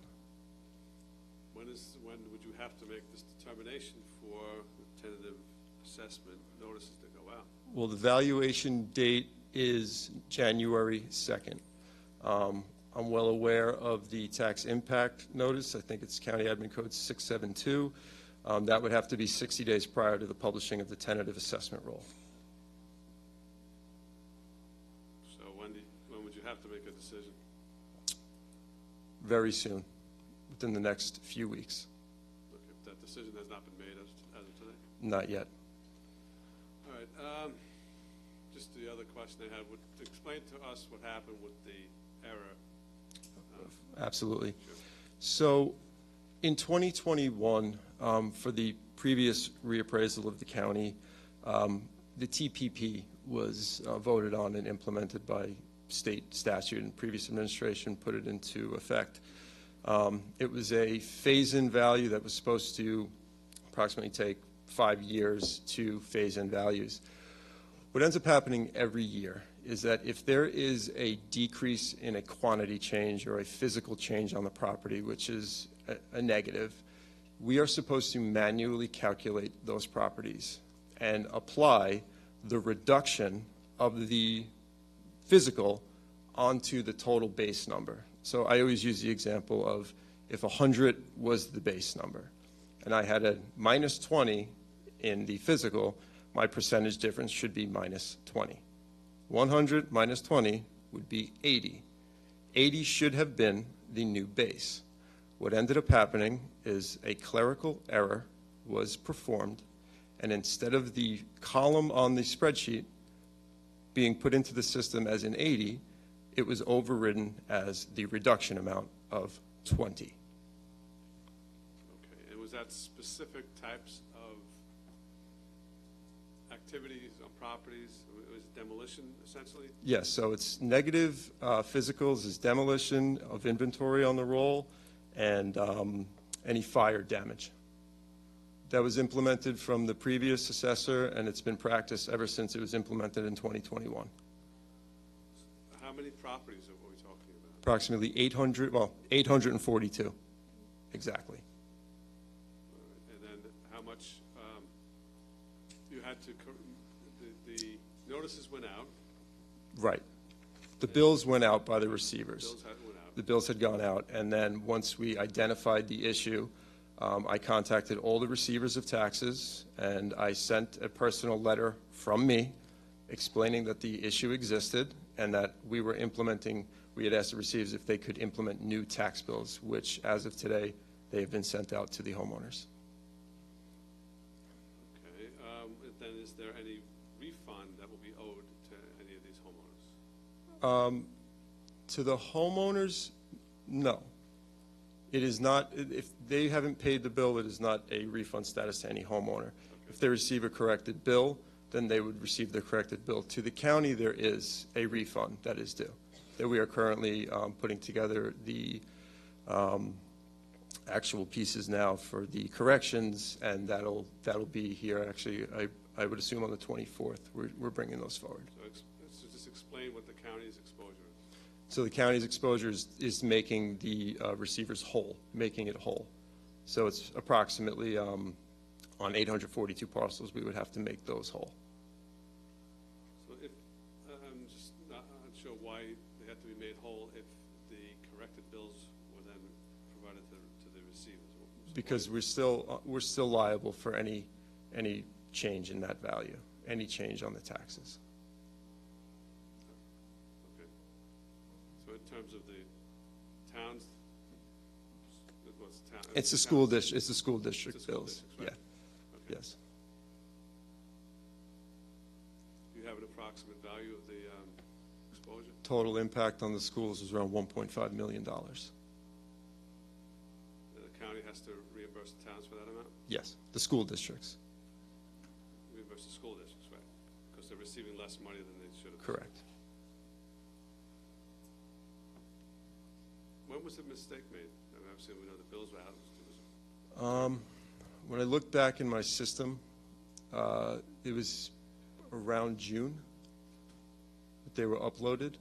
When would you have to make this determination for the tentative assessment notices to go out? Well, the valuation date is January 2nd. I'm well aware of the tax impact notice. I think it's County Admin Code 672. That would have to be 60 days prior to the publishing of the tentative assessment roll. So when would you have to make a decision? Very soon, within the next few weeks. Okay, if that decision has not been made as of today? Not yet. All right. Just the other question I had, would explain to us what happened with the error. Absolutely. So in 2021, for the previous reappraisal of the county, the TPP was voted on and implemented by state statute, and previous administration put it into effect. It was a phase-in value that was supposed to approximately take 5 years to phase in values. What ends up happening every year is that if there is a decrease in a quantity change or a physical change on the property, which is a negative, we are supposed to manually calculate those properties and apply the reduction of the physical onto the total base number. So I always use the example of if 100 was the base number and I had a minus 20 in the physical, my percentage difference should be minus 20. 100 minus 20 would be 80. 80 should have been the new base. What ended up happening is a clerical error was performed, and instead of the column on the spreadsheet being put into the system as an 80, it was overridden as the reduction amount of 20. Okay, and was that specific types of activities on properties? It was demolition, essentially? Yes, so it's negative physicals is demolition of inventory on the roll and any fire damage. That was implemented from the previous assessor, and it's been practiced ever since it was implemented in 2021. How many properties are we talking about? Approximately 842, exactly. And then how much you had to, the notices went out. Right. The bills went out by the receivers. Bills went out. The bills had gone out, and then once we identified the issue, I contacted all the receivers of taxes, and I sent a personal letter from me explaining that the issue existed and that we were implementing, we had asked the receivers if they could implement new tax bills, which as of today, they have been sent out to the homeowners. Okay. Then is there any refund that will be owed to any of these homeowners? To the homeowners, no. It is not, if they haven't paid the bill, it is not a refund status to any homeowner. If they receive a corrected bill, then they would receive their corrected bill. To the county, there is a refund that is due, that we are currently putting together the actual pieces now for the corrections, and that'll be here, actually, I would assume on the 24th. We're bringing those forward. So just explain what the county's exposure is. So the county's exposure is making the receivers whole, making it whole. So it's approximately, on 842 parcels, we would have to make those whole. So if, I'm just not sure why they had to be made whole if the corrected bills were then provided to the receivers. Because we're still liable for any change in that value, any change on the taxes. Okay. So in terms of the towns, what's the town? It's the school district. It's the school district It's the school bills. districts, right? Yeah. Yes. Do you have an approximate value of the exposure? Total impact on the schools is around $1.5 million. The county has to reimburse the towns for that amount? Yes, the school districts. Reimburse the school districts, right? Because they're receiving less money than they should have. Correct. When was the mistake made? I mean, obviously, we know the bills were out. When I look back in my system, it was around June that they were uploaded.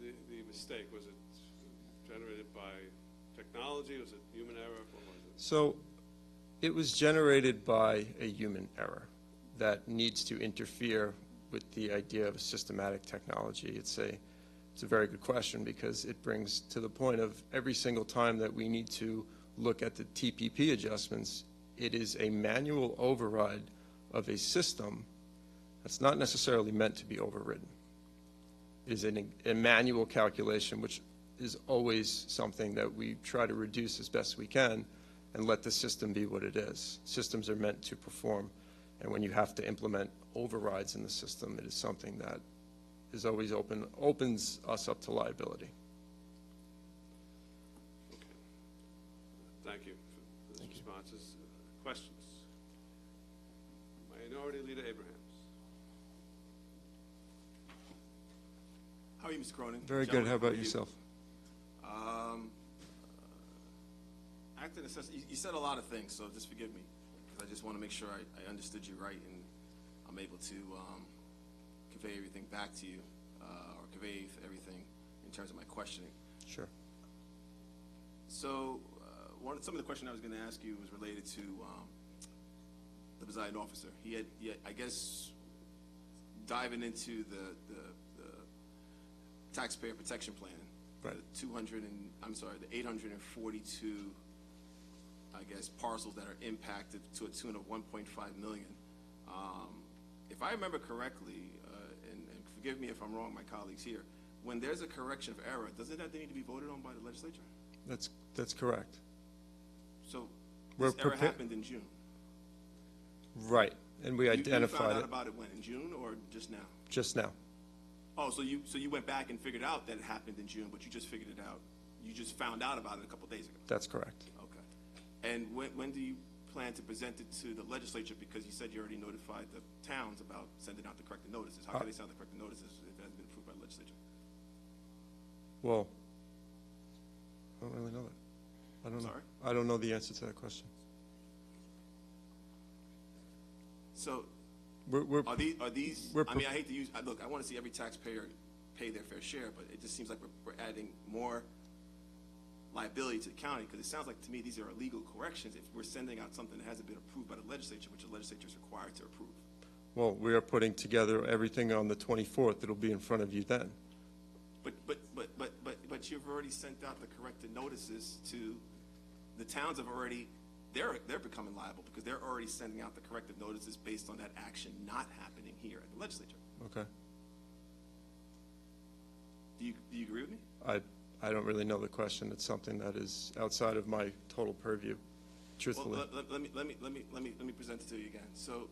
The mistake, was it generated by technology? Was it human error? What was it? So it was generated by a human error that needs to interfere with the idea of a systematic technology. It's a very good question, because it brings to the point of every single time that we need to look at the TPP adjustments, it is a manual override of a system that's not necessarily meant to be overridden. It is a manual calculation, which is always something that we try to reduce as best we can and let the system be what it is. Systems are meant to perform, and when you have to implement overrides in the system, it is something that is always opens us up to liability. Okay. Thank you for those responses. Questions? Minority Leader Abrahams. How are you, Mr. Cronin? Very good. Gentlemen, How about are you? yourself? Acting assessor, you said a lot of things, so just forgive me, because I just want to make sure I understood you right and I'm able to convey everything back to you, or convey everything in terms of my questioning. Sure. So, some of the question I was going to ask you was related to the presiding officer. He had, I guess, diving into the taxpayer protection plan, right? The 842, I guess, parcels that are impacted to a tune of 1.5 million. If I remember correctly, and forgive me if I'm wrong, my colleagues here, when there's a correction of error, doesn't that need to be voted on by the legislature? That's correct. So this error happened in June. Right, and we identified you found out it. about it when, in June or just now? Just now. Oh, so you went back and figured out that it happened in June, but you just figured it out. You just found out about it a couple days ago. That's correct. Okay. And when do you plan to present it to the legislature, because you said you already notified the towns about sending out the corrected notices? How can they send out the corrected notices if it hasn't been approved by the legislature? Well, I don't really know that. I don't know. Sorry? I don't know the answer to that question. So, We're are these, we're I mean, I hate to use, look, I want to see every taxpayer pay their fair share, but it just seems like we're adding more liability to the county, because it sounds like to me these are illegal corrections if we're sending out something that hasn't been approved by the legislature, which the legislature is required to approve. Well, we are putting together everything on the 24th. It'll be in front of you then. But you've already sent out the corrected notices to, the towns have already, they're becoming liable because they're already sending out the corrective notices based on that action not happening here at the legislature. Okay. Do you agree with me? I don't really know the question. It's something that is outside of my total purview, truthfully. Well, let me present it to you again. So,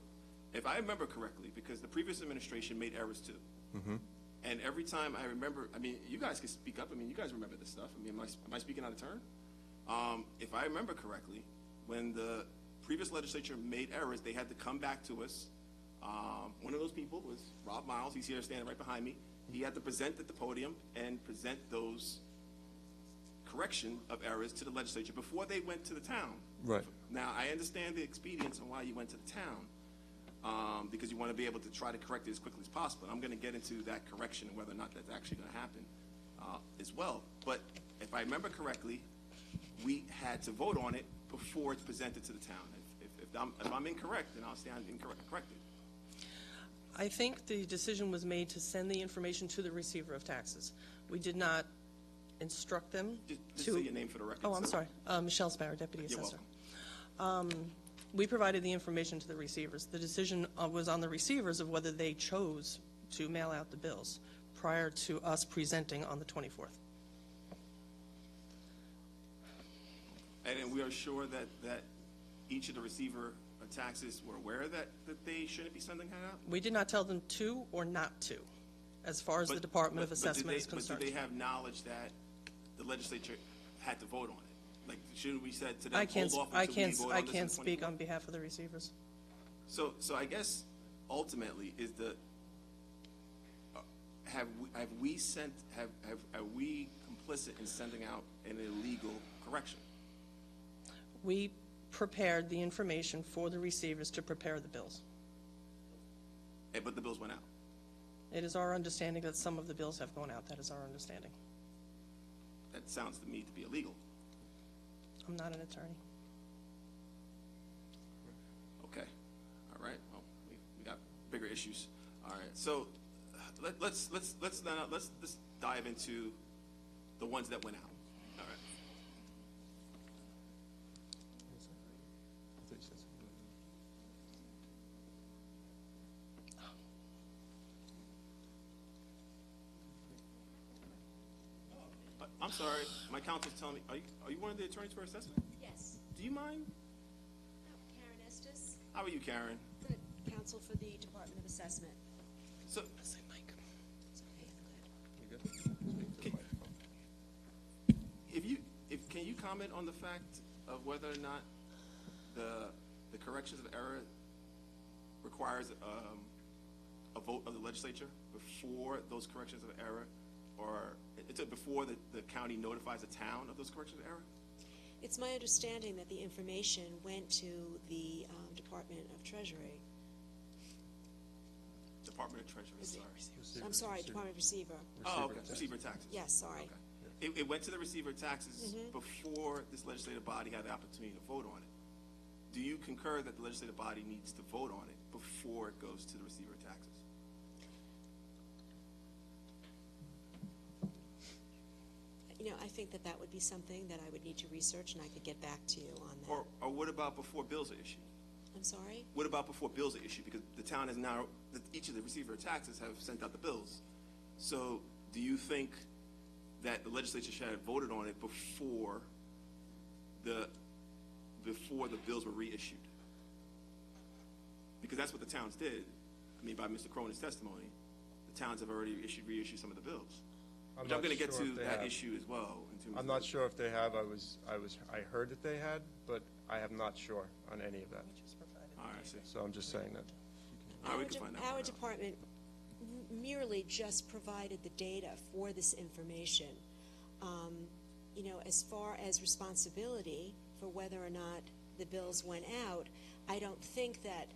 if I remember correctly, because the previous administration made errors too, Mm-hmm. and every time I remember, I mean, you guys can speak up. I mean, you guys remember this stuff. I mean, am I speaking out of turn? If I remember correctly, when the previous legislature made errors, they had to come back to us. One of those people was Rob Miles. He's here standing right behind me. He had to present at the podium and present those correction of errors to the legislature before they went to the town. Right. Now, I understand the expedience on why you went to the town, because you want to be able to try to correct it as quickly as possible. I'm going to get into that correction and whether or not that's actually going to happen as well. But if I remember correctly, we had to vote on it before it's presented to the town. If I'm incorrect, then I'll stand corrected. I think the decision was made to send the information to the receiver of taxes. We did not instruct them Just to... say your name for the record. Oh, I'm sir. sorry. Michelle Sparrow, Deputy You're Assessor. welcome. We provided the information to the receivers. The decision was on the receivers of whether they chose to mail out the bills prior to us presenting on the 24th. And we are sure that each of the receiver of taxes were aware that they shouldn't be sending that out? We did not tell them to or not to, as far as the Department of Assessment is concerned. But do they have knowledge that the legislature had to vote on it? Like, shouldn't we say to them, hold off until we vote on this? I can't speak on behalf of the receivers. So I guess ultimately is are we complicit in sending out an illegal correction? We prepared the information for the receivers to prepare the bills. But the bills went out. It is our understanding that some of the bills have gone out. That is our understanding. That sounds to me to be illegal. I'm not an attorney. Okay. All right. Well, we got bigger issues. All right. So let's dive into the ones that went out. All right. I'm sorry. My counsel's telling me. Are you one of the attorneys for assessment? Yes. Do you mind? Karen Estes, How are you, Karen? the counsel for the Department of Assessment. So, can you comment on the fact of whether or not the corrections of error requires a vote of the legislature before those corrections of error, or before the county notifies a town of those corrections of error? It's my understanding that the information went to the Department of Treasury. Department of Treasury, sorry. I'm sorry, Department of Receiver. Oh, okay, receiver taxes. Yes, sorry. Okay. It went to the receiver of taxes before this legislative body had the opportunity to vote on it. Do you concur that the legislative body needs to vote on it before it goes to the receiver of taxes? You know, I think that would be something that I would need to research, and I could get back to you on that. Or what about before bills are issued? I'm sorry? What about before bills are issued? Because the town has now, each of the receiver of taxes have sent out the bills. So do you think that the legislature should have voted on it before the bills were reissued? Because that's what the towns did. I mean, by Mr. Cronin's testimony, the towns have already reissued some of the bills. I'm going to get to that issue as well. I'm not sure if they have. I heard that they had, but I am not sure on any of that. All right, I see. So I'm just saying that. All right, we can find that Our out. department merely just provided the data for this information. You know, as far as responsibility for whether or not the bills went out, I don't think that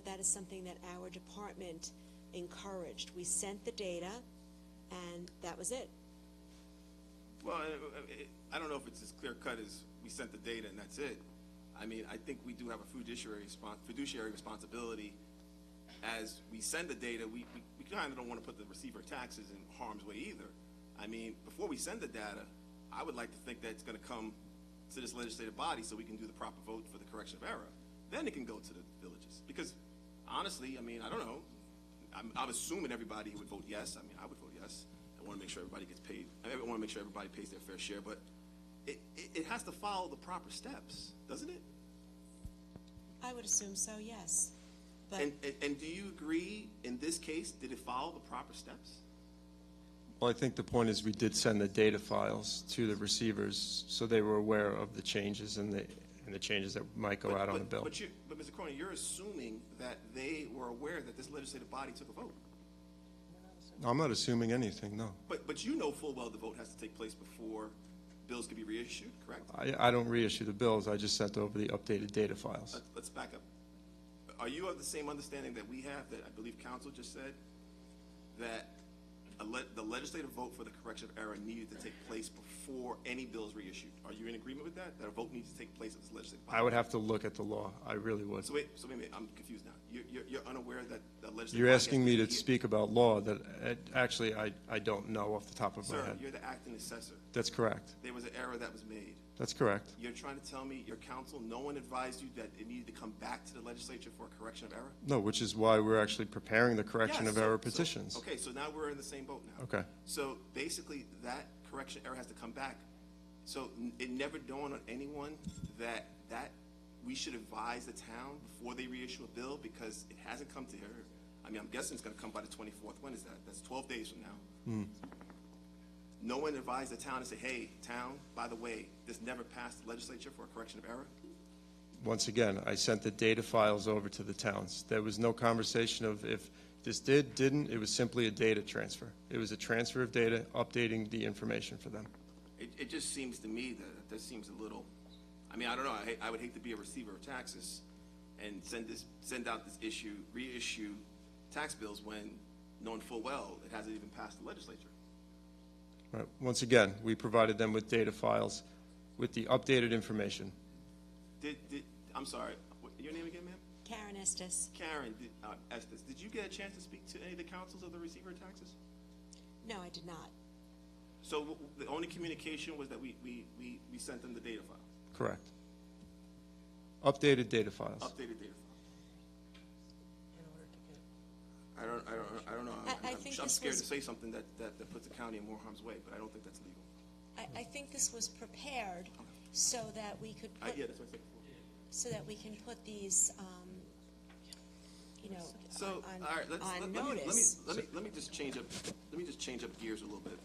that is something that our department encouraged. We sent the data, and that was it. Well, I don't know if it's as clear cut as we sent the data and that's it. I mean, I think we do have a fiduciary responsibility. As we send the data, we kind of don't want to put the receiver of taxes in harm's way either. I mean, before we send the data, I would like to think that it's going to come to this legislative body so we can do the proper vote for the correction of error. Then it can go to the villages. Because honestly, I mean, I don't know. I'm assuming everybody would vote yes. I mean, I would vote yes. I want to make sure everybody gets paid. I want to make sure everybody pays their fair share. But it has to follow the proper steps, doesn't it? I would assume so, yes. But And do you agree in this case, did it follow the proper steps? Well, I think the point is we did send the data files to the receivers, so they were aware of the changes and the changes that might go out on the bill. But Mr. Cronin, you're assuming that they were aware that this legislative body took a vote. I'm not assuming anything, no. But you know full well the vote has to take place before bills can be reissued, correct? I don't reissue the bills. I just sent over the updated data files. Let's back up. Are you of the same understanding that we have, that I believe counsel just said, that the legislative vote for the correction of error needed to take place before any bills reissued? Are you in agreement with that? That a vote needs to take place at this legislative body? I would have to look at the law. I really would. So wait a minute. I'm confused now. You're unaware that the legislative You're body asking me has to speak about law that actually I don't know off the top of my Sir, head. you're the acting assessor. That's correct. There was an error that was made. That's correct. You're trying to tell me, your counsel, no one advised you that it needed to come back to the legislature for a correction of error? No, which is why we're actually preparing the correction Yes, of error petitions. Okay, so now we're in the same boat now. Okay. So basically, that correction error has to come back. So it never dawned on anyone that we should advise the town before they reissue a bill, because it hasn't come to here. I mean, I'm guessing it's going to come by the 24th. When is that? That's 12 days from now. No one advised the town and say, hey, town, by the way, this never passed the legislature for a correction of error? Once again, I sent the data files over to the towns. There was no conversation of if this didn't. It was simply a data transfer. It was a transfer of data, updating the information for them. It just seems to me that seems a little, I mean, I don't know. I would hate to be a receiver of taxes and send out this reissue tax bills when knowing full well it hasn't even passed the legislature. Right. Once again, we provided them with data files with the updated information. I'm sorry, your name again, ma'am? Karen Estes. Karen Estes, did you get a chance to speak to any of the councils of the receiver of taxes? No, I did not. So the only communication was that we sent them the data files? Correct. Updated data files. Updated data files. I don't know. I'm scared to say something that puts the county in more harm's way, but I don't think that's legal. I think this was prepared so that we could put, yeah, that's what I said before. so that we can put these, So, on, all right, on notice. let me just change up gears a little bit.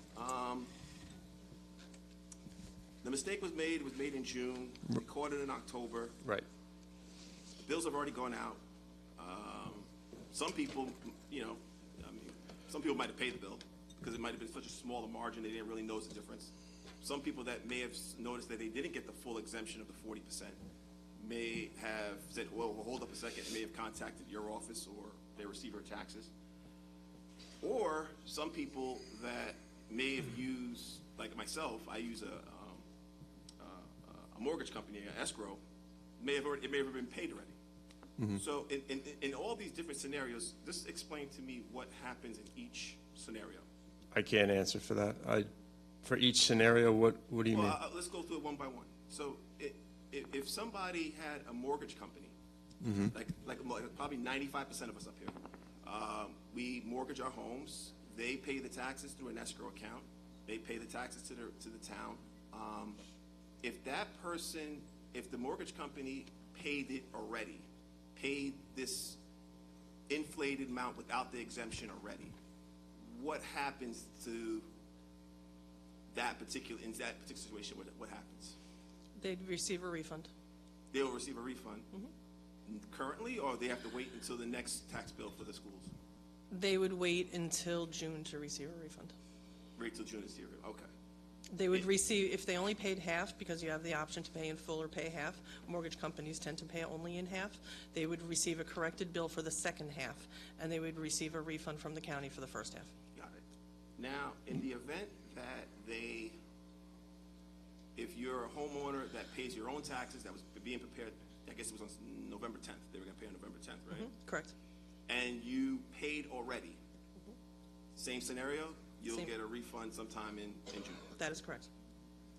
The mistake was made in June, recorded in October. Right. The bills have already gone out. Some people, some people might have paid the bill because it might have been such a smaller margin they didn't really notice the difference. Some people that may have noticed that they didn't get the full exemption of the 40% may have said, well, hold up a second, may have contacted your office or their receiver of taxes. Or some people that may have used, like myself, I use a mortgage company, an escrow, it may have been paid already. Mm-hmm. So in all these different scenarios, just explain to me what happens in each scenario. I can't answer for that. For each scenario, what do you mean? Let's go through it one by one. So if somebody had a mortgage company, Mm-hmm. like probably 95% of us up here, we mortgage our homes. They pay the taxes through an escrow account. They pay the taxes to the town. If the mortgage company paid it already, paid this inflated amount without the exemption already, what happens to in that particular situation? What happens? They'd receive a refund. They'll receive a refund currently, or they have to wait until the next tax bill for the schools? They would wait until June to receive a refund. Wait till June this year, okay. They would receive, if they only paid half, because you have the option to pay in full or pay half, mortgage companies tend to pay only in half, they would receive a corrected bill for the second half, and they would receive a refund from the county for the first half. Got it. Now, in the event that if you're a homeowner that pays your own taxes, that was being prepared, I guess it was on November 10th, they were gonna pay on November 10th, right? Correct. And you paid already, same scenario, you'll Same. get a refund sometime in June. That is correct.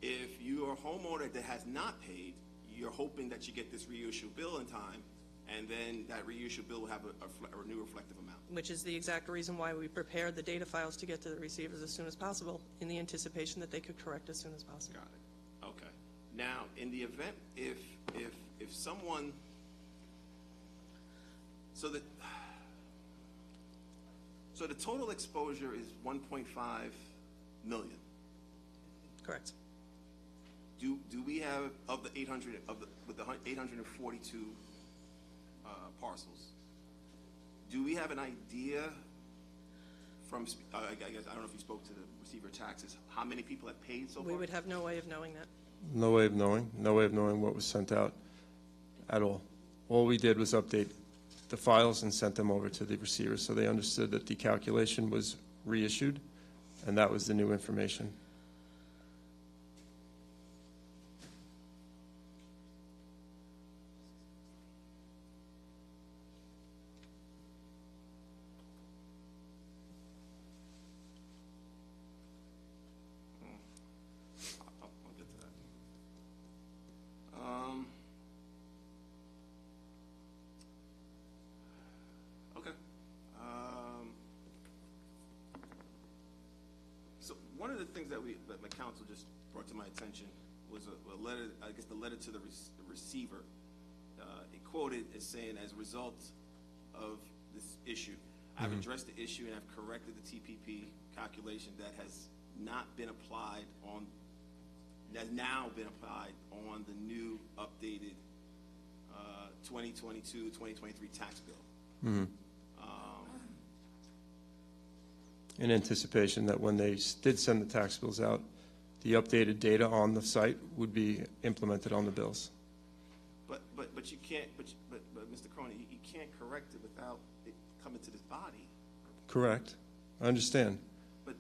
If you're a homeowner that has not paid, you're hoping that you get this reissue bill in time, and then that reissue bill will have a new reflective amount. Which is the exact reason why we prepared the data files to get to the receivers as soon as possible, in the anticipation that they could correct as soon as possible. Got it. Okay. Now, in the event if someone, so the total exposure is 1.5 million. Correct. Do we have of the 842 parcels? Do we have an idea from? I guess I don't know if you spoke to the receiver of taxes. How many people have paid so far? We would have no way of knowing that. No way of knowing. No way of knowing what was sent out at all. All we did was update the files and sent them over to the receivers, so they understood that the calculation was reissued, and that was the new information. I'll get to that. Okay. So one of the things that my counsel just brought to my attention was a letter, I guess the letter to the receiver. It quoted as saying, as a result of this issue, I've addressed the issue and I've corrected the TPP calculation that has not been applied on, that's now been applied on the new updated 2022-2023 tax bill. In anticipation that when they did send the tax bills out, the updated data on the site would be implemented on the bills. But you can't, but Mr. Cronin, you can't correct it without it coming to this body. Correct. I understand. But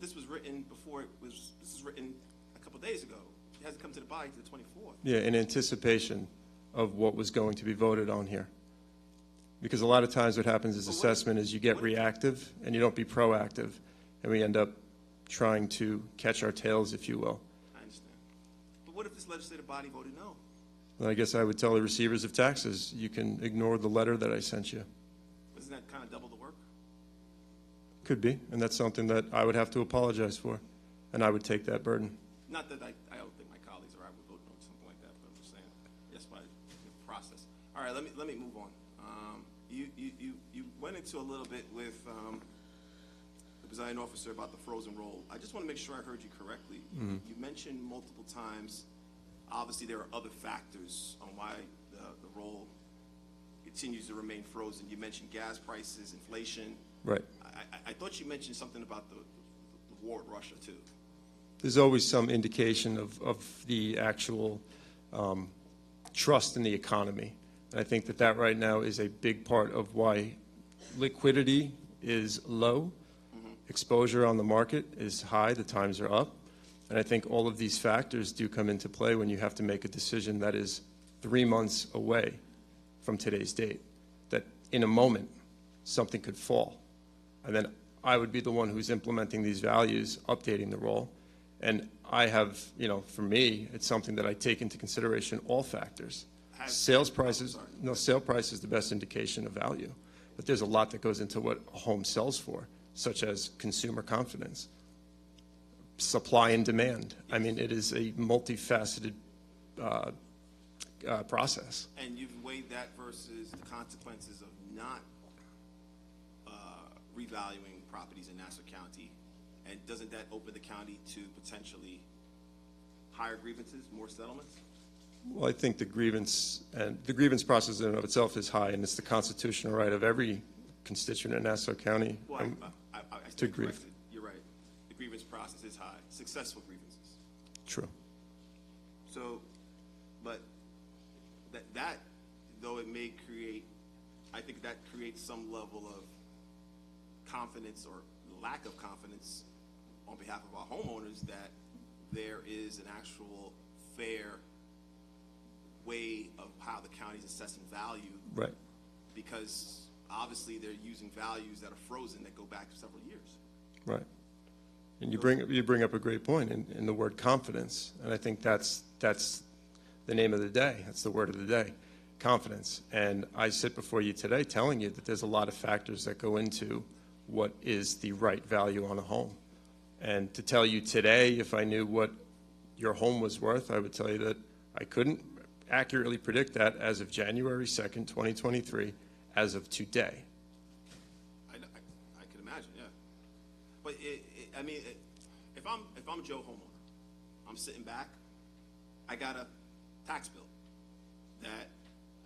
this was written before this was written a couple days ago. It hasn't come to the body to the 24th. Yeah, in anticipation of what was going to be voted on here. Because a lot of times what happens is assessment is you get reactive and you don't be proactive, and we end up trying to catch our tails, if you will. I understand. But what if this legislative body voted no? Well, I guess I would tell the receivers of taxes, you can ignore the letter that I sent you. Isn't that kind of double the work? Could be, and that's something that I would have to apologize for, and I would take that burden. Not that I don't think my colleagues or I would vote no or something like that, but I'm just saying, that's my process. All right, let me move on. You went into a little bit with the presiding officer about the frozen roll. I just want to make sure I heard you correctly. You mentioned multiple times, obviously there are other factors on why the roll continues to remain frozen. You mentioned gas prices, inflation. Right. I thought you mentioned something about the war with Russia too. There's always some indication of the actual trust in the economy. And I think that right now is a big part of why liquidity is low, exposure on the market is high, the times are up. And I think all of these factors do come into play when you have to make a decision that is 3 months away from today's date, that in a moment something could fall. And then I would be the one who's implementing these values, updating the roll. And I have, for me, it's something that I take into consideration all factors. Sales prices, sale price is the best indication of value. But there's a lot that goes into what a home sells for, such as consumer confidence, supply and demand. I mean, it is a multifaceted process. And you've weighed that versus the consequences of not revaluing properties in Nassau County. And doesn't that open the county to potentially higher grievances, more settlements? Well, I think the grievance process in and of itself is high, and it's the constitutional right of every constituent in Nassau County Well, I to stand grieve. corrected. You're right. The grievance process is high. Successful grievances. True. So, but that though it may create, I think that creates some level of confidence or lack of confidence on behalf of our homeowners that there is an actual fair way of how the county's assessing value. Right. Because obviously they're using values that are frozen that go back several years. Right. And you bring up a great point in the word confidence, and I think that's the name of the day. That's the word of the day, confidence. And I sit before you today telling you that there's a lot of factors that go into what is the right value on a home. And to tell you today, if I knew what your home was worth, I would tell you that I couldn't accurately predict that as of January 2nd, 2023, as of today. I can imagine, yeah. But if I'm Joe homeowner, I'm sitting back, I got a tax bill that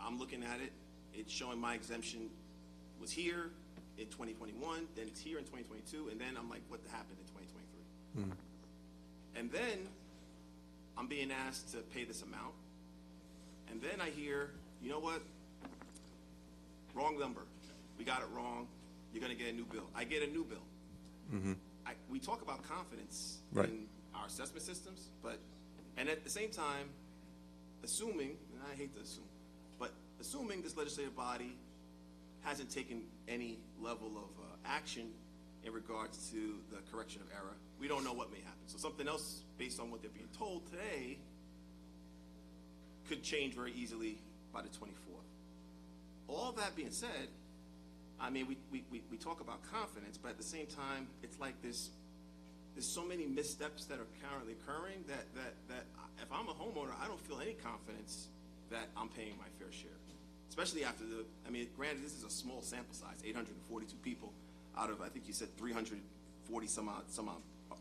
I'm looking at it, it's showing my exemption was here in 2021, then it's here in 2022, and then I'm like, what happened in 2023? And then I'm being asked to pay this amount, and then I hear, you know what? Wrong number. We got it wrong. You're going to get a new bill. I get a new bill. We talk about confidence in our assessment systems, and at the same time, assuming, and I hate to assume, but assuming this legislative body hasn't taken any level of action in regards to the correction of error, we don't know what may happen. So something else, based on what they're being told today, could change very easily by the 24th. All that being said, I mean, we talk about confidence, but at the same time, it's like there's so many missteps that are currently occurring that if I'm a homeowner, I don't feel any confidence that I'm paying my fair share. Especially after granted, this is a small sample size, 842 people out of, I think you said 340 some odd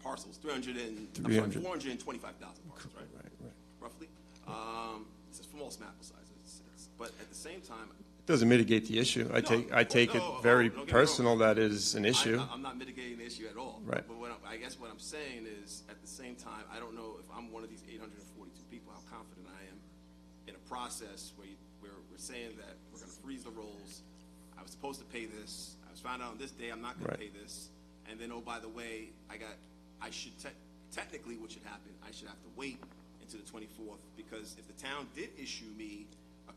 parcels, 425,000 parcels, right? Right. Roughly. It's a small sample size, but at the same time, It doesn't mitigate the issue. I take it very personal that is an issue. I'm not mitigating the issue at all. Right. But I guess what I'm saying is, at the same time, I don't know if I'm one of these 842 people, how confident I am in a process where we're saying that we're going to freeze the rolls. I was supposed to pay this. I was found out on this day I'm not going to pay this. And then, oh, by the way, technically what should happen, I should have to wait until the 24th, because if the town did issue me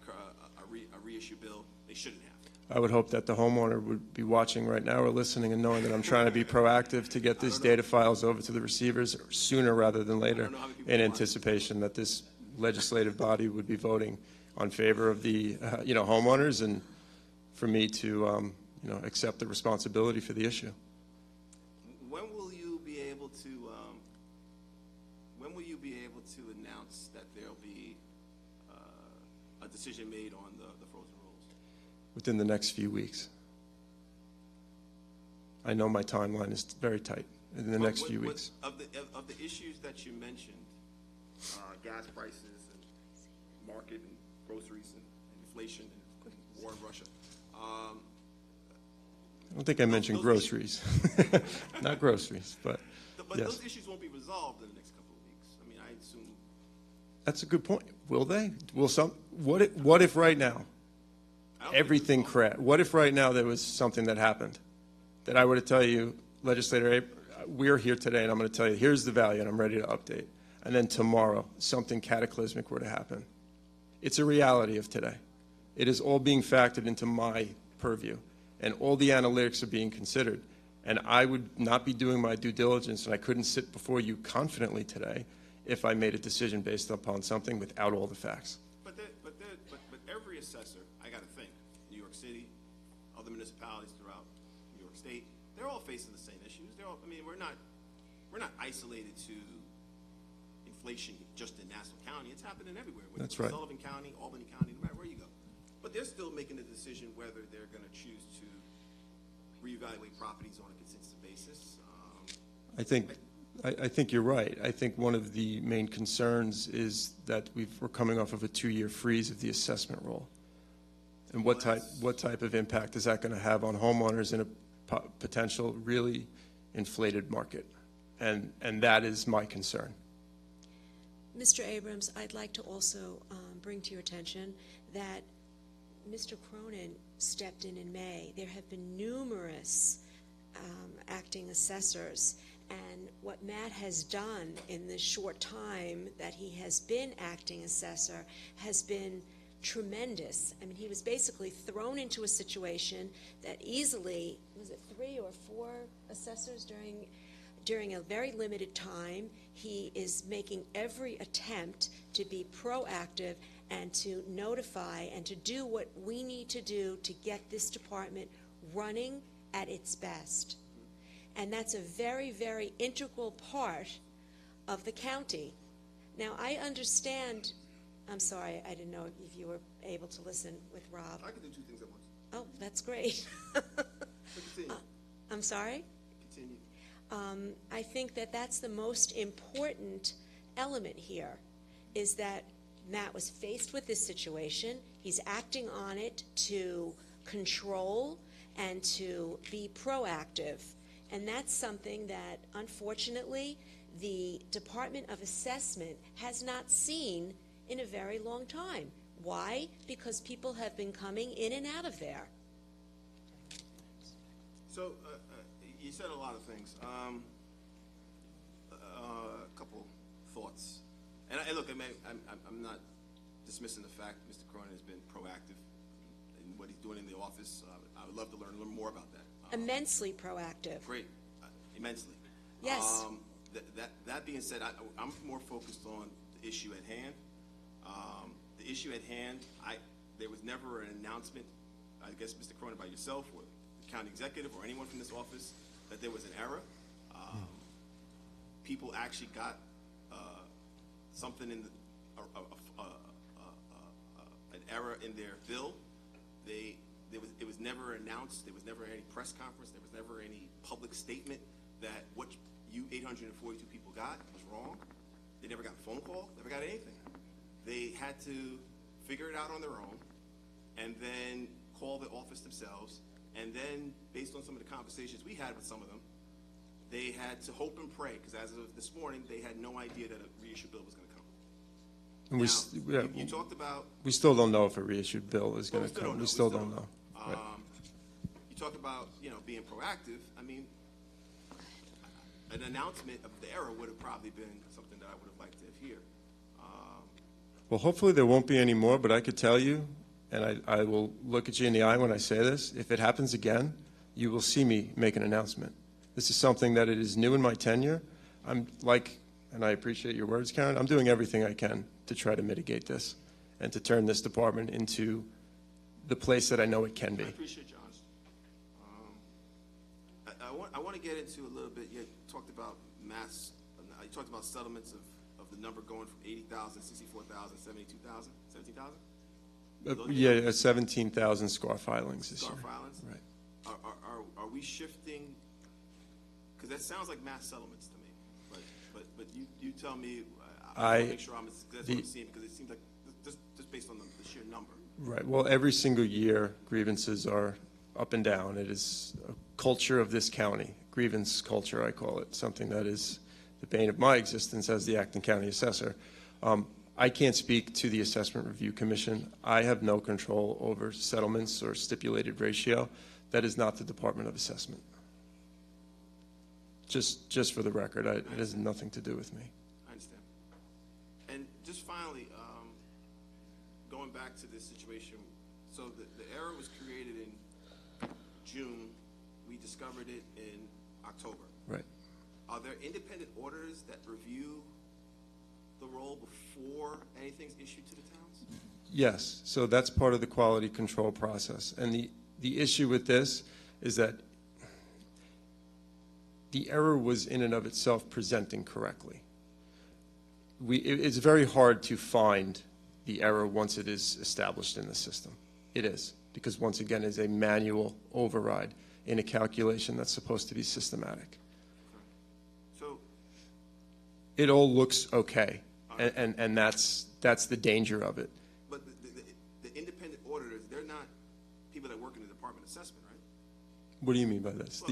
a reissue bill, they shouldn't have. I would hope that the homeowner would be watching right now or listening and knowing that I'm trying to be proactive to get these data files over to the receivers sooner rather than later, in anticipation that this legislative body would be voting on favor of the homeowners, and for me to accept the responsibility for the issue. When will you be able to announce that there'll be a decision made on the frozen rolls? Within the next few weeks. I know my timeline is very tight in the next few weeks. Of the issues that you mentioned, gas prices and market and groceries and inflation and war in Russia. I don't think I mentioned groceries. Not groceries, but But yes. those issues won't be resolved in the next couple of weeks. I mean, I assume. That's a good point. Will they? What if right now everything crashed? What if right now there was something that happened that I were to tell you, legislator, we're here today and I'm going to tell you, here's the value and I'm ready to update. And then tomorrow, something cataclysmic were to happen. It's a reality of today. It is all being factored into my purview, and all the analytics are being considered. And I would not be doing my due diligence, and I couldn't sit before you confidently today if I made a decision based upon something without all the facts. But every assessor, I got to think, New York City, other municipalities throughout New York State, they're all facing the same issues. We're not isolated to inflation just in Nassau County. It's happening everywhere. That's right. Sullivan County, Albany County, no matter where you go. But they're still making the decision whether they're going to choose to reevaluate properties on a consistent basis. I think I think you're right. I think one of the main concerns is that we're coming off of a 2-year freeze of the assessment roll. And what type of impact is that going to have on homeowners in a potential really inflated market? And that is my concern. Mr. Abrams, I'd like to also bring to your attention that Mr. Cronin stepped in May. There have been numerous acting assessors, and what Matt has done in the short time that he has been acting assessor has been tremendous. I mean, he was basically thrown into a situation that easily, was it 3 or 4 assessors during a very limited time. He is making every attempt to be proactive and to notify and to do what we need to do to get this department running at its best. And that's a very, very integral part of the county. Now, I understand, I'm sorry, I didn't know if you were able to listen with Rob. I can do 2 things at once. Oh, that's great. I'm sorry? Continue. I think that that's the most important element here, is that Matt was faced with this situation. He's acting on it to control and to be proactive. And that's something that, unfortunately, the Department of Assessment has not seen in a very long time. Why? Because people have been coming in and out of there. So, you said a lot of things. A couple thoughts. And look, I'm not dismissing the fact Mr. Cronin has been proactive in what he's doing in the office. I would love to learn a little more about that. Immensely proactive. Great. Immensely. Yes. That being said, I'm more focused on the issue at hand. The issue at hand, there was never an announcement, I guess, Mr. Cronin, by yourself or the county executive or anyone from this office, that there was an error. People actually got something in an error in their bill. It was never announced. There was never any press conference. There was never any public statement that what you 842 people got was wrong. They never got a phone call. Never got anything. They had to figure it out on their own, and then call the office themselves. And then, based on some of the conversations we had with some of them, they had to hope and pray, because as of this morning, they had no idea that a reissue bill was going to come. And You talked about... We still don't know if a reissued bill is going to come. We still don't know. Right. You talk about, being proactive. I mean, an announcement of the error would have probably been something that I would have liked to hear. Well, hopefully there won't be any more, but I could tell you, and I will look at you in the eye when I say this, if it happens again, you will see me make an announcement. This is something that it is new in my tenure. And I appreciate your words, Karen, I'm doing everything I can to try to mitigate this and to turn this department into the place that I know it can be. I appreciate your honesty. I want to get into a little bit, you talked about you talked about settlements of the number going from 80,000, 64,000, 72,000, 17,000? Yeah, 17,000 SCAR filings this year. SCAR filings? Right. Are we shifting? Because that sounds like mass settlements to me. But you tell me. I want to make sure that's what I'm seeing, because it seems like just based on the sheer number. Right. Well, every single year, grievances are up and down. It is a culture of this county, grievance culture, I call it, something that is the bane of my existence as the acting county assessor. I can't speak to the Assessment Review Commission. I have no control over settlements or stipulated ratio. That is not the Department of Assessment. Just for the record, it has nothing to do with me. I understand. And just finally, going back to this situation, so the error was created in June. We discovered it in October. Right. Are there independent orders that review the roll before anything's issued to the towns? Yes. So that's part of the quality control process. And the issue with this is that the error was in and of itself presenting correctly. It's very hard to find the error once it is established in the system. It is, because once again, it's a manual override in a calculation that's supposed to be systematic. So It all looks okay, and that's the danger of it. But the independent auditors, they're not people that work in the Department of Assessment, right? What do you mean by this?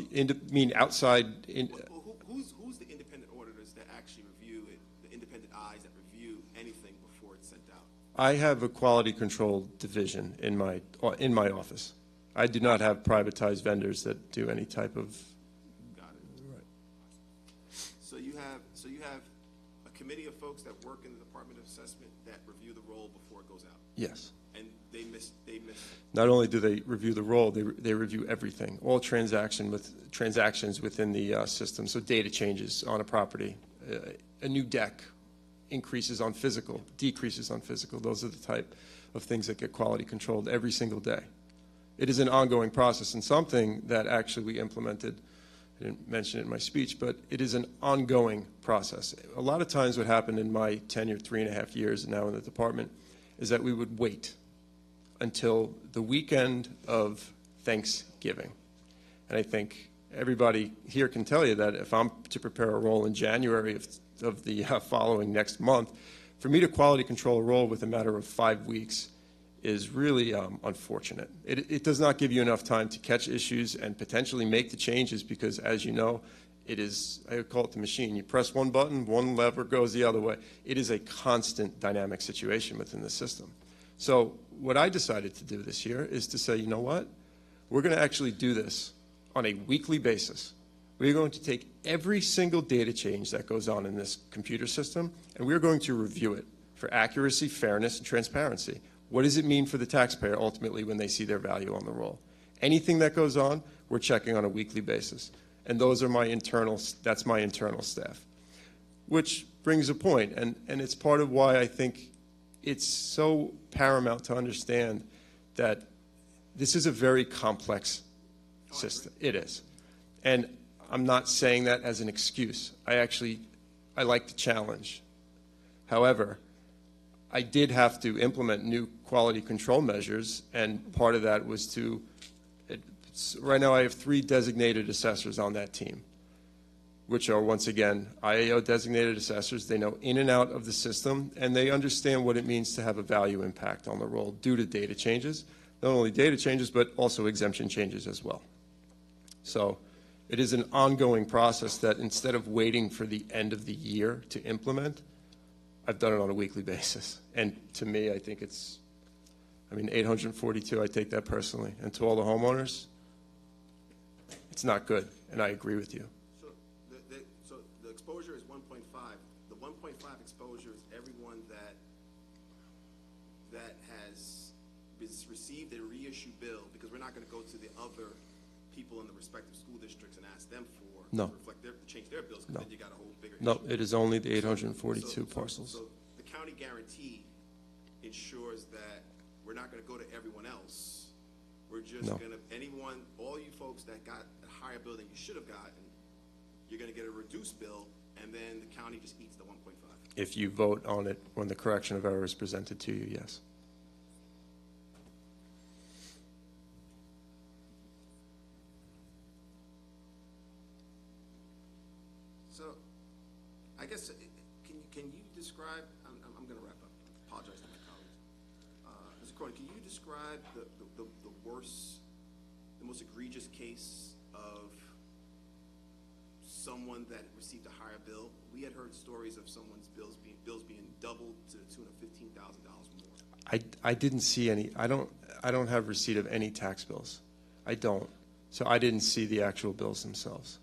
Mean outside? Who's the independent auditors that actually review it, the independent eyes that review anything before it's sent out? I have a quality control division in my office. I do not have privatized vendors that do any type of. Got it. Right. So you have a committee of folks that work in the Department of Assessment that review the roll before it goes out. Yes. And they miss. Not only do they review the roll, they review everything, all transactions within the system. So data changes on a property, a new deck, increases on physical, decreases on physical. Those are the type of things that get quality controlled every single day. It is an ongoing process, and something that actually we implemented. I didn't mention it in my speech, but it is an ongoing process. A lot of times what happened in my tenure, 3.5 years now in the department, is that we would wait until the weekend of Thanksgiving. And I think everybody here can tell you that if I'm to prepare a roll in January of the following next month, for me to quality control a roll with a matter of 5 weeks is really unfortunate. It does not give you enough time to catch issues and potentially make the changes because, as you know, it is, I call it the machine. You press one button, one lever goes the other way. It is a constant dynamic situation within the system. So what I decided to do this year is to say, you know what? We're going to actually do this on a weekly basis. We're going to take every single data change that goes on in this computer system, and we're going to review it for accuracy, fairness, and transparency. What does it mean for the taxpayer ultimately when they see their value on the roll? Anything that goes on, we're checking on a weekly basis. And those are that's my internal staff. Which brings a point, and it's part of why I think it's so paramount to understand that this is a very complex system. It is. And I'm not saying that as an excuse. I like the challenge. However, I did have to implement new quality control measures, and part of that was to, right now I have 3 designated assessors on that team, which are, once again, IAO designated assessors. They know in and out of the system, and they understand what it means to have a value impact on the roll due to data changes. Not only data changes, but also exemption changes as well. So it is an ongoing process that instead of waiting for the end of the year to implement, I've done it on a weekly basis. And to me, I think it's, 842, I take that personally. And to all the homeowners, it's not good, and I agree with you. So the exposure is 1.5. The 1.5 exposure is everyone that has received a reissue bill, because we're not going to go to the other people in the respective school districts and ask them to change their bills, because then you got a whole bigger issue. No, it is only the 842 parcels. So the county guarantee ensures that we're not going to go to everyone else. We're just going to, all you folks that got a higher bill than you should have gotten, you're going to get a reduced bill, and then the county just eats the 1.5. If you vote on it when the correction of error is presented to you, yes. So, I guess, can you describe, I'm going to wrap up, apologize to my colleagues. Mr. Cronin, can you describe the worst, the most egregious case of someone that received a higher bill? We had heard stories of someone's bills being doubled to the tune of $15,000 more. I didn't see any. I don't have receipt of any tax bills. I don't. So I didn't see the actual bills themselves.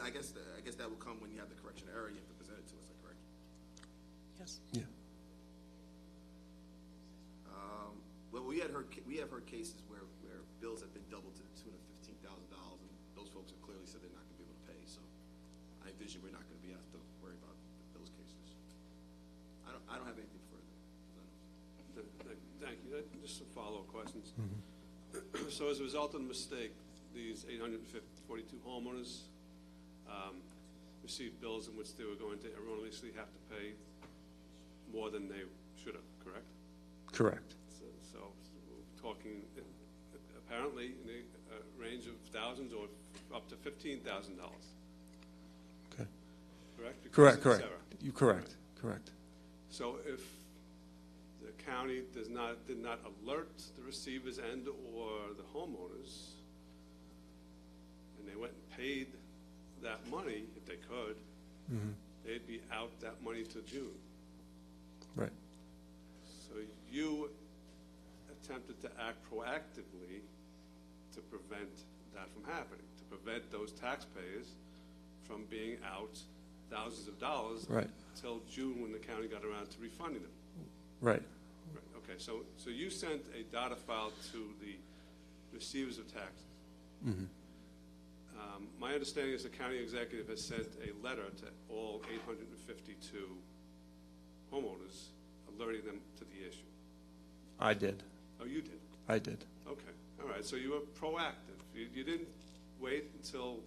I guess that will come when you have the correction error. You have to present it to us, is that correct? Yes. Yeah. Well, we have heard cases where bills have been doubled to the tune of $15,000, and those folks have clearly said they're not going to be able to pay. So I envision we're not going to be asked to worry about those cases. I don't have anything further. Thank you. Just some follow-up questions. So as a result of the mistake, these 842 homeowners received bills in which they were going to erroneously have to pay more than they should have, correct? Correct. So we're talking apparently in a range of thousands or up to $15,000. Okay. Correct? Because Correct, of this correct. error. You correct, correct. So if the county did not alert the receivers and or the homeowners, and they went and paid that money, if they could, they'd be out that money till June. Right. So you attempted to act proactively to prevent that from happening, to prevent those taxpayers from being out thousands of dollars Right. till June when the county got around to refunding them. Right. Right. Okay, so you sent a data file to the receivers of taxes. My understanding is the county executive has sent a letter to all 852 homeowners alerting them to the issue. I did. Oh, you did? I did. Okay, all right, so you were proactive. You didn't wait until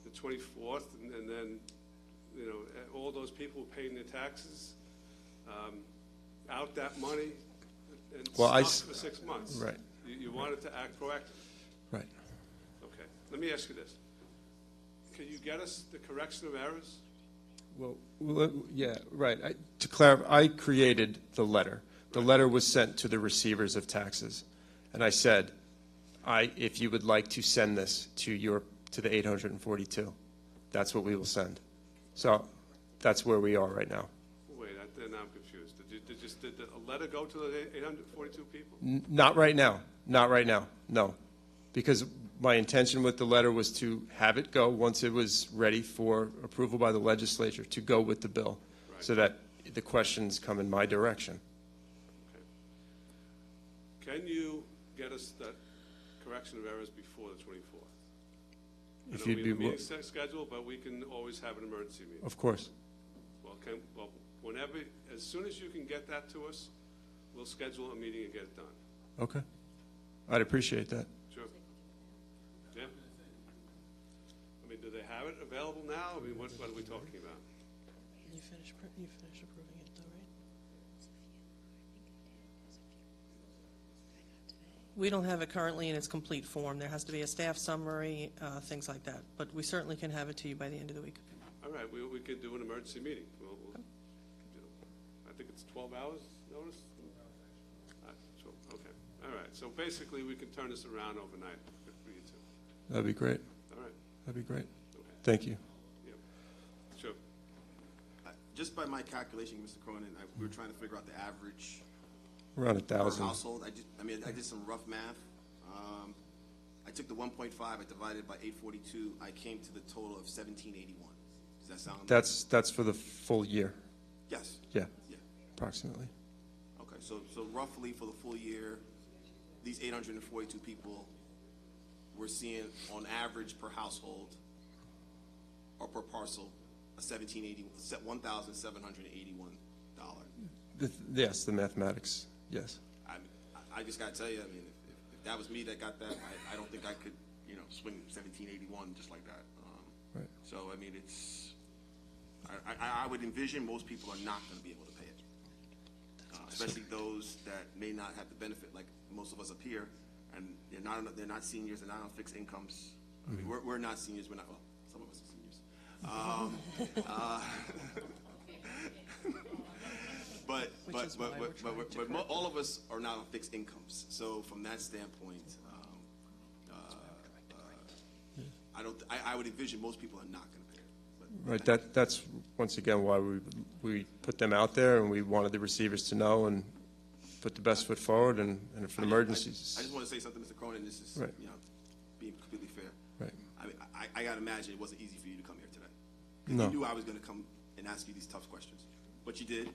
the 24th and then, you know, all those people were paying their taxes, out that money and stuck for 6 months. Right. You wanted to act proactively. Right. Okay, let me ask you this. Can you get us the correction of errors? Well, yeah, right. To clarify, I created the letter. The letter was sent to the receivers of taxes. And I said, if you would like to send this to the 842, that's what we will send. So that's where we are right now. Wait, then I'm confused. Did a letter go to the 842 people? Not right now. Not right now. No. Because my intention with the letter was to have it go once it was ready for approval by the legislature to go with the bill, so that the questions come in my direction. Okay. Can you get us that correction of errors before the 24th? If I know you'd we be have a meeting scheduled, but we can always have an emergency meeting. Of course. Well, whenever, as soon as you can get that to us, we'll schedule a meeting and get it done. Okay. I'd appreciate that. Sure. Yeah. I mean, do they have it available now? I mean, what are we talking about? You finish approving it, though, right? We don't have it currently in its complete form. There has to be a staff summary, things like that. But we certainly can have it to you by the end of the week. All right, we could do an emergency meeting. I think it's 12 hours notice? Okay, all right. So basically, we can turn this around overnight for you two. That'd be great. All right. That'd be great. Okay. Thank you. Yep. Sure. Just by my calculation, Mr. Cronin, we were trying to figure out the average Around per 1,000. household. I did some rough math. I took the 1.5, I divided by 842. I came to the total of 1,781. Does that sound? That's for the full year. Yes. Yeah. Yeah. Approximately. Okay, so roughly for the full year, these 842 people, we're seeing on average per household or per parcel a $1,781. Yes, the mathematics. Yes. I just got to tell you, I mean, if that was me that got that, I don't think I could, swing 1781 just like that. Right. So, I mean, I would envision most people are not going to be able to pay it, especially those that may not have the benefit, like most of us up here, and they're not seniors, they're not on fixed incomes. I mean, we're not seniors. We're not. Well, some of us are seniors. But all of us are not on fixed incomes. So from that standpoint, I would envision most people are not going to pay it. Right. That's once again why we put them out there, and we wanted the receivers to know and put the best foot forward, and for emergencies. I just want to say something, Mr. Cronin. This is being completely fair. Right. I mean, I got to imagine it wasn't easy for you to come here today. No. You knew I was going to come and ask you these tough questions, but you did,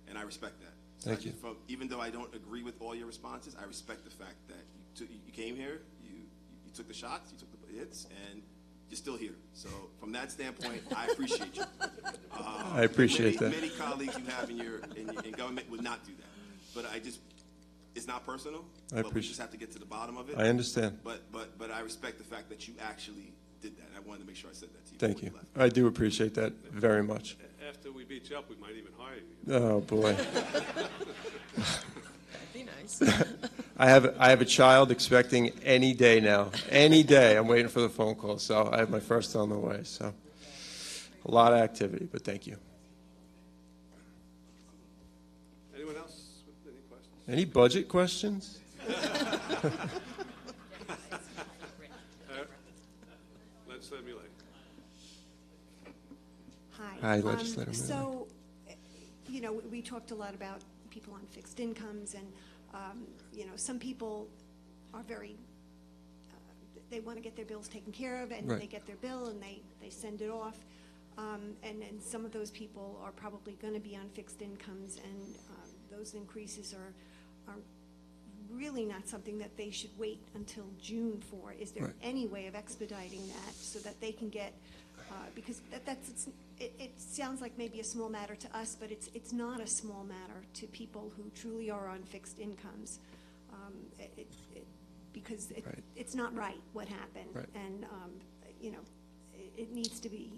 and I respect that. So Thank you. Even though I don't agree with all your responses, I respect the fact that you came here, you took the shots, you took the hits, and you're still here. So from that standpoint, I appreciate you. I appreciate that. Many colleagues you have in government would not do that. But it's not personal. But we just have to get to the bottom of it. I understand. But I respect the fact that you actually did that. I wanted to make sure I said that to you. Thank you. I do appreciate that very much. After we beat you up, we might even hire you. Oh, boy. That'd be nice. I have a child expecting any day now. Any day. I'm waiting for the phone call. So I have my first on the way. So a lot of activity, but thank you. Anyone else with any questions? Any budget questions? Legislator Muley. Hi, Legislator Miller. So, you know, we talked a lot about people on fixed incomes, and, you know, some people are very, they want to get their bills taken care of, and Right. they get their bill and they send it off. And then some of those people are probably going to be on fixed incomes, and those increases are really not something that they should wait until June for. Is there Right. any way of expediting that so that they can get, because it sounds like maybe a small matter to us, but it's not a small matter to people who truly are on fixed incomes. Because Right. it's not right what happened. Right. And, you know, it needs to be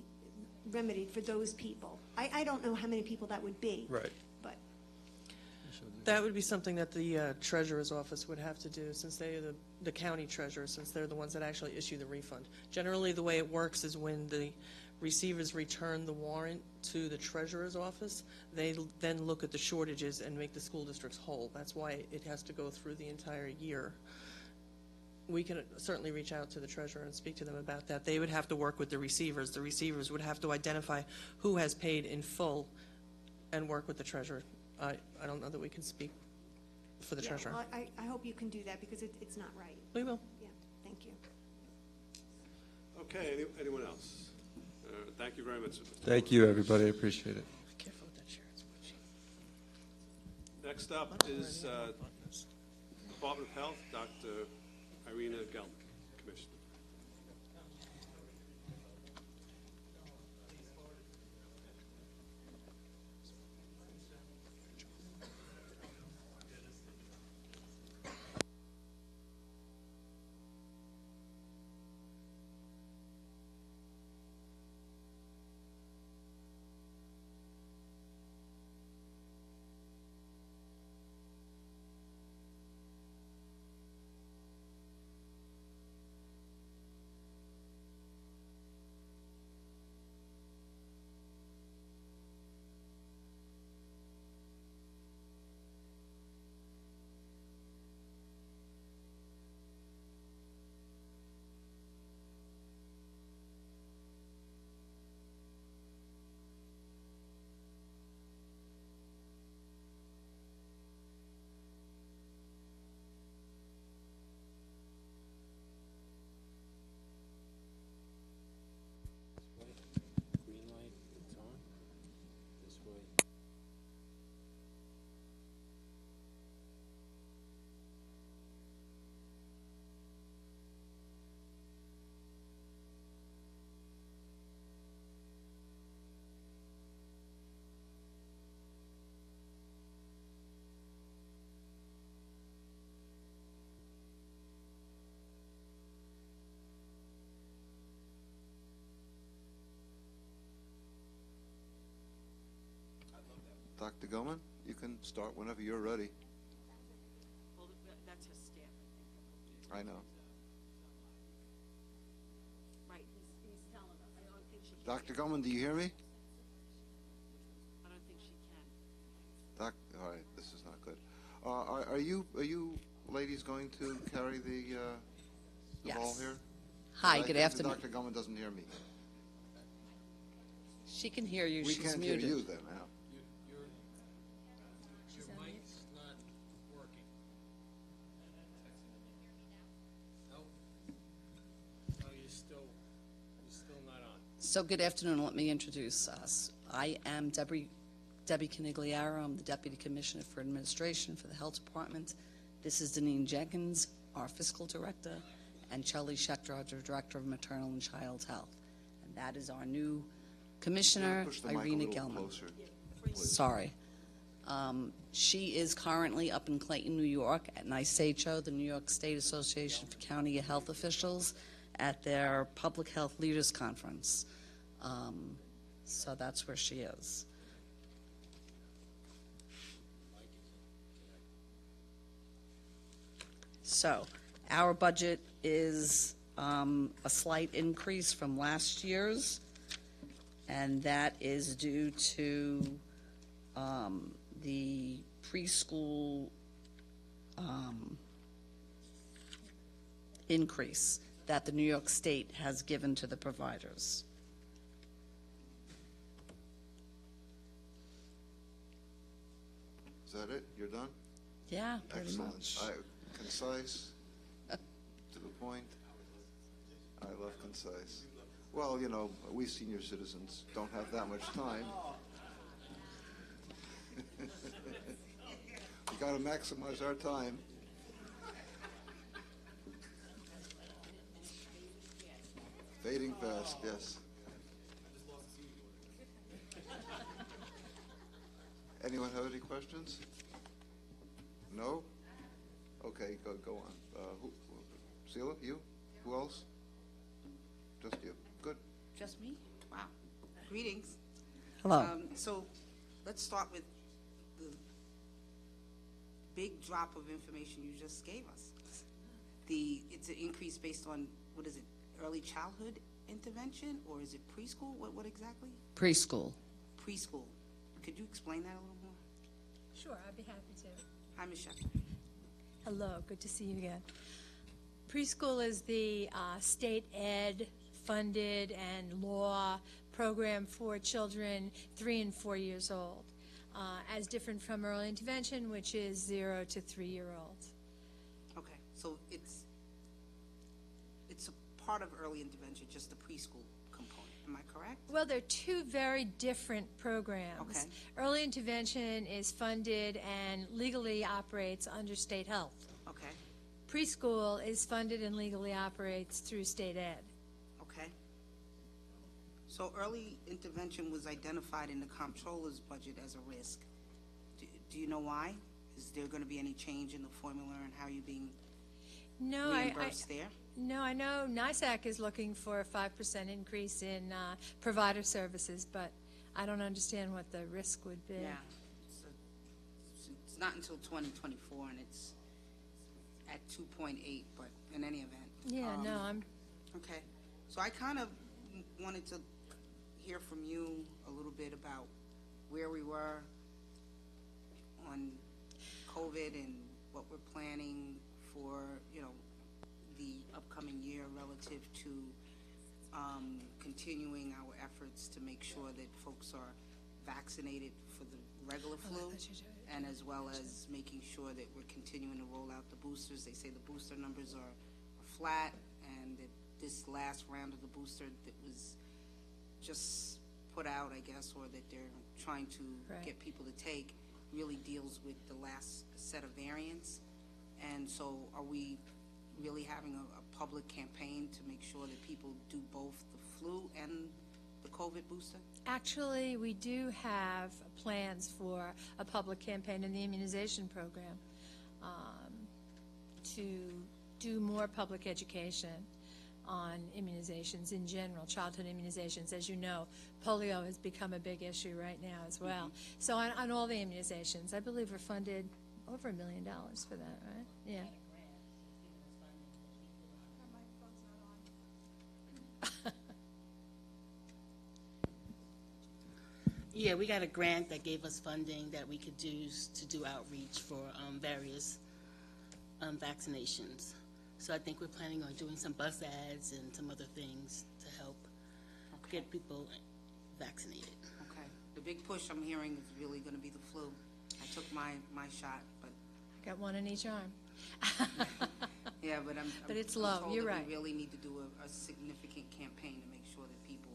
remedied for those people. I don't know how many people that would be. Right. But That would be something that the treasurer's office would have to do, since they are the county treasurer, since they're the ones that actually issue the refund. Generally, the way it works is when the receivers return the warrant to the treasurer's office, they then look at the shortages and make the school districts whole. That's why it has to go through the entire year. We can certainly reach out to the treasurer and speak to them about that. They would have to work with the receivers. The receivers would have to identify who has paid in full and work with the treasurer. I don't know that we can speak for the yeah, treasurer. well, I hope you can do that, because it's not right. We will. Yeah, thank you. Okay, anyone else? Thank you very much. Thank you, everybody. I appreciate it. Careful with that chair. Next up is Department of Health, Dr. Irina Gelk, Commissioner. Green light, it's on. This way. Dr. Gilman, you can start whenever you're ready. Well, that's her staff, I know. Right, he's telling us. I don't think she can. Dr. Gilman, do you hear me? I don't think she can. All right, this is not good. Are you ladies going to carry the ball Yes. here? Hi, I good think afternoon. Dr. Gilman doesn't hear me. She can hear you. We She's can't muted. hear you then, now. Your mic's not working. Nope. No, you're still not on. So good afternoon. Let me introduce us. I am Debbie Canigliaro. I'm the Deputy Commissioner for Administration for the Health Department. This is Deneen Jenkins, our Fiscal Director, and Charlie Schechter, our Director of Maternal and Child Health. And that is our new Commissioner, Push the mic a Irina little Gelman. closer, please. Sorry. She is currently up in Clayton, New York, at NYSHO, the New York State Association for County Health Officials, at their Public Health Leaders Conference. So that's where she is. So our budget is a slight increase from last year's, and that is due to the preschool increase that the New York State has given to the providers. Is that it? You're done? Yeah, pretty Excellent. much. Concise, to the point. I love concise. Well, you know, we senior citizens don't have that much time. We got to maximize our time. Fading fast, yes. Anyone have any questions? No? Okay, go on. Sheila, you? Who else? Just you. Good. Just me? Wow. Greetings. Hello. So let's start with the big drop of information you just gave us. It's an increase based on, what is it, early childhood intervention, or is it preschool? What exactly? Preschool. Preschool. Could you explain that a little more? Sure, I'd be happy to. Hi, Ms. Shepherd. Hello, good to see you again. Preschool is the state ed funded and law program for children 3 and 4 years old, as different from early intervention, which is 0 to 3-year-olds. Okay, so it's a part of early intervention, just the preschool component. Am I correct? Well, they're two very different programs. Okay. Early intervention is funded and legally operates under state health. Okay. Preschool is funded and legally operates through state ed. Okay. So early intervention was identified in the comptroller's budget as a risk. Do you know why? Is there going to be any change in the formula and how you're being reimbursed there? No, I know NISAC is looking for a 5% increase in provider services, but I don't understand what the risk would be. Yeah. It's not until 2024, and it's at 2.8, but in any event. Yeah, no, I'm... Okay. So I kind of wanted to hear from you a little bit about where we were on COVID and what we're planning for, you know, the upcoming year relative to continuing our efforts to make sure that folks are vaccinated for the regular flu, and as well as making sure that we're continuing to roll out the boosters. They say the booster numbers are flat, and that this last round of the booster that was just put out, I guess, or that they're trying to get people to take, really deals with the last set of variants. And so are we really having a public campaign to make sure that people do both the flu and the COVID booster? Actually, we do have plans for a public campaign in the immunization program to do more public education on immunizations in general, childhood immunizations. As you know, polio has become a big issue right now as well. So on all the immunizations, I believe we're funded over $1 million for that, right? Yeah. Yeah, we got a grant that gave us funding that we could use to do outreach for various vaccinations. So I think we're planning on doing some bus ads and some other things to help get people vaccinated. Okay. The big push I'm hearing is really going to be the flu. I took my shot, but I got one in each arm. yeah, but But it's I'm low. told You're that right. We really need to do a significant campaign to make sure that people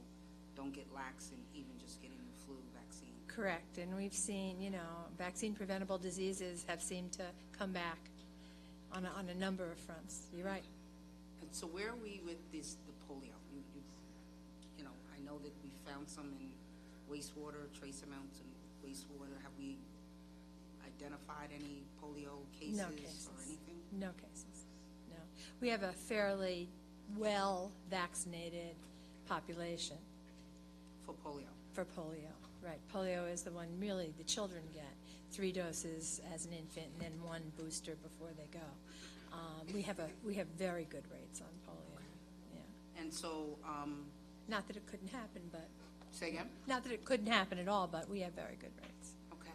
don't get lax in even just getting the flu vaccine. Correct, and we've seen, you know, vaccine-preventable diseases have seemed to come back on a number of fronts. You're right. And so where are we with the polio? You know, I know that we found some in wastewater, trace amounts in wastewater. Have we identified any polio cases, No cases. or anything? No cases, no. We have a fairly well-vaccinated population. For polio? For polio, right. Polio is the one really the children get. 3 doses as an infant and then 1 booster before they go. We have very good rates on polio, yeah. And so, Not that it couldn't happen, but, say again? not that it couldn't happen at all, but we have very good rates. Okay.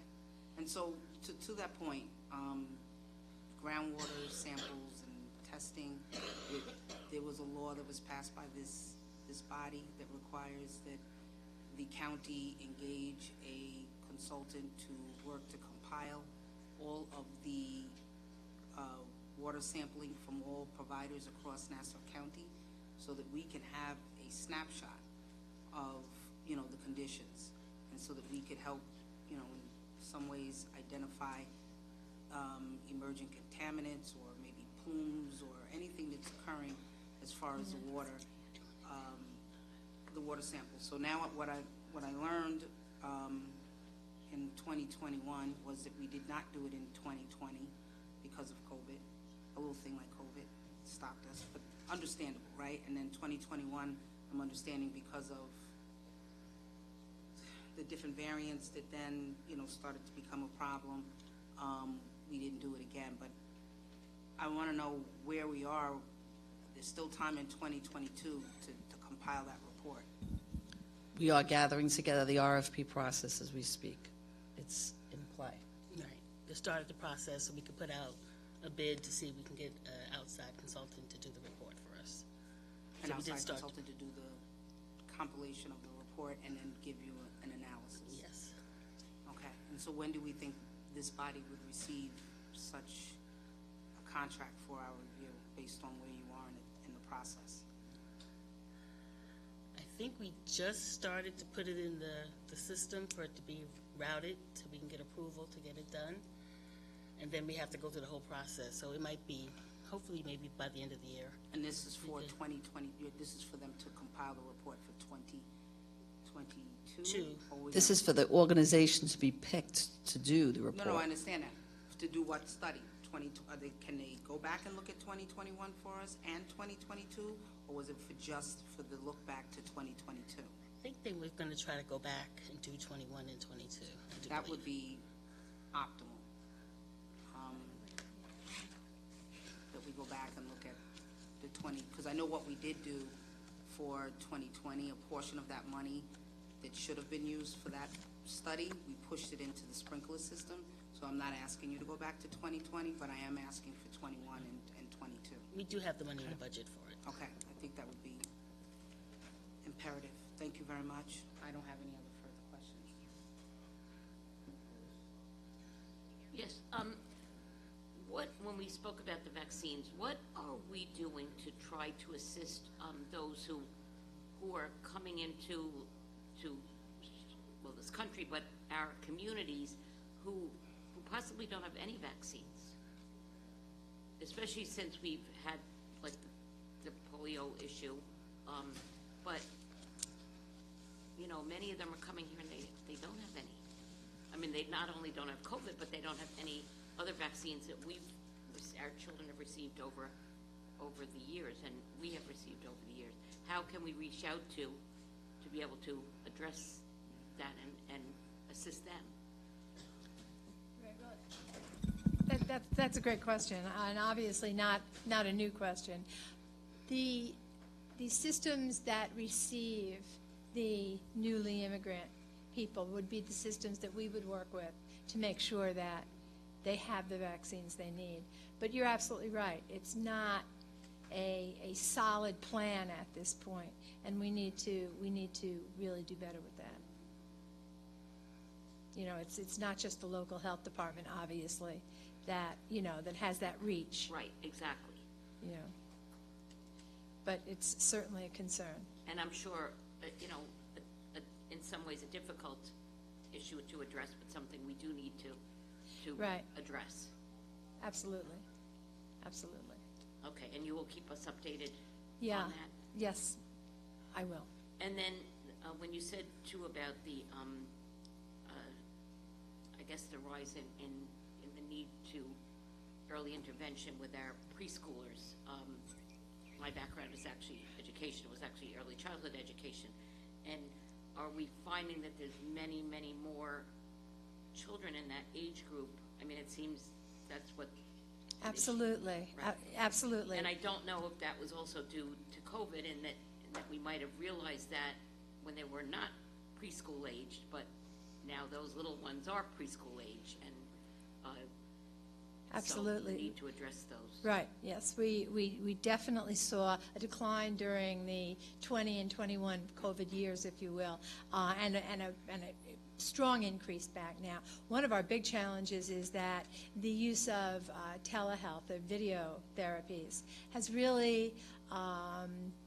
And so, to that point, groundwater samples and testing, there was a law that was passed by this body that requires that the county engage a consultant to work to compile all of the water sampling from all providers across Nassau County so that we can have a snapshot of, the conditions, and so that we could help, in some ways identify emerging contaminants or maybe plumes or anything that's occurring as far as the water samples. So now what I learned in 2021 was that we did not do it in 2020 because of COVID. A little thing like COVID stopped us, but understandable, right? And then 2021, I'm understanding because of the different variants that then, started to become a problem, we didn't do it again. But I want to know where we are. There's still time in 2022 to compile that report. We are gathering together the RFP process as we speak. It's in play. Right. Just started the process so we could put out a bid to see if we can get an outside consultant to do the report for us. An So we outside did start. consultant to do the compilation of the report and then give you an analysis. Yes. Okay. And so when do we think this body would receive such a contract for our review based on where you are in the process? I think we just started to put it in the system for it to be routed so we can get approval to get it done. And then we have to go through the whole process. So it might be, hopefully maybe by the end of the year. And this is for 2020, this is for them to compile the report for 2022? This is for the organization to be picked to do the report. No, I understand that. To do what study? Can they go back and look at 2021 for us and 2022? Or was it just for the look back to 2022? I think they were going to try to go back and do 21 and 22. That would be optimal. That we go back and look at the 20, because I know what we did do for 2020, a portion of that money that should have been used for that study, we pushed it into the sprinkler system. So I'm not asking you to go back to 2020, but I am asking for 21 and 22. We do have the money in the budget for it. Okay, I think that would be imperative. Thank you very much. I don't have any other further questions. Yes. When we spoke about the vaccines, what are we doing to try to assist those who are coming into this country, but our communities who possibly don't have any vaccines, especially since we've had like the polio issue, but many of them are coming here and they don't have any. I mean, they not only don't have COVID, but they don't have any other vaccines that our children have received over the years, and we have received over the years. How can we reach out to be able to address that and assist them? That's a great question, and obviously not a new question. The systems that receive the newly immigrant people would be the systems that we would work with to make sure that they have the vaccines they need. But you're absolutely right. It's not a solid plan at this point, and we need to really do better with that. It's not just the local health department, obviously, that has that reach. Right, exactly. But it's certainly a concern. And I'm sure, in some ways a difficult issue to address, but something we do need to Right. address. Absolutely. Okay, and you will keep us updated Yeah. on that? Yes, I will. And then when you said too about the, I guess the rise in the need to early intervention with our preschoolers, my background is actually education. It was actually early childhood education. And are we finding that there's many, many more children in that age group? I mean, it seems that's what Absolutely, Right. absolutely. And I don't know if that was also due to COVID and that we might have realized that when they were not preschool aged, but now those little ones are preschool age, and Absolutely. so we need to address those. Right, yes, we definitely saw a decline during the 20 and 21 COVID years, if you will, and a strong increase back now. One of our big challenges is that the use of telehealth, or video therapies, has really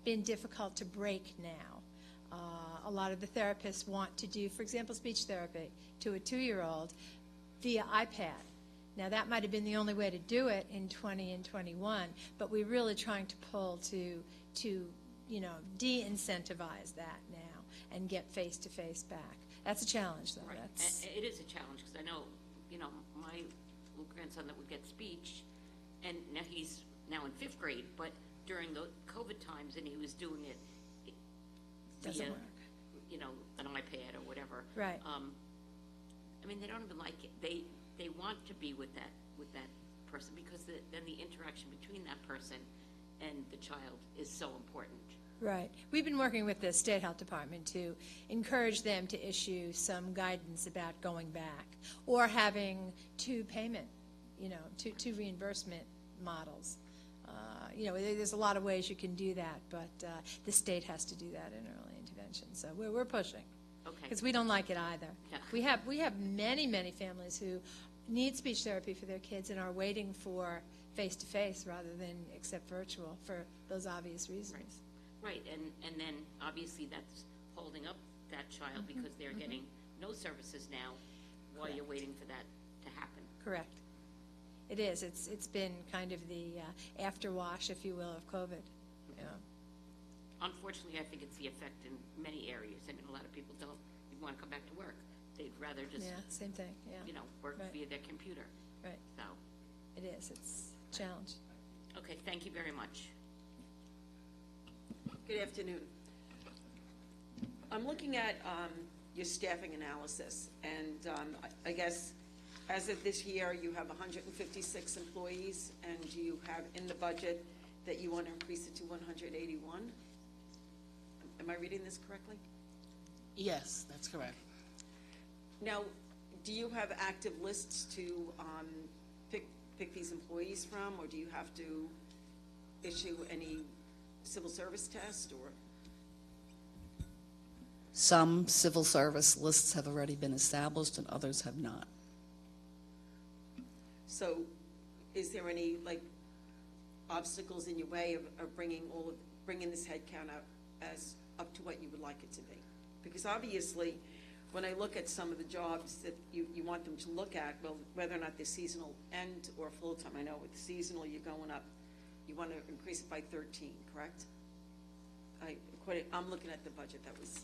been difficult to break now. A lot of the therapists want to do, for example, speech therapy to a 2-year-old via iPad. Now, that might have been the only way to do it in 20 and 21, but we're really trying to pull to de-incentivize that now and get face-to-face back. That's a challenge, though. Right. It is a challenge, because I know, my little grandson that would get speech, and now he's now in 5th grade, but during the COVID times, and he was doing it Doesn't via, work. an iPad or whatever. Right. I mean, they don't even like it. They want to be with that person, because then the interaction between that person and the child is so important. Right. We've been working with the State Health Department to encourage them to issue some guidance about going back, or having two reimbursement models. There's a lot of ways you can do that, but the state has to do that in early intervention. So we're pushing. Okay. Because we don't like it either. Yeah. We have many families who need speech therapy for their kids and are waiting for face-to-face rather than accept virtual for those obvious reasons. Right, and then obviously that's holding up that child, because they're getting no services now while you're waiting for that to happen. Correct. It is. It's been kind of the afterwash, if you will, of COVID. Yeah. Unfortunately, I think it's the effect in many areas. I mean, a lot of people don't even want to come back to work. They'd rather just, same thing. Yeah. Work Right. via their computer. Right. So, It is. It's a challenge. okay, thank you very much. Good afternoon. I'm looking at your staffing analysis, and I guess as of this year, you have 156 employees, and you have in the budget that you want to increase it to 181. Am I reading this correctly? Yes, that's correct. Now, do you have active lists to pick these employees from, or do you have to issue any civil service test, or? Some civil service lists have already been established and others have not. So, is there any obstacles in your way of bringing this headcount up to what you would like it to be? Because obviously, when I look at some of the jobs that you want them to look at, well, whether or not they're seasonal or full-time, I know with seasonal you're going up, you want to increase it by 13, correct? I'm looking at the budget that was.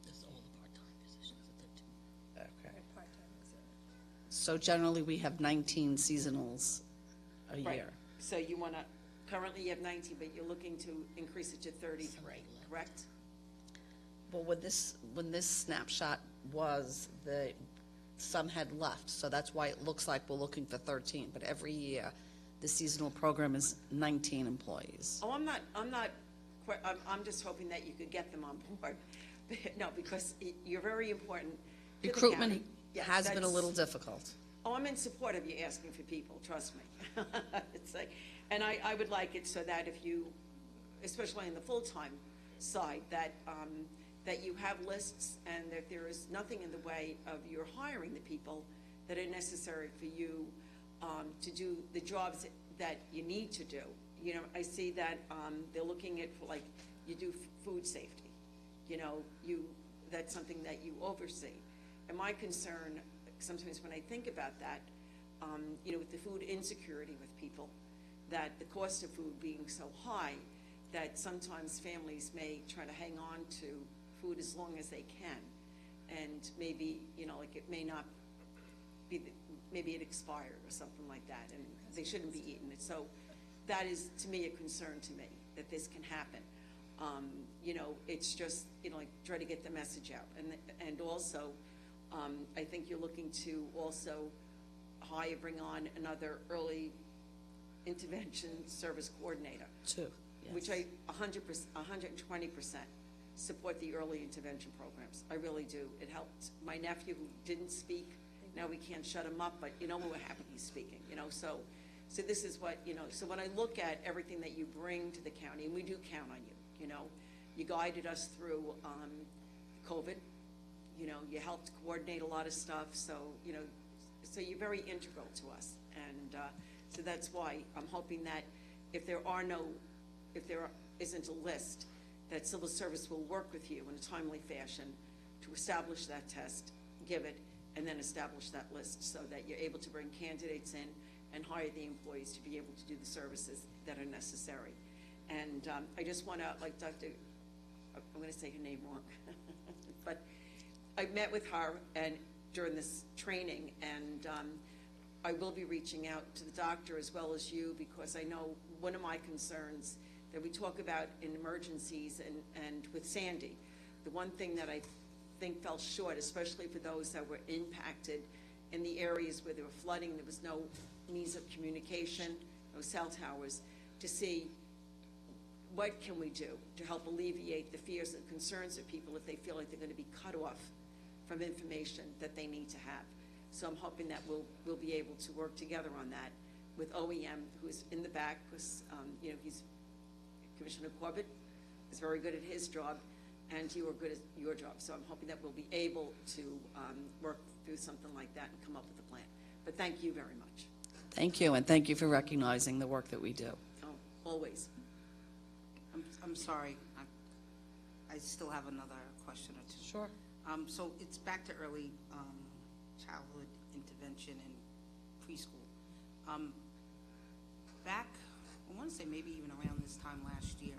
That's all the part-time positions, the 13. Okay. So generally, we have 19 seasonals a Right. year. So you want to, currently you have 19, but you're looking to increase it to 33, correct? Well, when this snapshot was, some had left, so that's why it looks like we're looking for 13. But every year, the seasonal program is 19 employees. Oh, I'm just hoping that you could get them on board. No, because you're very important to the Recruitment county. Yes, has been a that's- little difficult. Oh, I'm in support of you asking for people, trust me. It's and I would like it so that if you, especially on the full-time side, that you have lists, and that there is nothing in the way of your hiring the people that are necessary for you to do the jobs that you need to do. I see that they're looking at, you do food safety. That's something that you oversee. And my concern, sometimes when I think about that, with the food insecurity with people, that the cost of food being so high, that sometimes families may try to hang on to food as long as they can. And maybe, it may not be, maybe it expired or something like that, and they shouldn't be eating it. So that is, to me, a concern to me, that this can happen. It's just, try to get the message out. And also, I think you're looking to also bring on another early intervention service coordinator. Two, yes. Which I 100%, 120% support the early intervention programs. I really do. It helped my nephew who didn't speak. Now we can't shut him up, but you know, we're happy he's speaking, you know, so this is what, you know, so when I look at everything that you bring to the county, and we do count on you, you know, you guided us through COVID, you know, you helped coordinate a lot of stuff, so, you know, so you're very integral to us, and so that's why I'm hoping that if there isn't a list, that civil service will work with you in a timely fashion to establish that test, give it, and then establish that list so that you're able to bring candidates in and hire the employees to be able to do the services that are necessary. And I just want to, like Dr., I'm going to say her name wrong, but I met with her and during this training, and I will be reaching out to the doctor as well as you, because I know one of my concerns that we talk about in emergencies and with Sandy, the one thing that I think fell short, especially for those that were impacted in the areas where there were flooding, there was no means of communication, no cell towers, to see what can we do to help alleviate the fears and concerns of people if they feel like they're going to be cut off from information that they need to have. So I'm hoping that we'll be able to work together on that with OEM, who's in the back, because you know, Commissioner Corbett is very good at his job, and you are good at your job. So I'm hoping that we'll be able to work through something like that and come up with a plan. But thank you very much. Thank you, and thank you for recognizing the work that we do. Oh, always. I'm sorry, I still have another question or two. Sure. So it's back to early childhood intervention and preschool. Back, I want to say maybe even around this time last year,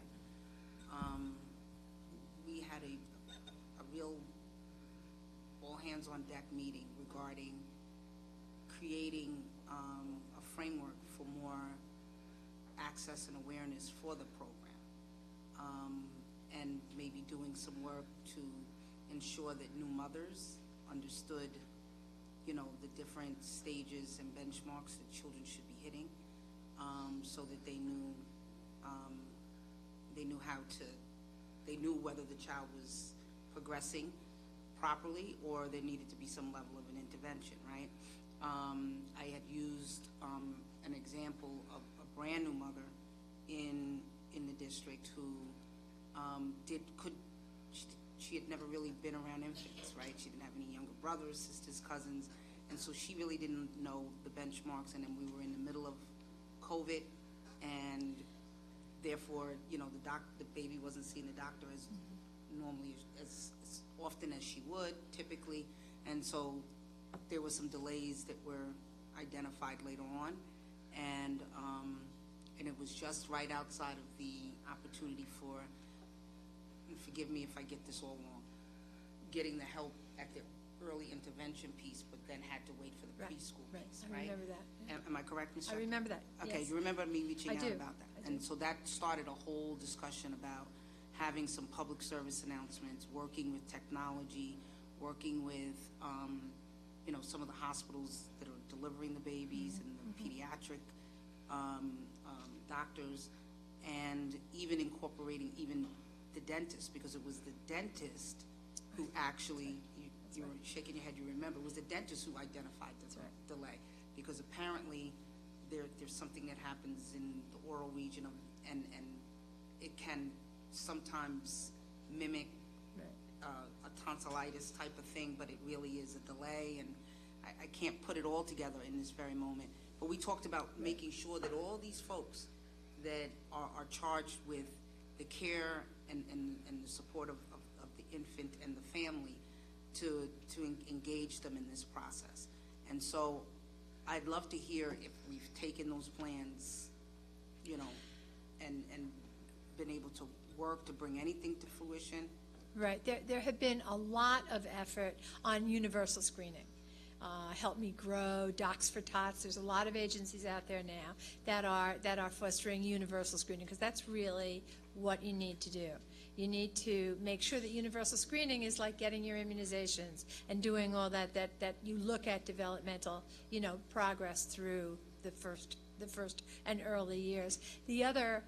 we had a real all-hands-on-deck meeting regarding creating a framework for more access and awareness for the program, and maybe doing some work to ensure that new mothers understood, you know, the different stages and benchmarks that children should be hitting, so that they knew they knew whether the child was progressing properly or there needed to be some level of an intervention, right? I had used an example of a brand new mother in the district who she had never really been around infants, right? She didn't have any younger brothers, sisters, cousins, and so she really didn't know the benchmarks. And then we were in the middle of COVID, and therefore, you know, the baby wasn't seeing the doctor as normally as often as she would typically, and so there were some delays that were identified later on, and it was just right outside of the opportunity for, and forgive me if I get this all wrong, getting the help at the early intervention piece, but then had to wait for the preschool piece, right? I remember that. Yeah. Am I correct, Ms. I Shepherd? remember that, Okay, yes. you remember me reaching I out do. about that? I do. And so that started a whole discussion about having some public service announcements, working with technology, working with, you know, some of the hospitals that are delivering the babies and the pediatric doctors, and even incorporating even the dentist, because it was the dentist who actually, you were shaking your head, you remember, it was the dentist who identified the delay, because apparently there's something that happens in the oral region and it can sometimes mimic a tonsillitis type of thing, but it really is a delay, and I can't put it all together in this very moment. But we talked about making sure that all these folks that are charged with the care and the support of the infant and the family to engage them in this process. And so I'd love to hear if we've taken those plans, you know, and been able to work to bring anything to fruition. Right. There have been a lot of effort on universal screening. Help Me Grow, Docs for Tots. There's a lot of agencies out there now that are fostering universal screening, because that's really what you need to do. You need to make sure that universal screening is like getting your immunizations and doing all that you look at developmental, progress through the first and early years. The other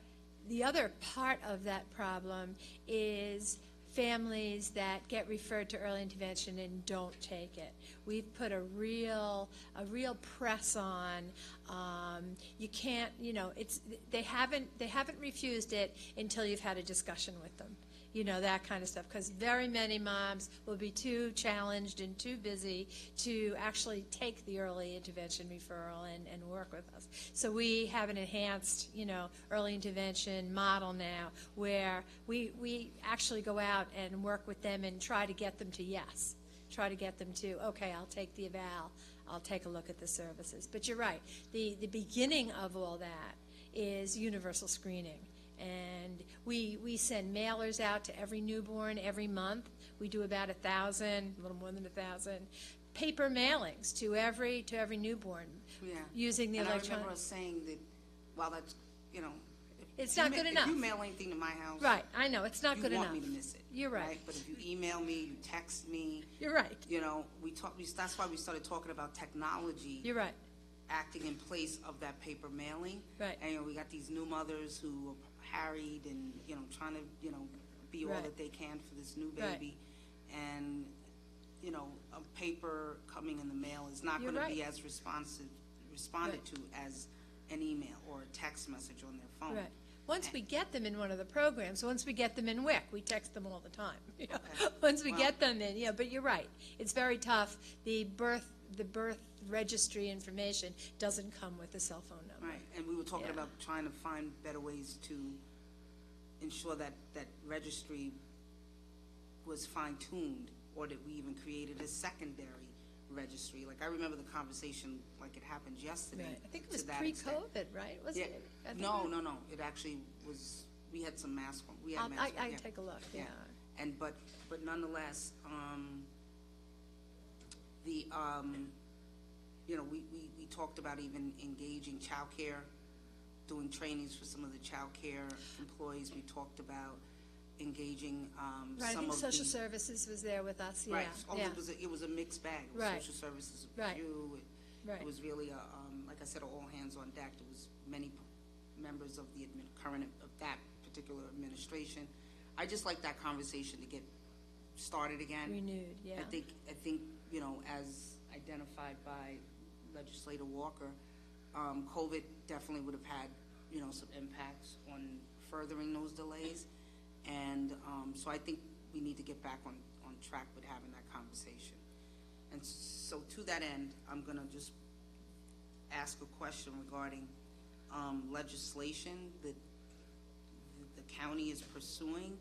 part of that problem is families that get referred to early intervention and don't take it. We've put a real press on. You can't, they haven't refused it until you've had a discussion with them. That kind of stuff, because very many moms will be too challenged and too busy to actually take the early intervention referral and work with us. So we have an enhanced, early intervention model now where we actually go out and work with them and try to get them to yes. Try to get them to, okay, I'll take the eval, I'll take a look at the services. But you're right, the beginning of all that is universal screening. And we send mailers out to every newborn every month. We do about 1,000, a little more than 1,000, paper mailings to every newborn. Yeah. Using the electronic. I remember saying that while that's, it's not good enough. If you mail anything to my house, right? I know it's not good enough. You want me to miss it. You're right. But if you email me, you text me. You're right. That's why we started talking about technology. You're right. Acting in place of that paper mailing. Right. And we got these new mothers who are harried and trying to be all that they can for this new baby, and a paper coming in the mail is not going to be as responded to as an email or a text message on their phone. Right. Once we get them in one of the programs, once we get them in WIC, we text them all the time. Once we get them in, but you're right. It's very tough. The birth registry information doesn't come with a cell phone number. Right, and we were talking about trying to find better ways to ensure that registry was fine-tuned, or that we even created a secondary registry. Like, I remember the conversation like it happened yesterday. Right. I think it was pre-COVID, right? Was it? No. It actually was. We had some masks on. We had masks on. I take a look. Yeah. And but nonetheless, we talked about even engaging child care, doing trainings for some of the child care employees. We talked about engaging right, some I think of social the, services was there with us. Yeah. Right. It was a mixed bag. It was right. Social services. Right. It was really like I said, all hands on deck. There was many members of the of that particular administration. I just like that conversation to get started again. Renewed. Yeah. I think as identified by Legislator Walker, COVID definitely would have had some impacts on furthering those delays. And so I think we need to get back on track with having that conversation. And so to that end, I'm going to just ask a question regarding legislation that the county is pursuing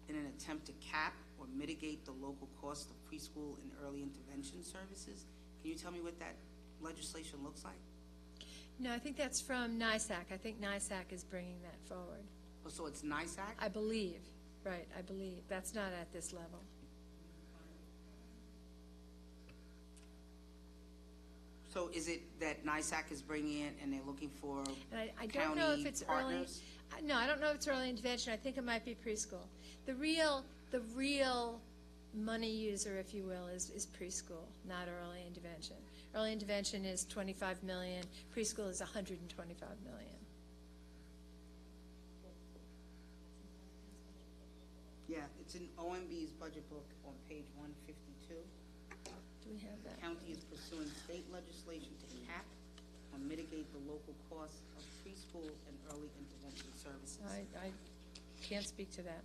in an attempt to cap or mitigate the local cost of preschool and early intervention services. Can you tell me what that legislation looks like? No, I think that's from NISAC. I think NISAC is bringing that forward. Oh, so it's NISAC? I believe. Right, I believe. That's not at this level. So is it that NISAC is bringing it and they're looking for I don't know if it's partners? early. No, I don't know if it's early intervention. I think it might be preschool. The real money user, if you will, is preschool, not early intervention. Early intervention is $25 million. Preschool is $125 million. Yeah, it's in OMB's budget book on page 152. Do we have that? The county is pursuing state legislation to cap or mitigate the local costs of preschool and early intervention services. I can't speak to that.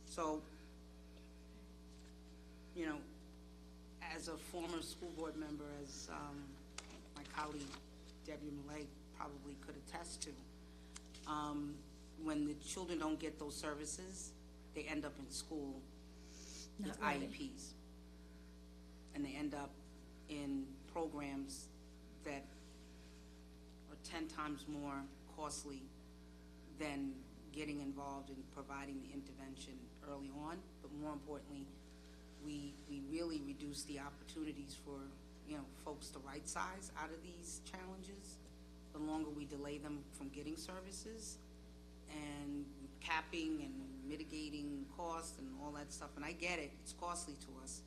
So, as a former school board member, as my colleague Debbie Millay probably could attest to, when the children don't get those services, they end up in school with IEPs. And they end up in programs that are 10 times more costly than getting involved in providing the intervention early on. But more importantly, we really reduce the opportunities for folks to right size out of these challenges. The longer we delay them from getting services, and capping and mitigating costs and all that stuff, and I get it, it's costly to us.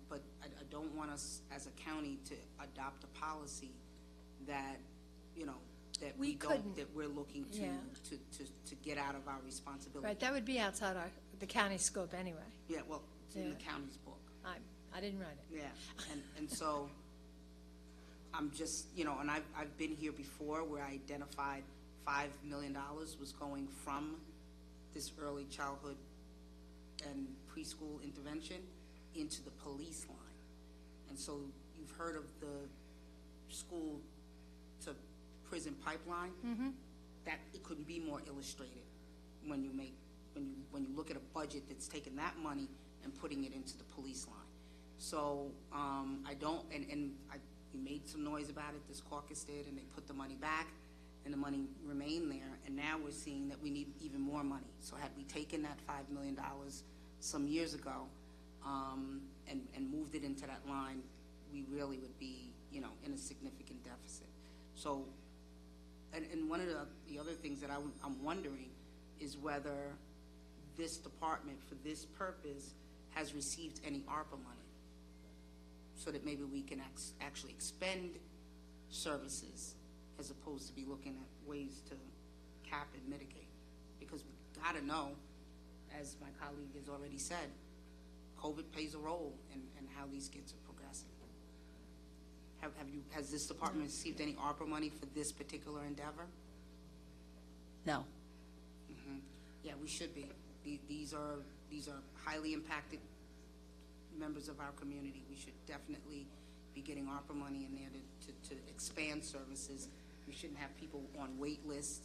But I don't want us as a county to adopt a policy that, you know, that We couldn't. that we're looking to, Yeah. to get out of our responsibility. Right, that would be outside the county scope anyway. Yeah, well, it's in the Yeah. county's book. I didn't write it. Yeah, and so I'm just, you know, and I've been here before where I identified $5 million was going from this early childhood and preschool intervention into the police line. And so you've heard of the school to prison pipeline? Mm-hmm. That it couldn't be more illustrated when you look at a budget that's taking that money and putting it into the police line. So I don't, we made some noise about it, this caucus did, and they put the money back, and the money remained there, and now we're seeing that we need even more money. So had we taken that $5 million some years ago and moved it into that line, we really would be, you know, in a significant deficit. So, and one of the other things that I'm wondering is whether this department, for this purpose, has received any ARPA money, so that maybe we can actually expend services as opposed to be looking at ways to cap and mitigate. Because we gotta know, as my colleague has already said, COVID plays a role in how these kids are progressing. Has this department received any ARPA money for this particular endeavor? No. Mm-hmm. Yeah, we should be. These are highly impacted members of our community. We should definitely be getting ARPA money in there to expand services. We shouldn't have people on wait lists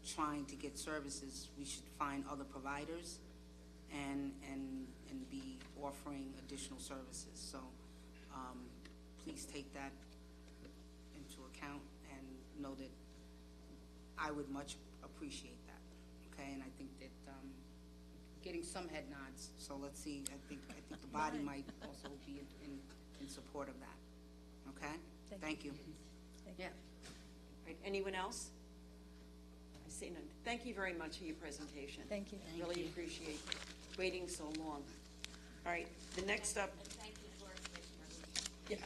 trying to get services. We should find other providers and be offering additional services. So please take that into account and know that I would much appreciate that. Okay, and I think that getting some head nods. So let's see. I think the body might also be in support of that. Okay. Thank you. Yeah. Right. Anyone else? I see none. Thank you very much for your presentation. Thank you. Really appreciate waiting so long. All right. The next up. Thank you for Yeah.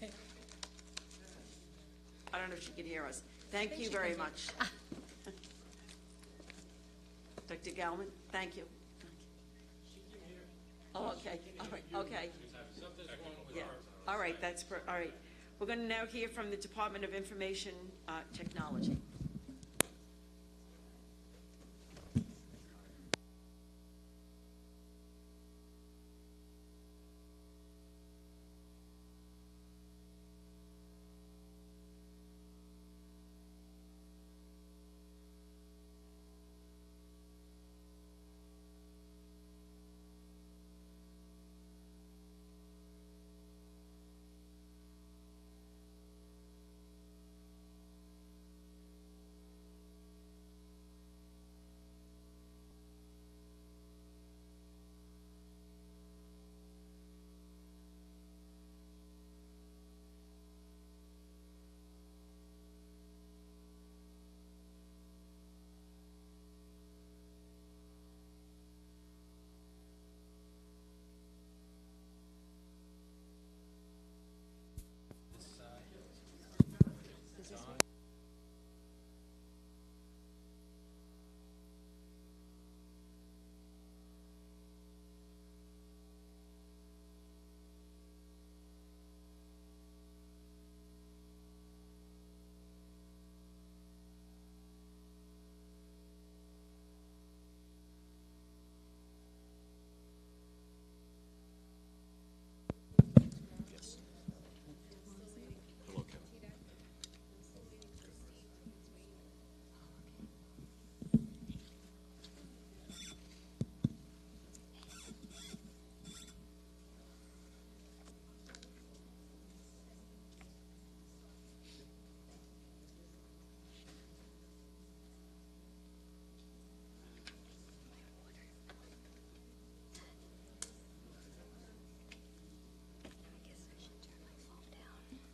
Right. I don't know if she can hear us. Thank you very much. Dr. Gelman, thank you. Oh, okay. All right. Okay. Yeah. All right. All right. We're going to now hear from the Department of Information Technology.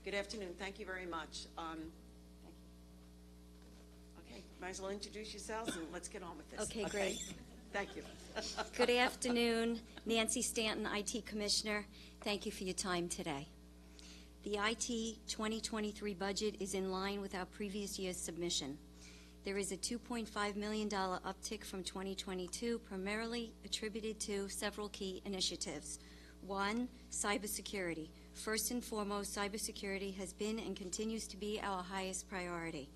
Good afternoon. Thank you very much. might as well introduce yourselves and let's get on with this. Okay, great. Thank you. Good afternoon. Nancy Stanton, IT Commissioner. Thank you for your time today. The IT 2023 budget is in line with our previous year's submission. There is a $2.5 million uptick from 2022, primarily attributed to several key initiatives. One, cybersecurity. First and foremost, cybersecurity has been and continues to be our highest priority.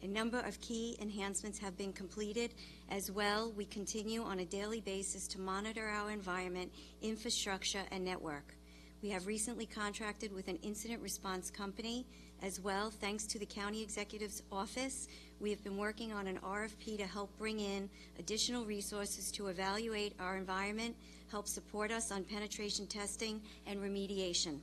A number of key enhancements have been completed. As well, we continue on a daily basis to monitor our environment, infrastructure, and network. We have recently contracted with an incident response company. As well, thanks to the County Executive's Office, we have been working on an RFP to help bring in additional resources to evaluate our environment, help support us on penetration testing and remediation.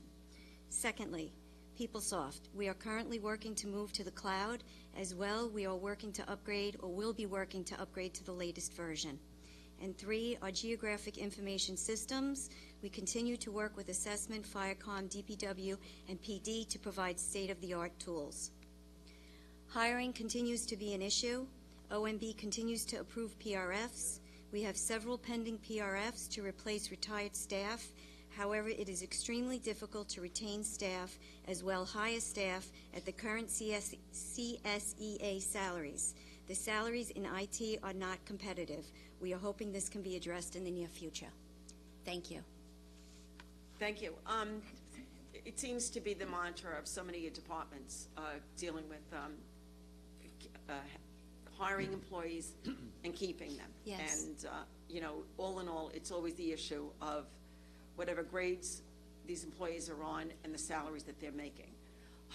Secondly, PeopleSoft. We are currently working to move to the cloud. As well, we are working to upgrade, or will be working to upgrade to the latest version. And three, our geographic information systems. We continue to work with Assessment, Firecom, DPW, and PD to provide state-of-the-art tools. Hiring continues to be an issue. OMB continues to approve PRFs. We have several pending PRFs to replace retired staff. However, it is extremely difficult to retain staff as well hire staff at the current CSEA salaries. The salaries in IT are not competitive. We are hoping this can be addressed in the near future. Thank you. Thank you. It seems to be the mantra of so many departments dealing with hiring employees and keeping them. Yes. And, all in all, it's always the issue of whatever grades these employees are on and the salaries that they're making.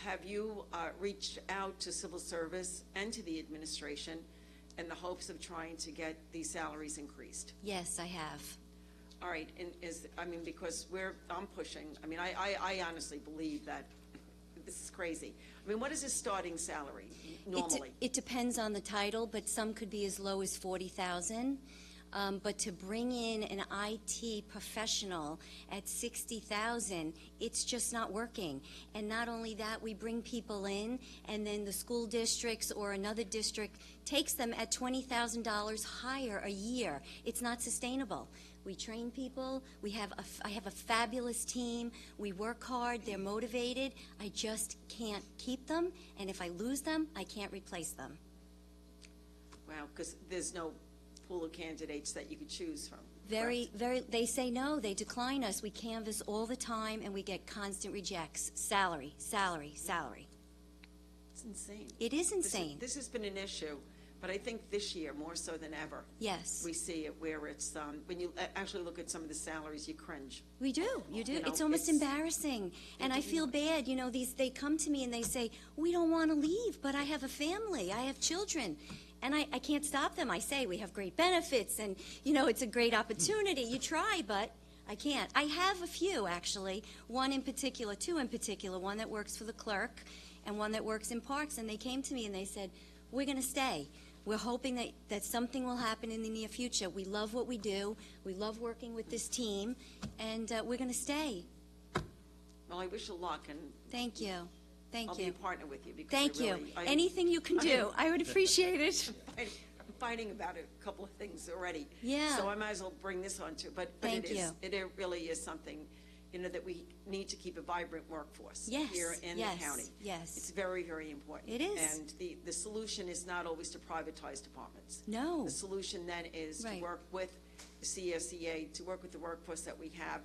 Have you reached out to civil service and to the administration in the hopes of trying to get these salaries increased? Yes, I have. All right, and because I'm pushing, I honestly believe that this is crazy. What is his starting salary normally? It depends on the title, but some could be as low as $40,000. But to bring in an IT professional at $60,000, it's just not working. And not only that, we bring people in, and then the school districts or another district takes them at $20,000 higher a year. It's not sustainable. We train people. I have a fabulous team. We work hard. They're motivated. I just can't keep them, and if I lose them, I can't replace them. Wow, because there's no pool of candidates that you could choose from. They say no, they decline us. We canvass all the time, and we get constant rejects. Salary, salary, salary. It's insane. It is insane. This has been an issue, but I think this year, more so than ever, yes, we see it where it's, when you actually look at some of the salaries, you cringe. We do, you do. It's almost embarrassing, and I feel bad. They come to me and they say, we don't want to leave, but I have a family, I have children. And I can't stop them. I say we have great benefits and, it's a great opportunity. You try, but I can't. I have a few, actually. One in particular, two in particular, one that works for the clerk and one that works in parks. And they came to me and they said, we're going to stay. We're hoping that something will happen in the near future. We love what we do. We love working with this team. And we're going to stay. Well, I wish you luck. And thank you. Thank I'll you. be a partner with you. Because Thank you. Anything you can do, I would appreciate it. I'm fighting about a couple of things already. Yeah. So I might as well bring this on too. But Thank it is, you. it really is something, that we need to keep a vibrant workforce Yes, here in yes, the county. yes. It's very, very important. It is. And the solution is not always to privatize departments. No. The solution then is Right. to work with the CSEA, to work with the workforce that we have,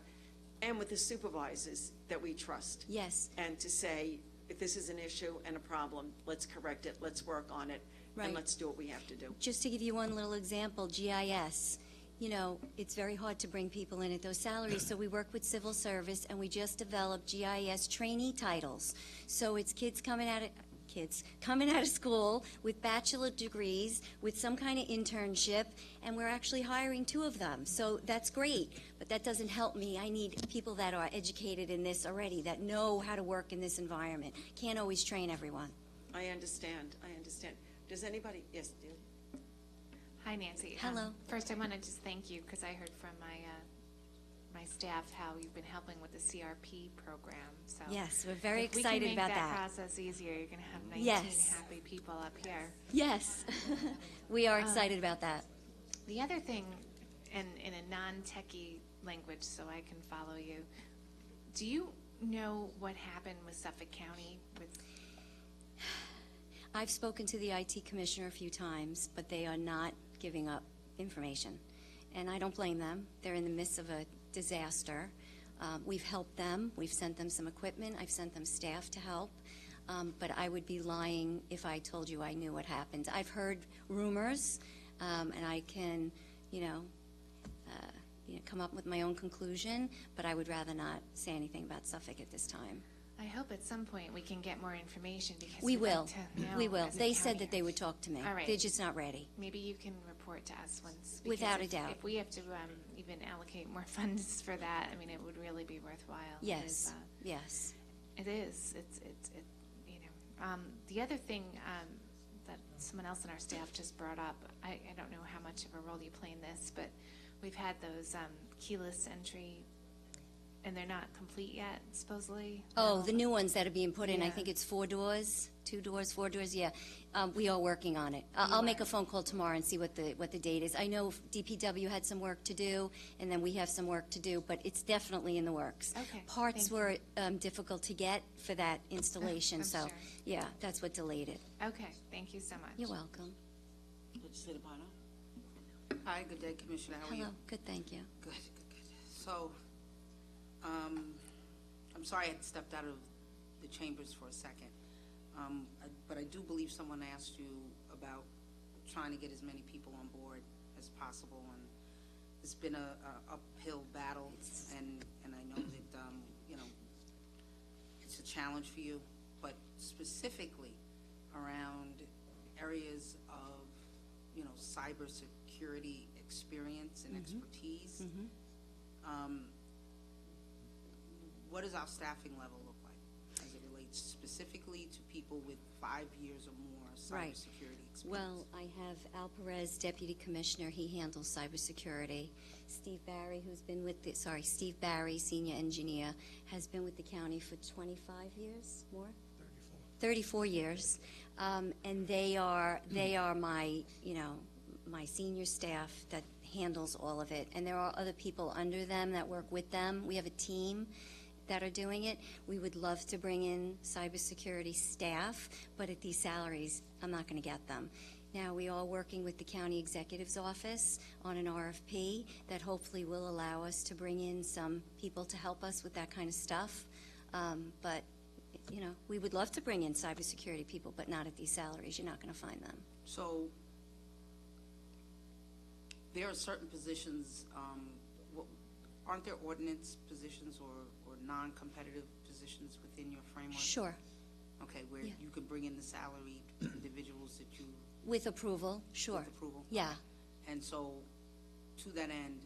and with the supervisors that we trust. Yes. And to say, if this is an issue and a problem, let's correct it, let's work on it, Right. and let's do what we have to do. Just to give you one little example, GIS. It's very hard to bring people in at those salaries, so we work with civil service, and we just developed GIS trainee titles. So it's kids coming out of school with bachelor degrees, with some kind of internship, and we're actually hiring 2 of them. So that's great, but that doesn't help me. I need people that are educated in this already, that know how to work in this environment. Can't always train everyone. I understand. Does anybody, yes, dear? Hi, Nancy. Hello. First, I want to just thank you because I heard from my staff how you've been helping with the CRP program. So Yes, we're very if excited about we can make that that. process easier, you're going to have 19 Yes. happy people up here. Yes, we are excited about that. The other thing, in a non-techie language, so I can follow you, do you know what happened with Suffolk County with? I've spoken to the IT commissioner a few times, but they are not giving up information. And I don't blame them. They're in the midst of a disaster. We've helped them. We've sent them some equipment. I've sent them staff to help. But I would be lying if I told you I knew what happened. I've heard rumors, and I can, come up with my own conclusion, but I would rather not say anything about Suffolk at this time. I hope at some point we can get more information because We we'd will. like to know We will. as a They said county. that they would talk to me. All right. They're just not ready. Maybe you can report to us once. because Without a if- doubt. If we have to even allocate more funds for that, I mean, it would really be worthwhile. It Yes, is, yes. It is. The other thing that someone else in our staff just brought up, I don't know how much of a role you play in this, but we've had those keyless entry, and they're not complete yet, supposedly. Oh, the new ones that are being put in, I Yeah. think it's 4 doors, 2 doors, 4 doors, yeah. We are working on it. I'll make a phone call tomorrow and see what the date is. I know DPW had some work to do, and then we have some work to do, but it's definitely in the works. Okay, Parts thank you. were difficult to get for that installation, I'm so, sure. yeah, that's what delayed it. Okay, thank you so much. You're welcome. Legislator Barno? Hi, good day, Commissioner. How are you? Hello, good, thank you. Good. So, I'm sorry I had stepped out of the chambers for a second. But I do believe someone asked you about trying to get as many people on board as possible, and it's been a uphill battle, and I know that, it's a challenge for you, but specifically around areas of, cybersecurity experience and expertise, what does our staffing level look like as it relates specifically to people with 5 years or more Right. cybersecurity experience? Well, I have Al Perez, Deputy Commissioner, he handles cybersecurity. Steve Barry, Steve Barry, Senior Engineer, has been with the county for 25 years, more? 34 years. And they are my, my senior staff that handles all of it. And there are other people under them that work with them. We have a team that are doing it. We would love to bring in cybersecurity staff, but at these salaries, I'm not going to get them. Now, we are working with the county executive's office on an RFP that hopefully will allow us to bring in some people to help us with that kind of stuff. But, we would love to bring in cybersecurity people, but not at these salaries. You're not going to find them. So there are certain positions, aren't there ordinance positions or non-competitive positions within your framework? Sure. Okay, where Yeah. you could bring in the salaried individuals that you... With approval, sure. With approval? Yeah. And so, to that end,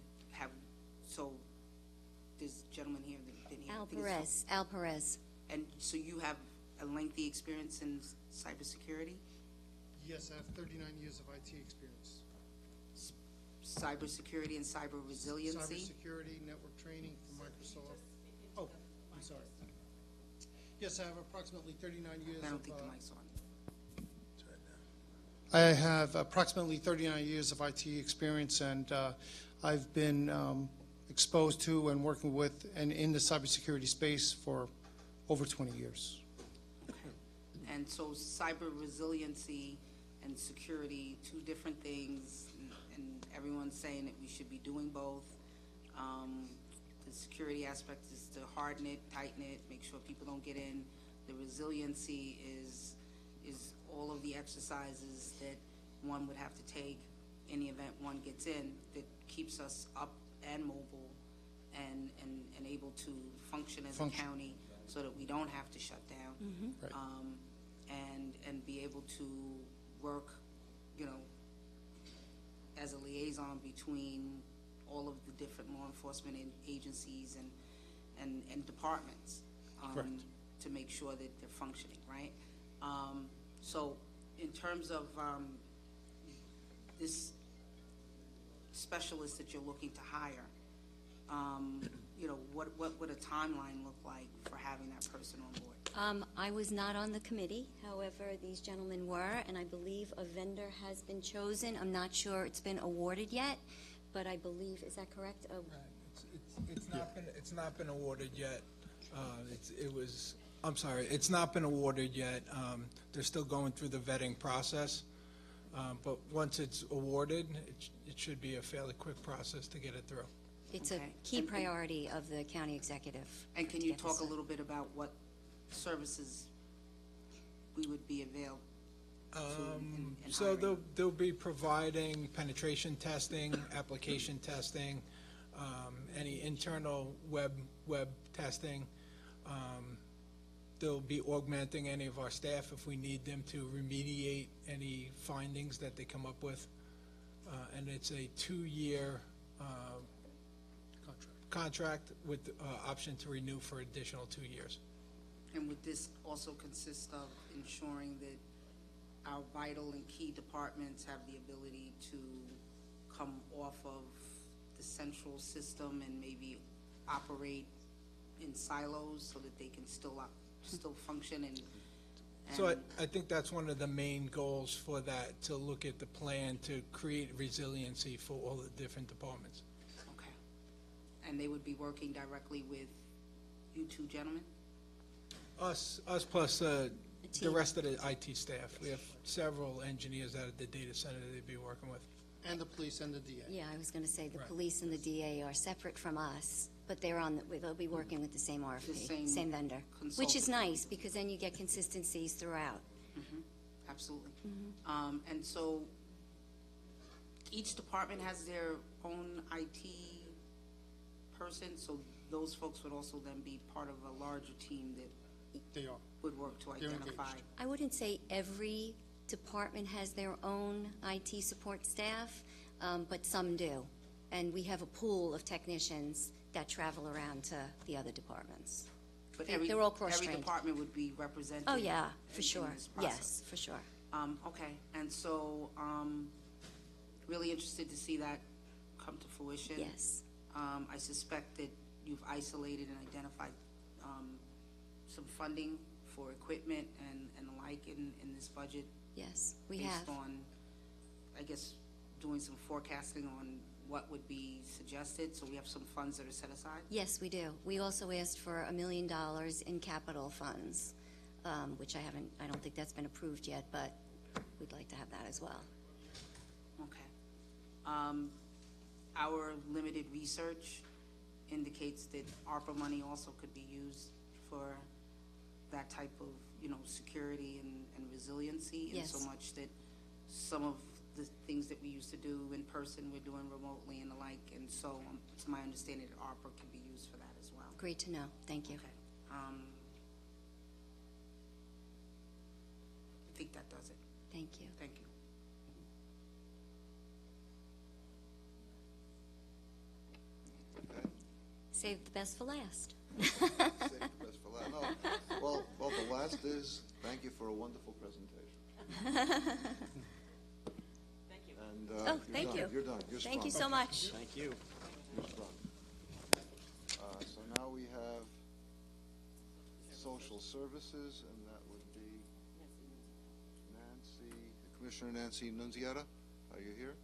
this gentleman here that been here... Al Perez. And so you have a lengthy experience in cybersecurity? Yes, I have 39 years of IT experience. Cybersecurity and cyber resiliency? Cybersecurity, network training from Microsoft. Oh, I'm sorry. Yes, I have approximately 39 years I don't think the mic's on. I have approximately 39 years of IT experience, and I've been exposed to and working with and in the cybersecurity space for over 20 years. And so cyber resiliency and security, two different things, and everyone's saying that we should be doing both. The security aspect is to harden it, tighten it, make sure people don't get in. The resiliency is all of the exercises that one would have to take in the event one gets in that keeps us up and mobile and able to function as a county so that we don't have to shut down. Right. And be able to work, as a liaison between all of the different law enforcement agencies and departments to make sure that they're functioning, right? So in terms of this specialist that you're looking to hire, you know, what would a timeline look like for having that person on board? I was not on the committee, however, these gentlemen were, and I believe a vendor has been chosen. I'm not sure it's been awarded yet, but I believe, is that correct? It's not been awarded yet. I'm sorry, it's not been awarded yet. They're still going through the vetting process. But once it's awarded, it should be a fairly quick process to get it through. It's Okay. a key priority of the county executive. And can to you get talk this a done. little bit about what services we would be available in So hiring? they'll be providing penetration testing, application testing, any internal web testing. They'll be augmenting any of our staff if we need them to remediate any findings that they come up with. And it's a 2-year contract with option to renew for additional 2 years. And would this also consist of ensuring that our vital and key departments have the ability to come off of the central system and maybe operate in silos so that they can still function and So I think that's one of the main goals for that, to look at the plan to create resiliency for all the different departments. Okay. And they would be working directly with you two gentlemen? Us plus the team. rest of the IT staff. We have several engineers out of the data center they'd be working with. And the police and the DA. Yeah, I was going to say the Right. police and the DA are separate from us, but they'll be working with the same RFP, same vendor, which is consultant. nice because then you get consistencies throughout. Absolutely. Mm-hmm. And so each department has their own IT person, so those folks would also then be part of a larger team that They are. would work to They're identify. engaged. I wouldn't say every department has their own IT support staff, but some do. And we have a pool of technicians that travel around to the other departments. But They're all every cross-trained. department would be represented. Oh, yeah, for in sure. this process. Yes, for sure. Okay, and so, really interested to see that come to fruition. Yes. I suspect that you've isolated and identified, some funding for equipment and the like in this budget. Yes, we have. Based on, I guess, doing some forecasting on what would be suggested, so we have some funds that are set aside? Yes, we do. We also asked for $1 million in capital funds, which I don't think that's been approved yet, but we'd like to have that as well. Okay. Our limited research indicates that ARPA money also could be used for that type of, security and resiliency. Yes. And so much that some of the things that we used to do in person, we're doing remotely and the like. And so it's my understanding that ARPA can be used for that as well. Great to know. Thank you. Okay. I think that does it. Thank you. Thank you. Save the best for last. Save the best for last. No. Well, the last is, thank you for a wonderful presentation. Thank you. And, Oh, you're thank done. you. You're done. You're Thank you sprung. so much. Thank you. You're sprung. So now we have social services, and that would be Commissioner Nancy Nunziata. Are you here?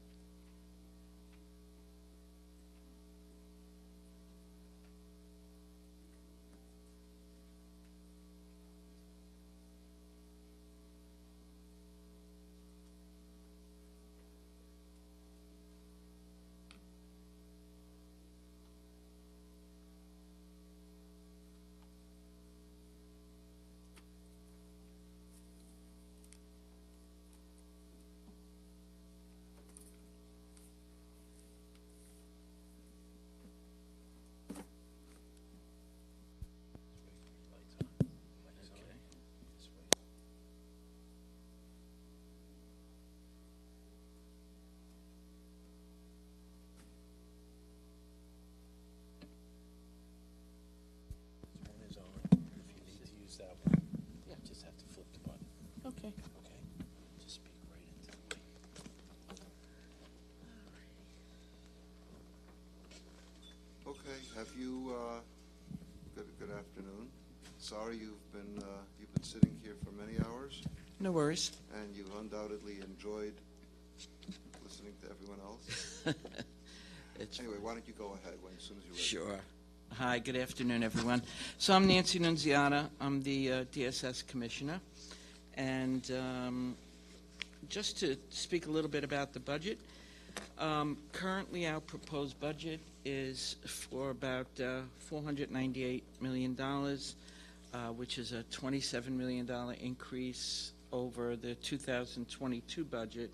sorry you've been sitting here for many hours, No worries. and you've undoubtedly enjoyed listening to everyone else. Anyway, why don't you go ahead as soon as you're ready. Sure. Hi, good afternoon, everyone. So I'm Nancy Nunziata. I'm the DSS Commissioner. And just to speak a little bit about the budget, currently our proposed budget is for about $498 million, which is a $27 million increase over the 2022 budget.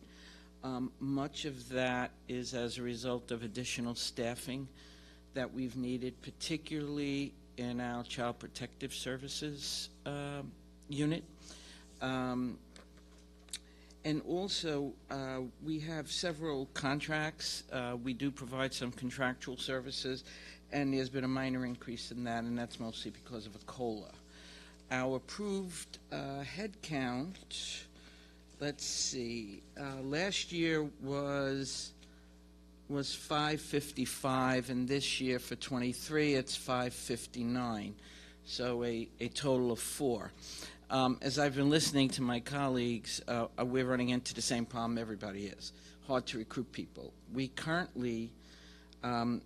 Much of that is as a result of additional staffing that we've needed, particularly in our Child Protective Services unit. And also, we have several contracts. We do provide some contractual services, and there's been a minor increase in that, and that's mostly because of a COLA. Our approved head count, let's see, last year was 555, and this year for 23 it's 559, so a total of 4. As I've been listening to my colleagues, we're running into the same problem everybody is. Hard to recruit people. We currently have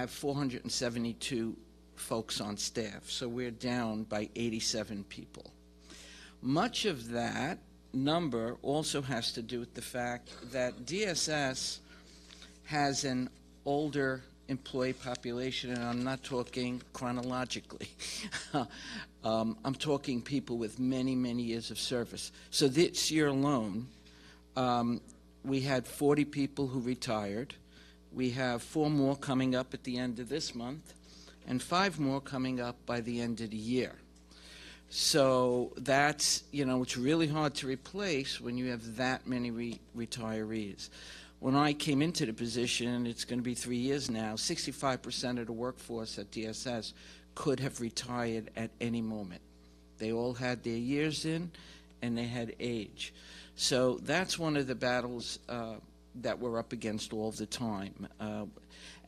472 folks on staff, so we're down by 87 people. Much of that number also has to do with the fact that DSS has an older employee population, and I'm not talking chronologically. I'm talking people with many, many years of service. So this year alone, we had 40 people who retired. We have 4 more coming up at the end of this month, and 5 more coming up by the end of the year. So that's, it's really hard to replace when you have that many retirees. When I came into the position, it's going to be 3 years now, 65% of the workforce at DSS could have retired at any moment. They all had their years in, and they had age. So that's one of the battles that we're up against all the time.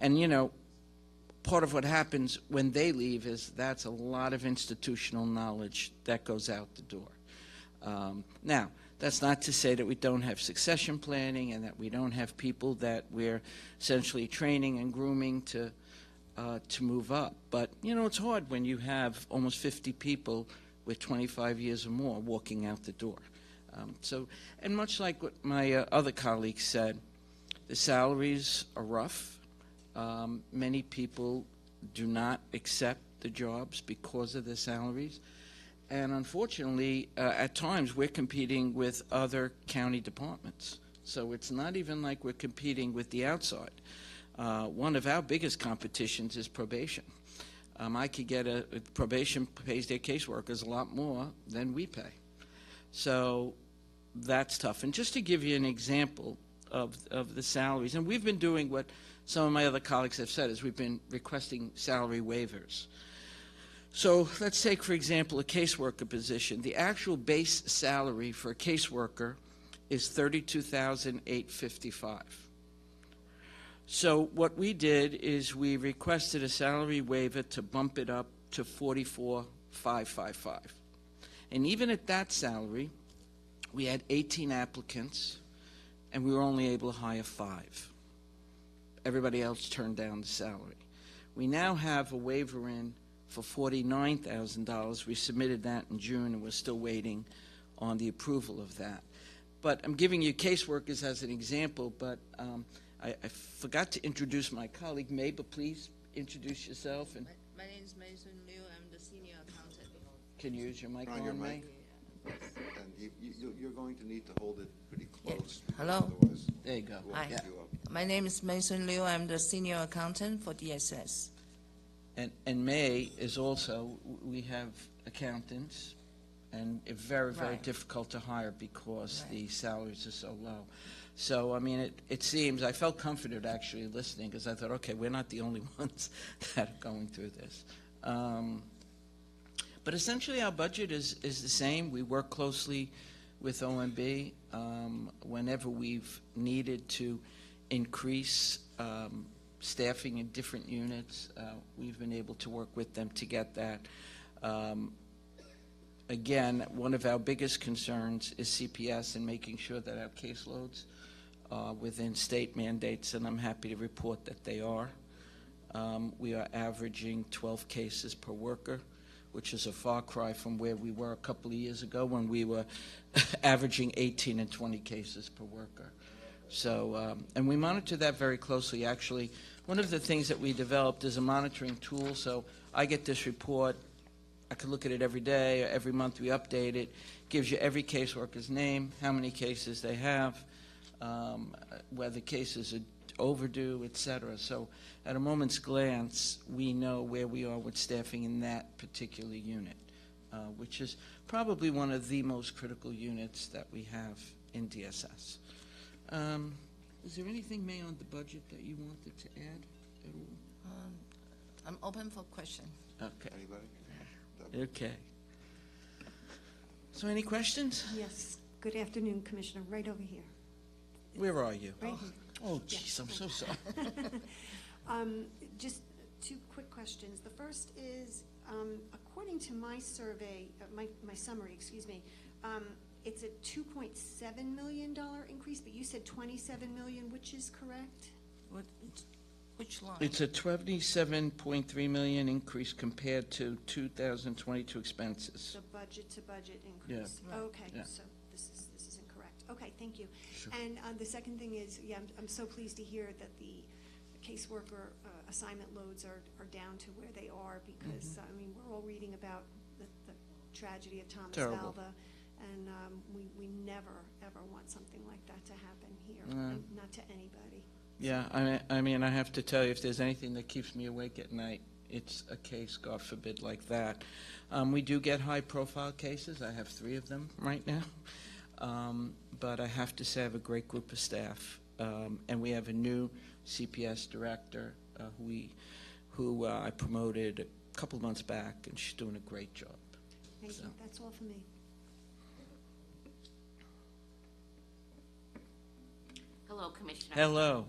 And, part of what happens when they leave is that's a lot of institutional knowledge that goes out the door. Now, that's not to say that we don't have succession planning and that we don't have people that we're essentially training and grooming to move up. But, it's hard when you have almost 50 people with 25 years or more walking out the door. And much like what my other colleagues said, the salaries are rough. Many people do not accept the jobs because of the salaries. And unfortunately, at times, we're competing with other county departments. So it's not even like we're competing with the outside. One of our biggest competitions is probation. I could get probation pays their caseworkers a lot more than we pay. So that's tough. And just to give you an example of the salaries, and we've been doing what some of my other colleagues have said, is we've been requesting salary waivers. So let's take, for example, a caseworker position. The actual base salary for a caseworker is $32,855. So what we did is we requested a salary waiver to bump it up to $44,555. And even at that salary, we had 18 applicants, and we were only able to hire 5. Everybody else turned down the salary. We now have a waiver in for $49,000. We submitted that in June, and we're still waiting on the approval of that. But I'm giving you caseworkers as an example, but I forgot to introduce my colleague, May, but please introduce yourself. And My name is Mason Liu. I'm the senior accountant. can you use your mic On your on, May? mic. And you're going to need to hold it pretty close. Hello. Otherwise, There you go. we'll Hi. pick you up. My name is Mason Liu. I'm the senior accountant for DSS. And May is also, we have accountants, and it's very, very Right. difficult to hire because Right. the salaries are so low. So, I mean, it seems, I felt comforted actually listening, because I thought, okay, we're not the only ones that are going through this. But essentially, our budget is the same. We work closely with OMB. Whenever we've needed to increase staffing in different units, we've been able to work with them to get that. Again, one of our biggest concerns is CPS and making sure that our caseloads are within state mandates, and I'm happy to report that they are. We are averaging 12 cases per worker, which is a far cry from where we were a couple of years ago when we were averaging 18 and 20 cases per worker. So, and we monitor that very closely. Actually, one of the things that we developed is a monitoring tool. So I get this report. I can look at it every day, or every month we update it. Gives you every caseworker's name, how many cases they have, whether cases are overdue, et cetera. So at a moment's glance, we know where we are with staffing in that particular unit, which is probably one of the most critical units that we have in DSS. Is there anything, May, on the budget that you wanted to add at all? I'm open for question. Okay. Anybody? Okay. So any questions? Yes. Good afternoon, Commissioner. Right over here. Where are you? Right here. Oh, geez, I'm so sorry. Just two quick questions. The first is, according to my survey, my summary, excuse me, it's a $2.7 million increase, but you said $27 million, which is correct? Which line? It's a $27.3 million increase compared to 2022 expenses. The budget-to-budget increase? Yeah. Okay, Yeah. so this is incorrect. Okay, thank you. Sure. And the second thing is, yeah, I'm so pleased to hear that the caseworker assignment loads are down to where they are, because, I mean, we're all reading about the tragedy of Thomas Terrible. Valva, and we never, ever want something like that to happen here, Mm. not to anybody. Yeah, I mean, I have to tell you, if there's anything that keeps me awake at night, it's a case, God forbid, like that. We do get high-profile cases. I have 3 of them right now. But I have to say I have a great group of staff. And we have a new CPS director who I promoted a couple of months back, and she's doing a great job. Thank you. That's all for me. Hello, Commissioner. Hello.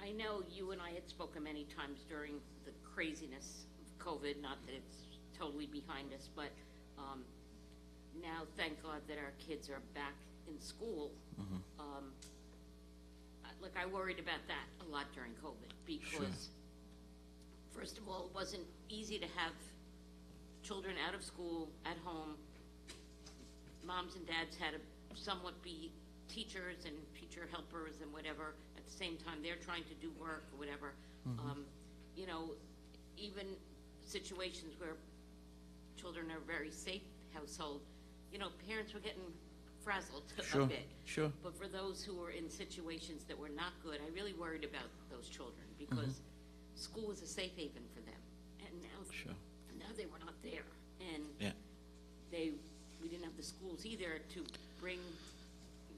I know you and I had spoken many times during the craziness of COVID, not that it's totally behind us, but now, thank God that our kids are back in school. Look, I worried about that a lot during COVID because, first of all, it wasn't easy to have children out of school, at home. Moms and dads had to somewhat be teachers and teacher helpers and whatever. At the same time, they're trying to do work or whatever. You know, even situations where children are very safe household, you know, parents were getting frazzled a bit. Sure. But for those who were in situations that were not good, I really worried about those children because school was a safe haven for them. And now they were not there. And we didn't have the schools either to bring,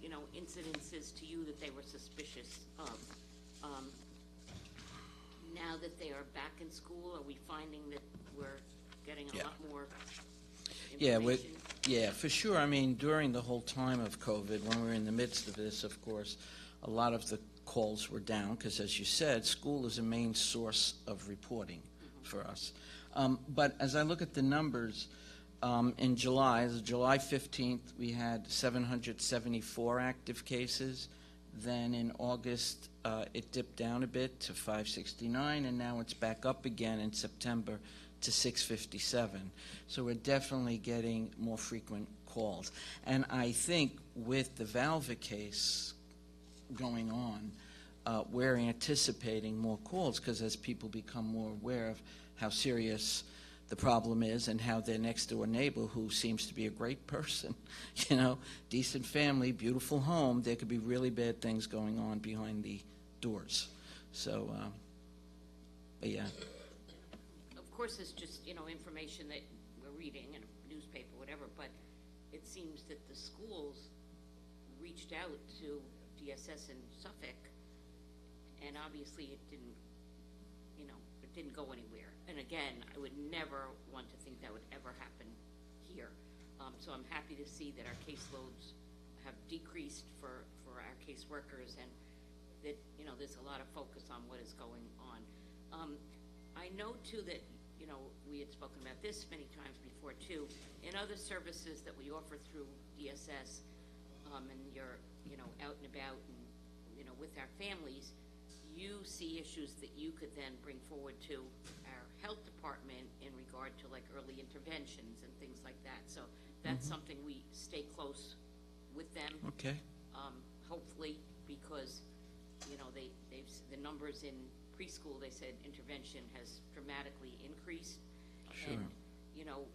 you know, incidences to you that they were suspicious of. Now that they are back in school, are we finding that we're getting a lot more information? Yeah, for sure. I mean, during the whole time of COVID, when we were in the midst of this, of course, a lot of the calls were down because, as you said, school is a main source of reporting for us. But as I look at the numbers, in July 15th, we had 774 active cases. Then in August, it dipped down a bit to 569, and now it's back up again in September to 657. So we're definitely getting more frequent calls. And I think with the Valva case going on, we're anticipating more calls because as people become more aware of how serious the problem is and how their next door neighbor, who seems to be a great person, you know, decent family, beautiful home, there could be really bad things going on behind the doors. So, but yeah. Of course, it's just, you know, information that we're reading in a newspaper, whatever, but it seems that the schools reached out to DSS in Suffolk, and obviously it didn't, you know, it didn't go anywhere. And again, I would never want to think that would ever happen here. So I'm happy to see that our caseloads have decreased for our caseworkers, and that, you know, there's a lot of focus on what is going on. I know, too, that you know, we had spoken about this many times before too, in other services that we offer through DSS, and you're, you know, out and about and, you know, with our families, you see issues that you could then bring forward to our health department in regard to like early interventions and things like that. So that's something we stay close with them. Okay. Hopefully, because, you know, they've the numbers in preschool, they said intervention has dramatically increased. Sure. And, you know,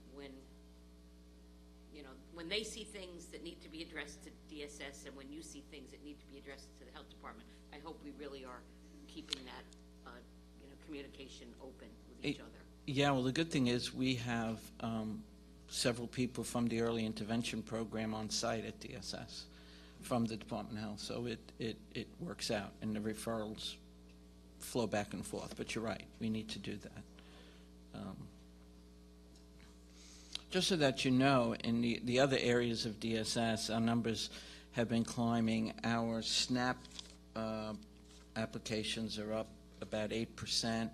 when they see things that need to be addressed to DSS and when you see things that need to be addressed to the health department, I hope we really are keeping that, you know, communication open with each other. Yeah, well, the good thing is we have several people from the early intervention program on site at DSS from the Department of Health, so it works out, and the referrals flow back and forth. But you're right, we need to do that. Just so that you know, in the other areas of DSS, our numbers have been climbing. Our SNAP applications are up about 8%.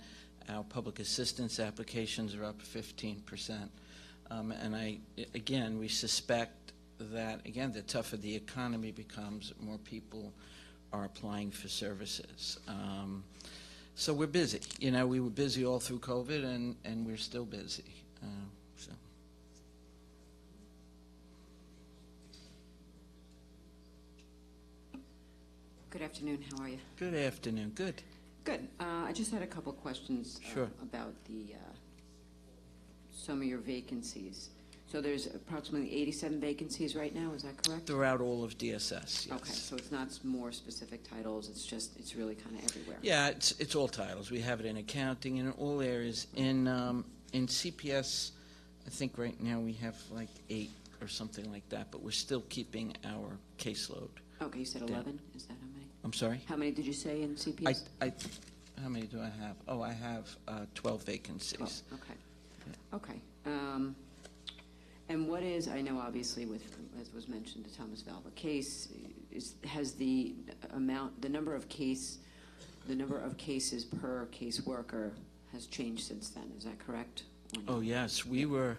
Our public assistance applications are up 15%. And again, we suspect that, again, the tougher the economy becomes, more people are applying for services. So we're busy. You know, we were busy all through COVID, and we're still busy. So. Good afternoon. How are you? Good afternoon. Good. Good. I just had a couple questions Sure. about some of your vacancies. So there's approximately 87 vacancies right now, is that correct? Throughout all of DSS, yes. Okay, so it's not more specific titles, it's really kind of everywhere. Yeah, it's all titles. We have it in accounting and in all areas. In CPS, I think right now we have like 8 or something like that, but we're still keeping our caseload. Okay, you said 11? Is that how many? I'm sorry? How many did you say in CPS? How many do I have? Oh, I have 12 vacancies. Oh, okay. Okay. And what is, I know obviously with, as was mentioned, the Thomas Valva case, has the number of cases per caseworker has changed since then, is that correct? Oh, yes, we were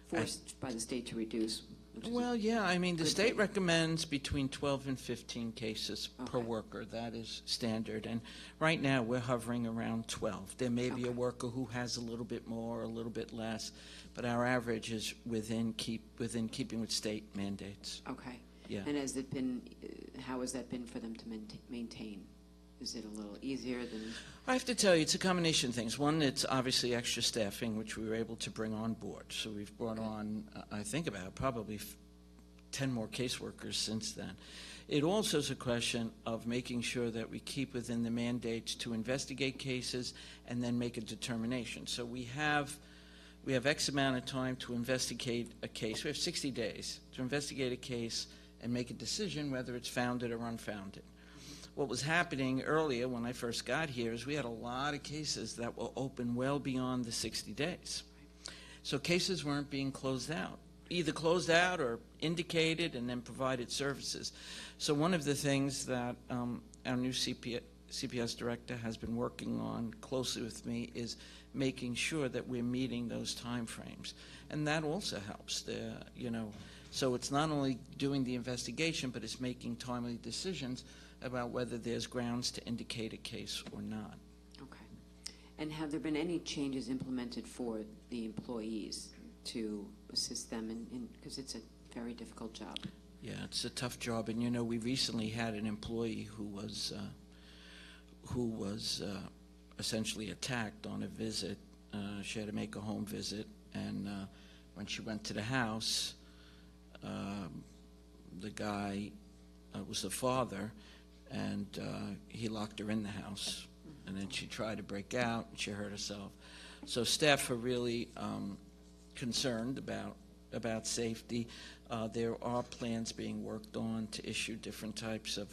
forced by the state to reduce. Well, yeah, I mean, the state recommends between 12 and 15 cases per worker. That is standard. And right now, we're hovering around 12. There may be a worker who has a little bit more or a little bit less, but our average is within keeping with state mandates. Okay. Yeah. And how has that been for them to maintain? Is it a little easier than? I have to tell you, it's a combination of things. One, it's obviously extra staffing, which we were able to bring on board. So we've brought on, I think about probably 10 more caseworkers since then. It also is a question of making sure that we keep within the mandates to investigate cases and then make a determination. So we have X amount of time to investigate a case. We have 60 days to investigate a case and make a decision whether it's founded or unfounded. What was happening earlier when I first got here is we had a lot of cases that were open well beyond the 60 days. So cases weren't being closed out, either closed out or indicated and then provided services. So one of the things that our new CPS director has been working on closely with me is making sure that we're meeting those time frames. And that also helps, so it's not only doing the investigation, but it's making timely decisions about whether there's grounds to indicate a case or not. Okay. And have there been any changes implemented for the employees to assist them because it's a very difficult job? Yeah, it's a tough job, and we recently had an employee who was essentially attacked on a visit. She had to make a home visit, and when she went to the house, the guy was the father, and he locked her in the house, and then she tried to break out, and she hurt herself. So staff are really concerned about safety. There are plans being worked on to issue different types of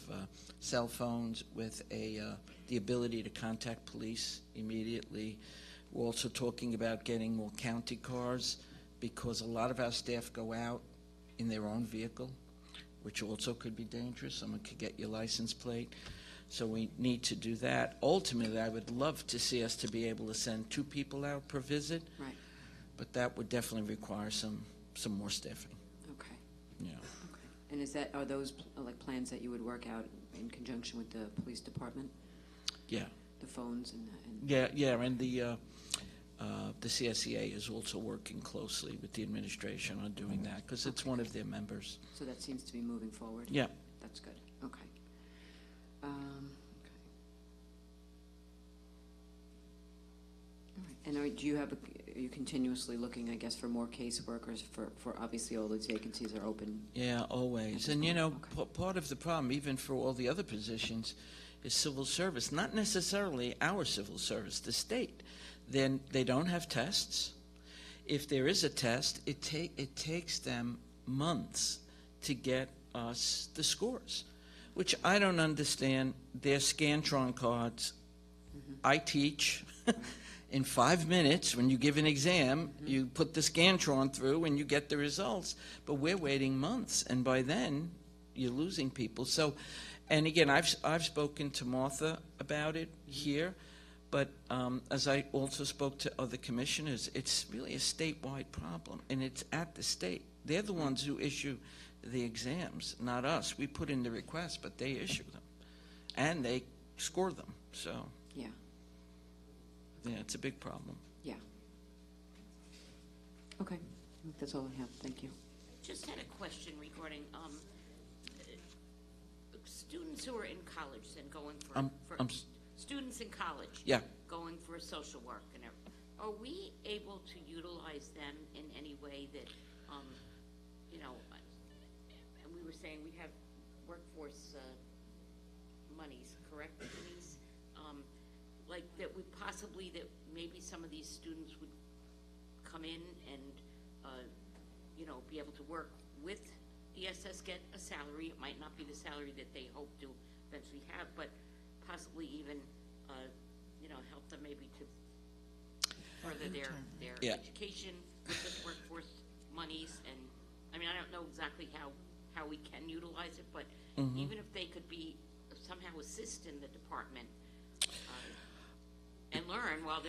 cell phones with the ability to contact police immediately. We're also talking about getting more county cars because a lot of our staff go out in their own vehicle, which also could be dangerous. Someone could get your license plate. So we need to do that. Ultimately, I would love to see us to be able to send 2 people out per visit. Right. But that would definitely require some more staffing. Okay. Yeah. Okay. And are those like plans that you would work out in conjunction with the police department? Yeah. The phones and Yeah, and the CSEA is also working closely with the administration on doing that, because it's one of their members. So that seems to be moving forward? Yeah. That's good. Okay. Okay. All right. And are you continuously looking, I guess, for more caseworkers for obviously all those vacancies are open? Yeah, always. And, part of the problem, even for all the other positions, is civil service. Not necessarily our civil service, the state. Then they don't have tests. If there is a test, it takes them months to get us the scores, which I don't understand. Their Scantron cards, I teach in 5 minutes. When you give an exam, you put the Scantron through and you get the results. But we're waiting months, and by then you're losing people. So, and again, I've spoken to Martha about it here. But as I also spoke to other commissioners, it's really a statewide problem, and it's at the state. They're the ones who issue the exams, not us. We put in the requests, but they issue them, and they score them. So, yeah, it's a big problem. Yeah. Okay, I think that's all I have. Thank you. Just had a question regarding students who are in college and going for students in college, yeah, going for social work, and are we able to utilize them in any way that, and we were saying we have workforce monies, correct, Denise? Like that that maybe some of these students would come in and, be able to work with DSS, get a salary. It might not be the salary that they hope to eventually have, but possibly even, help them maybe to further their education with this workforce monies. And I don't know exactly how we can utilize it, but even if they could be somehow assist in the department and learn while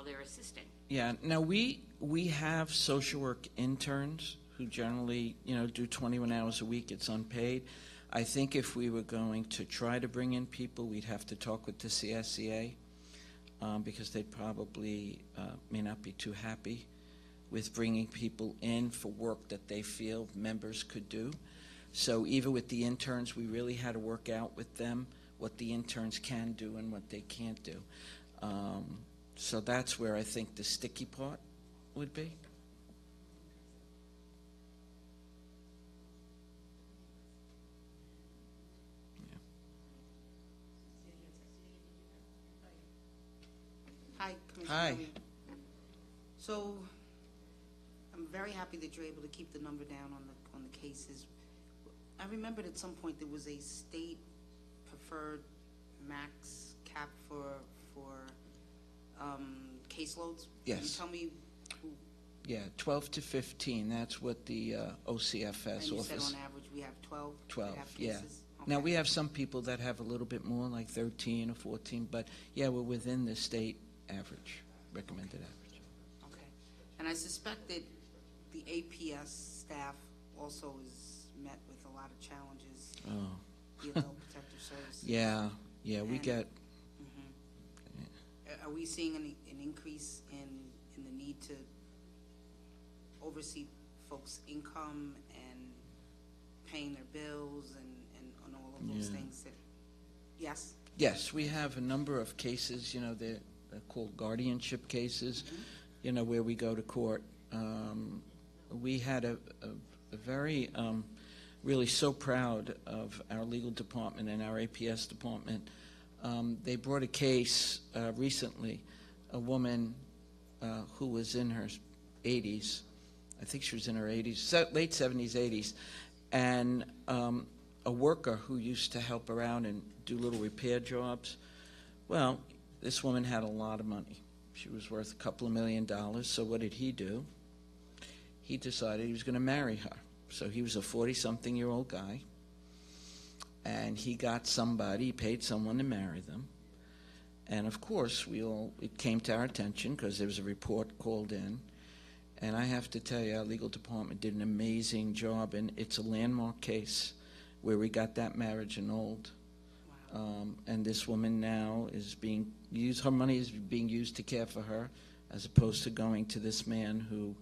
they're assisting. Yeah. Now we have social work interns who generally do 21 hours a week. It's unpaid. I think if we were going to try to bring in people, we'd have to talk with the CSEA because they probably may not be too happy with bringing people in for work that they feel members could do. So even with the interns, we really had to work out with them what the interns can do and what they can't do. So that's where I think the sticky part would be. Hi, Commissioner. Hi. So, I'm very happy that you're able to keep the number down on the cases. I remembered at some point there was a state preferred max cap for caseloads. Yes. Can you tell me who? Yeah, 12 to 15. That's what the OCFS And you office. said on average we have 12. 12. That have Yeah. cases? Now Okay. we have some people that have a little bit more, like 13 or 14. But yeah, we're within the state average, recommended average. Okay. And I suspect that the APS staff also is met with a lot of challenges. Oh. The Adult Protective Services. Yeah, we And- get. Are we seeing an increase in the need to oversee folks' income and paying their bills and all of those Yeah. things that, yes? Yes, we have a number of cases, they're called guardianship cases, where we go to court. We had a very, really so proud of our legal department and our APS department. They brought a case recently, a woman who was in her 80s, I think she was in her 80s, late 70s, 80s, and a worker who used to help around and do little repair jobs. Well, this woman had a lot of money. She was worth a couple of $1 million, so what did he do? He decided he was going to marry her. So he was a 40-something-year-old guy, and he got somebody, he paid someone to marry them. And of course, it came to our attention because there was a report called in. And I have to tell you, our legal department did an amazing job, and it's a landmark case where we got that marriage annulled. And this woman now is being used, her money is being used to care for her, as opposed to going to this man who,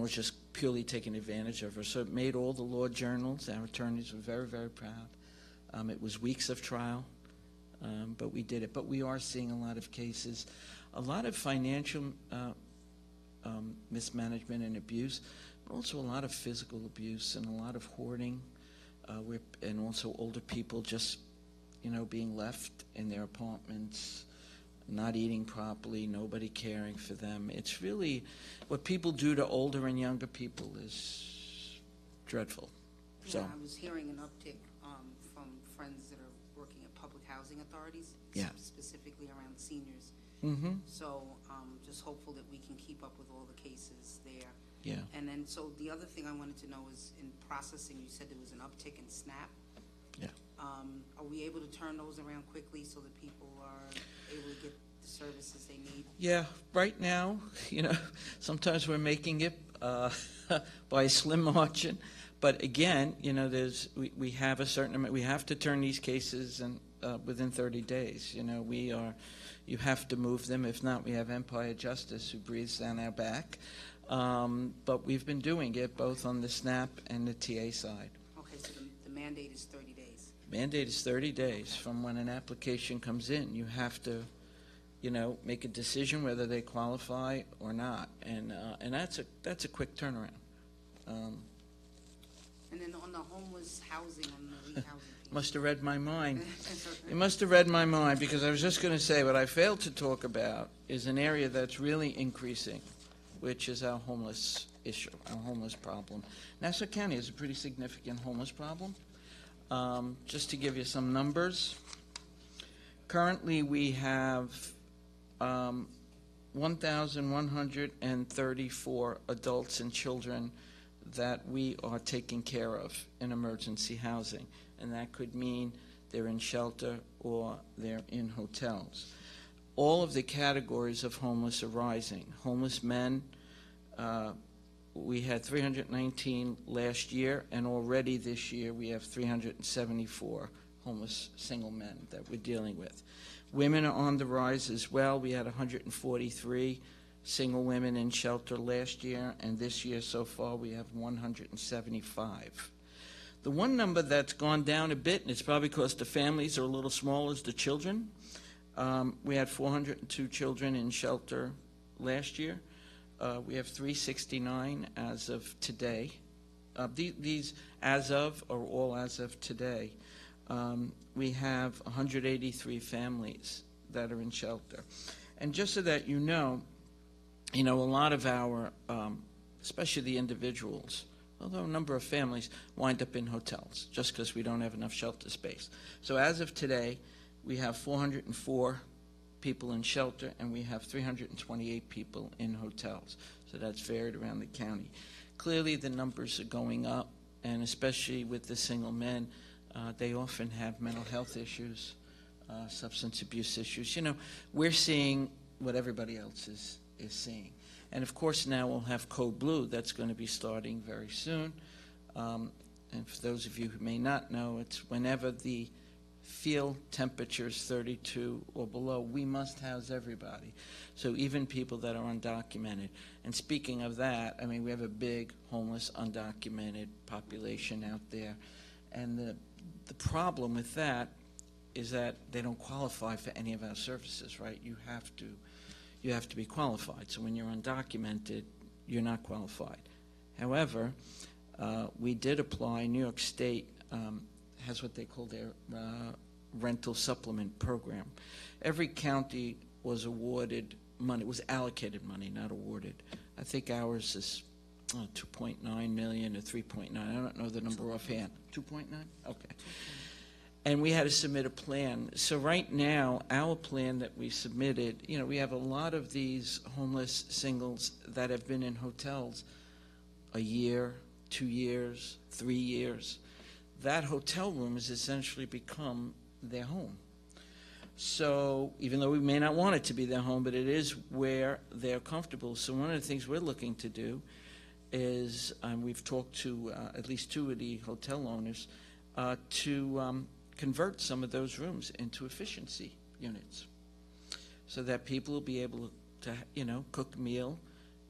was just purely taking advantage of her. So it made all the law journals. Our attorneys were very, very proud. It was weeks of trial, but we did it. But we are seeing a lot of cases, a lot of financial mismanagement and abuse, but also a lot of physical abuse and a lot of hoarding, and also older people just, being left in their apartments, not eating properly, nobody caring for them. It's really, what people do to older and younger people is dreadful. So. Yeah, I was hearing an uptick from friends that are working at public housing authorities, Yeah. specifically around seniors. Mm-hmm. So just hopeful that we can keep up with all the cases there. Yeah. And then, so the other thing I wanted to know is, in processing, you said there was an uptick in SNAP. Yeah. Are we able to turn those around quickly so that people are able to get the services they need? Yeah, right now, sometimes we're making it by a slim margin. But again, we have a certain amount, we have to turn these cases within 30 days. You have to move them. If not, we have Empire Justice who breathes down our back. But we've been doing it both on the SNAP and the TA side. Okay, so the mandate is 30 days. Mandate is 30 days from when an application comes in. You have to, make a decision whether they qualify or not, and that's a quick turnaround. And then on the homeless housing, on the rehousing. Must have read my mind. You must have read my mind, because I was just going to say what I failed to talk about is an area that's really increasing, which is our homeless issue, our homeless problem. Nassau County has a pretty significant homeless problem. Just to give you some numbers, currently we have 1,134 adults and children that we are taking care of in emergency housing, and that could mean they're in shelter or they're in hotels. All of the categories of homeless are rising. Homeless men, we had 319 last year, and already this year we have 374 homeless single men that we're dealing with. Women are on the rise as well. We had 143 single women in shelter last year, and this year so far we have 175. The one number that's gone down a bit, and it's probably because the families are a little smaller, is the children. We had 402 children in shelter last year. We have 369 as of today. These as of are all as of today. We have 183 families that are in shelter. And just so that you know, a lot of our, especially the individuals, although a number of families wind up in hotels just because we don't have enough shelter space. So as of today, we have 404 people in shelter, and we have 328 people in hotels. So that's varied around the county. Clearly, the numbers are going up, and especially with the single men, they often have mental health issues, substance abuse issues. We're seeing what everybody else is seeing. And of course, now we'll have Code Blue that's going to be starting very soon. And for those of you who may not know, it's whenever the field temperature is 32 or below, we must house everybody. So even people that are undocumented. And speaking of that, we have a big homeless, undocumented population out there. And the problem with that is that they don't qualify for any of our services, right? You have to be qualified. So when you're undocumented, you're not qualified. However, we did apply. New York State has what they call their rental supplement program. Every county was awarded money, was allocated money, not awarded. I think ours is 2.9 million or 3.9. I don't know the number offhand. 2.9? Okay. And we had to submit a plan. So right now, our plan that we submitted, we have a lot of these homeless singles that have been in hotels a year, 2 years, 3 years. that hotel room has essentially become their home. So even though we may not want it to be their home, but it is where they're comfortable. So one of the things we're looking to do is, we've talked to at least 2 of the hotel owners, to convert some of those rooms into efficiency units, so that people will be able to, cook a meal,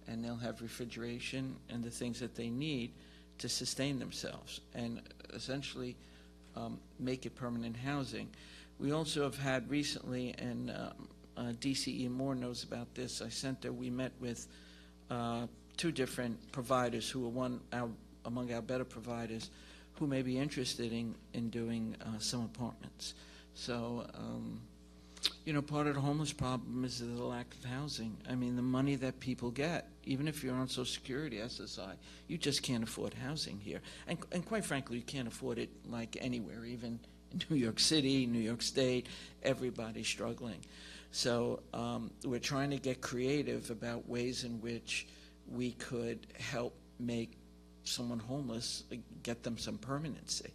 and they'll have refrigeration and the things that they need to sustain themselves, and essentially make it permanent housing. We also have had recently, and DCE Moore knows about this, we met with 2 different providers who are among our better providers, who may be interested in doing some apartments. So, part of the homeless problem is the lack of housing. I mean, the money that people get, even if you're on Social Security, SSI, you just can't afford housing here. And quite frankly, you can't afford it like anywhere, even in New York City, New York State, everybody's struggling. So we're trying to get creative about ways in which we could help make someone homeless, get them some permanency,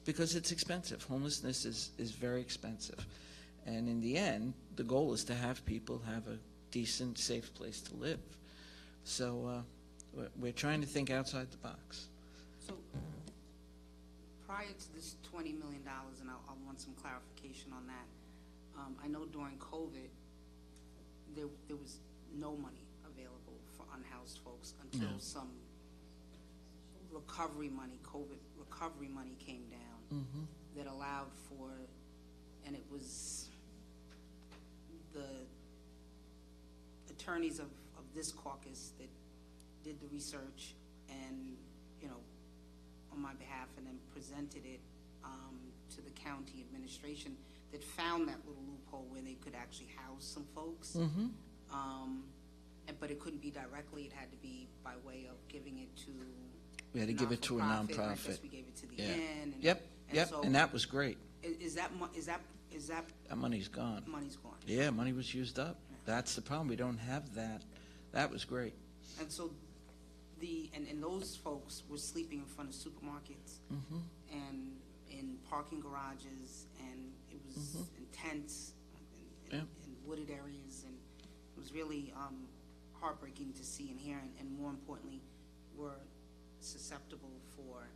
because it's expensive. Homelessness is very expensive. And in the end, the goal is to have people have a decent, safe place to live. So we're trying to think outside the box. So prior to this $20 million, and I want some clarification on that, I know during COVID, there was no money available for unhoused folks until some recovery money, COVID recovery money came down that allowed for, and it was the attorneys of this caucus that did the research and, on my behalf, and then presented it to the county administration, that found that little loophole where they could actually house some folks. But it couldn't be directly, it had to be by way of giving it to We had to give it to a not-for-profit. nonprofit. I guess we gave it to the inn. And, Yep, so and that was great. Is that That money's gone. money's gone? Yeah, money was used up. That's the problem. We don't have that. That was great. And so and those folks were sleeping in front of supermarkets and in parking garages, and it was in tents in wooded areas, and it was really heartbreaking to see and hear, and more importantly, were susceptible for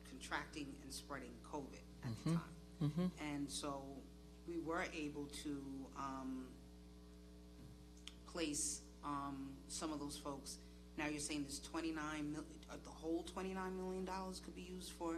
contracting and spreading COVID at the time. And so we were able to place some of those folks. Now you're saying this the whole $29 million could be used for?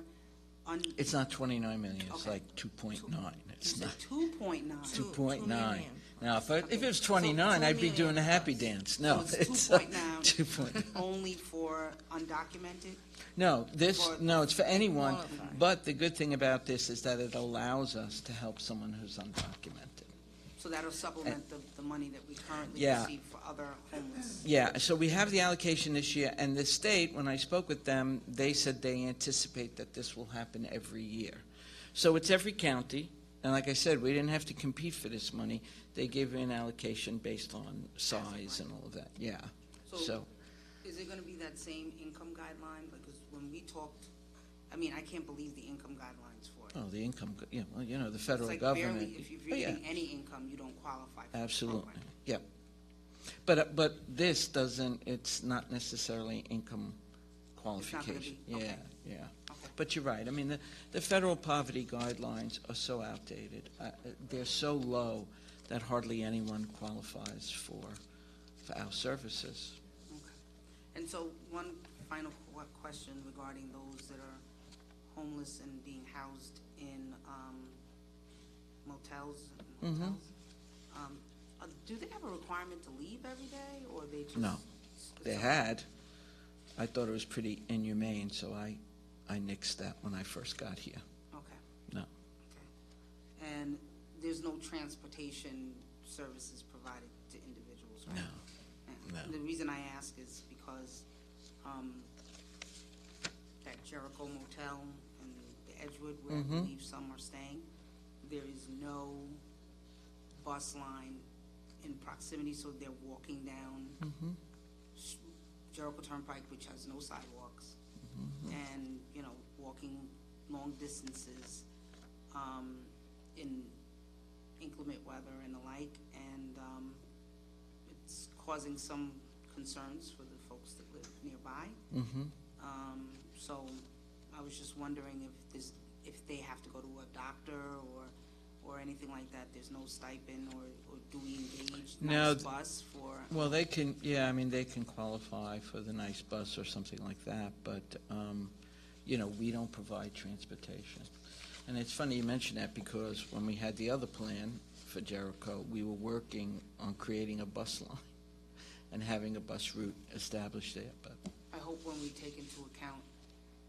It's not 29 million. It's Okay. like 2.9. It's You not said 2.9. 2.9. Now, if it was 29, I'd be doing a happy dance. No, So it's 2.9 only for undocumented? No, it's for anyone. But the good thing about this is that it allows us to help someone who's undocumented. So that'll supplement the money that we currently Yeah. receive for other homeless? Yeah, so we have the allocation this year, and the state, when I spoke with them, they said they anticipate that this will happen every year. So it's every county, and like I said, we didn't have to compete for this money. They gave an allocation based on size and all of that, yeah. So Is it gonna be that same income guideline? Because when we talked, I can't believe the income guidelines for it. the income, the federal It's like government. barely, if you're getting any income, you don't qualify for the Absolutely, program. yep. But this doesn't, it's not necessarily income qualification. be, okay. Yeah. But you're right, the federal poverty guidelines are so outdated. They're so low that hardly anyone qualifies for our services. And so one final question regarding those that are homeless and being housed in motels and hotels. Do they have a requirement to leave every day, or they just? No, they had. I thought it was pretty inhumane, so I nixed that when I first got here. Okay. No. Okay. And there's no transportation services provided to individuals, right? No. And No. the reason I ask is because that Jericho Motel and the Edgewood, where I believe some are staying, there is no bus line in proximity, so they're walking down Jericho Turnpike, which has no sidewalks, and walking long distances in inclement weather and the like, and it's causing some concerns for the folks that live nearby. Mm-hmm. So I was just wondering if they have to go to a doctor or anything like that. There's no stipend, or do we engage No, Nice Bus for? Well, they can, yeah, I mean, they can qualify for the nice bus or something like that, but, you know, we don't provide transportation. And it's funny you mention that, because when we had the other plan for Jericho, we were working on creating a bus line and having a bus route established there, but. I hope when we take into account,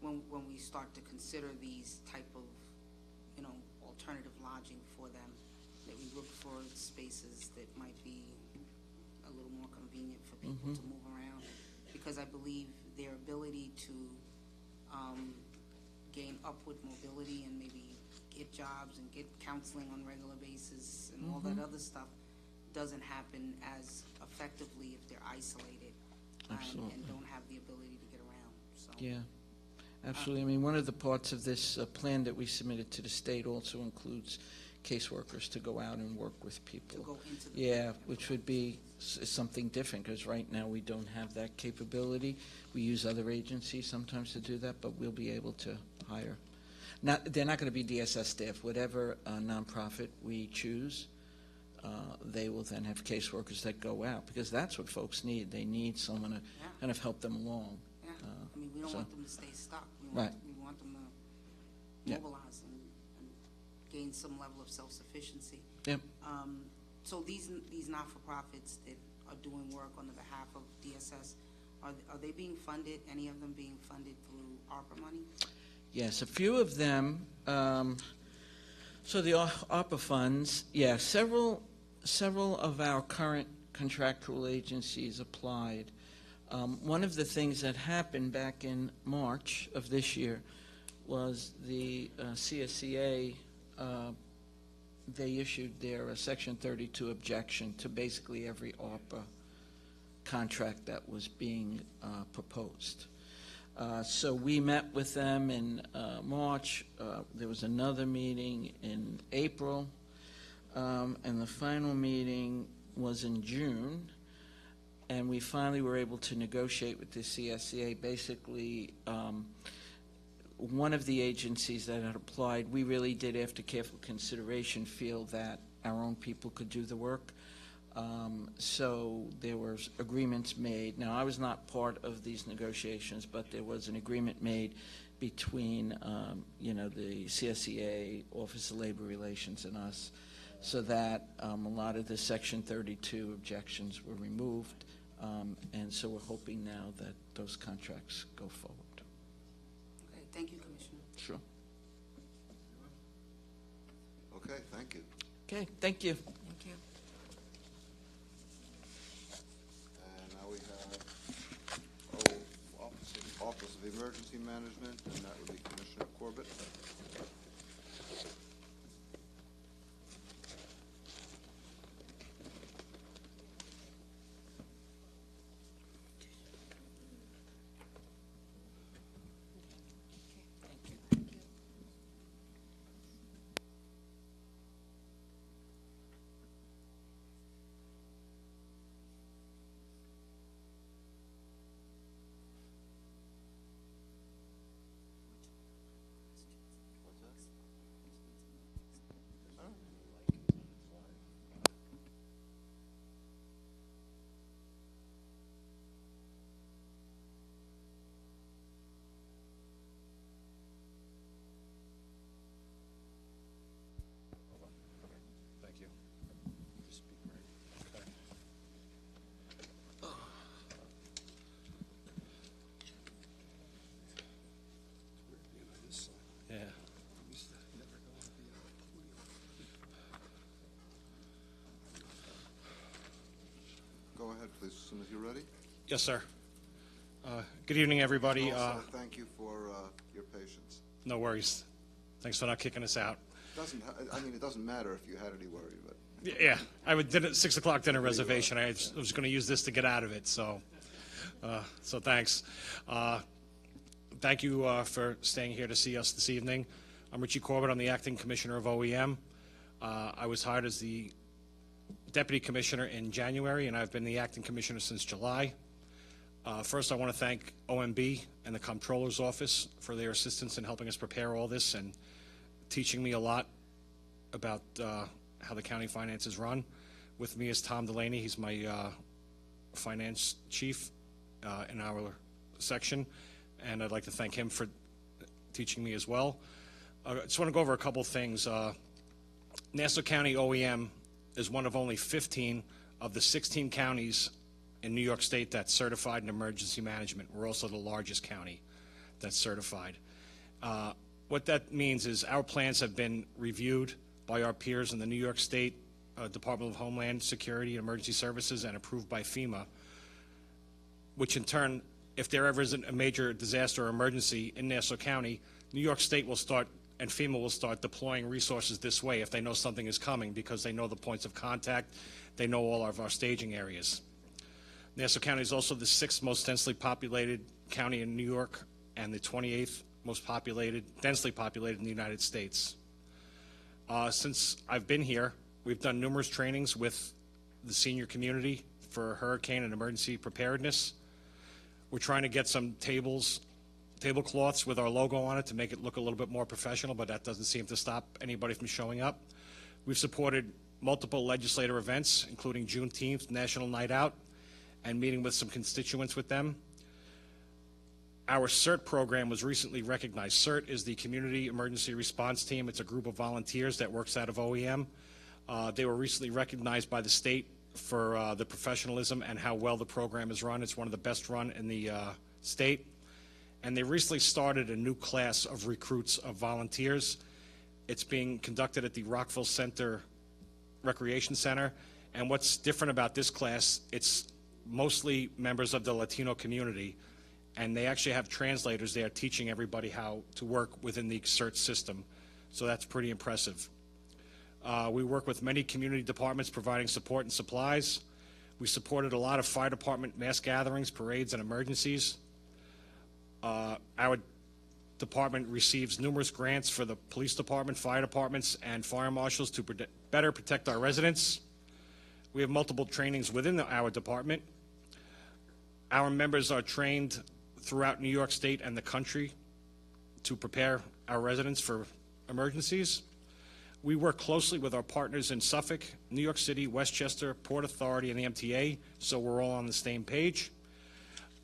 when we start to consider these type of, you know, alternative lodging for them, that we look for spaces that might be a little more convenient for people to move around. Because I believe their ability to gain upward mobility and maybe get jobs and get counseling on a regular basis and all that other stuff doesn't happen as effectively if they're isolated and don't have the ability to get around. So. Yeah, absolutely. I mean, one of the parts of this plan that we submitted to the state also includes caseworkers to go out and work with people. To go into the which would be something different, because right now we don't have that capability. We use other agencies sometimes to do that, but we'll be able to hire. They're not going to be DSS staff. Whatever nonprofit we choose, they will then have caseworkers that go out, because that's what folks need. They need someone to kind of help them along. Yeah, I mean, we don't want them to stay stuck. We Right. want them to mobilize and gain some level of self-sufficiency. Yep. So these not-for-profits that are doing work on the behalf of DSS, are they being funded, any of them being funded through ARPA money? Yes, a few of them. So the ARPA funds, several of our current contractual agencies applied. One of the things that happened back in March of this year was the CSCA, they issued their Section 32 objection to basically every ARPA contract that was being proposed. So we met with them in March. There was another meeting in April, and the final meeting was in June. And we finally were able to negotiate with the CSCA. Basically, one of the agencies that had applied, we really did, after careful consideration, feel that our own people could do the work. So there were agreements made. Now, I was not part of these negotiations, but there was an agreement made between, the CSCA, Office of Labor Relations, and us, so that a lot of the Section 32 objections were removed. And so we're hoping now that those contracts go forward. Okay, thank you, Commissioner. Sure. Okay, thank you. Okay, thank you. Thank you. And now we have Office of Emergency Management, and that would be Commissioner Corbett. Thank you. Yeah. Go ahead, please, as soon as you're ready. Yes, sir. Good evening, everybody. Also, thank you for your patience. No worries. Thanks for not kicking us out. It doesn't matter if you had any worry, but. Yeah, I would did 6 o'clock dinner reservation. I was going to use this to get out of it, so thanks. Thank you for staying here to see us this evening. I'm Richie Corbett. I'm the Acting Commissioner of OEM. I was hired as the Deputy Commissioner in January, and I've been the Acting Commissioner since July. First, I want to thank OMB and the Comptroller's Office for their assistance in helping us prepare all this and teaching me a lot about how the county finances run. With me is Tom Delaney. He's my finance chief in our section, and I'd like to thank him for teaching me as well. I just want to go over a couple things. Nassau County OEM is one of only 15 of the 16 counties in New York State that's certified in emergency management. We're also the largest county that's certified. What that means is our plans have been reviewed by our peers in the New York State Department of Homeland Security and Emergency Services and approved by FEMA, which in turn, if there ever is a major disaster or emergency in Nassau County, New York State will start and FEMA will start deploying resources this way if they know something is coming, because they know the points of contact, they know all of our staging areas. Nassau County is also the 6th most densely populated county in New York and the 28th most densely populated in the United States. Since I've been here, we've done numerous trainings with the senior community for hurricane and emergency preparedness. We're trying to get some tablecloths with our logo on it to make it look a little bit more professional, but that doesn't seem to stop anybody from showing up. We've supported multiple legislative events, including Juneteenth, National Night Out, and meeting with some constituents with them. Our CERT program was recently recognized. CERT is the Community Emergency Response Team. It's a group of volunteers that works out of OEM. They were recently recognized by the state for the professionalism and how well the program is run. It's one of the best run in the state. And they recently started a new class of recruits of volunteers. It's being conducted at the Rockville Center Recreation Center. And what's different about this class, it's mostly members of the Latino community, and they actually have translators there teaching everybody how to work within the CERT system. So that's pretty impressive. We work with many community departments providing support and supplies. We supported a lot of fire department mass gatherings, parades, and emergencies. Our department receives numerous grants for the police department, fire departments, and fire marshals to better protect our residents. We have multiple trainings within our department. Our members are trained throughout New York State and the country to prepare our residents for emergencies. We work closely with our partners in Suffolk, New York City, Westchester, Port Authority, and the MTA, so we're all on the same page.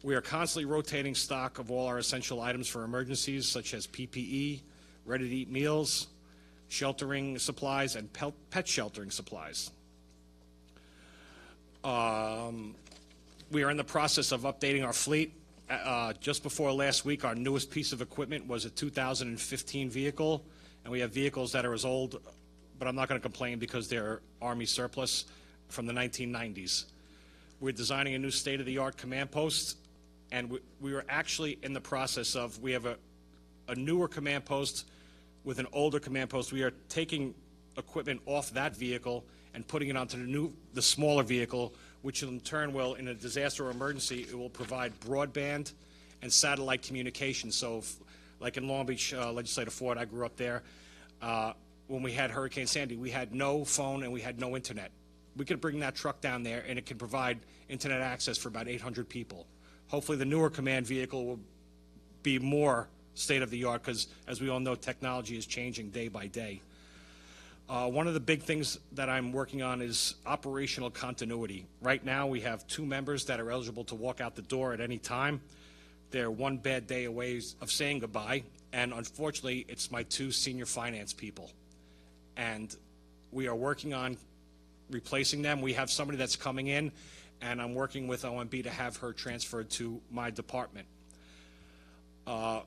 We are constantly rotating stock of all our essential items for emergencies, such as PPE, ready-to-eat meals, sheltering supplies, and pet sheltering supplies. We are in the process of updating our fleet. Just before last week, our newest piece of equipment was a 2015 vehicle, and we have vehicles that are as old, but I'm not going to complain because they're Army surplus from the 1990s. We're designing a new state-of-the-art command post, and we are actually in the process of, we have a newer command post with an older command post. We are taking equipment off that vehicle and putting it onto the smaller vehicle, which in turn will, in a disaster or emergency, it will provide broadband and satellite communication. So, like in Long Beach Legislative Ford, I grew up there, when we had Hurricane Sandy, we had no phone and we had no internet. We could bring that truck down there and it could provide internet access for about 800 people. Hopefully the newer command vehicle will be more state-of-the-art because, as we all know, technology is changing day by day. One of the big things that I'm working on is operational continuity. Right now, we have 2 members that are eligible to walk out the door at any time. They're one bad day away of saying goodbye, and unfortunately, it's my 2 senior finance people. And we are working on replacing them. We have somebody that's coming in, and I'm working with OMB to have her transferred to my department. I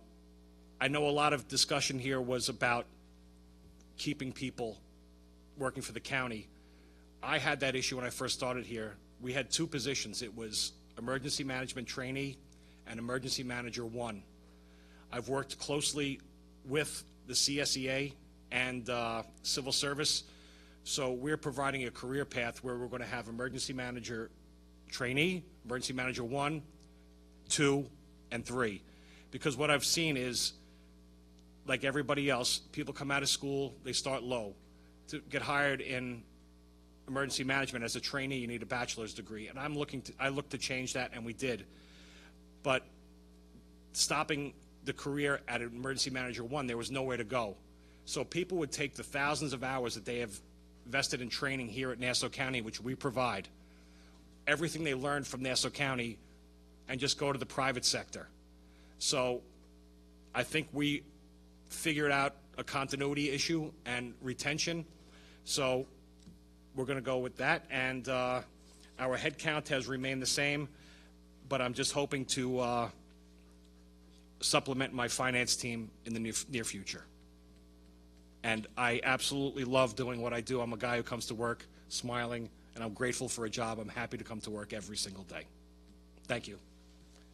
know a lot of discussion here was about keeping people working for the county. I had that issue when I first started here. We had 2 positions. It was emergency management trainee and emergency manager 1. I've worked closely with the CSEA and civil service, so we're providing a career path where we're going to have emergency manager trainee, emergency manager 1, 2, and 3. Because what I've seen is, like everybody else, people come out of school, they start low. To get hired in emergency management as a trainee, you need a bachelor's degree, and I look to change that, and we did. But stopping the career at an emergency manager 1, there was nowhere to go. So people would take the thousands of hours that they have vested in training here at Nassau County, which we provide, everything they learned from Nassau County, and just go to the private sector. So I think we figured out a continuity issue and retention. So we're going to go with that. And our head count has remained the same, but I'm just hoping to supplement my finance team in the near future. And I absolutely love doing what I do. I'm a guy who comes to work smiling, and I'm grateful for a job. I'm happy to come to work every single day. Thank you.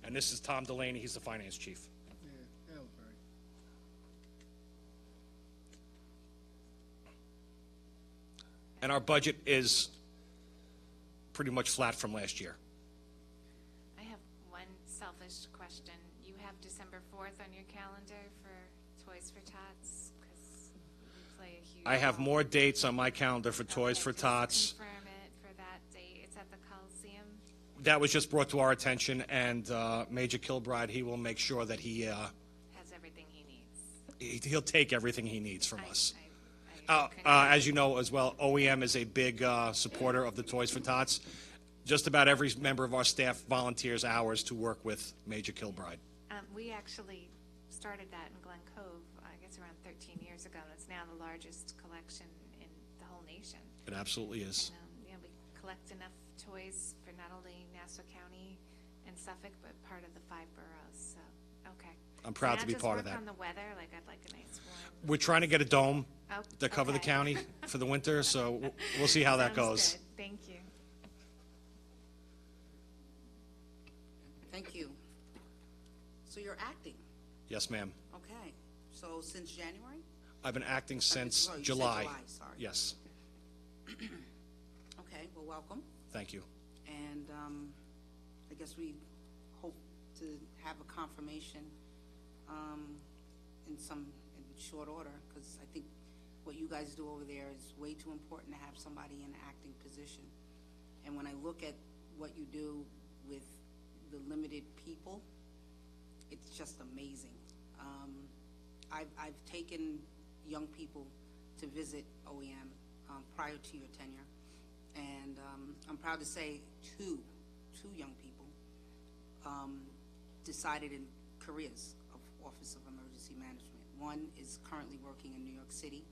And this is Tom Delaney. He's the finance chief. And our budget is pretty much flat from last year. I have one selfish question. You have December 4th on your calendar for Toys for Tots? Because we play a huge I have role. more dates on my calendar for Toys for Just Tots. confirm it for that date. It's at the Coliseum. That was just brought to our attention, and Major Kilbride, he will make sure that he Has everything he needs. he'll take everything he needs from us. As you know as well, OEM is a big supporter of the Toys for Tots. Just about every member of our staff volunteers hours to work with Major Kilbride. We actually started that in Glen Cove, I guess around 13 years ago, and it's now the largest collection in the whole nation. It absolutely is. And, we collect enough toys for not only Nassau County and Suffolk, but part of the 5 boroughs, so, okay. I'm proud to be part of Not that. just work on the weather, like I'd like a nice warm. We're trying to get a dome Oh, to cover the okay. county for the winter, so we'll see how that Sounds goes. good. Thank you. Thank you. So you're acting, Yes, ma'am. okay. So since January? I've been acting since sorry, you said July. July, sorry. Yes, Okay, well, welcome. thank you. And I guess we hope to have a confirmation in short order, because I think what you guys do over there is way too important to have somebody in an acting position. And when I look at what you do with the limited people, it's just amazing. I've taken young people to visit OEM prior to your tenure, and I'm proud to say two young people decided in careers of Office of Emergency Management. One is currently working in New York City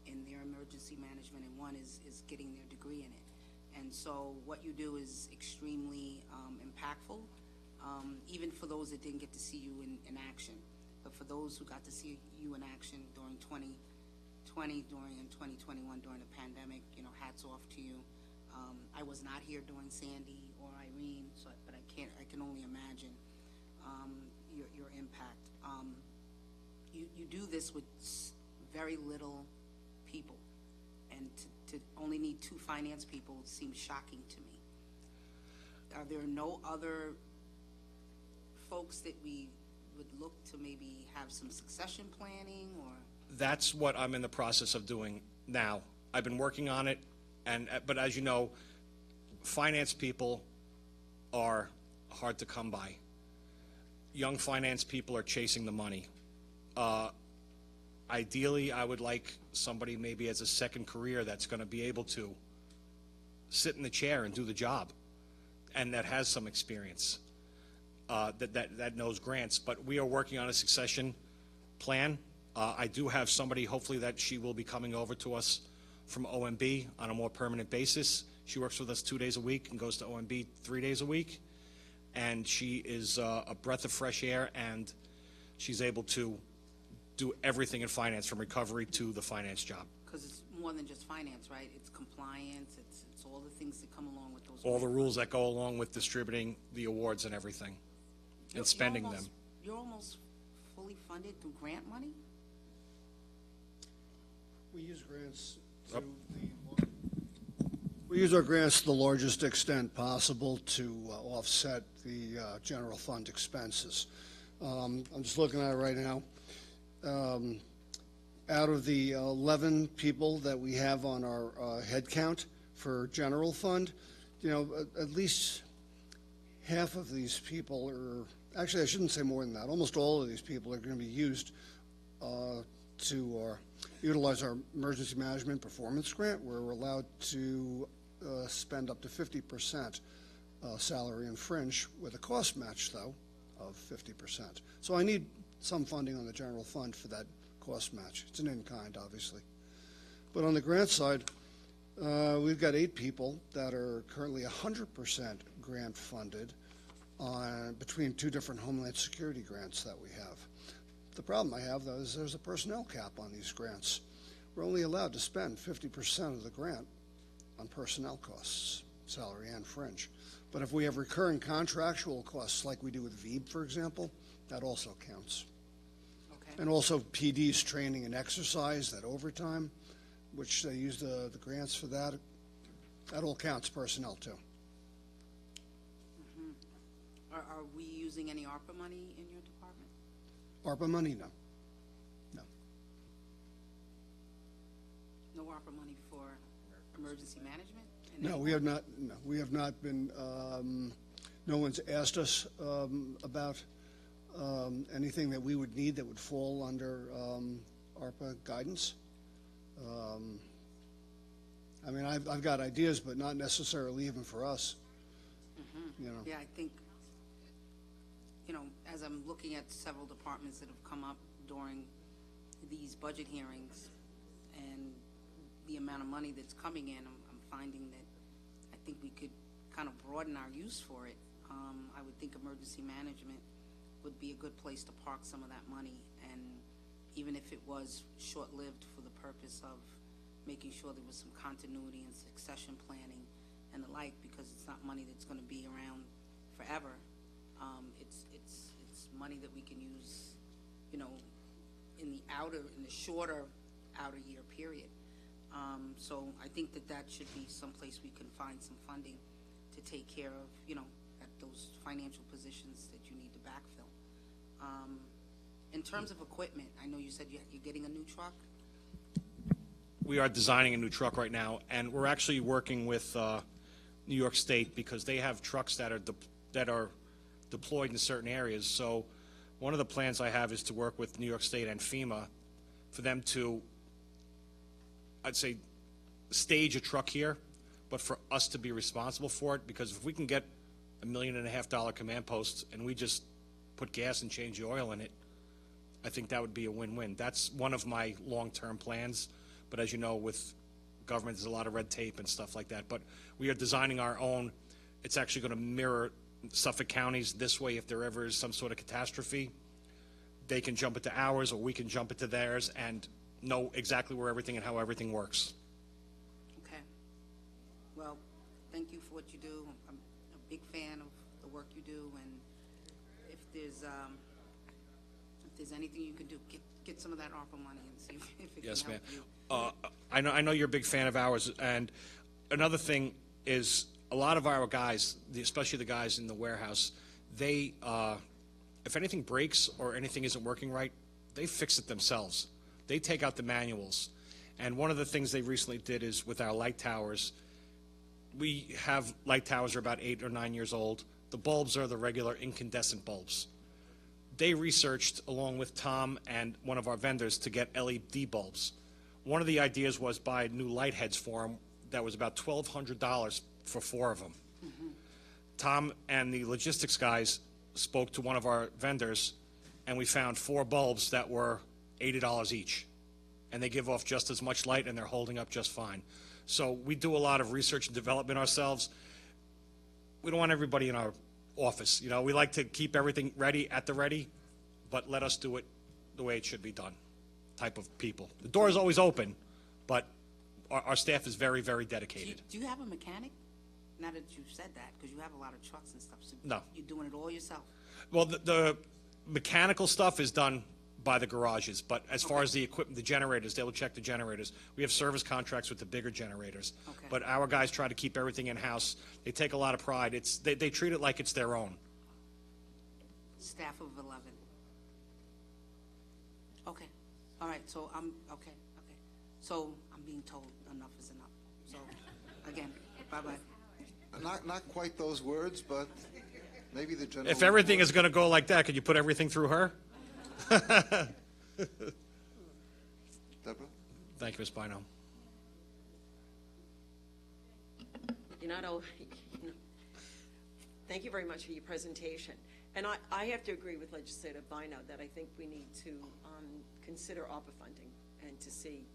in their emergency management, and one is getting their degree in it. And so what you do is extremely impactful, even for those that didn't get to see you in action. But for those who got to see you in action during 2020, and 2021 during the pandemic, hats off to you. I was not here during Sandy or Irene, but I can only imagine your impact. You do this with very little people, and to only need 2 finance people seems shocking to me. Are there no other folks that we would look to maybe have some succession planning, or? That's what I'm in the process of doing now. I've been working on it, but as you know, finance people are hard to come by. Young finance people are chasing the money. Ideally, I would like somebody maybe as a second career that's going to be able to sit in the chair and do the job, and that has some experience, that knows grants. But we are working on a succession plan. I do have somebody, hopefully, that she will be coming over to us from OMB on a more permanent basis. She works with us 2 days a week and goes to OMB 3 days a week. And she is a breath of fresh air, and she's able to do everything in finance, from recovery to the finance job. Because it's more than just finance, right? It's compliance, it's all the things that come along with those. All the rules that go along with distributing the awards and everything, and spending them. You're almost fully funded through grant money? We use grants we use our grants to the largest extent possible to offset the general fund expenses. I'm just looking at it right now. Out of the 11 people that we have on our head count for general fund, at least half of these people are, actually I shouldn't say more than that, almost all of these people are going to be used to utilize our emergency management performance grant, where we're allowed to spend up to 50% salary and fringe with a cost match, though, of 50%. So I need some funding on the general fund for that cost match. It's an in-kind, obviously. But on the grant side, we've got 8 people that are currently 100% grant funded between 2 different Homeland Security grants that we have. The problem I have, though, is there's a personnel cap on these grants. We're only allowed to spend 50% of the grant on personnel costs, salary and fringe. But if we have recurring contractual costs like we do with VEEB, for example, that also counts. Okay. And also PD's training and exercise, that overtime, which they use the grants for that all counts personnel too. Are we using any ARPA money in your department? ARPA money, no. No ARPA money for emergency management? No, we have not. No, we have not been. No one's asked us about anything that we would need that would fall under ARPA guidance. I mean, I've got ideas, but not necessarily even for us. Yeah, I think, as I'm looking at several departments that have come up during these budget hearings and the amount of money that's coming in, I'm finding that I think we could kind of broaden our use for it. I would think emergency management would be a good place to park some of that money, and even if it was short-lived, for the purpose of making sure there was some continuity and succession planning and the like, because it's not money that's going to be around forever. It's money that we can use, in the shorter outer year period. So I think that should be someplace we can find some funding to take care of, at those financial positions that you need to backfill. In terms of equipment, I know you said you're getting a new truck. We are designing a new truck right now, and we're actually working with New York State, because they have trucks that are deployed in certain areas. So one of the plans I have is to work with New York State and FEMA for them to, I'd say, stage a truck here, but for us to be responsible for it, because if we can get $1.5 million command post and we just put gas and change the oil in it, I think that would be a win-win. That's one of my long-term plans, but as you know, with government, there's a lot of red tape and stuff like that. But we are designing our own. It's actually going to mirror Suffolk counties. This way, if there ever is some sort of catastrophe, they can jump into ours or we can jump into theirs and know exactly where everything and how everything works. Okay. Well, thank you for what you do. I'm a big fan of the work you do, and if there's anything you can do, get some of that ARPA money and see if it Yes, can ma'am. help you. I know you're a big fan of ours, and another thing is a lot of our guys, especially the guys in the warehouse, they, if anything breaks or anything isn't working right, they fix it themselves. They take out the manuals. And one of the things they recently did is with our light towers, we have light towers that are about 8 or 9 years old. The bulbs are the regular incandescent bulbs. They researched, along with Tom and one of our vendors, to get LED bulbs. One of the ideas was buy new light heads for them that was about $1,200 for 4 of them. Tom and the logistics guys spoke to one of our vendors, and we found 4 bulbs that were $80 each. And they give off just as much light, and they're holding up just fine. So we do a lot of research and development ourselves. We don't want everybody in our office. We like to keep everything ready at the ready, but let us do it the way it should be done type of people. The door is always open, but our staff is very, very dedicated. Do you have a mechanic? Now that you've said that, because you have a lot of trucks and stuff. So No. You're doing it all yourself? Well, the mechanical stuff is done by the garages, but as far as the equipment, the generators, they will check the generators. We have service contracts with the bigger generators. Okay. But our guys try to keep everything in-house. They take a lot of pride. They treat it like it's their own. Staff of 11. Okay, all right, so okay. So I'm being told enough is enough. So, again, bye-bye. Not quite those words, but maybe the general. If everything is going to go like that, could you put everything through her? Deborah? Thank you, Ms. Bino. Thank you very much for your presentation. And I have to agree with Legislator Bino that I think we need to consider ARPA funding and to see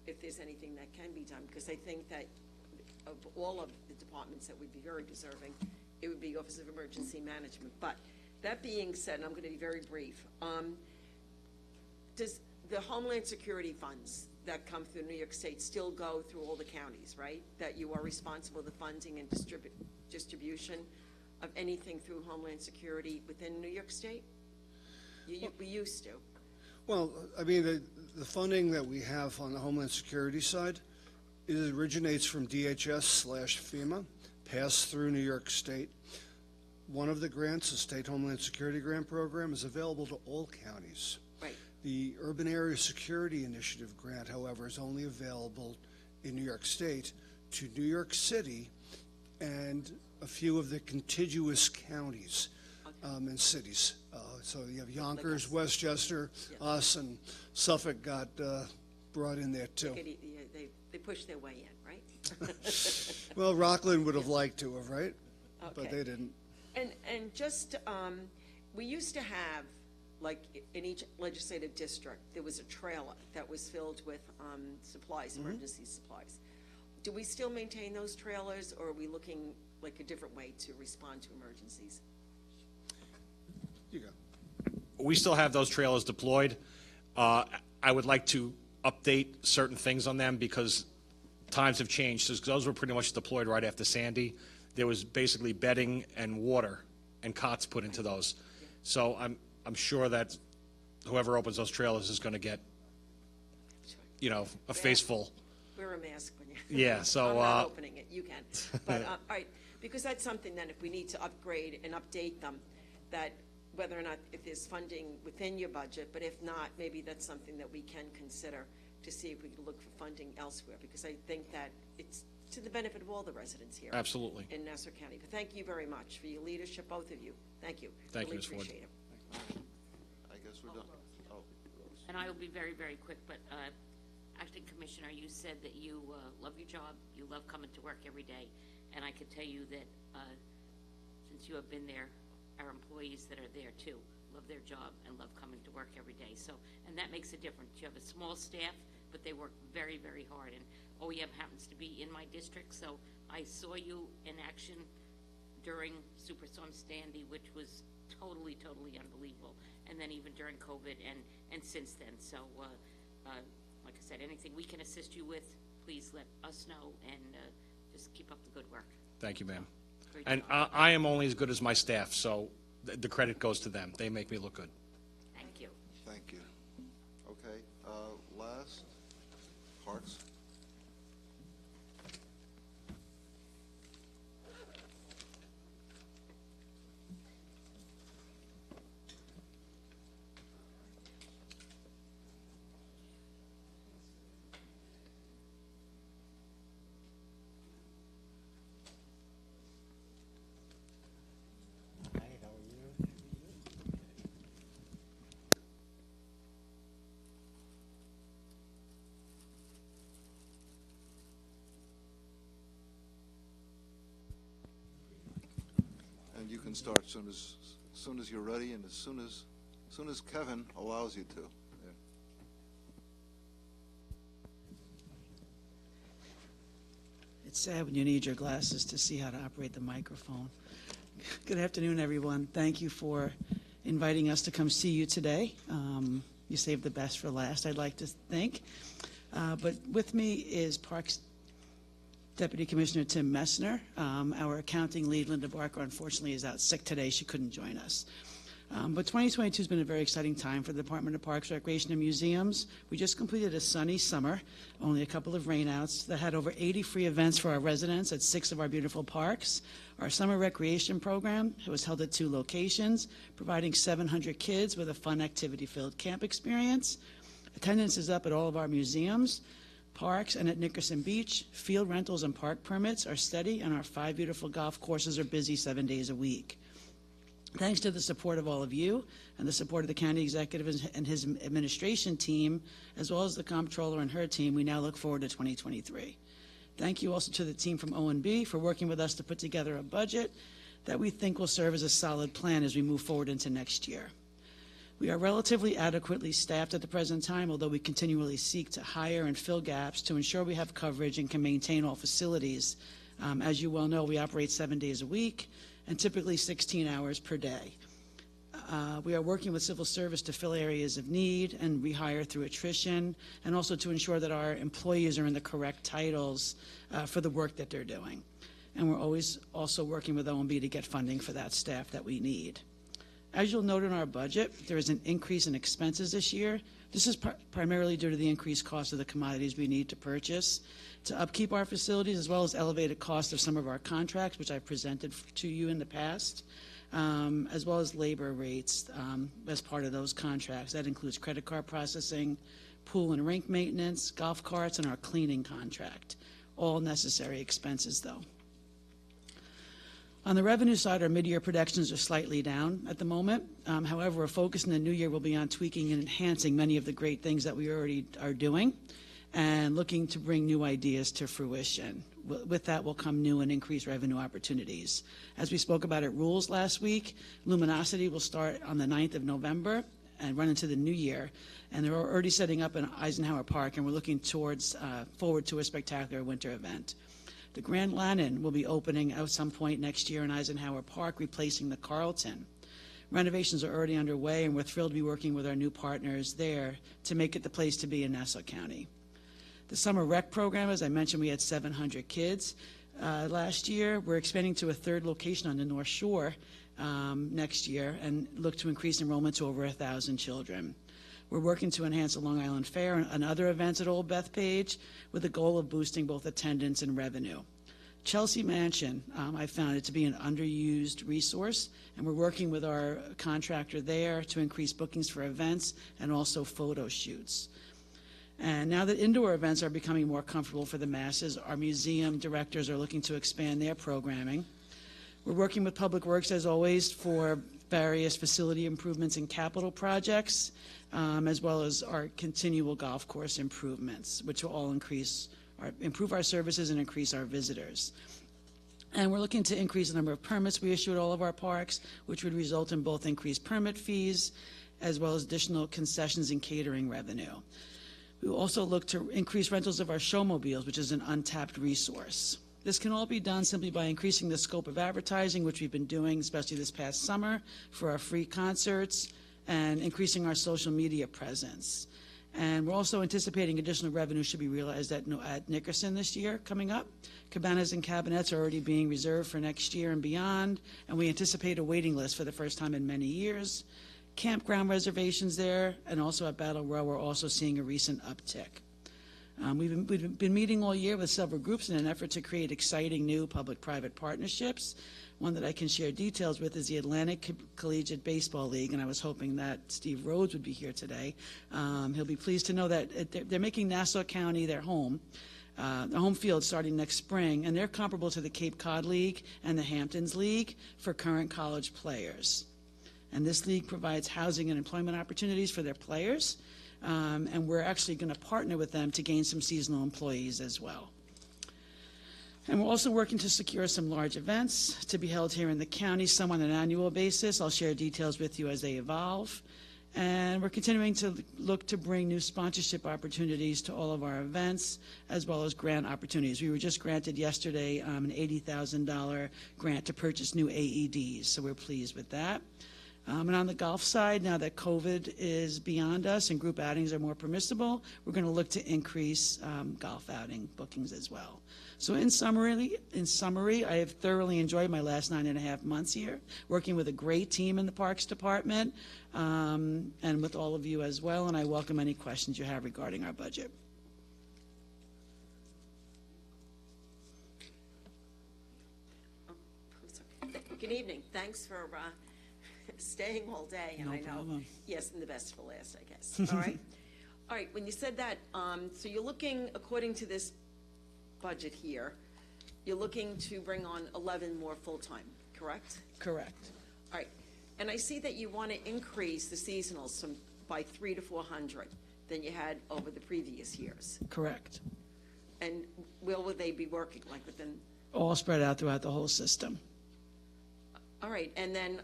if there's anything that can be done, because I think that of all of the departments that would be very deserving, it would be Office of Emergency Management. But that being said, and I'm going to be very brief, does the Homeland Security funds that come through New York State still go through all the counties, right? That you are responsible for the funding and distribution of anything through Homeland Security within New York State? We used to. Well, I mean, the funding that we have on the Homeland Security side, it originates from DHS/FEMA, passed through New York State. One of the grants, the State Homeland Security Grant Program, is available to all counties. Right. The Urban Area Security Initiative grant, however, is only available in New York State to New York City and a few of the contiguous counties and cities. So you have Yonkers, Westchester, us, and Suffolk got brought in there too. They pushed their way in, right? Well, Rockland would have liked to have, right? Okay. But they didn't. And just, we used to have, like, in each legislative district, there was a trailer that was filled with supplies, emergency supplies. Do we still maintain those trailers, or are we looking like a different way to respond to emergencies? You go. We still have those trailers deployed. I would like to update certain things on them because times have changed. So those were pretty much deployed right after Sandy. There was basically bedding and water and cots put into those. So I'm sure that whoever opens those trailers is going to get, a face full. Wear a mask when you. Yeah. So I'm not opening it. You can. But all right, because that's something then if we need to upgrade and update them, that whether or not if there's funding within your budget, but if not, maybe that's something that we can consider to see if we can look for funding elsewhere, because I think that it's to the benefit of all the residents here. Absolutely. In Nassau County. But thank you very much for your leadership, both of you. Thank you. Thank you, Really Ms. Ford. appreciate it. I guess we're done. Oh, Rose. And I will be very, very quick, but Acting Commissioner, you said that you love your job, you love coming to work every day, and I can tell you that since you have been there, our employees that are there too love their job and love coming to work every day. So, and that makes a difference. You have a small staff, but they work very, very hard. And OEM happens to be in my district, so I saw you in action during Superstorm Sandy, which was totally, totally unbelievable. And then even during COVID and since then. So, like I said, anything we can assist you with, please let us know and just keep up the good work. Thank you, ma'am. Great And job. I am only as good as my staff, so the credit goes to them. They make me look good. Thank you. Thank you. Okay, last, Parks. And you can start as soon as you're ready, and as soon as Kevin allows you to. Yeah. It's sad when you need your glasses to see how to operate the microphone. Good afternoon, everyone. Thank you for inviting us to come see you today. You saved the best for last, I'd like to think. But with me is Parks Deputy Commissioner Tim Messner. Our accounting lead, Linda Barker, unfortunately is out sick today. She couldn't join us. But 2022 has been a very exciting time for the Department of Parks, Recreation, and Museums. We just completed a sunny summer, only a couple of rainouts, that had over 80 free events for our residents at 6 of our beautiful parks. Our summer recreation program was held at 2 locations, providing 700 kids with a fun activity-filled camp experience. Attendance is up at all of our museums, parks, and at Nickerson Beach. Field rentals and park permits are steady, and our 5 beautiful golf courses are busy 7 days a week. Thanks to the support of all of you and the support of the county executive and his administration team, as well as the comptroller and her team, we now look forward to 2023. Thank you also to the team from O&B for working with us to put together a budget that we think will serve as a solid plan as we move forward into next year. We are relatively adequately staffed at the present time, although we continually seek to hire and fill gaps to ensure we have coverage and can maintain all facilities. As you well know, we operate 7 days a week and typically 16 hours per day. We are working with civil service to fill areas of need and rehire through attrition, and also to ensure that our employees are in the correct titles for the work that they're doing. And we're always also working with O&B to get funding for that staff that we need. As you'll note in our budget, there is an increase in expenses this year. This is primarily due to the increased cost of the commodities we need to purchase to upkeep our facilities, as well as elevated cost of some of our contracts, which I've presented to you in the past, as well as labor rates as part of those contracts. That includes credit card processing, pool and rink maintenance, golf carts, and our cleaning contract. All necessary expenses, though. On the revenue side, our mid-year projections are slightly down at the moment. However, our focus in the new year will be on tweaking and enhancing many of the great things that we already are doing and looking to bring new ideas to fruition. With that will come new and increased revenue opportunities. As we spoke about at Rules last week, Luminosity will start on the 9th of November and run into the new year. And they're already setting up in Eisenhower Park, and we're looking forward to a spectacular winter event. The Grand Lannon will be opening at some point next year in Eisenhower Park, replacing the Carlton. Renovations are already underway, and we're thrilled to be working with our new partners there to make it the place to be in Nassau County. The summer rec program, as I mentioned, we had 700 kids last year. We're expanding to a 3rd location on the North Shore next year and look to increase enrollment to over 1,000 children. We're working to enhance the Long Island Fair and other events at Old Bethpage with the goal of boosting both attendance and revenue. Chelsea Mansion, I found it to be an underused resource, and we're working with our contractor there to increase bookings for events and also photo shoots. And now that indoor events are becoming more comfortable for the masses, our museum directors are looking to expand their programming. We're working with Public Works, as always, for various facility improvements and capital projects, as well as our continual golf course improvements, which will all improve our services and increase our visitors. And we're looking to increase the number of permits we issue at all of our parks, which would result in both increased permit fees as well as additional concessions and catering revenue. We will also look to increase rentals of our showmobiles, which is an untapped resource. This can all be done simply by increasing the scope of advertising, which we've been doing, especially this past summer, for our free concerts, and increasing our social media presence. And we're also anticipating additional revenue should be realized at Nickerson this year coming up. Cabanas and cabinets are already being reserved for next year and beyond, and we anticipate a waiting list for the first time in many years. Campground reservations there, and also at Battle Row, we're also seeing a recent uptick. We've been meeting all year with several groups in an effort to create exciting new public-private partnerships. One that I can share details with is the Atlantic Collegiate Baseball League, and I was hoping that Steve Rhodes would be here today. He'll be pleased to know that they're making Nassau County their home field starting next spring, and they're comparable to the Cape Cod League and the Hamptons League for current college players. And this league provides housing and employment opportunities for their players, and we're actually going to partner with them to gain some seasonal employees as well. And we're also working to secure some large events to be held here in the county, some on an annual basis. I'll share details with you as they evolve. And we're continuing to look to bring new sponsorship opportunities to all of our events, as well as grant opportunities. We were just granted yesterday an $80,000 grant to purchase new AEDs, so we're pleased with that. And on the golf side, now that COVID is beyond us and group outings are more permissible, we're going to look to increase golf outing bookings as well. So in summary, I have thoroughly enjoyed my last 9.5 months here, working with a great team in the Parks Department, and with all of you as well, and I welcome any questions you have regarding our budget. Good evening. Thanks for staying all day. And No I know, problem. yes, and the best for last, I guess. All right. All right. When you said that, so you're looking, according to this budget here, you're looking to bring on 11 more full-time, correct? Correct. All right. And I see that you want to increase the seasonals by 300 to 400 than you had over the previous years. Correct. And where will they be working? Like within? All spread out throughout the whole system. All right, and then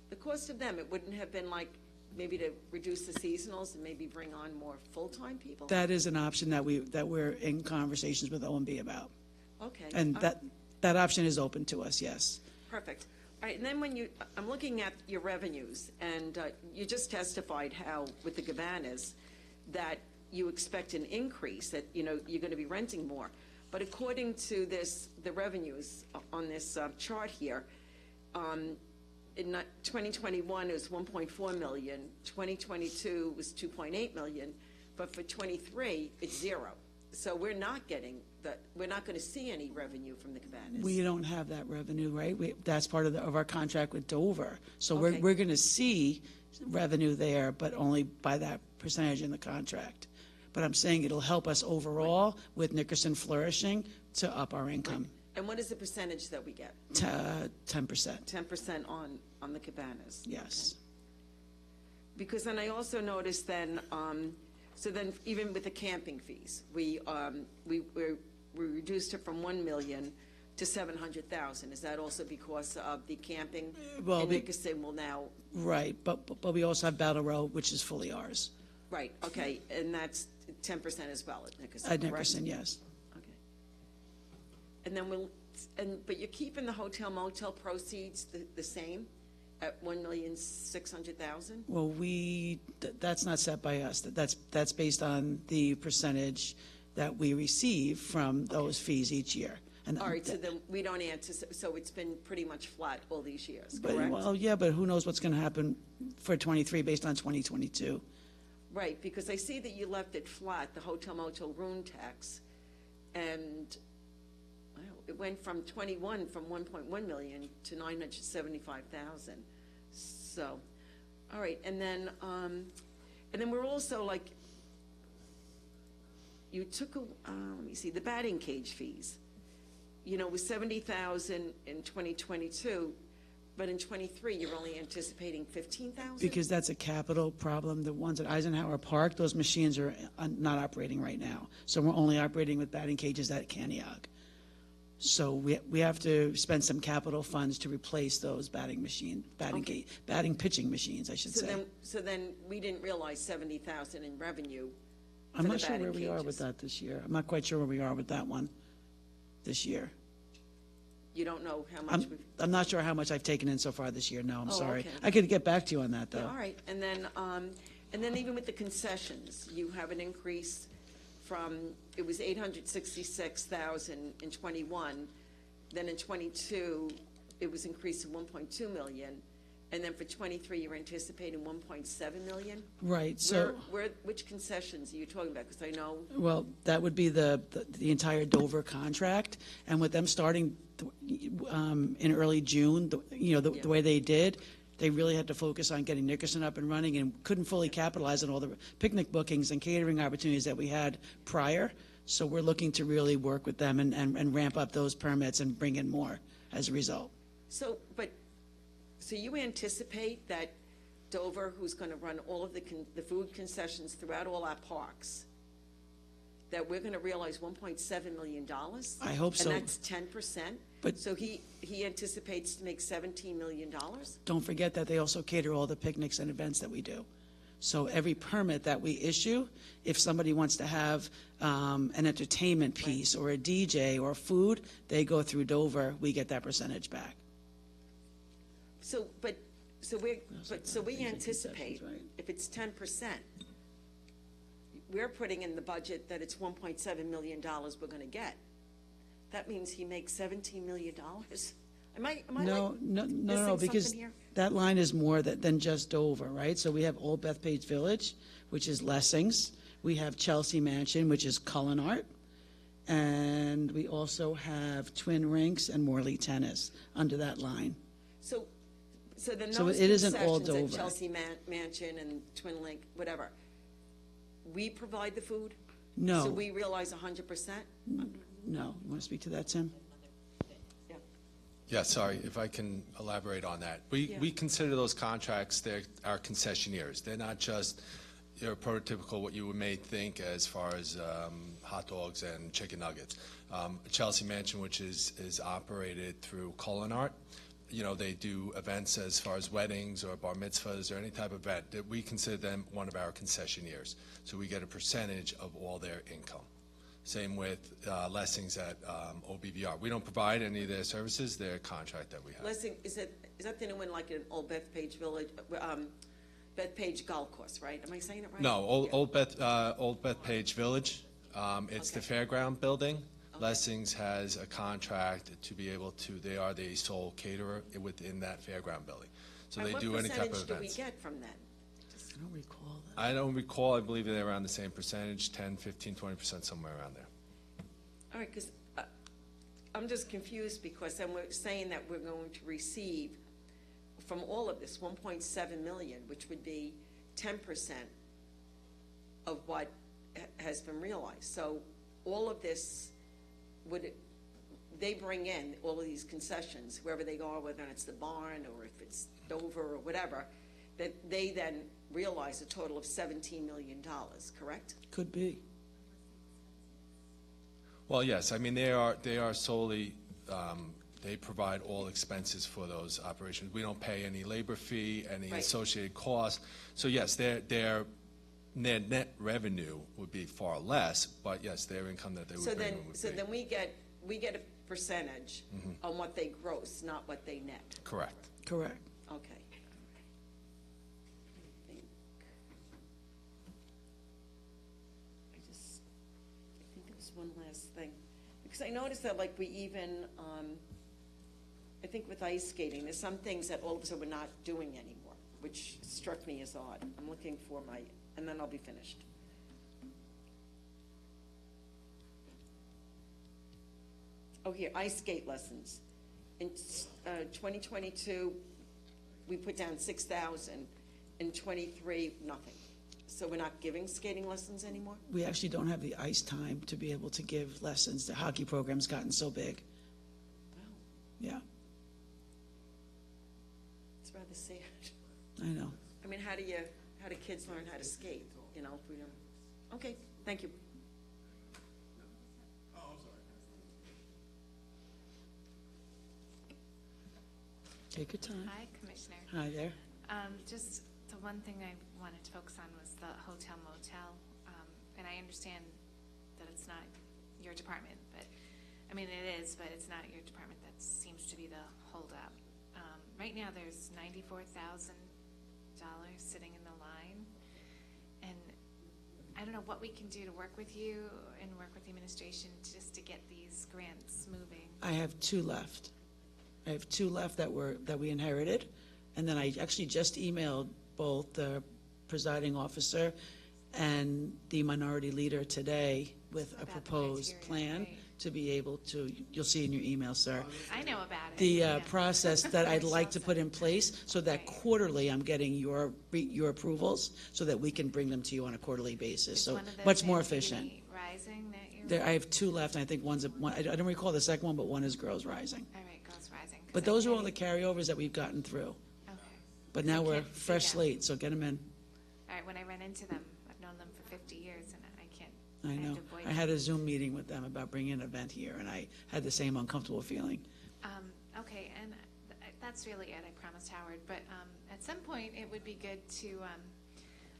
the cost of them, it wouldn't have been like maybe to reduce the seasonals and maybe bring on more full-time people? That is an option that we're in conversations with OMB about. Okay. And that option is open to us, yes. Perfect. All right, and then I'm looking at your revenues, and you just testified how, with the Cabanas, that you expect an increase, that, you're going to be renting more. But according to the revenues on this chart here, in 2021 it was 1.4 million, 2022 was 2.8 million, but for 23 it's zero. So we're not going to see any revenue from the Cabanas. We don't have that revenue, right? That's part of our contract with Dover. So Okay. we're going to see revenue there, but only by that percentage in the contract. But I'm saying it'll help us overall with Nickerson flourishing to up our income. And what is the percentage that we get? 10%. 10% on the Cabanas? Yes. Because then I also noticed then, so then even with the camping fees, we reduced it from 1 million to 700,000. Is that also because of the camping? Well, and Nickerson will now, Right, but we also have Battle Row, which is fully ours. right, okay, and that's 10% as well at Nickerson, At correct? Nickerson, yes. Okay. And then but you're keeping the hotel motel proceeds the same at 1,600,000? Well, that's not set by us. That's based on the percentage that we receive from those fees each year. And All right, so then we don't anticipate, so it's been pretty much flat all these years, But, correct? well, yeah, but who knows what's going to happen for 23 based on 2022? Right, because I see that you left it flat, the hotel motel room tax, and well, it went from 1.1 million to 975,000. So, all right, and then we're also like, you took let me see, the batting cage fees. It was 70,000 in 2022, but in 23 you're only anticipating 15,000. Because that's a capital problem. The ones at Eisenhower Park, those machines are not operating right now. So we're only operating with batting cages at Kaniog. So we have to spend some capital funds to replace those batting pitching machines, I should say. So then we didn't realize 70,000 in revenue. I'm for not the sure where batting we are cages. with that this year. I'm not quite sure where we are with that one this year. You don't know how much we've. I'm not sure how much I've taken in so far this year. No, I'm Oh, sorry. okay. I could get back to you on that, though. Yeah, all right, and then even with the concessions, you have an increase from, it was 866,000 in 21, then in 22, it was increased to 1.2 million, and then for 23, you're anticipating 1.7 million? Right, so. Which concessions are you talking about? Because I know. Well, that would be the entire Dover contract, and with them starting in early June, the way they did, they really had to focus on getting Nickerson up and running and couldn't fully capitalize on all the picnic bookings and catering opportunities that we had prior. So we're looking to really work with them and ramp up those permits and bring in more as a result. So you anticipate that Dover, who's going to run all of the food concessions throughout all our parks, that we're going to realize $1.7 million? I hope so. And that's 10%? But- So he anticipates to make $17 million? Don't forget that they also cater all the picnics and events that we do. So every permit that we issue, if somebody wants to have an entertainment piece or a DJ or food, they go through Dover, we get that percentage back. So we anticipate, if it's 10%, we're putting in the budget that it's $1.7 million we're gonna get. That means he makes $17 million. Am I No, missing because something here? that line is more than just over, right? So we have Old Bethpage Village, which is Lessings. We have Chelsea Mansion, which is Cullen Art. And we also have Twin Rinks and Morley Tennis under that line. So then So those it isn't all concessions at Dover. Chelsea Mansion and Twin Link, whatever, we provide the food? No. So we realize 100%? No. You want to speak to that, Tim? Yeah, sorry, if I can elaborate on that. We consider those contracts, they're our concessionaires. They're not just your prototypical, what you may think as far as hot dogs and chicken nuggets. Chelsea Mansion, which is operated through Cullen Art, they do events as far as weddings or bar mitzvahs or any type of event. That we consider them one of our concessionaires. So we get a percentage of all their income. Same with Lessings at OBVR. We don't provide any of their services, they're a contract that we have. Lessing, is that the new one like in Old Bethpage Village, Bethpage Golf Course, right? Am I saying it right? No, Old Bethpage Village. It's the fairground building. Okay. Lessings has a contract to be able to, they are the sole caterer within that fairground building. So they do any type of events. What percentage do we get from that? I don't recall that. I don't recall. I believe they're around the same percentage, 10, 15, 20%, somewhere around there. All right, because I'm just confused because then we're saying that we're going to receive from all of this 1.7 million, which would be 10% of what has been realized. So all of this they bring in all of these concessions, wherever they go, whether it's the barn or if it's Dover or whatever, that they then realize a total of $17 million, correct? Could be. Well, yes. I mean, they are solely, they provide all expenses for those operations. We don't pay any labor fee, any associated costs. So yes, their net revenue would be far less, but yes, their income that they would bring in would be. So then we get a percentage on what they gross, not what they net. Correct. Correct. Okay. I think there was one last thing. Because I noticed that like we even, I think with ice skating, there's some things that all of a sudden we're not doing anymore, which struck me as odd. I'm looking for and then I'll be finished. Oh, here, ice skate lessons. In 2022, we put down 6,000. In 23, nothing. So we're not giving skating lessons anymore? We actually don't have the ice time to be able to give lessons. The hockey program's gotten so big. Wow. Yeah, It's rather sad. I know. I mean, how do kids learn how to skate, if we don't? Okay, thank you. Take your time. Hi, Commissioner. Hi there. Just the one thing I wanted to focus on was the hotel motel. And I understand that it's not your department, but, I mean, it is, but it's not your department. That seems to be the holdup. Right now, there's $94,000 sitting in the line. And I don't know what we can do to work with you and work with the administration just to get these grants moving. I have two left. that we inherited, and then I actually just emailed both the presiding officer and the minority leader today with a proposed plan to be able to, you'll see in your email, sir. I know about it. The process that I'd like to put in place so that quarterly I'm getting your approvals so that we can bring them to you on a quarterly basis. So much more efficient. Rising that you're... I have two left, and I think one's, I don't recall the second one, but one is Girls Rising. All right, Girls Rising. But those are all the carryovers that we've gotten through. Okay. But now we're fresh slate, so get them in. All right, when I run into them, I've known them for 50 years, and I can't... I know. I had a Zoom meeting with them about bringing an event here, and I had the same uncomfortable feeling. Okay, and that's really it, I promised Howard. But at some point, it would be good to,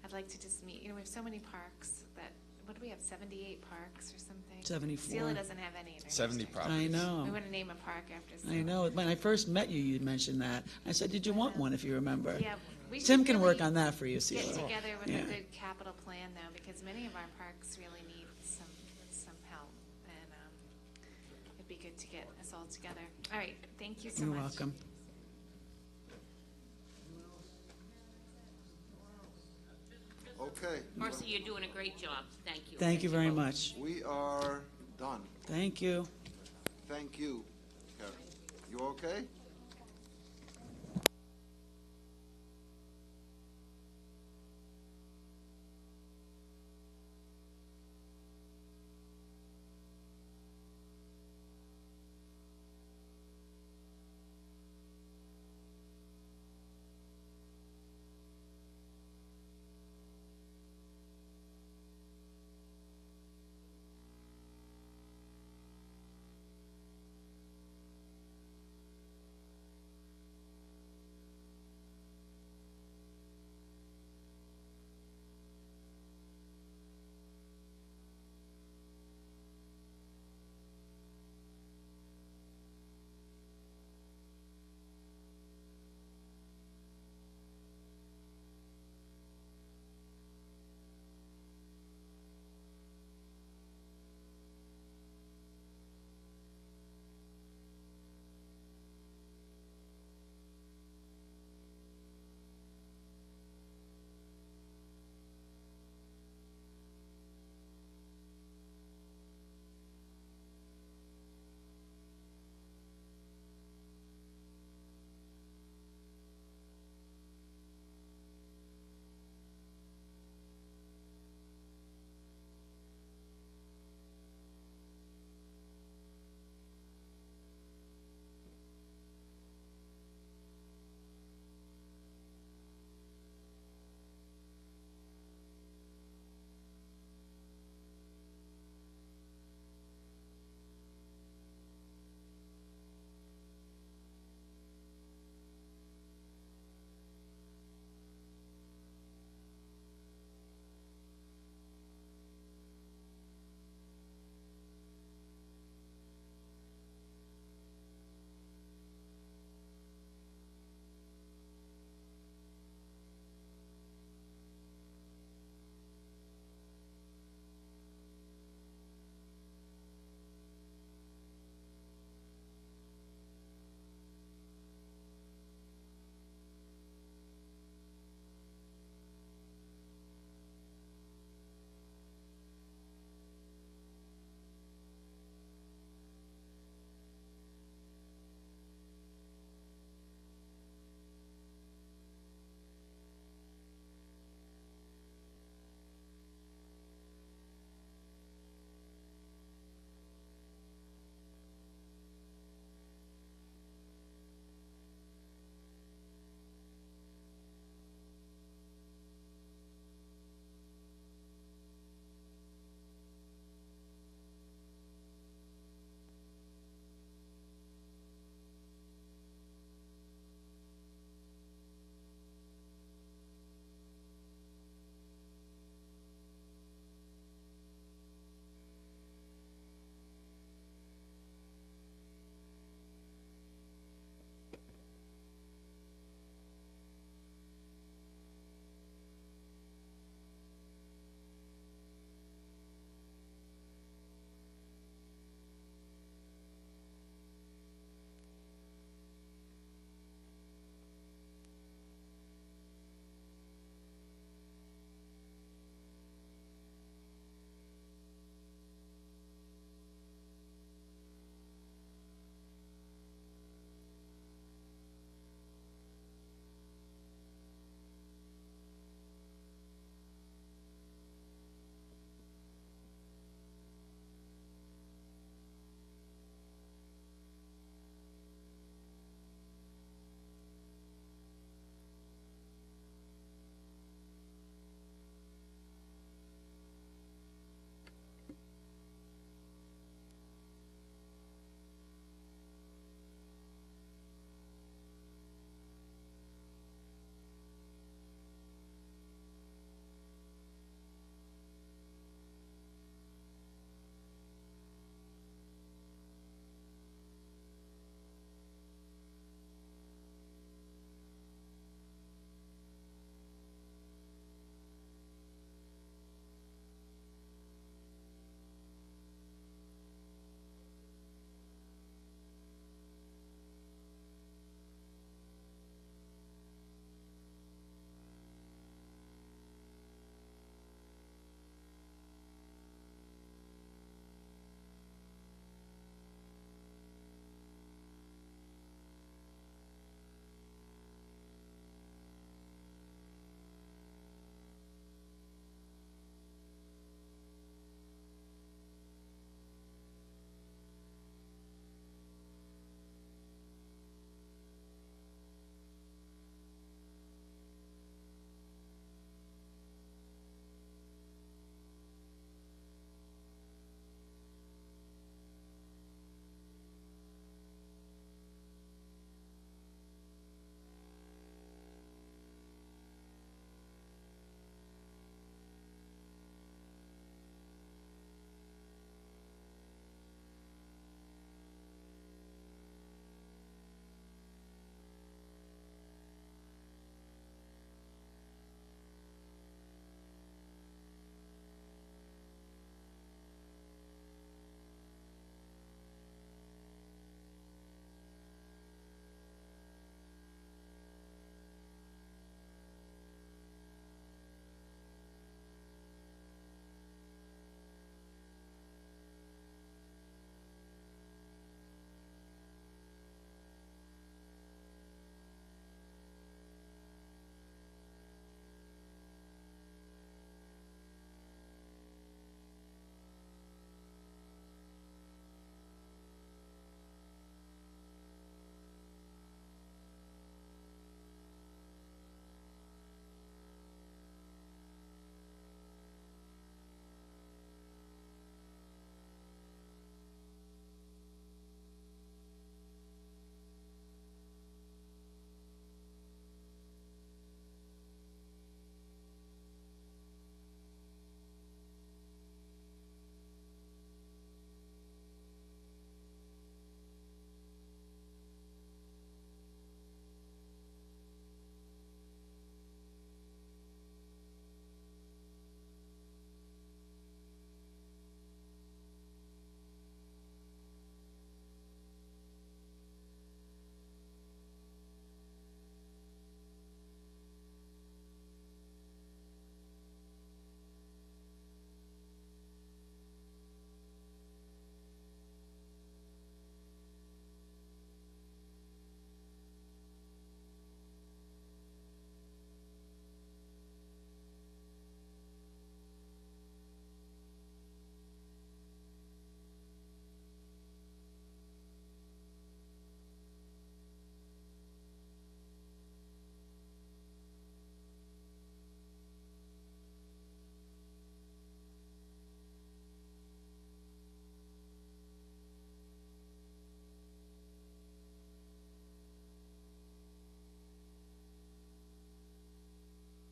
I'd like to just meet, we have so many parks that what do we have, 78 parks or something? 74. Sealy doesn't have any in our 70 district. properties. I know. We want to name a park after I Sealy. know. When I first met you, you mentioned that. I said, did you want one, if you remember? Yeah, we should Tim can work really on that for you, Get Celia. together with Yeah. a good capital plan, though, because many of our parks really need some help, and it'd be good to get us all together. All right, thank you so You're much. welcome. Okay. Marcy, you're doing a great job. Thank you. Thank you very much. We are done. Thank you. Thank you, Karen. You okay?